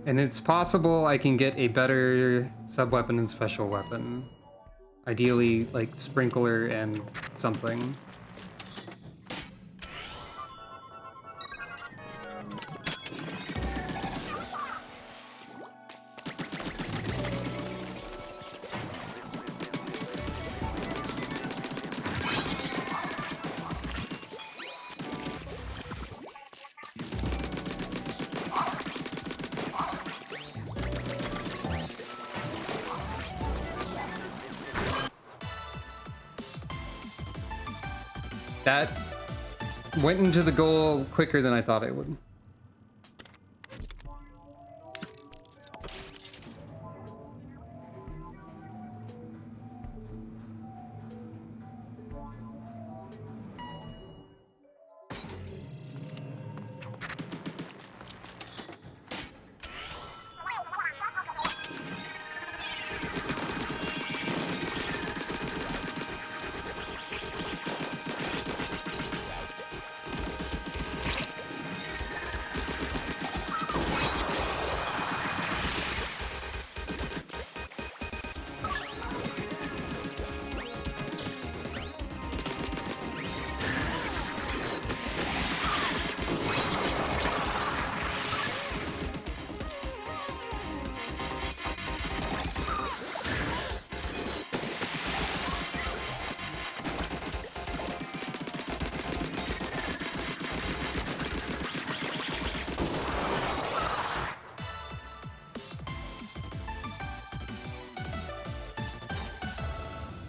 And it's possible I can get a better sub-weapon and special weapon. Ideally, like, sprinkler and something. That went into the goal quicker than I thought it would.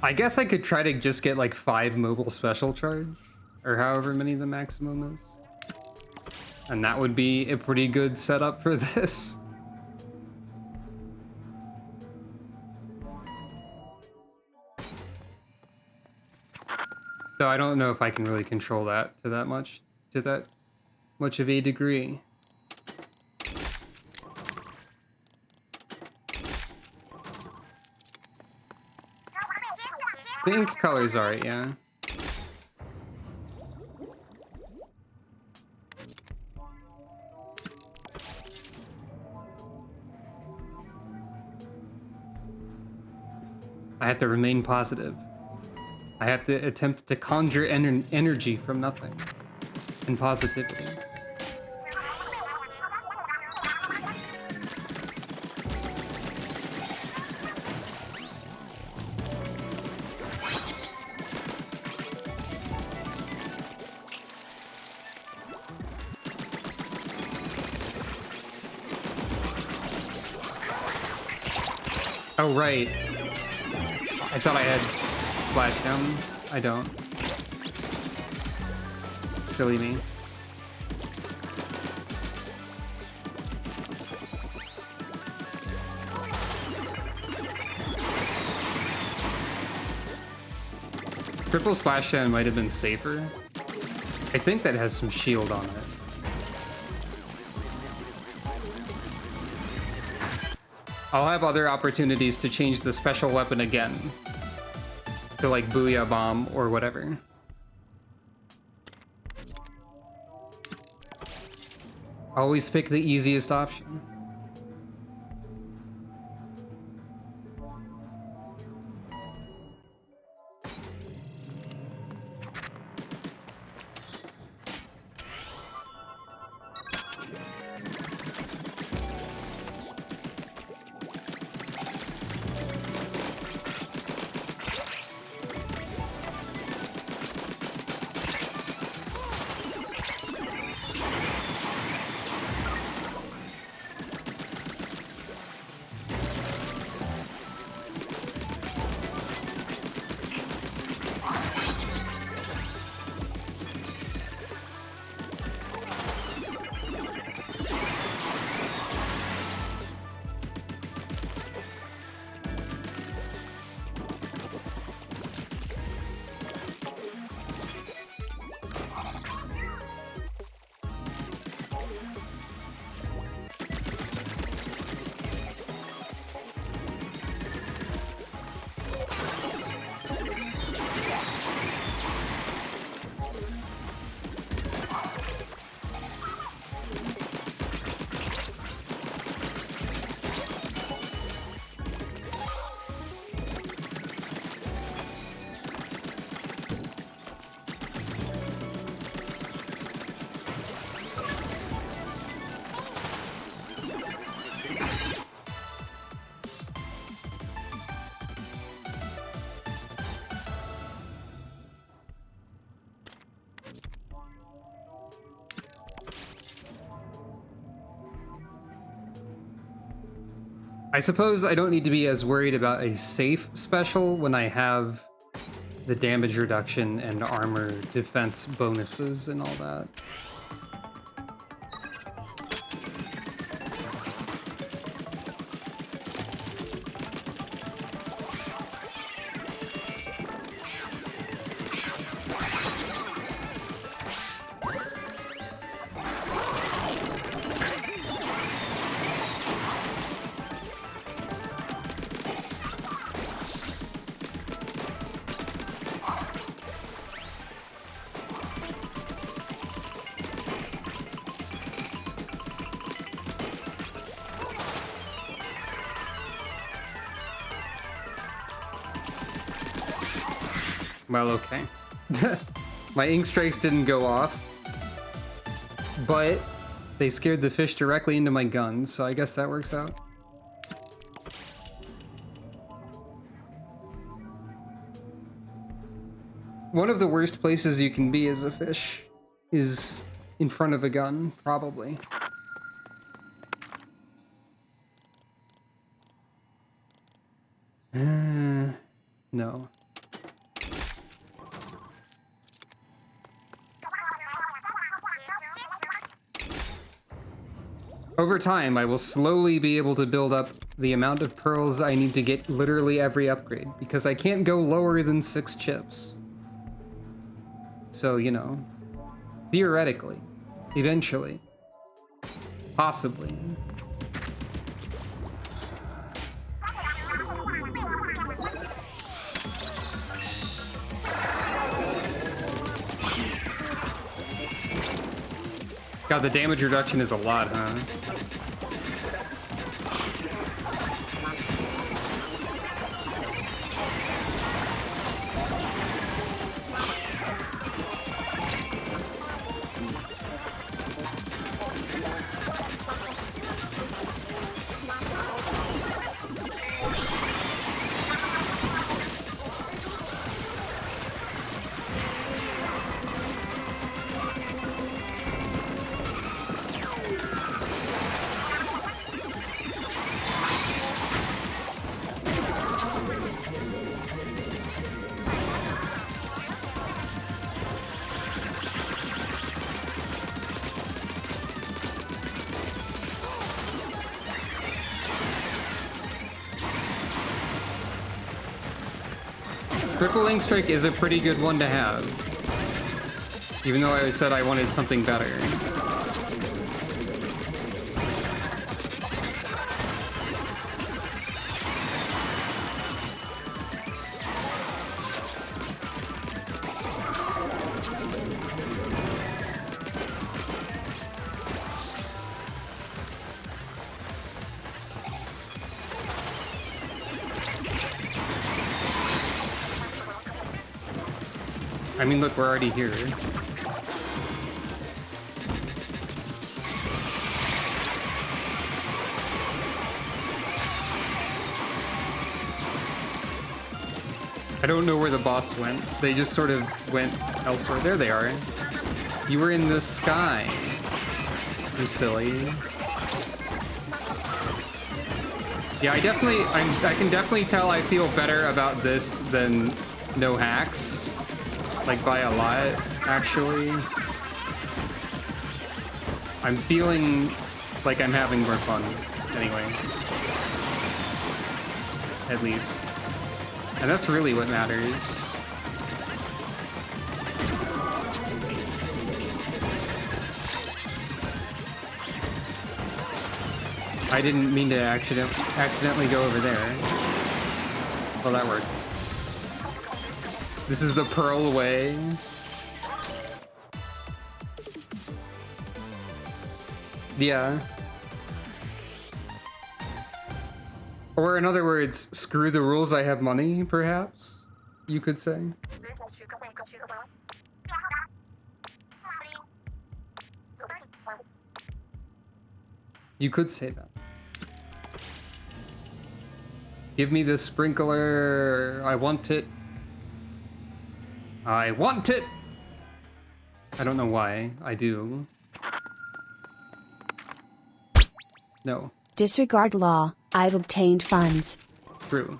I guess I could try to just get like 5 mobile special charge, or however many the maximum is. And that would be a pretty good setup for this. So I don't know if I can really control that to that much of a degree. The ink color's alright, yeah. I have to remain positive. I have to attempt to conjure energy from nothing and positivity. Oh, right. I thought I had slash down. I don't. Silly me. Triple splash down might have been safer. I think that has some shield on it. I'll have other opportunities to change the special weapon again. To like Booyah Bomb or whatever. Always pick the easiest option. I suppose I don't need to be as worried about a safe special when I have the damage reduction and armor defense bonuses and all that. Well, okay. My ink strikes didn't go off, but they scared the fish directly into my gun, so I guess that works out. One of the worst places you can be as a fish is in front of a gun, probably. No. Over time, I will slowly be able to build up the amount of pearls I need to get literally every upgrade, because I can't go lower than 6 chips. So, you know, theoretically, eventually, possibly. God, the damage reduction is a lot, huh? Triple Ink Strike is a pretty good one to have. Even though I said I wanted something better. I mean, look, we're already here. I don't know where the boss went. They just sort of went elsewhere. There they are. You were in the sky. You silly. Yeah, I can definitely tell I feel better about this than no hacks. Like, by a lot, actually. I'm feeling like I'm having more fun, anyway. At least. And that's really what matters. I didn't mean to accidentally go over there. Well, that worked. This is the Pearl way. Yeah. Or in other words, screw the rules, I have money, perhaps? You could say. You could say that. Give me the sprinkler. I want it. I want it! I don't know why. I do. No. Disregard law. I've obtained funds. True.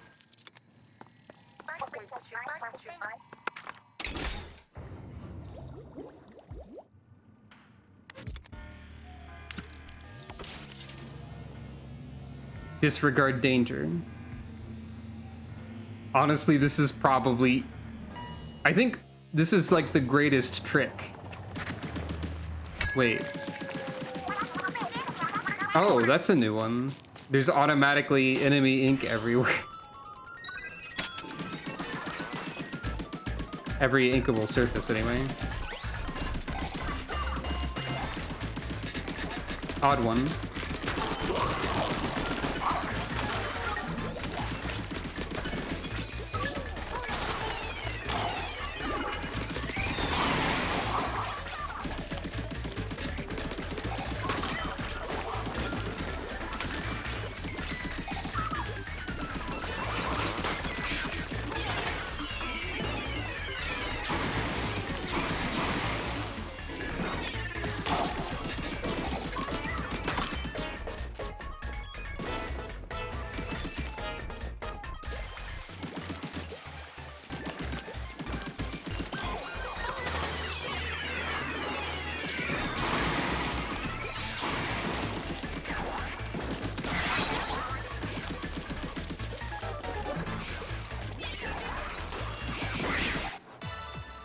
Disregard danger. Honestly, this is probably... I think this is like the greatest trick. Wait. Oh, that's a new one. There's automatically enemy ink everywhere. Every inkable surface, anyway. Odd one.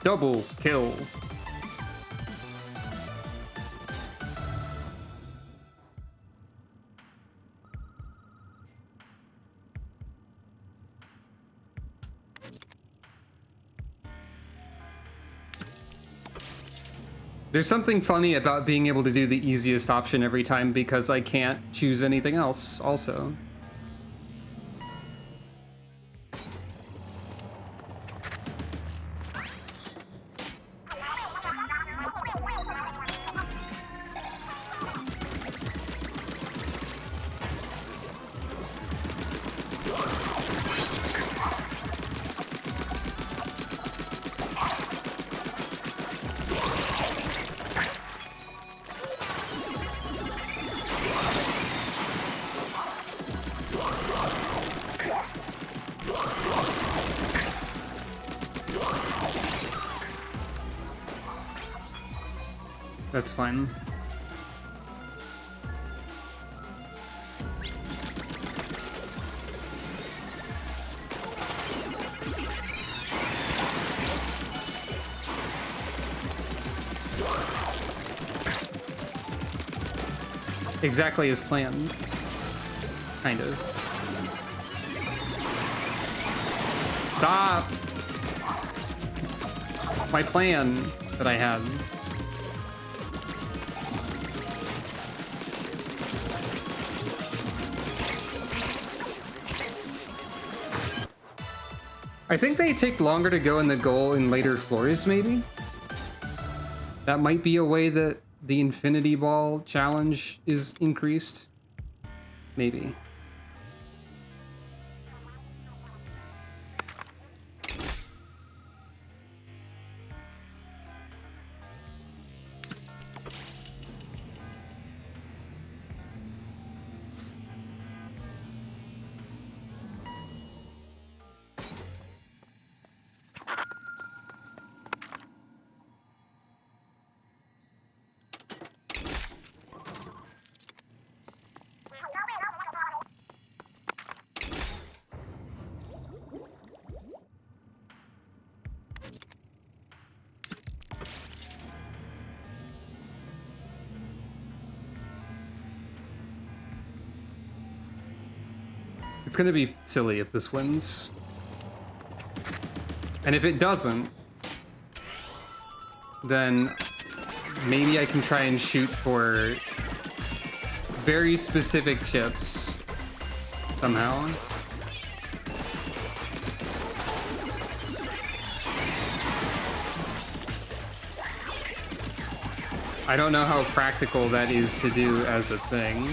Double kill. There's something funny about being able to do the easiest option every time because I can't choose anything else also. That's fine. Exactly as planned. Kind of. Stop! My plan that I had. I think they take longer to go in the goal in later floors, maybe? That might be a way that the Infinity Ball challenge is increased. Maybe. It's gonna be silly if this wins. And if it doesn't, then maybe I can try and shoot for very specific chips somehow. I don't know how practical that is to do as a thing.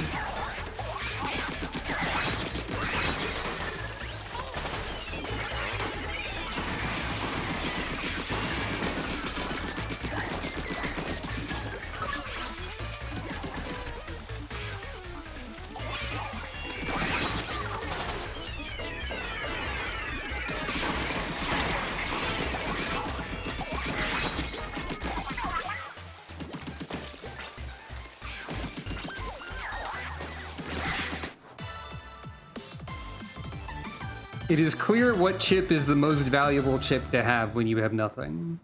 It is clear what chip is the most valuable chip to have when you have nothing.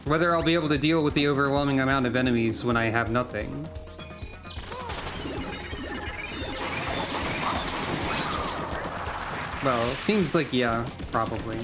Whether I'll be able to deal with the overwhelming amount of enemies when I have nothing. Well, it seems like, yeah, probably.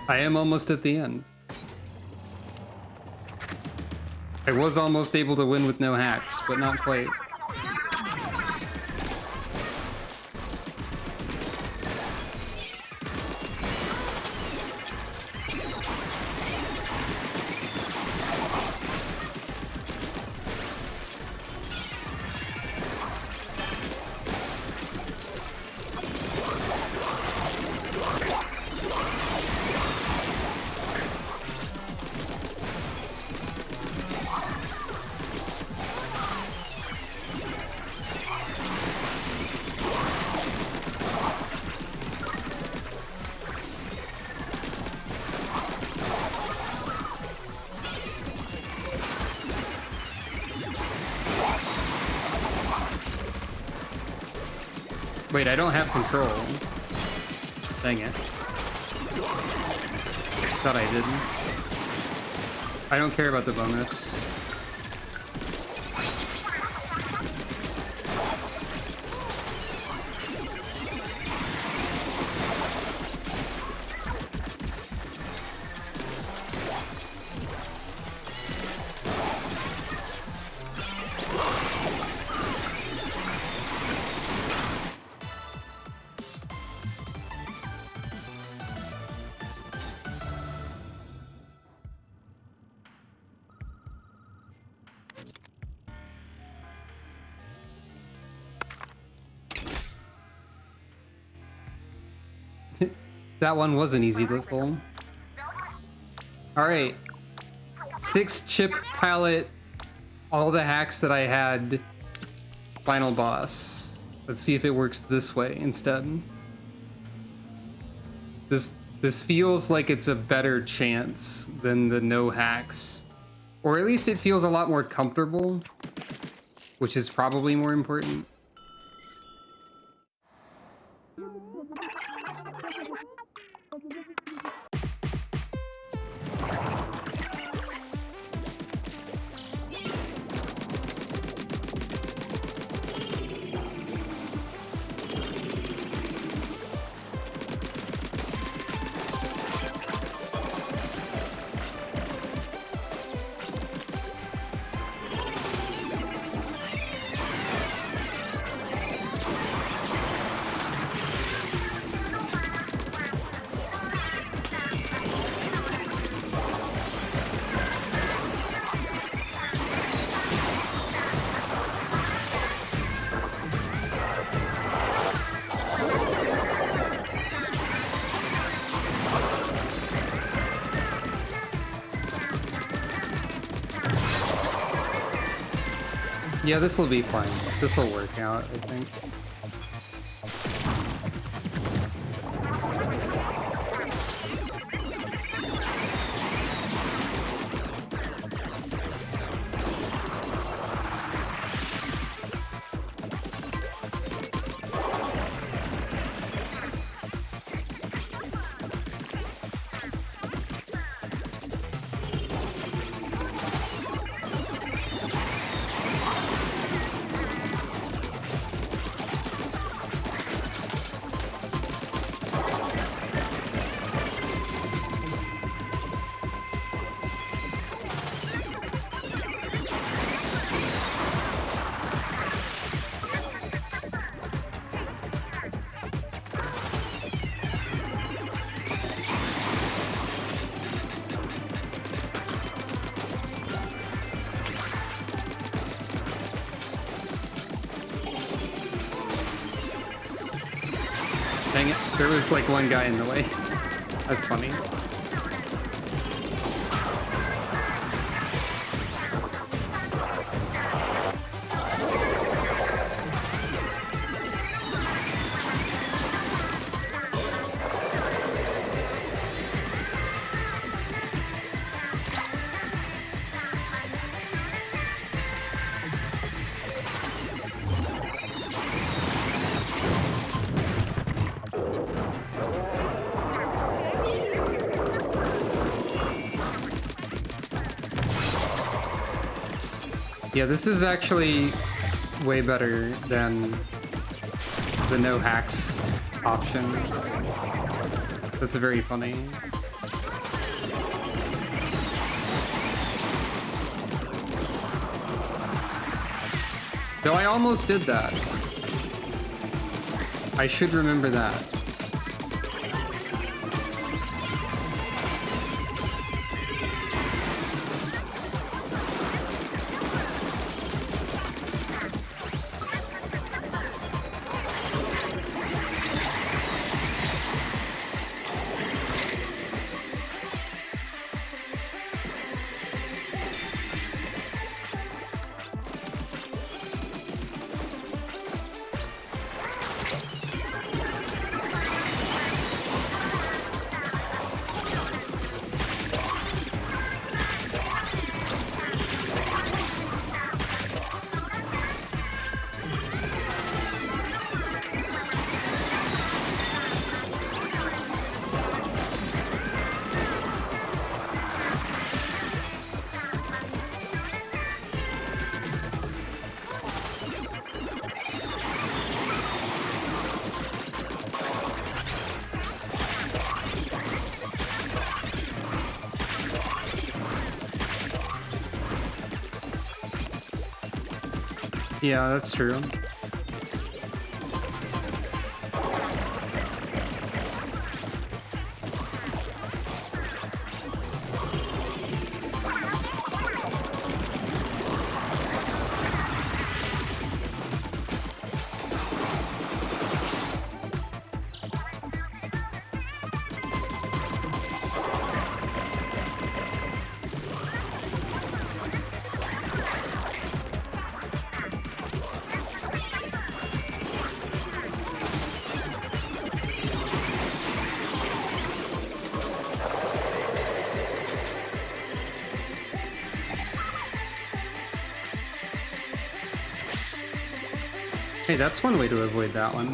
I am almost at the end. I was almost able to win with no hacks, but not quite. Wait, I don't have control. Dang it. Thought I didn't. I don't care about the bonus. That one was an easy pull. Alright. 6 chip palette, all the hacks that I had, final boss. Let's see if it works this way instead. This feels like it's a better chance than the no hacks. Or at least it feels a lot more comfortable, which is probably more important. Yeah, this will be fine. This will work out, I think. Dang it, there was like one guy in the way. That's funny. Yeah, this is actually way better than the no hacks option. That's very funny. Though I almost did that. I should remember that. Yeah, that's true. Hey, that's one way to avoid that one.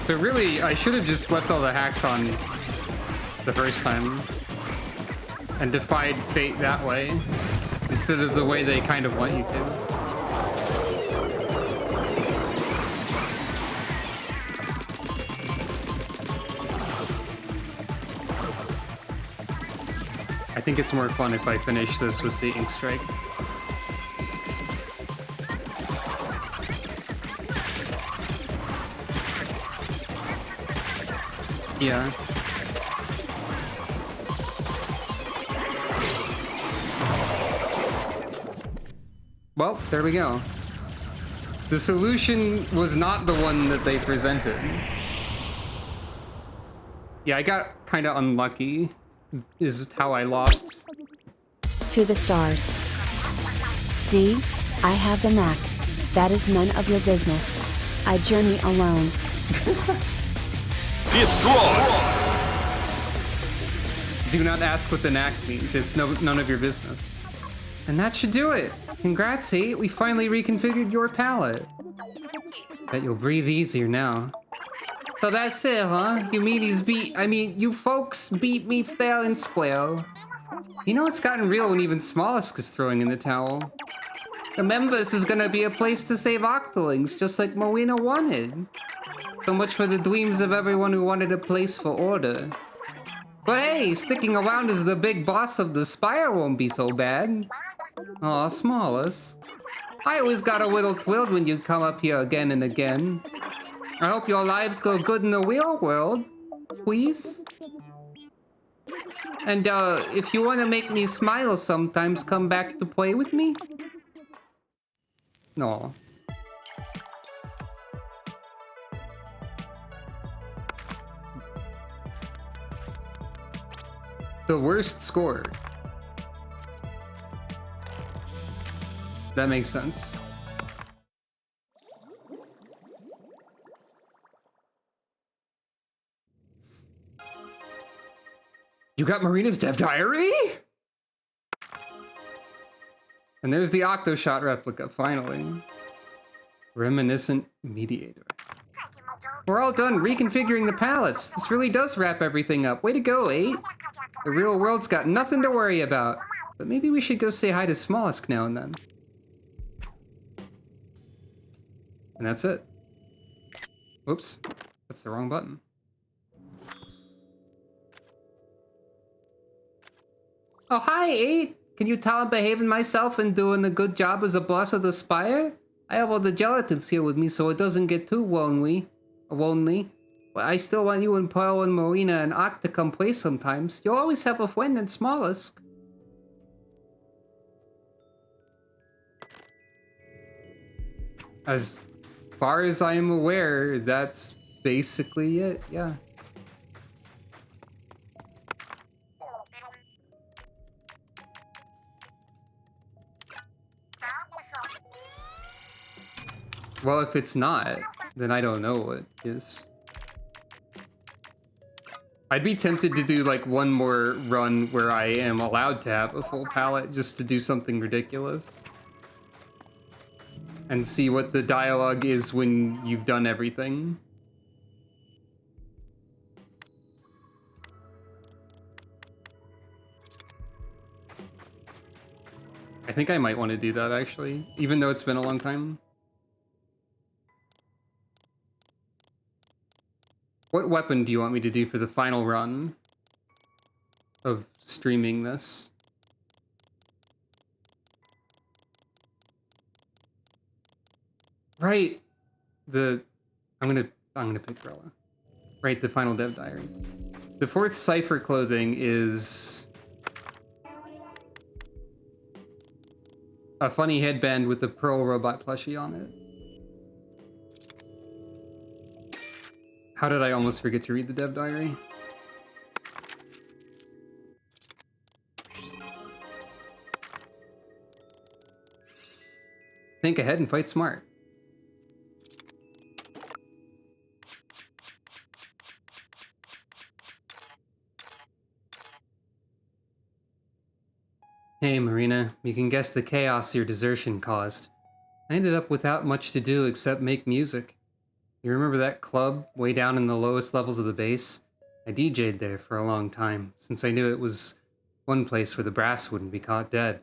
So really, I should have just left all the hacks on the first time and defied fate that way, instead of the way they kind of want you to. I think it's more fun if I finish this with the ink strike. Yeah. Well, there we go. The solution was not the one that they presented. Yeah, I got kind of unlucky, is how I lost. To the stars. See? I have the knack. That is none of your business. I journey alone. Destroy! Do not ask what the knack means. It's none of your business. And that should do it. Congrats, 8. We finally reconfigured your palette. Bet you'll breathe easier now. So that's it, huh? You folks beat me fair and square. You know it's gotten real when even Smallest is throwing in the towel. Remember, this is gonna be a place to save Octolings, just like Moina wanted. So much for the dreams of everyone who wanted a place for order. But hey, sticking around as the big boss of the Spire won't be so bad. Aw, Smallest. I always got a little thrilled when you'd come up here again and again. I hope your lives go good in the real world, please. And if you want to make me smile sometimes, come back to play with me. No. The worst score. That makes sense. You got Marina's dev diary? And there's the Octoshot replica, finally. Reminiscent mediator. We're all done reconfiguring the palettes. This really does wrap everything up. Way to go, 8. The real world's got nothing to worry about. But maybe we should go say hi to Smallest now and then. And that's it. Oops, that's the wrong button. Oh, hi, 8. Can you tell I'm behaving myself and doing a good job as a boss of the Spire? I have all the gelatins here with me so it doesn't get too lonely. But I still want you and Pearl and Marina and Oct to come play sometimes. You'll always have a friend in Smallest. As far as I am aware, that's basically it, yeah. Well, if it's not, then I don't know what is. I'd be tempted to do like one more run where I am allowed to have a full palette just to do something ridiculous. And see what the dialogue is when you've done everything. I think I might want to do that actually, even though it's been a long time. What weapon do you want me to do for the final run of streaming this? Right. I'm gonna pick Rella. Right, the final dev diary. The fourth cipher clothing is a funny headband with a Pearl robot plushie on it. How did I almost forget to read the dev diary? Think ahead and fight smart. Hey, Marina, you can guess the chaos your desertion caused. I ended up without much to do except make music. You remember that club way down in the lowest levels of the base? I DJ'd there for a long time, since I knew it was one place where the brass wouldn't be caught dead.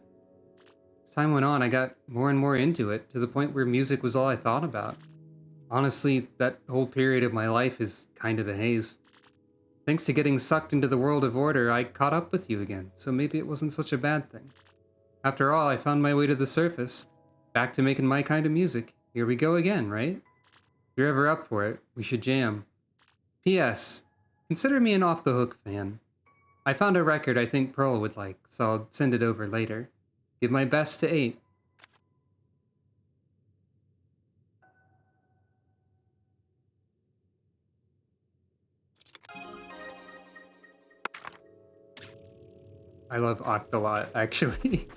As time went on, I got more and more into it, to the point where music was all I thought about. Honestly, that whole period of my life is kind of a haze. Thanks to getting sucked into the world of order, I caught up with you again, so maybe it wasn't such a bad thing. After all, I found my way to the surface, back to making my kind of music. Here we go again, right? If you're ever up for it, we should jam. P.S. Consider me an Off the Hook fan. I found a record I think Pearl would like, so I'll send it over later. Give my best to 8. I love Octolot, actually.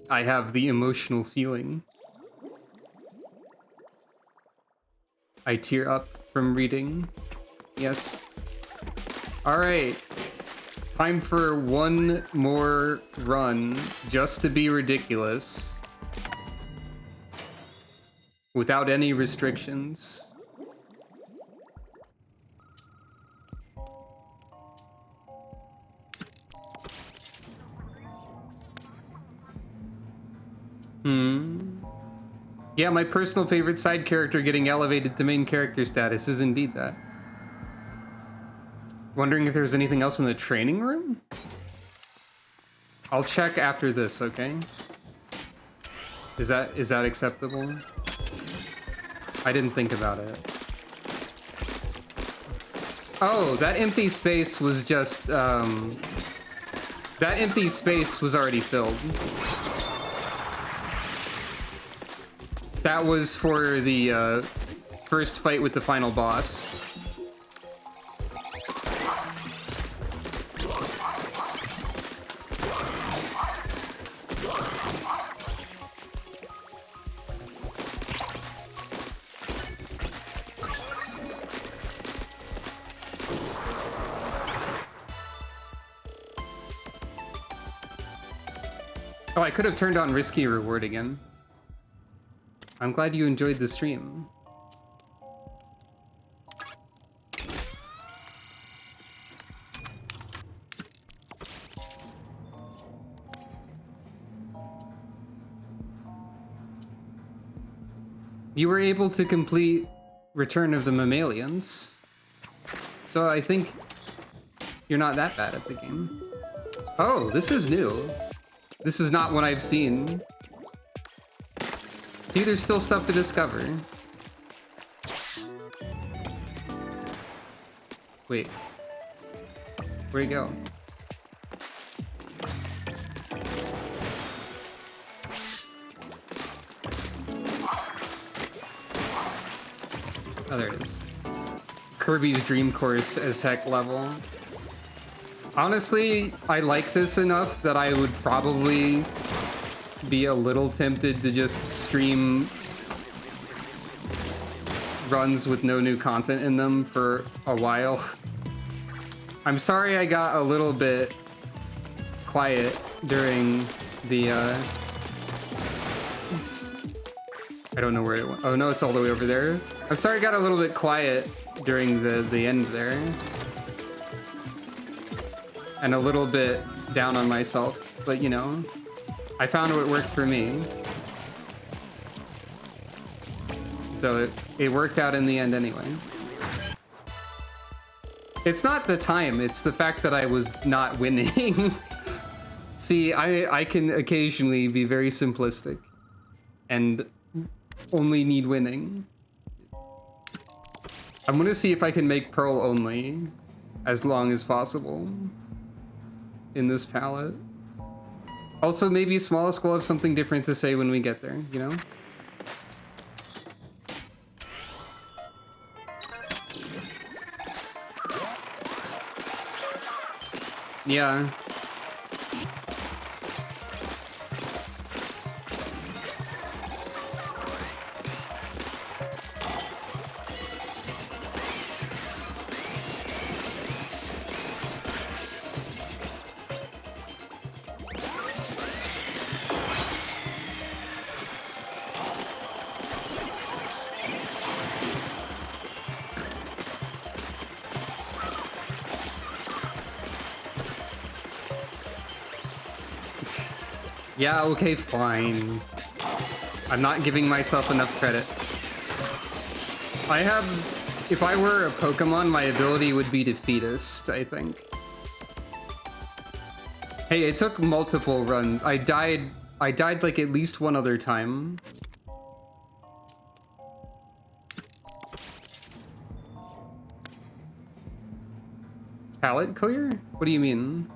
I have the emotional feeling. I tear up from reading. Yes. Alright. Time for one more run, just to be ridiculous. Without any restrictions. Yeah, my personal favorite side character getting elevated to main character status is indeed that. Wondering if there's anything else in the training room? I'll check after this, okay? Is that acceptable? I didn't think about it. Oh, that empty space was just, that empty space was already filled. That was for the first fight with the final boss. Oh, I could have turned on Risky Reward again. I'm glad you enjoyed the stream. You were able to complete Return of the Mammalians, so I think you're not that bad at the game. Oh, this is new. This is not what I've seen. See, there's still stuff to discover. Wait. Where'd he go? Oh, there it is. Kirby's Dream Course as heck level. Honestly, I like this enough that I would probably be a little tempted to just stream runs with no new content in them for a while. I'm sorry I got a little bit quiet during the I don't know where it went. Oh no, it's all the way over there. I'm sorry I got a little bit quiet during the end there. And a little bit down on myself, but you know, I found what worked for me. So it worked out in the end anyway. It's not the time, it's the fact that I was not winning. See, I can occasionally be very simplistic and only need winning. I'm gonna see if I can make Pearl only as long as possible in this palette. Also, maybe Smallest will have something different to say when we get there, you know? Yeah. Yeah, okay, fine. I'm not giving myself enough credit. If I were a Pokemon, my ability would be Defeatist, I think. Hey, it took multiple runs. I died like at least one other time. Palette clear? What do you mean?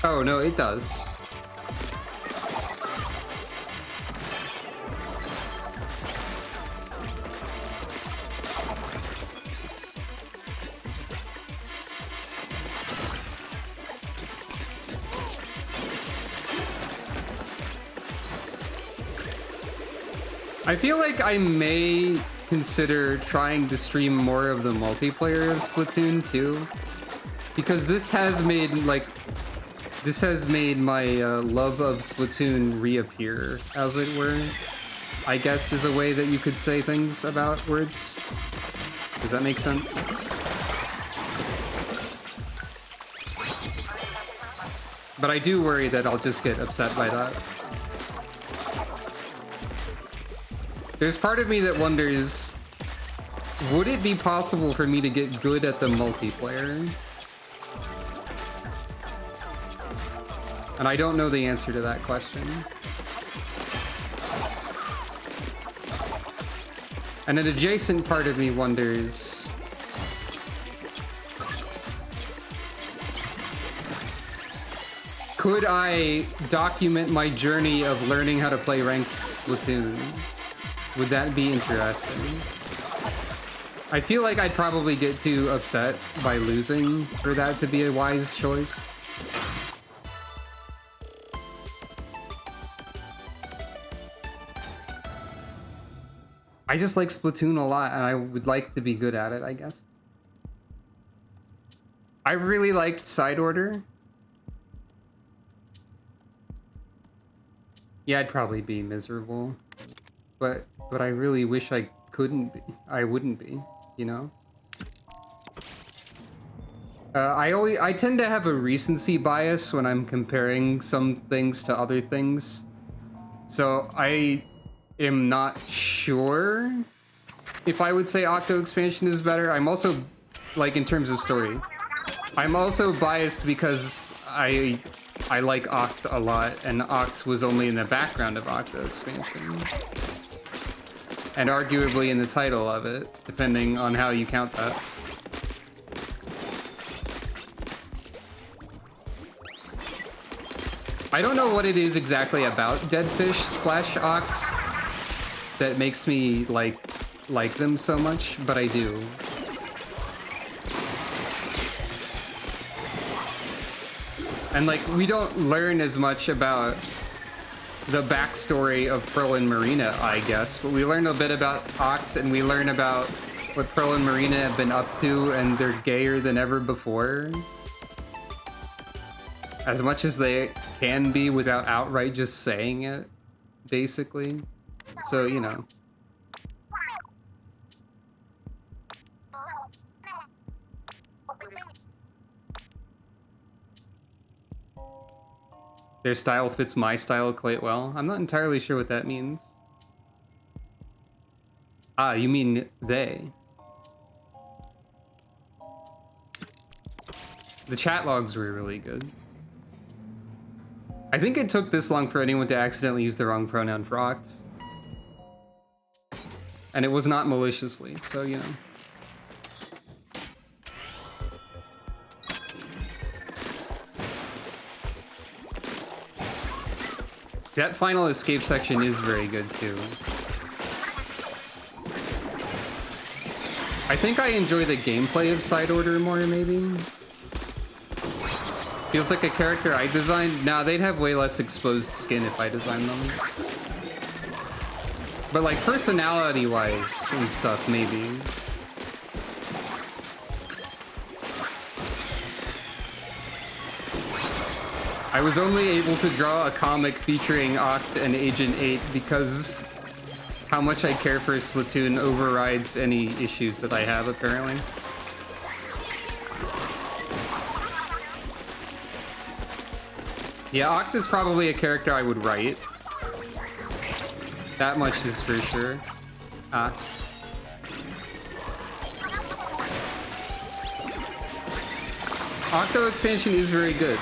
Oh, no, it does. I feel like I may consider trying to stream more of the multiplayer of Splatoon 2, because this has made my love of Splatoon reappear, as it were. I guess is a way that you could say things about words. Does that make sense? But I do worry that I'll just get upset by that. There's part of me that wonders, would it be possible for me to get good at the multiplayer? And I don't know the answer to that question. And an adjacent part of me wonders, could I document my journey of learning how to play ranked Splatoon? Would that be interesting? I feel like I'd probably get too upset by losing for that to be a wise choice. I just like Splatoon a lot, and I would like to be good at it, I guess. I really liked Side Order. Yeah, I'd probably be miserable. But I really wish I couldn't be. I wouldn't be, you know? I tend to have a recency bias when I'm comparing some things to other things. So I am not sure if I would say Octo Expansion is better. I'm also, like, in terms of story, I'm also biased because I like Oct a lot, and Oct was only in the background of Octo Expansion. And arguably in the title of it, depending on how you count that. I don't know what it is exactly about Deadfish / Ox that makes me like them so much, but I do. And like, we don't learn as much about the backstory of Pearl and Marina, I guess, but we learn a bit about Oct, and we learn about what Pearl and Marina have been up to, and they're gayer than ever before. As much as they can be without outright just saying it, basically. So, you know. Their style fits my style quite well. I'm not entirely sure what that means. Ah, you mean they. The chat logs were really good. I think it took this long for anyone to accidentally use the wrong pronoun for Oct. And it was not maliciously, so you know. That final escape section is very good too. I think I enjoy the gameplay of Side Order more, maybe. Feels like a character I designed. Nah, they'd have way less exposed skin if I designed them. But like personality-wise and stuff, maybe. I was only able to draw a comic featuring Oct and Agent 8 because how much I care for Splatoon overrides any issues that I have, apparently. Yeah, Oct is probably a character I would write. That much is for sure. Octo expansion is very good.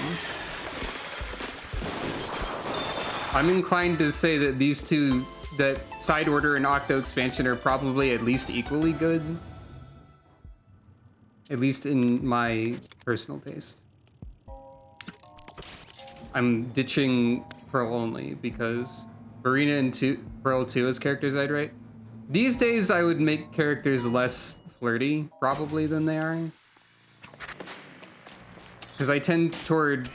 I'm inclined to say that these two, that Side Order and Octo expansion, are probably at least equally good. At least in my personal taste. I'm ditching Pearl only because Marina and Pearl 2 as characters I'd write. These days I would make characters less flirty, probably, than they are. Because I tend towards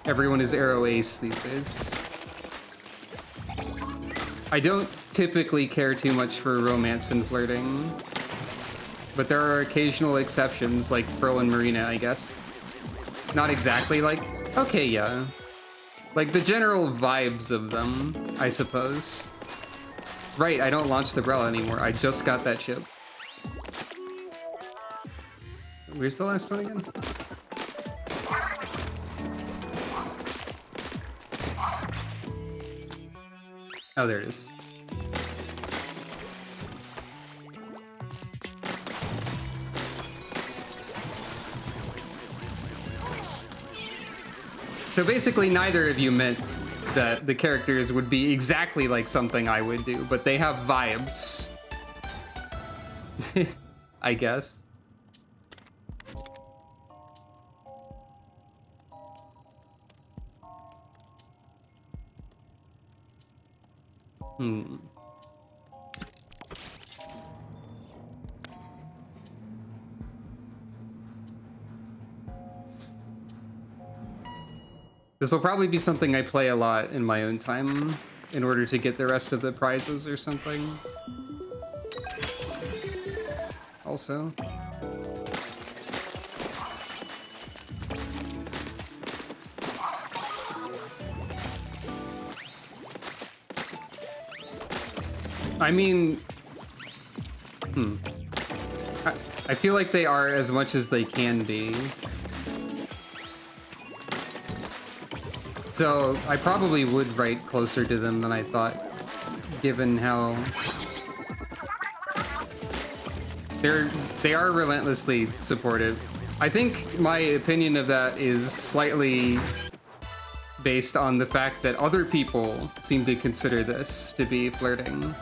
everyone is Arrow Ace these days. I don't typically care too much for romance and flirting, but there are occasional exceptions, like Pearl and Marina, I guess. Not exactly like, okay, yeah. Like the general vibes of them, I suppose. Right, I don't launch the Brella anymore. I just got that chip. Where's the last one again? Oh, there it is. So basically, neither of you meant that the characters would be exactly like something I would do, but they have vibes. I guess. This will probably be something I play a lot in my own time in order to get the rest of the prizes or something. Also. I mean, I feel like they are as much as they can be. So I probably would write closer to them than I thought, given how they are relentlessly supportive. I think my opinion of that is slightly based on the fact that other people seem to consider this to be flirting.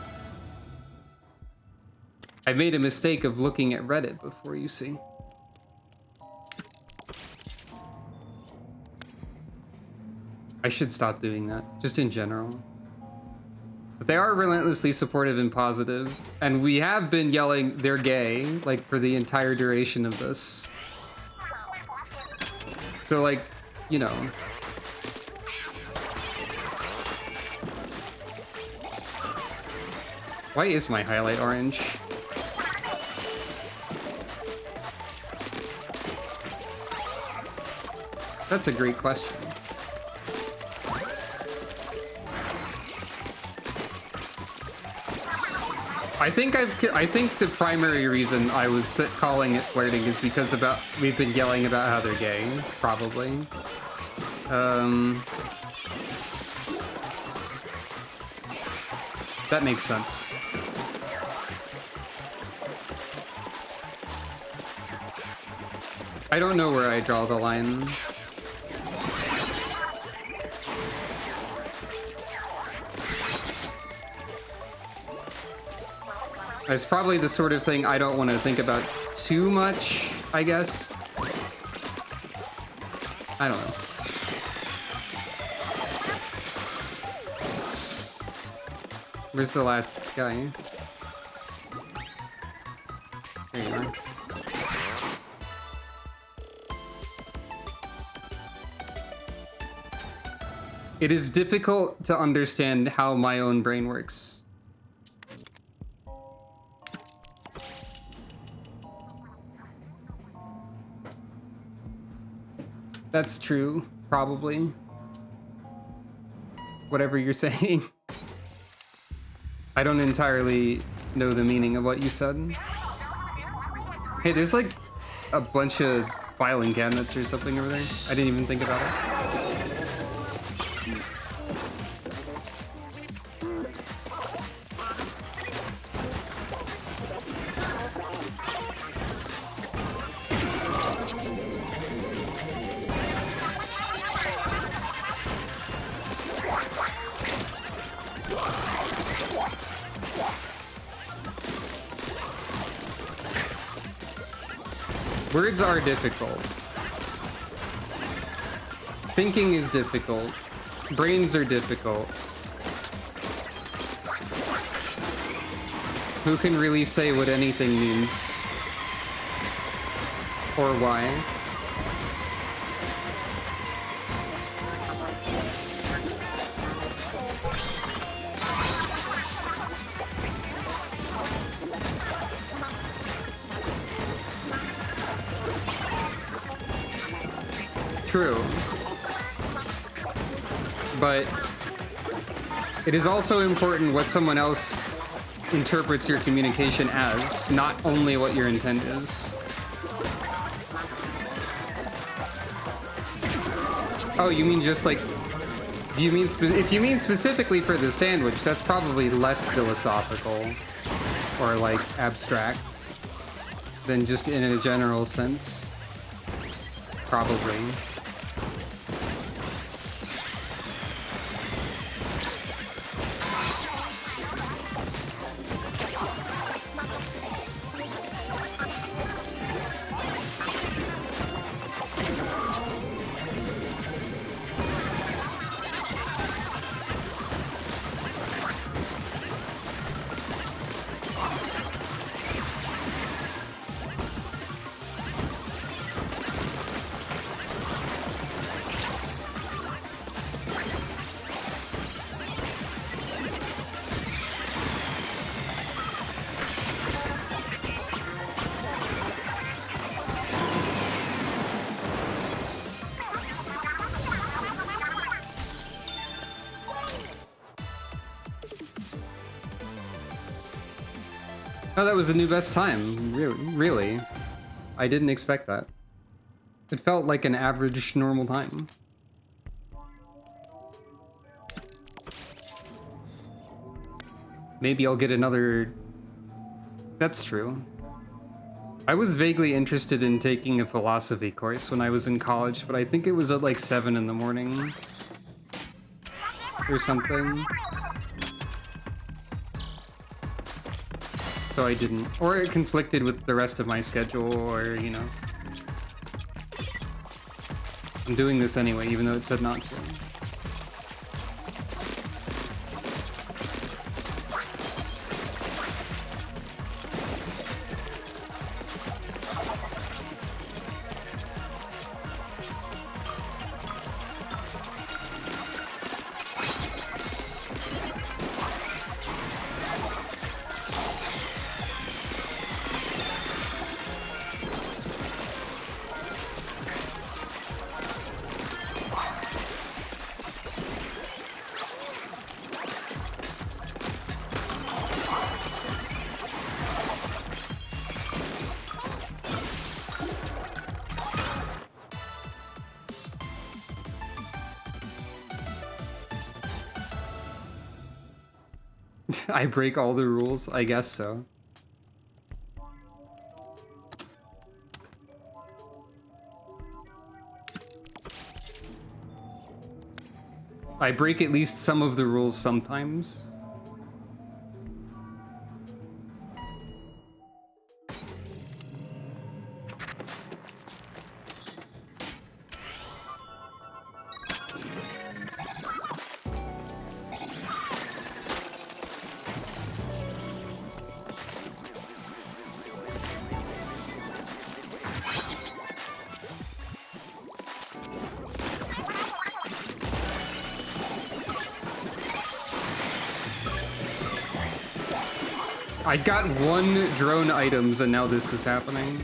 I made a mistake of looking at Reddit before, you see. I should stop doing that, just in general. But they are relentlessly supportive and positive, and we have been yelling, they're gay, like, for the entire duration of this. So, like, you know. Why is my highlight orange? That's a great question. I think the primary reason I was calling it flirting is because we've been yelling about how they're gay, probably. That makes sense. I don't know where I draw the line. It's probably the sort of thing I don't want to think about too much, I guess. I don't know. Where's the last guy? There you are. It is difficult to understand how my own brain works. That's true, probably. Whatever you're saying. I don't entirely know the meaning of what you said. Hey, there's like a bunch of filing cabinets or something over there. I didn't even think about it. Words are difficult. Thinking is difficult. Brains are difficult. Who can really say what anything means? Or why? True. But it is also important what someone else interprets your communication as, not only what your intent is. Oh, you mean just like, do you mean if you mean specifically for the sandwich, that's probably less philosophical or like abstract than just in a general sense. Probably. Oh, that was the new best time. Really? I didn't expect that. It felt like an average normal time. Maybe I'll get another... That's true. I was vaguely interested in taking a philosophy course when I was in college, but I think it was at like 7 in the morning. Or something. So I didn't. Or it conflicted with the rest of my schedule, or, you know. I'm doing this anyway, even though it said not to. I break all the rules? I guess so. I break at least some of the rules sometimes. I got 1 drone items and now this is happening.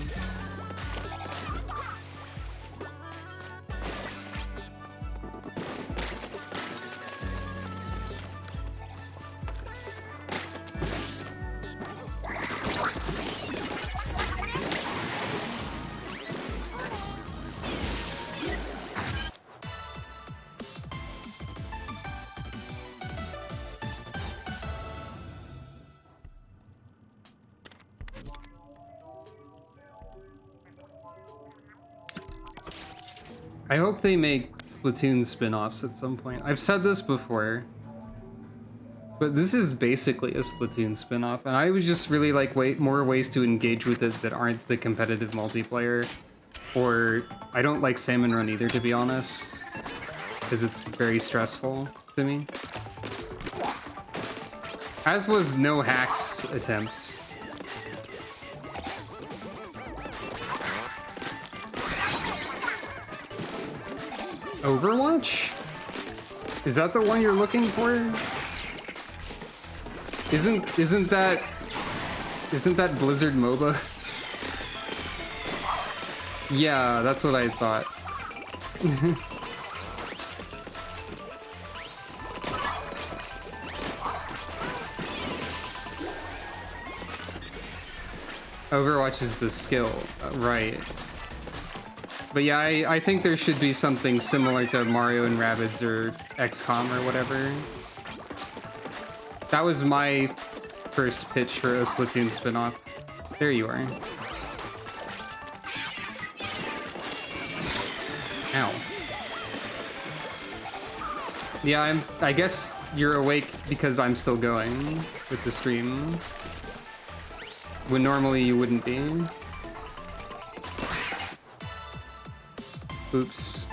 I hope they make Splatoon spin-offs at some point. I've said this before, but this is basically a Splatoon spin-off, and I would just really like more ways to engage with it that aren't the competitive multiplayer. Or I don't like Salmon Run either, to be honest, because it's very stressful to me. As was No Hacks attempt. Overwatch? Is that the one you're looking for? Isn't that Blizzard MOBA? Yeah, that's what I thought. Overwatch is the skill, right? But yeah, I think there should be something similar to Mario and Rabbids or XCOM or whatever. That was my first pitch for a Splatoon spinoff. There you are. Ow. Yeah, I guess you're awake because I'm still going with the stream. When normally you wouldn't be. Oops.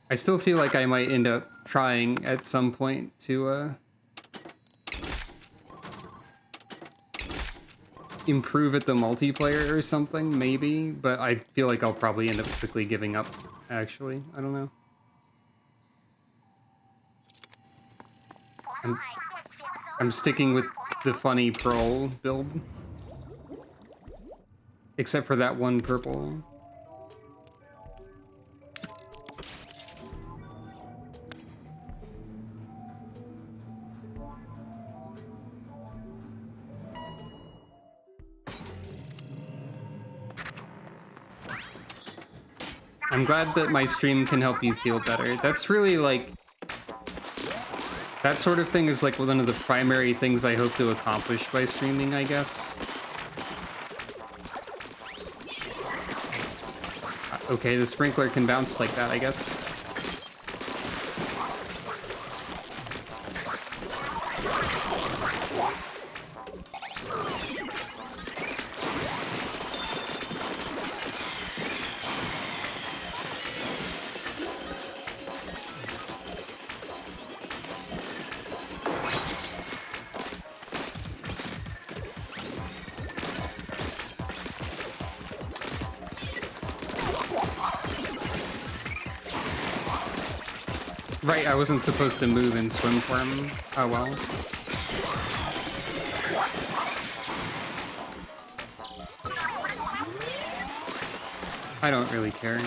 I still feel like I might end up trying at some point to improve at the multiplayer or something, maybe, but I feel like I'll probably end up quickly giving up, actually. I don't know. I'm sticking with the funny Pearl build. Except for that one purple. I'm glad that my stream can help you feel better. That's really like... That sort of thing is like one of the primary things I hope to accomplish by streaming, I guess. Okay, the sprinkler can bounce like that, I guess. Right, I wasn't supposed to move in swim form. Oh well. I don't really care.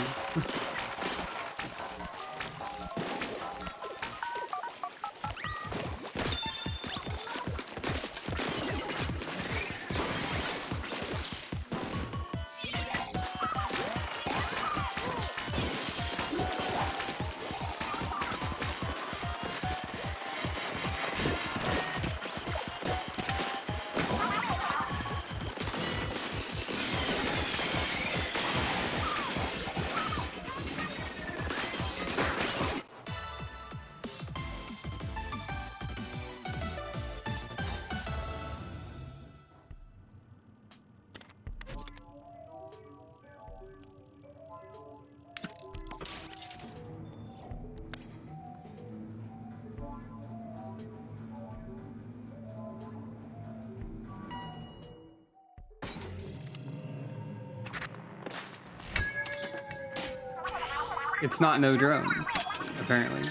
it's not no drone, apparently.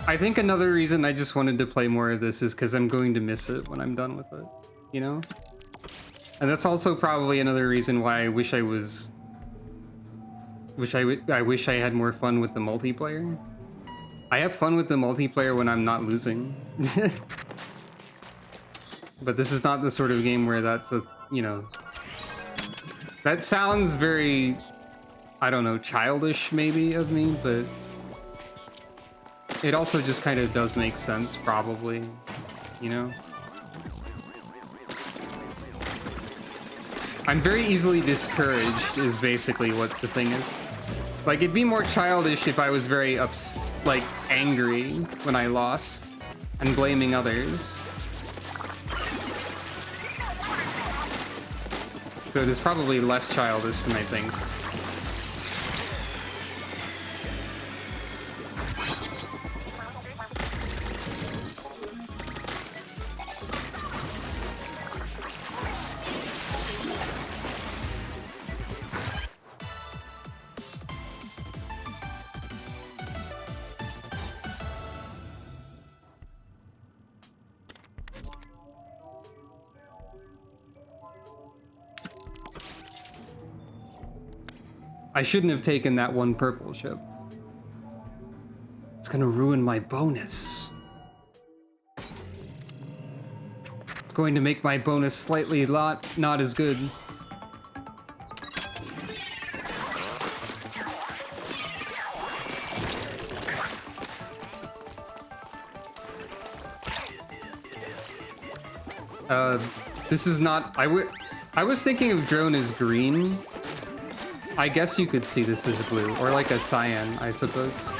I think another reason I just wanted to play more of this is because I'm going to miss it when I'm done with it, you know? And that's also probably another reason why I wish I was... I wish I had more fun with the multiplayer. I have fun with the multiplayer when I'm not losing. But this is not the sort of game where that's a, you know... That sounds very, I don't know, childish maybe of me, but... It also just kind of does make sense, probably, you know? I'm very easily discouraged, is basically what the thing is. Like, it'd be more childish if I was very, angry when I lost and blaming others. So it is probably less childish than I think. I shouldn't have taken that one purple ship. It's gonna ruin my bonus. It's going to make my bonus slightly not as good. This is not... I was thinking of drone as green. I guess you could see this as blue, or like a cyan, I suppose.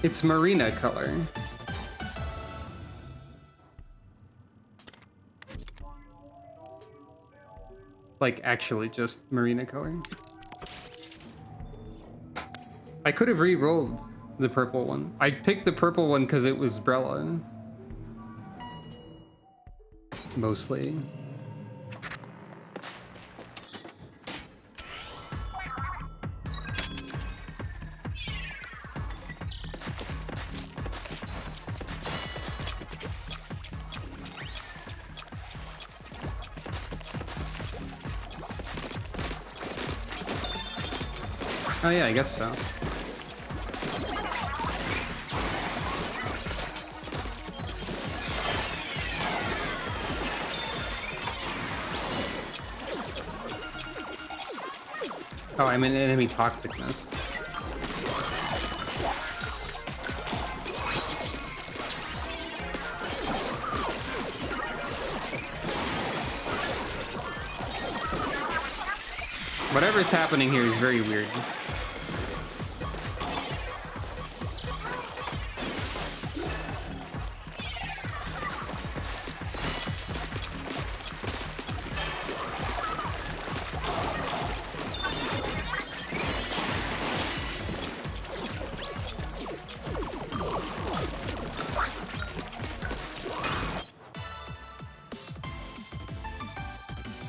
It's marina color. Like, actually just marina color. I could have re-rolled the purple one. I picked the purple one because it was Brella. Mostly. Oh yeah, I guess so. Oh, I'm an enemy toxicness. Whatever's happening here is very weird.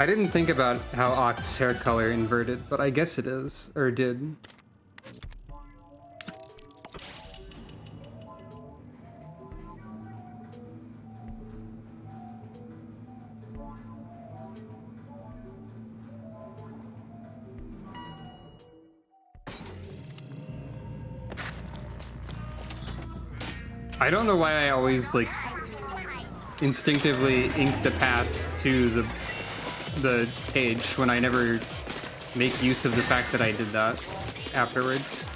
I didn't think about how Oct's hair color inverted, but I guess it is, or did. I don't know why I always like instinctively ink the path to the cage when I never make use of the fact that I did that afterwards.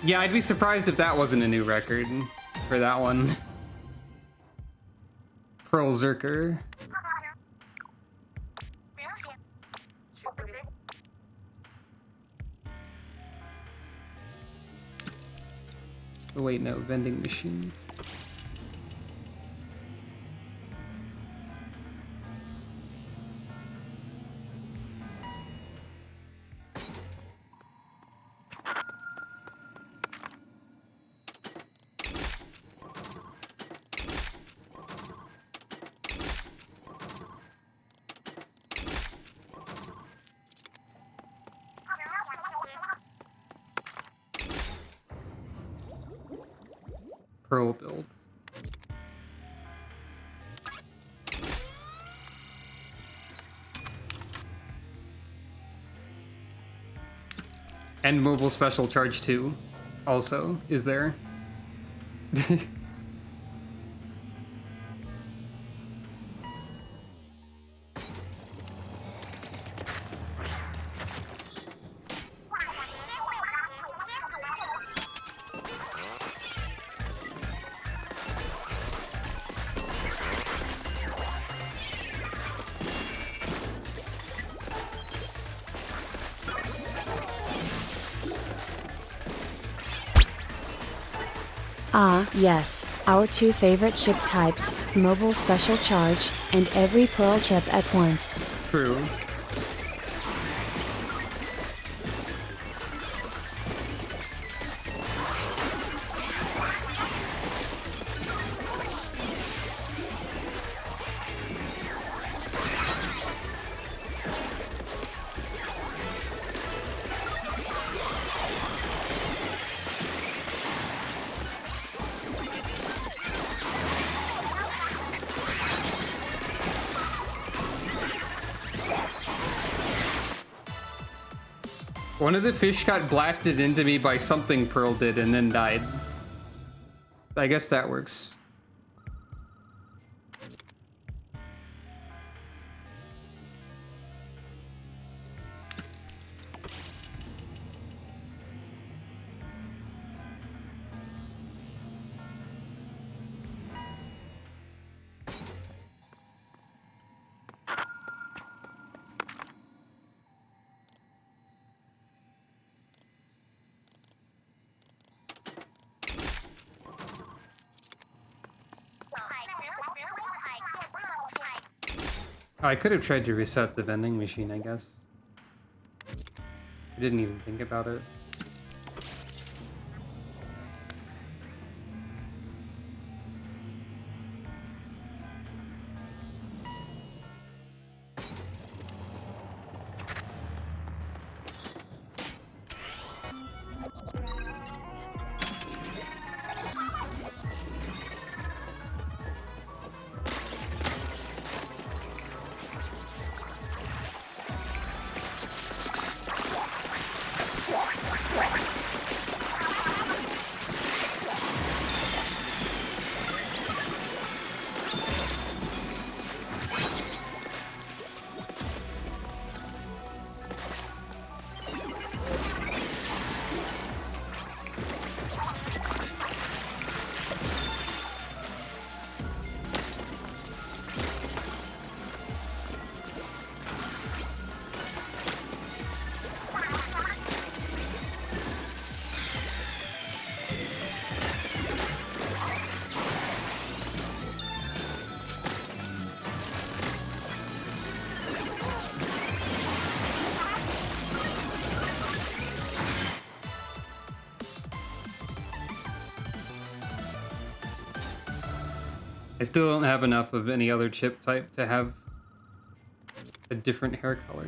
Yeah, I'd be surprised if that wasn't a new record for that one. Pearl Zerker. Oh, wait, no, vending machine. Pearl build. And mobile special charge 2 also is there. Ah, yes, our two favorite chip types, mobile special charge, and every pearl chip at once. True. One of the fish got blasted into me by something Pearl did and then died. I guess that works. I could have tried to reset the vending machine, I guess. I didn't even think about it. I still don't have enough of any other chip type to have a different hair color.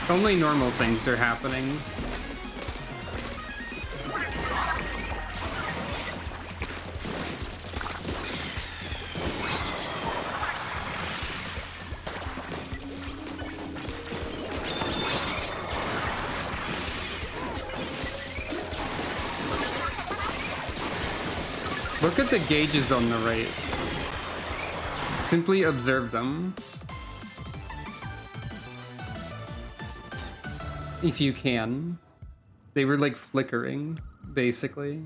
Only normal things are happening. Look at the gauges on the right. Simply observe them. If you can. They were like flickering, basically.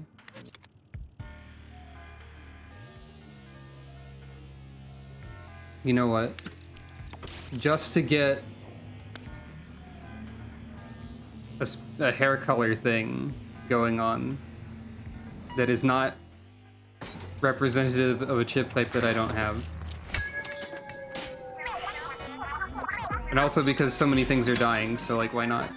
You know what? Just to get a hair color thing going on that is not representative of a chip type that I don't have. And also because so many things are dying, so like, why not?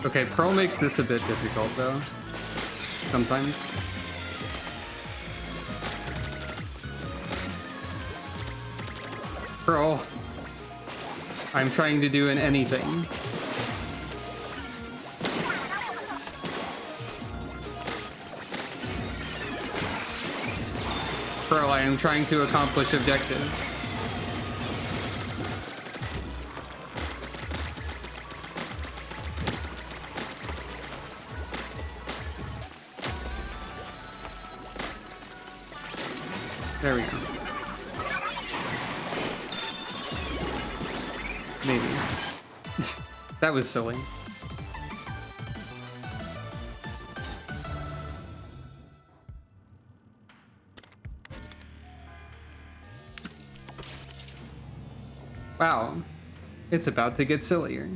Okay, Pearl makes this a bit difficult, though. Sometimes. Pearl. I'm trying to do an anything. Pearl, I am trying to accomplish objective. There we go. Maybe. That was silly. Wow. It's about to get sillier.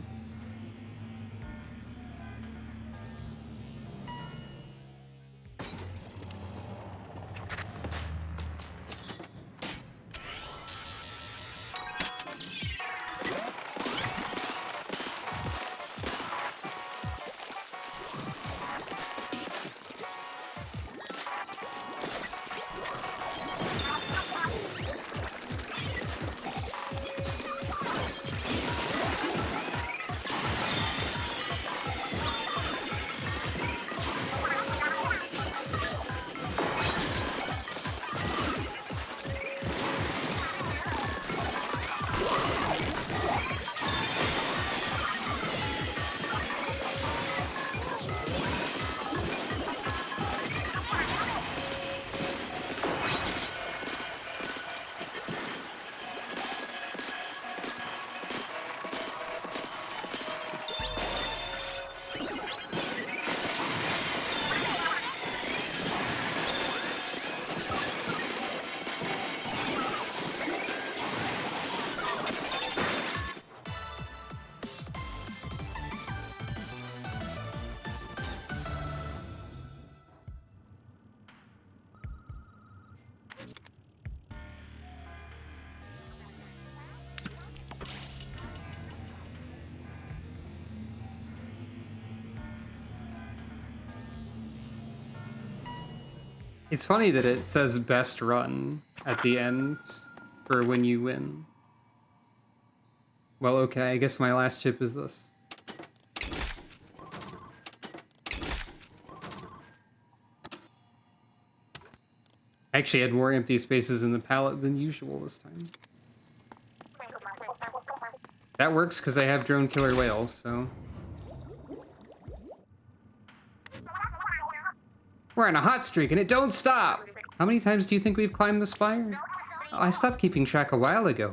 It's funny that it says best run at the end for when you win. Well, okay, I guess my last chip is this. I actually had more empty spaces in the palette than usual this time. That works because I have drone killer whales, so... We're on a hot streak and it don't stop! How many times do you think we've climbed the spire? Oh, I stopped keeping track a while ago.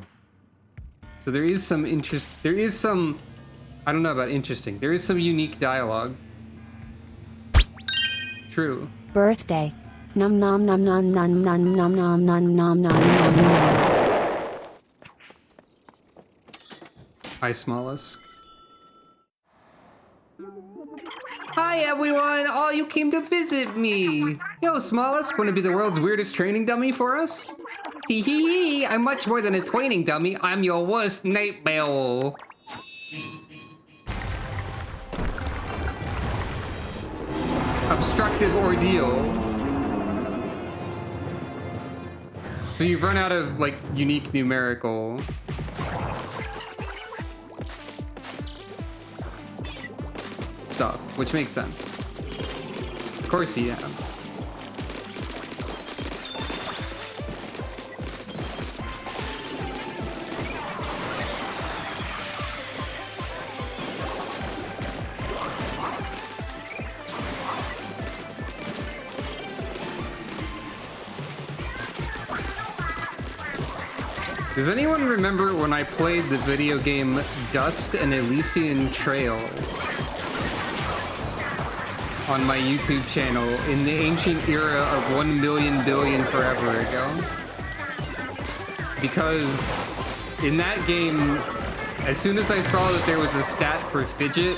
So there is some I don't know about interesting. There is some unique dialogue. True. Birthday. Num nom nom nom nom nom nom nom nom nom nom nom nom. Hi, Smollusk. Hi, everyone! Oh, you came to visit me! Yo, Smollusk, wanna be the world's weirdest training dummy for us? Tee hee hee! I'm much more than a training dummy. I'm your worst nightmare. Obstructive ordeal. So you've run out of, like, unique numerical... stuff, which makes sense. Of course you have. Does anyone remember when I played the video game Dust and Elysian Trail on my YouTube channel in the ancient era of 1 million billion forever ago? Because in that game, as soon as I saw that there was a stat for Fidget,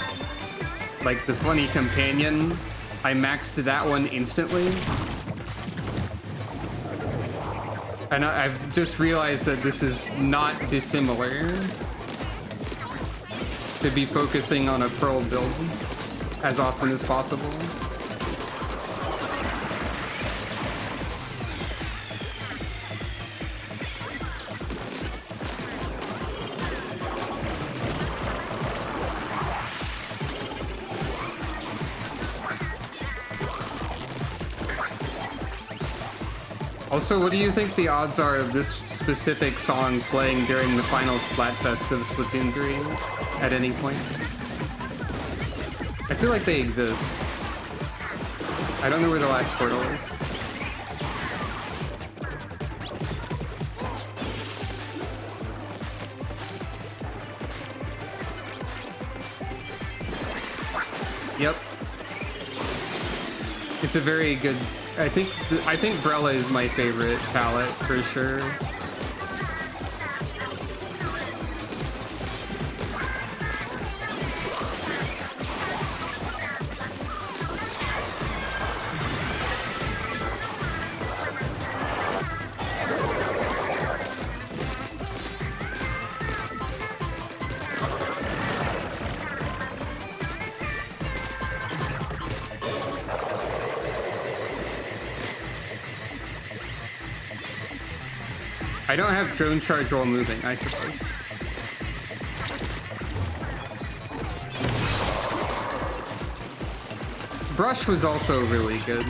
like the funny companion, I maxed that one instantly. And I've just realized that this is not dissimilar to be focusing on a Pearl build as often as possible. Also, what do you think the odds are of this specific song playing during the final Splatfest of Splatoon 3 at any point? I feel like they exist. I don't know where the last portal is. Yep. It's a very good... I think Brella is my favorite palette for sure. I don't have drone charge while moving, I suppose. Brush was also really good.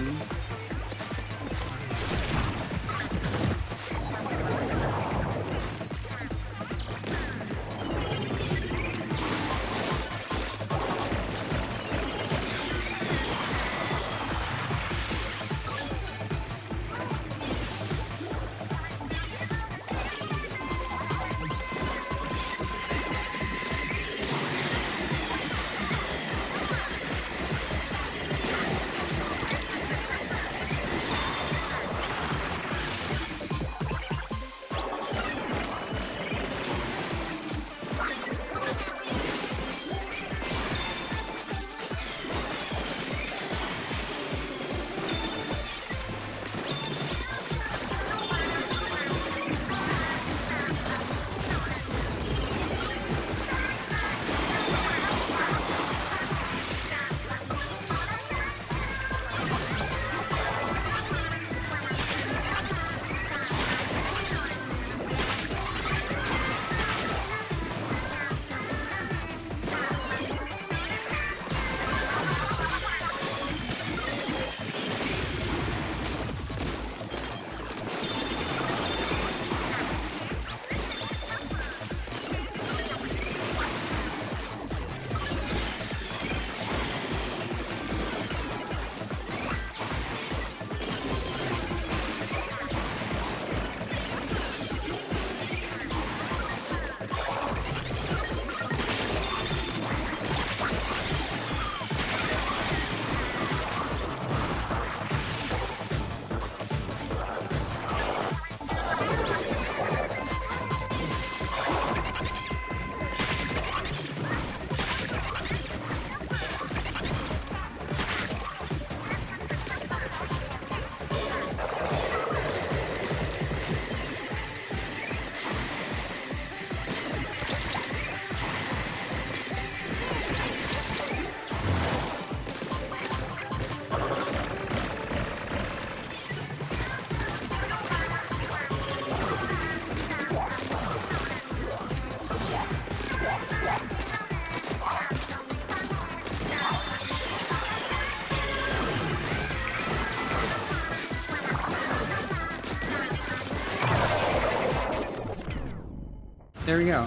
There we go.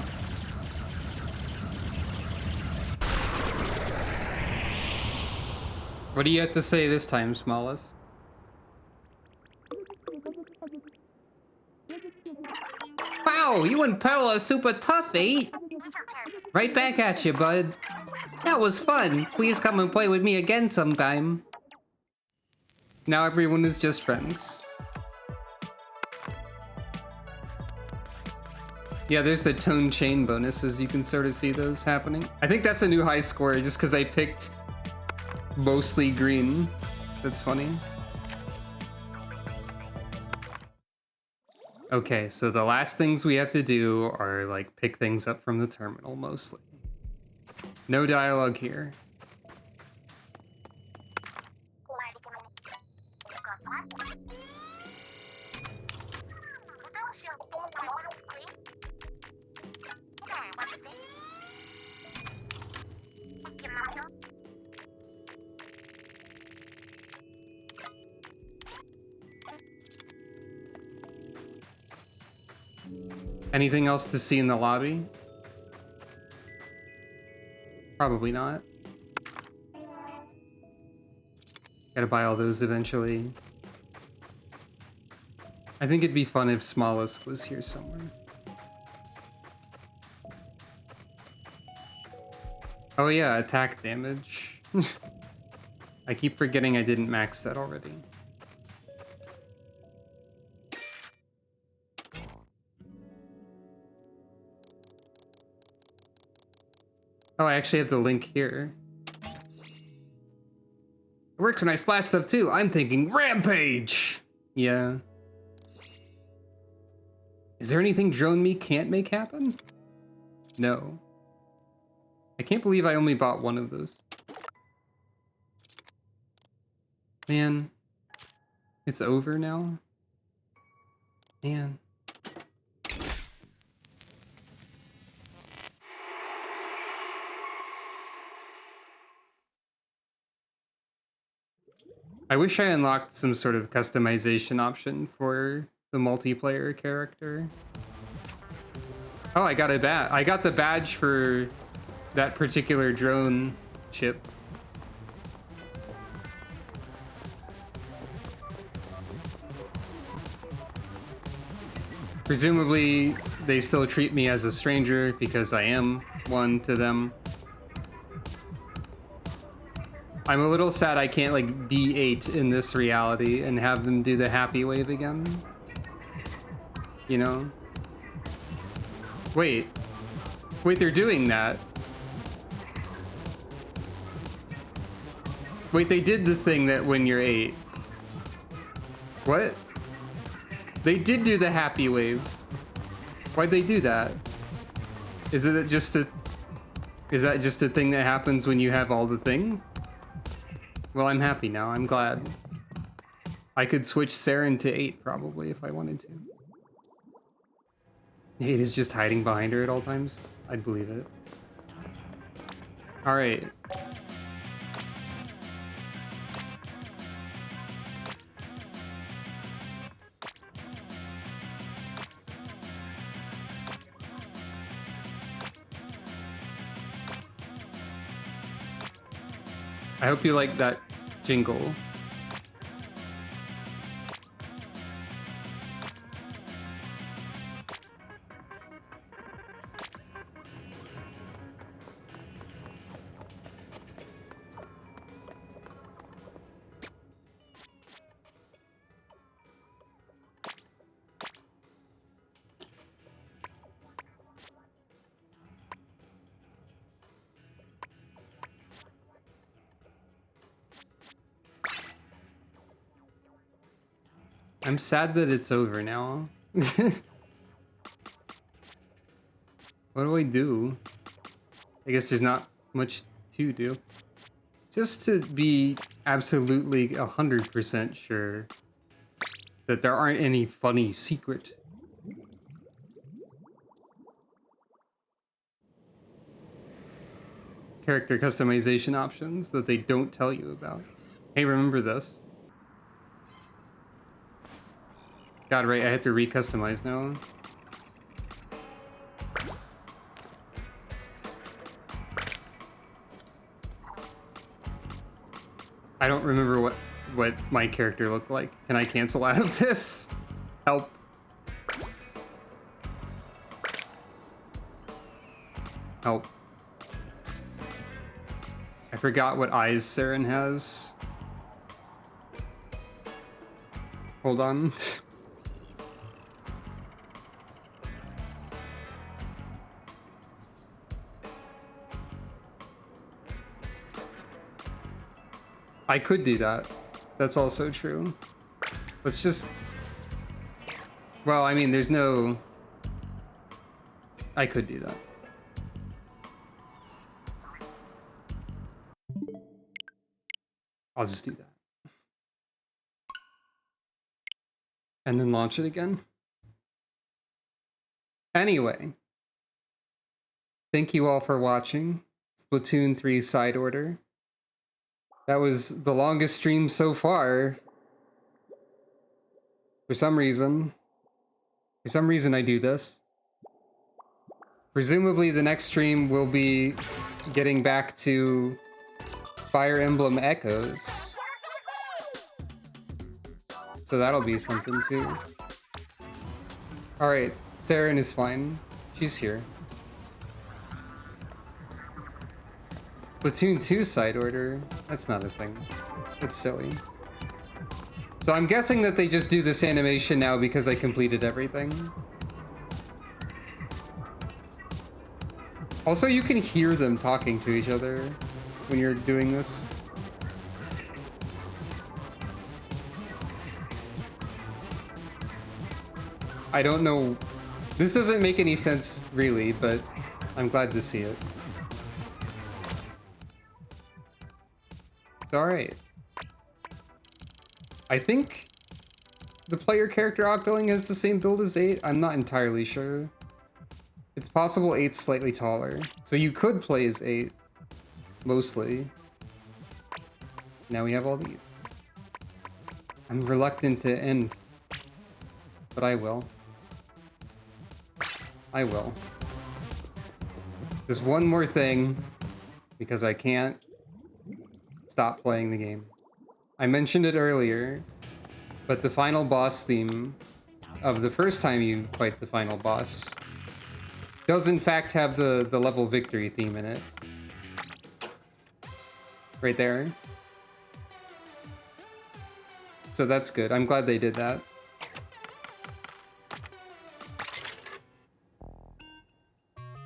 What do you have to say this time, Smallest? Wow, you and Pearl are super tough, eh? Right back at you, bud. That was fun. Please come and play with me again sometime. Now everyone is just friends. Yeah, there's the tone chain bonuses. You can sort of see those happening. I think that's a new high score just because I picked mostly green. That's funny. Okay, so the last things we have to do are like pick things up from the terminal mostly. No dialogue here. Anything else to see in the lobby? Probably not. Gotta buy all those eventually. I think it'd be fun if Smallest was here somewhere. Oh yeah, attack damage. I keep forgetting I didn't max that already. Oh, I actually have the link here. It works when I splat stuff too. I'm thinking Rampage! Yeah. Is there anything Drone Me can't make happen? No. I can't believe I only bought one of those. Man. It's over now? Man. I wish I unlocked some sort of customization option for the multiplayer character. Oh, I got a badge. I got the badge for that particular drone chip. Presumably, they still treat me as a stranger because I am one to them. I'm a little sad I can't like be 8 in this reality and have them do the happy wave again. You know? Wait, they're doing that. Wait, they did the thing that when you're 8. What? They did do the happy wave. Why'd they do that? Is that just a thing that happens when you have all the thing? Well, I'm happy now. I'm glad. I could switch Saren to 8 probably if I wanted to. 8 is just hiding behind her at all times? I'd believe it. All right. I hope you like that jingle. I'm sad that it's over now. What do I do? I guess there's not much to do. Just to be absolutely 100% sure that there aren't any funny secret character customization options that they don't tell you about. Hey, remember this? God, right, I had to re-customize now. I don't remember what my character looked like. Can I cancel out of this? Help. Help. I forgot what eyes Saren has. Hold on. I could do that. That's also true. Let's just... Well, I mean, there's no... I could do that. I'll just do that. And then launch it again. Anyway. Thank you all for watching. Splatoon 3 Side Order. That was the longest stream so far. For some reason I do this. Presumably the next stream will be getting back to Fire Emblem Echoes. So that'll be something too. Alright, Saren is fine. She's here. Splatoon 2 Side Order? That's not a thing. That's silly. So I'm guessing that they just do this animation now because I completed everything. Also, you can hear them talking to each other when you're doing this. I don't know. This doesn't make any sense, really, but I'm glad to see it. It's alright. I think the player character Octoling has the same build as 8. I'm not entirely sure. It's possible 8's slightly taller. So you could play as 8. Mostly. Now we have all these. I'm reluctant to end. But I will. I will. Just one more thing. Because I can't stop playing the game. I mentioned it earlier, but the final boss theme of the first time you fight the final boss does in fact have the level victory theme in it. Right there. So that's good. I'm glad they did that.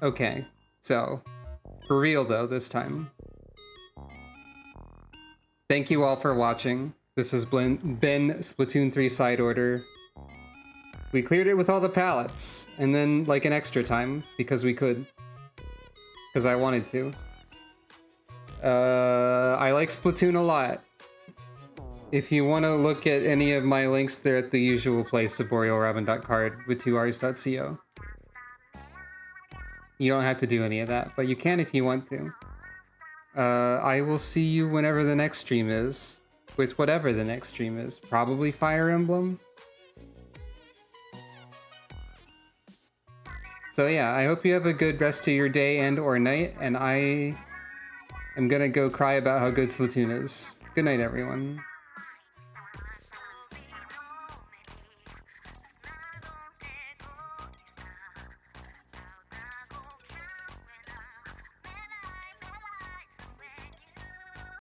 Okay, so for real though this time. Thank you all for watching. This has been Splatoon 3 Side Order. We cleared it with all the pallets, and then like an extra time, because we could. Because I wanted to. I like Splatoon a lot. If you want to look at any of my links, they're at the usual place, saborealrobin.card with 2rs.co. You don't have to do any of that, but you can if you want to. I will see you whenever the next stream is, with whatever the next stream is. Probably Fire Emblem. So yeah, I hope you have a good rest of your day and or night, and I am gonna go cry about how good Splatoon is. Good night, everyone.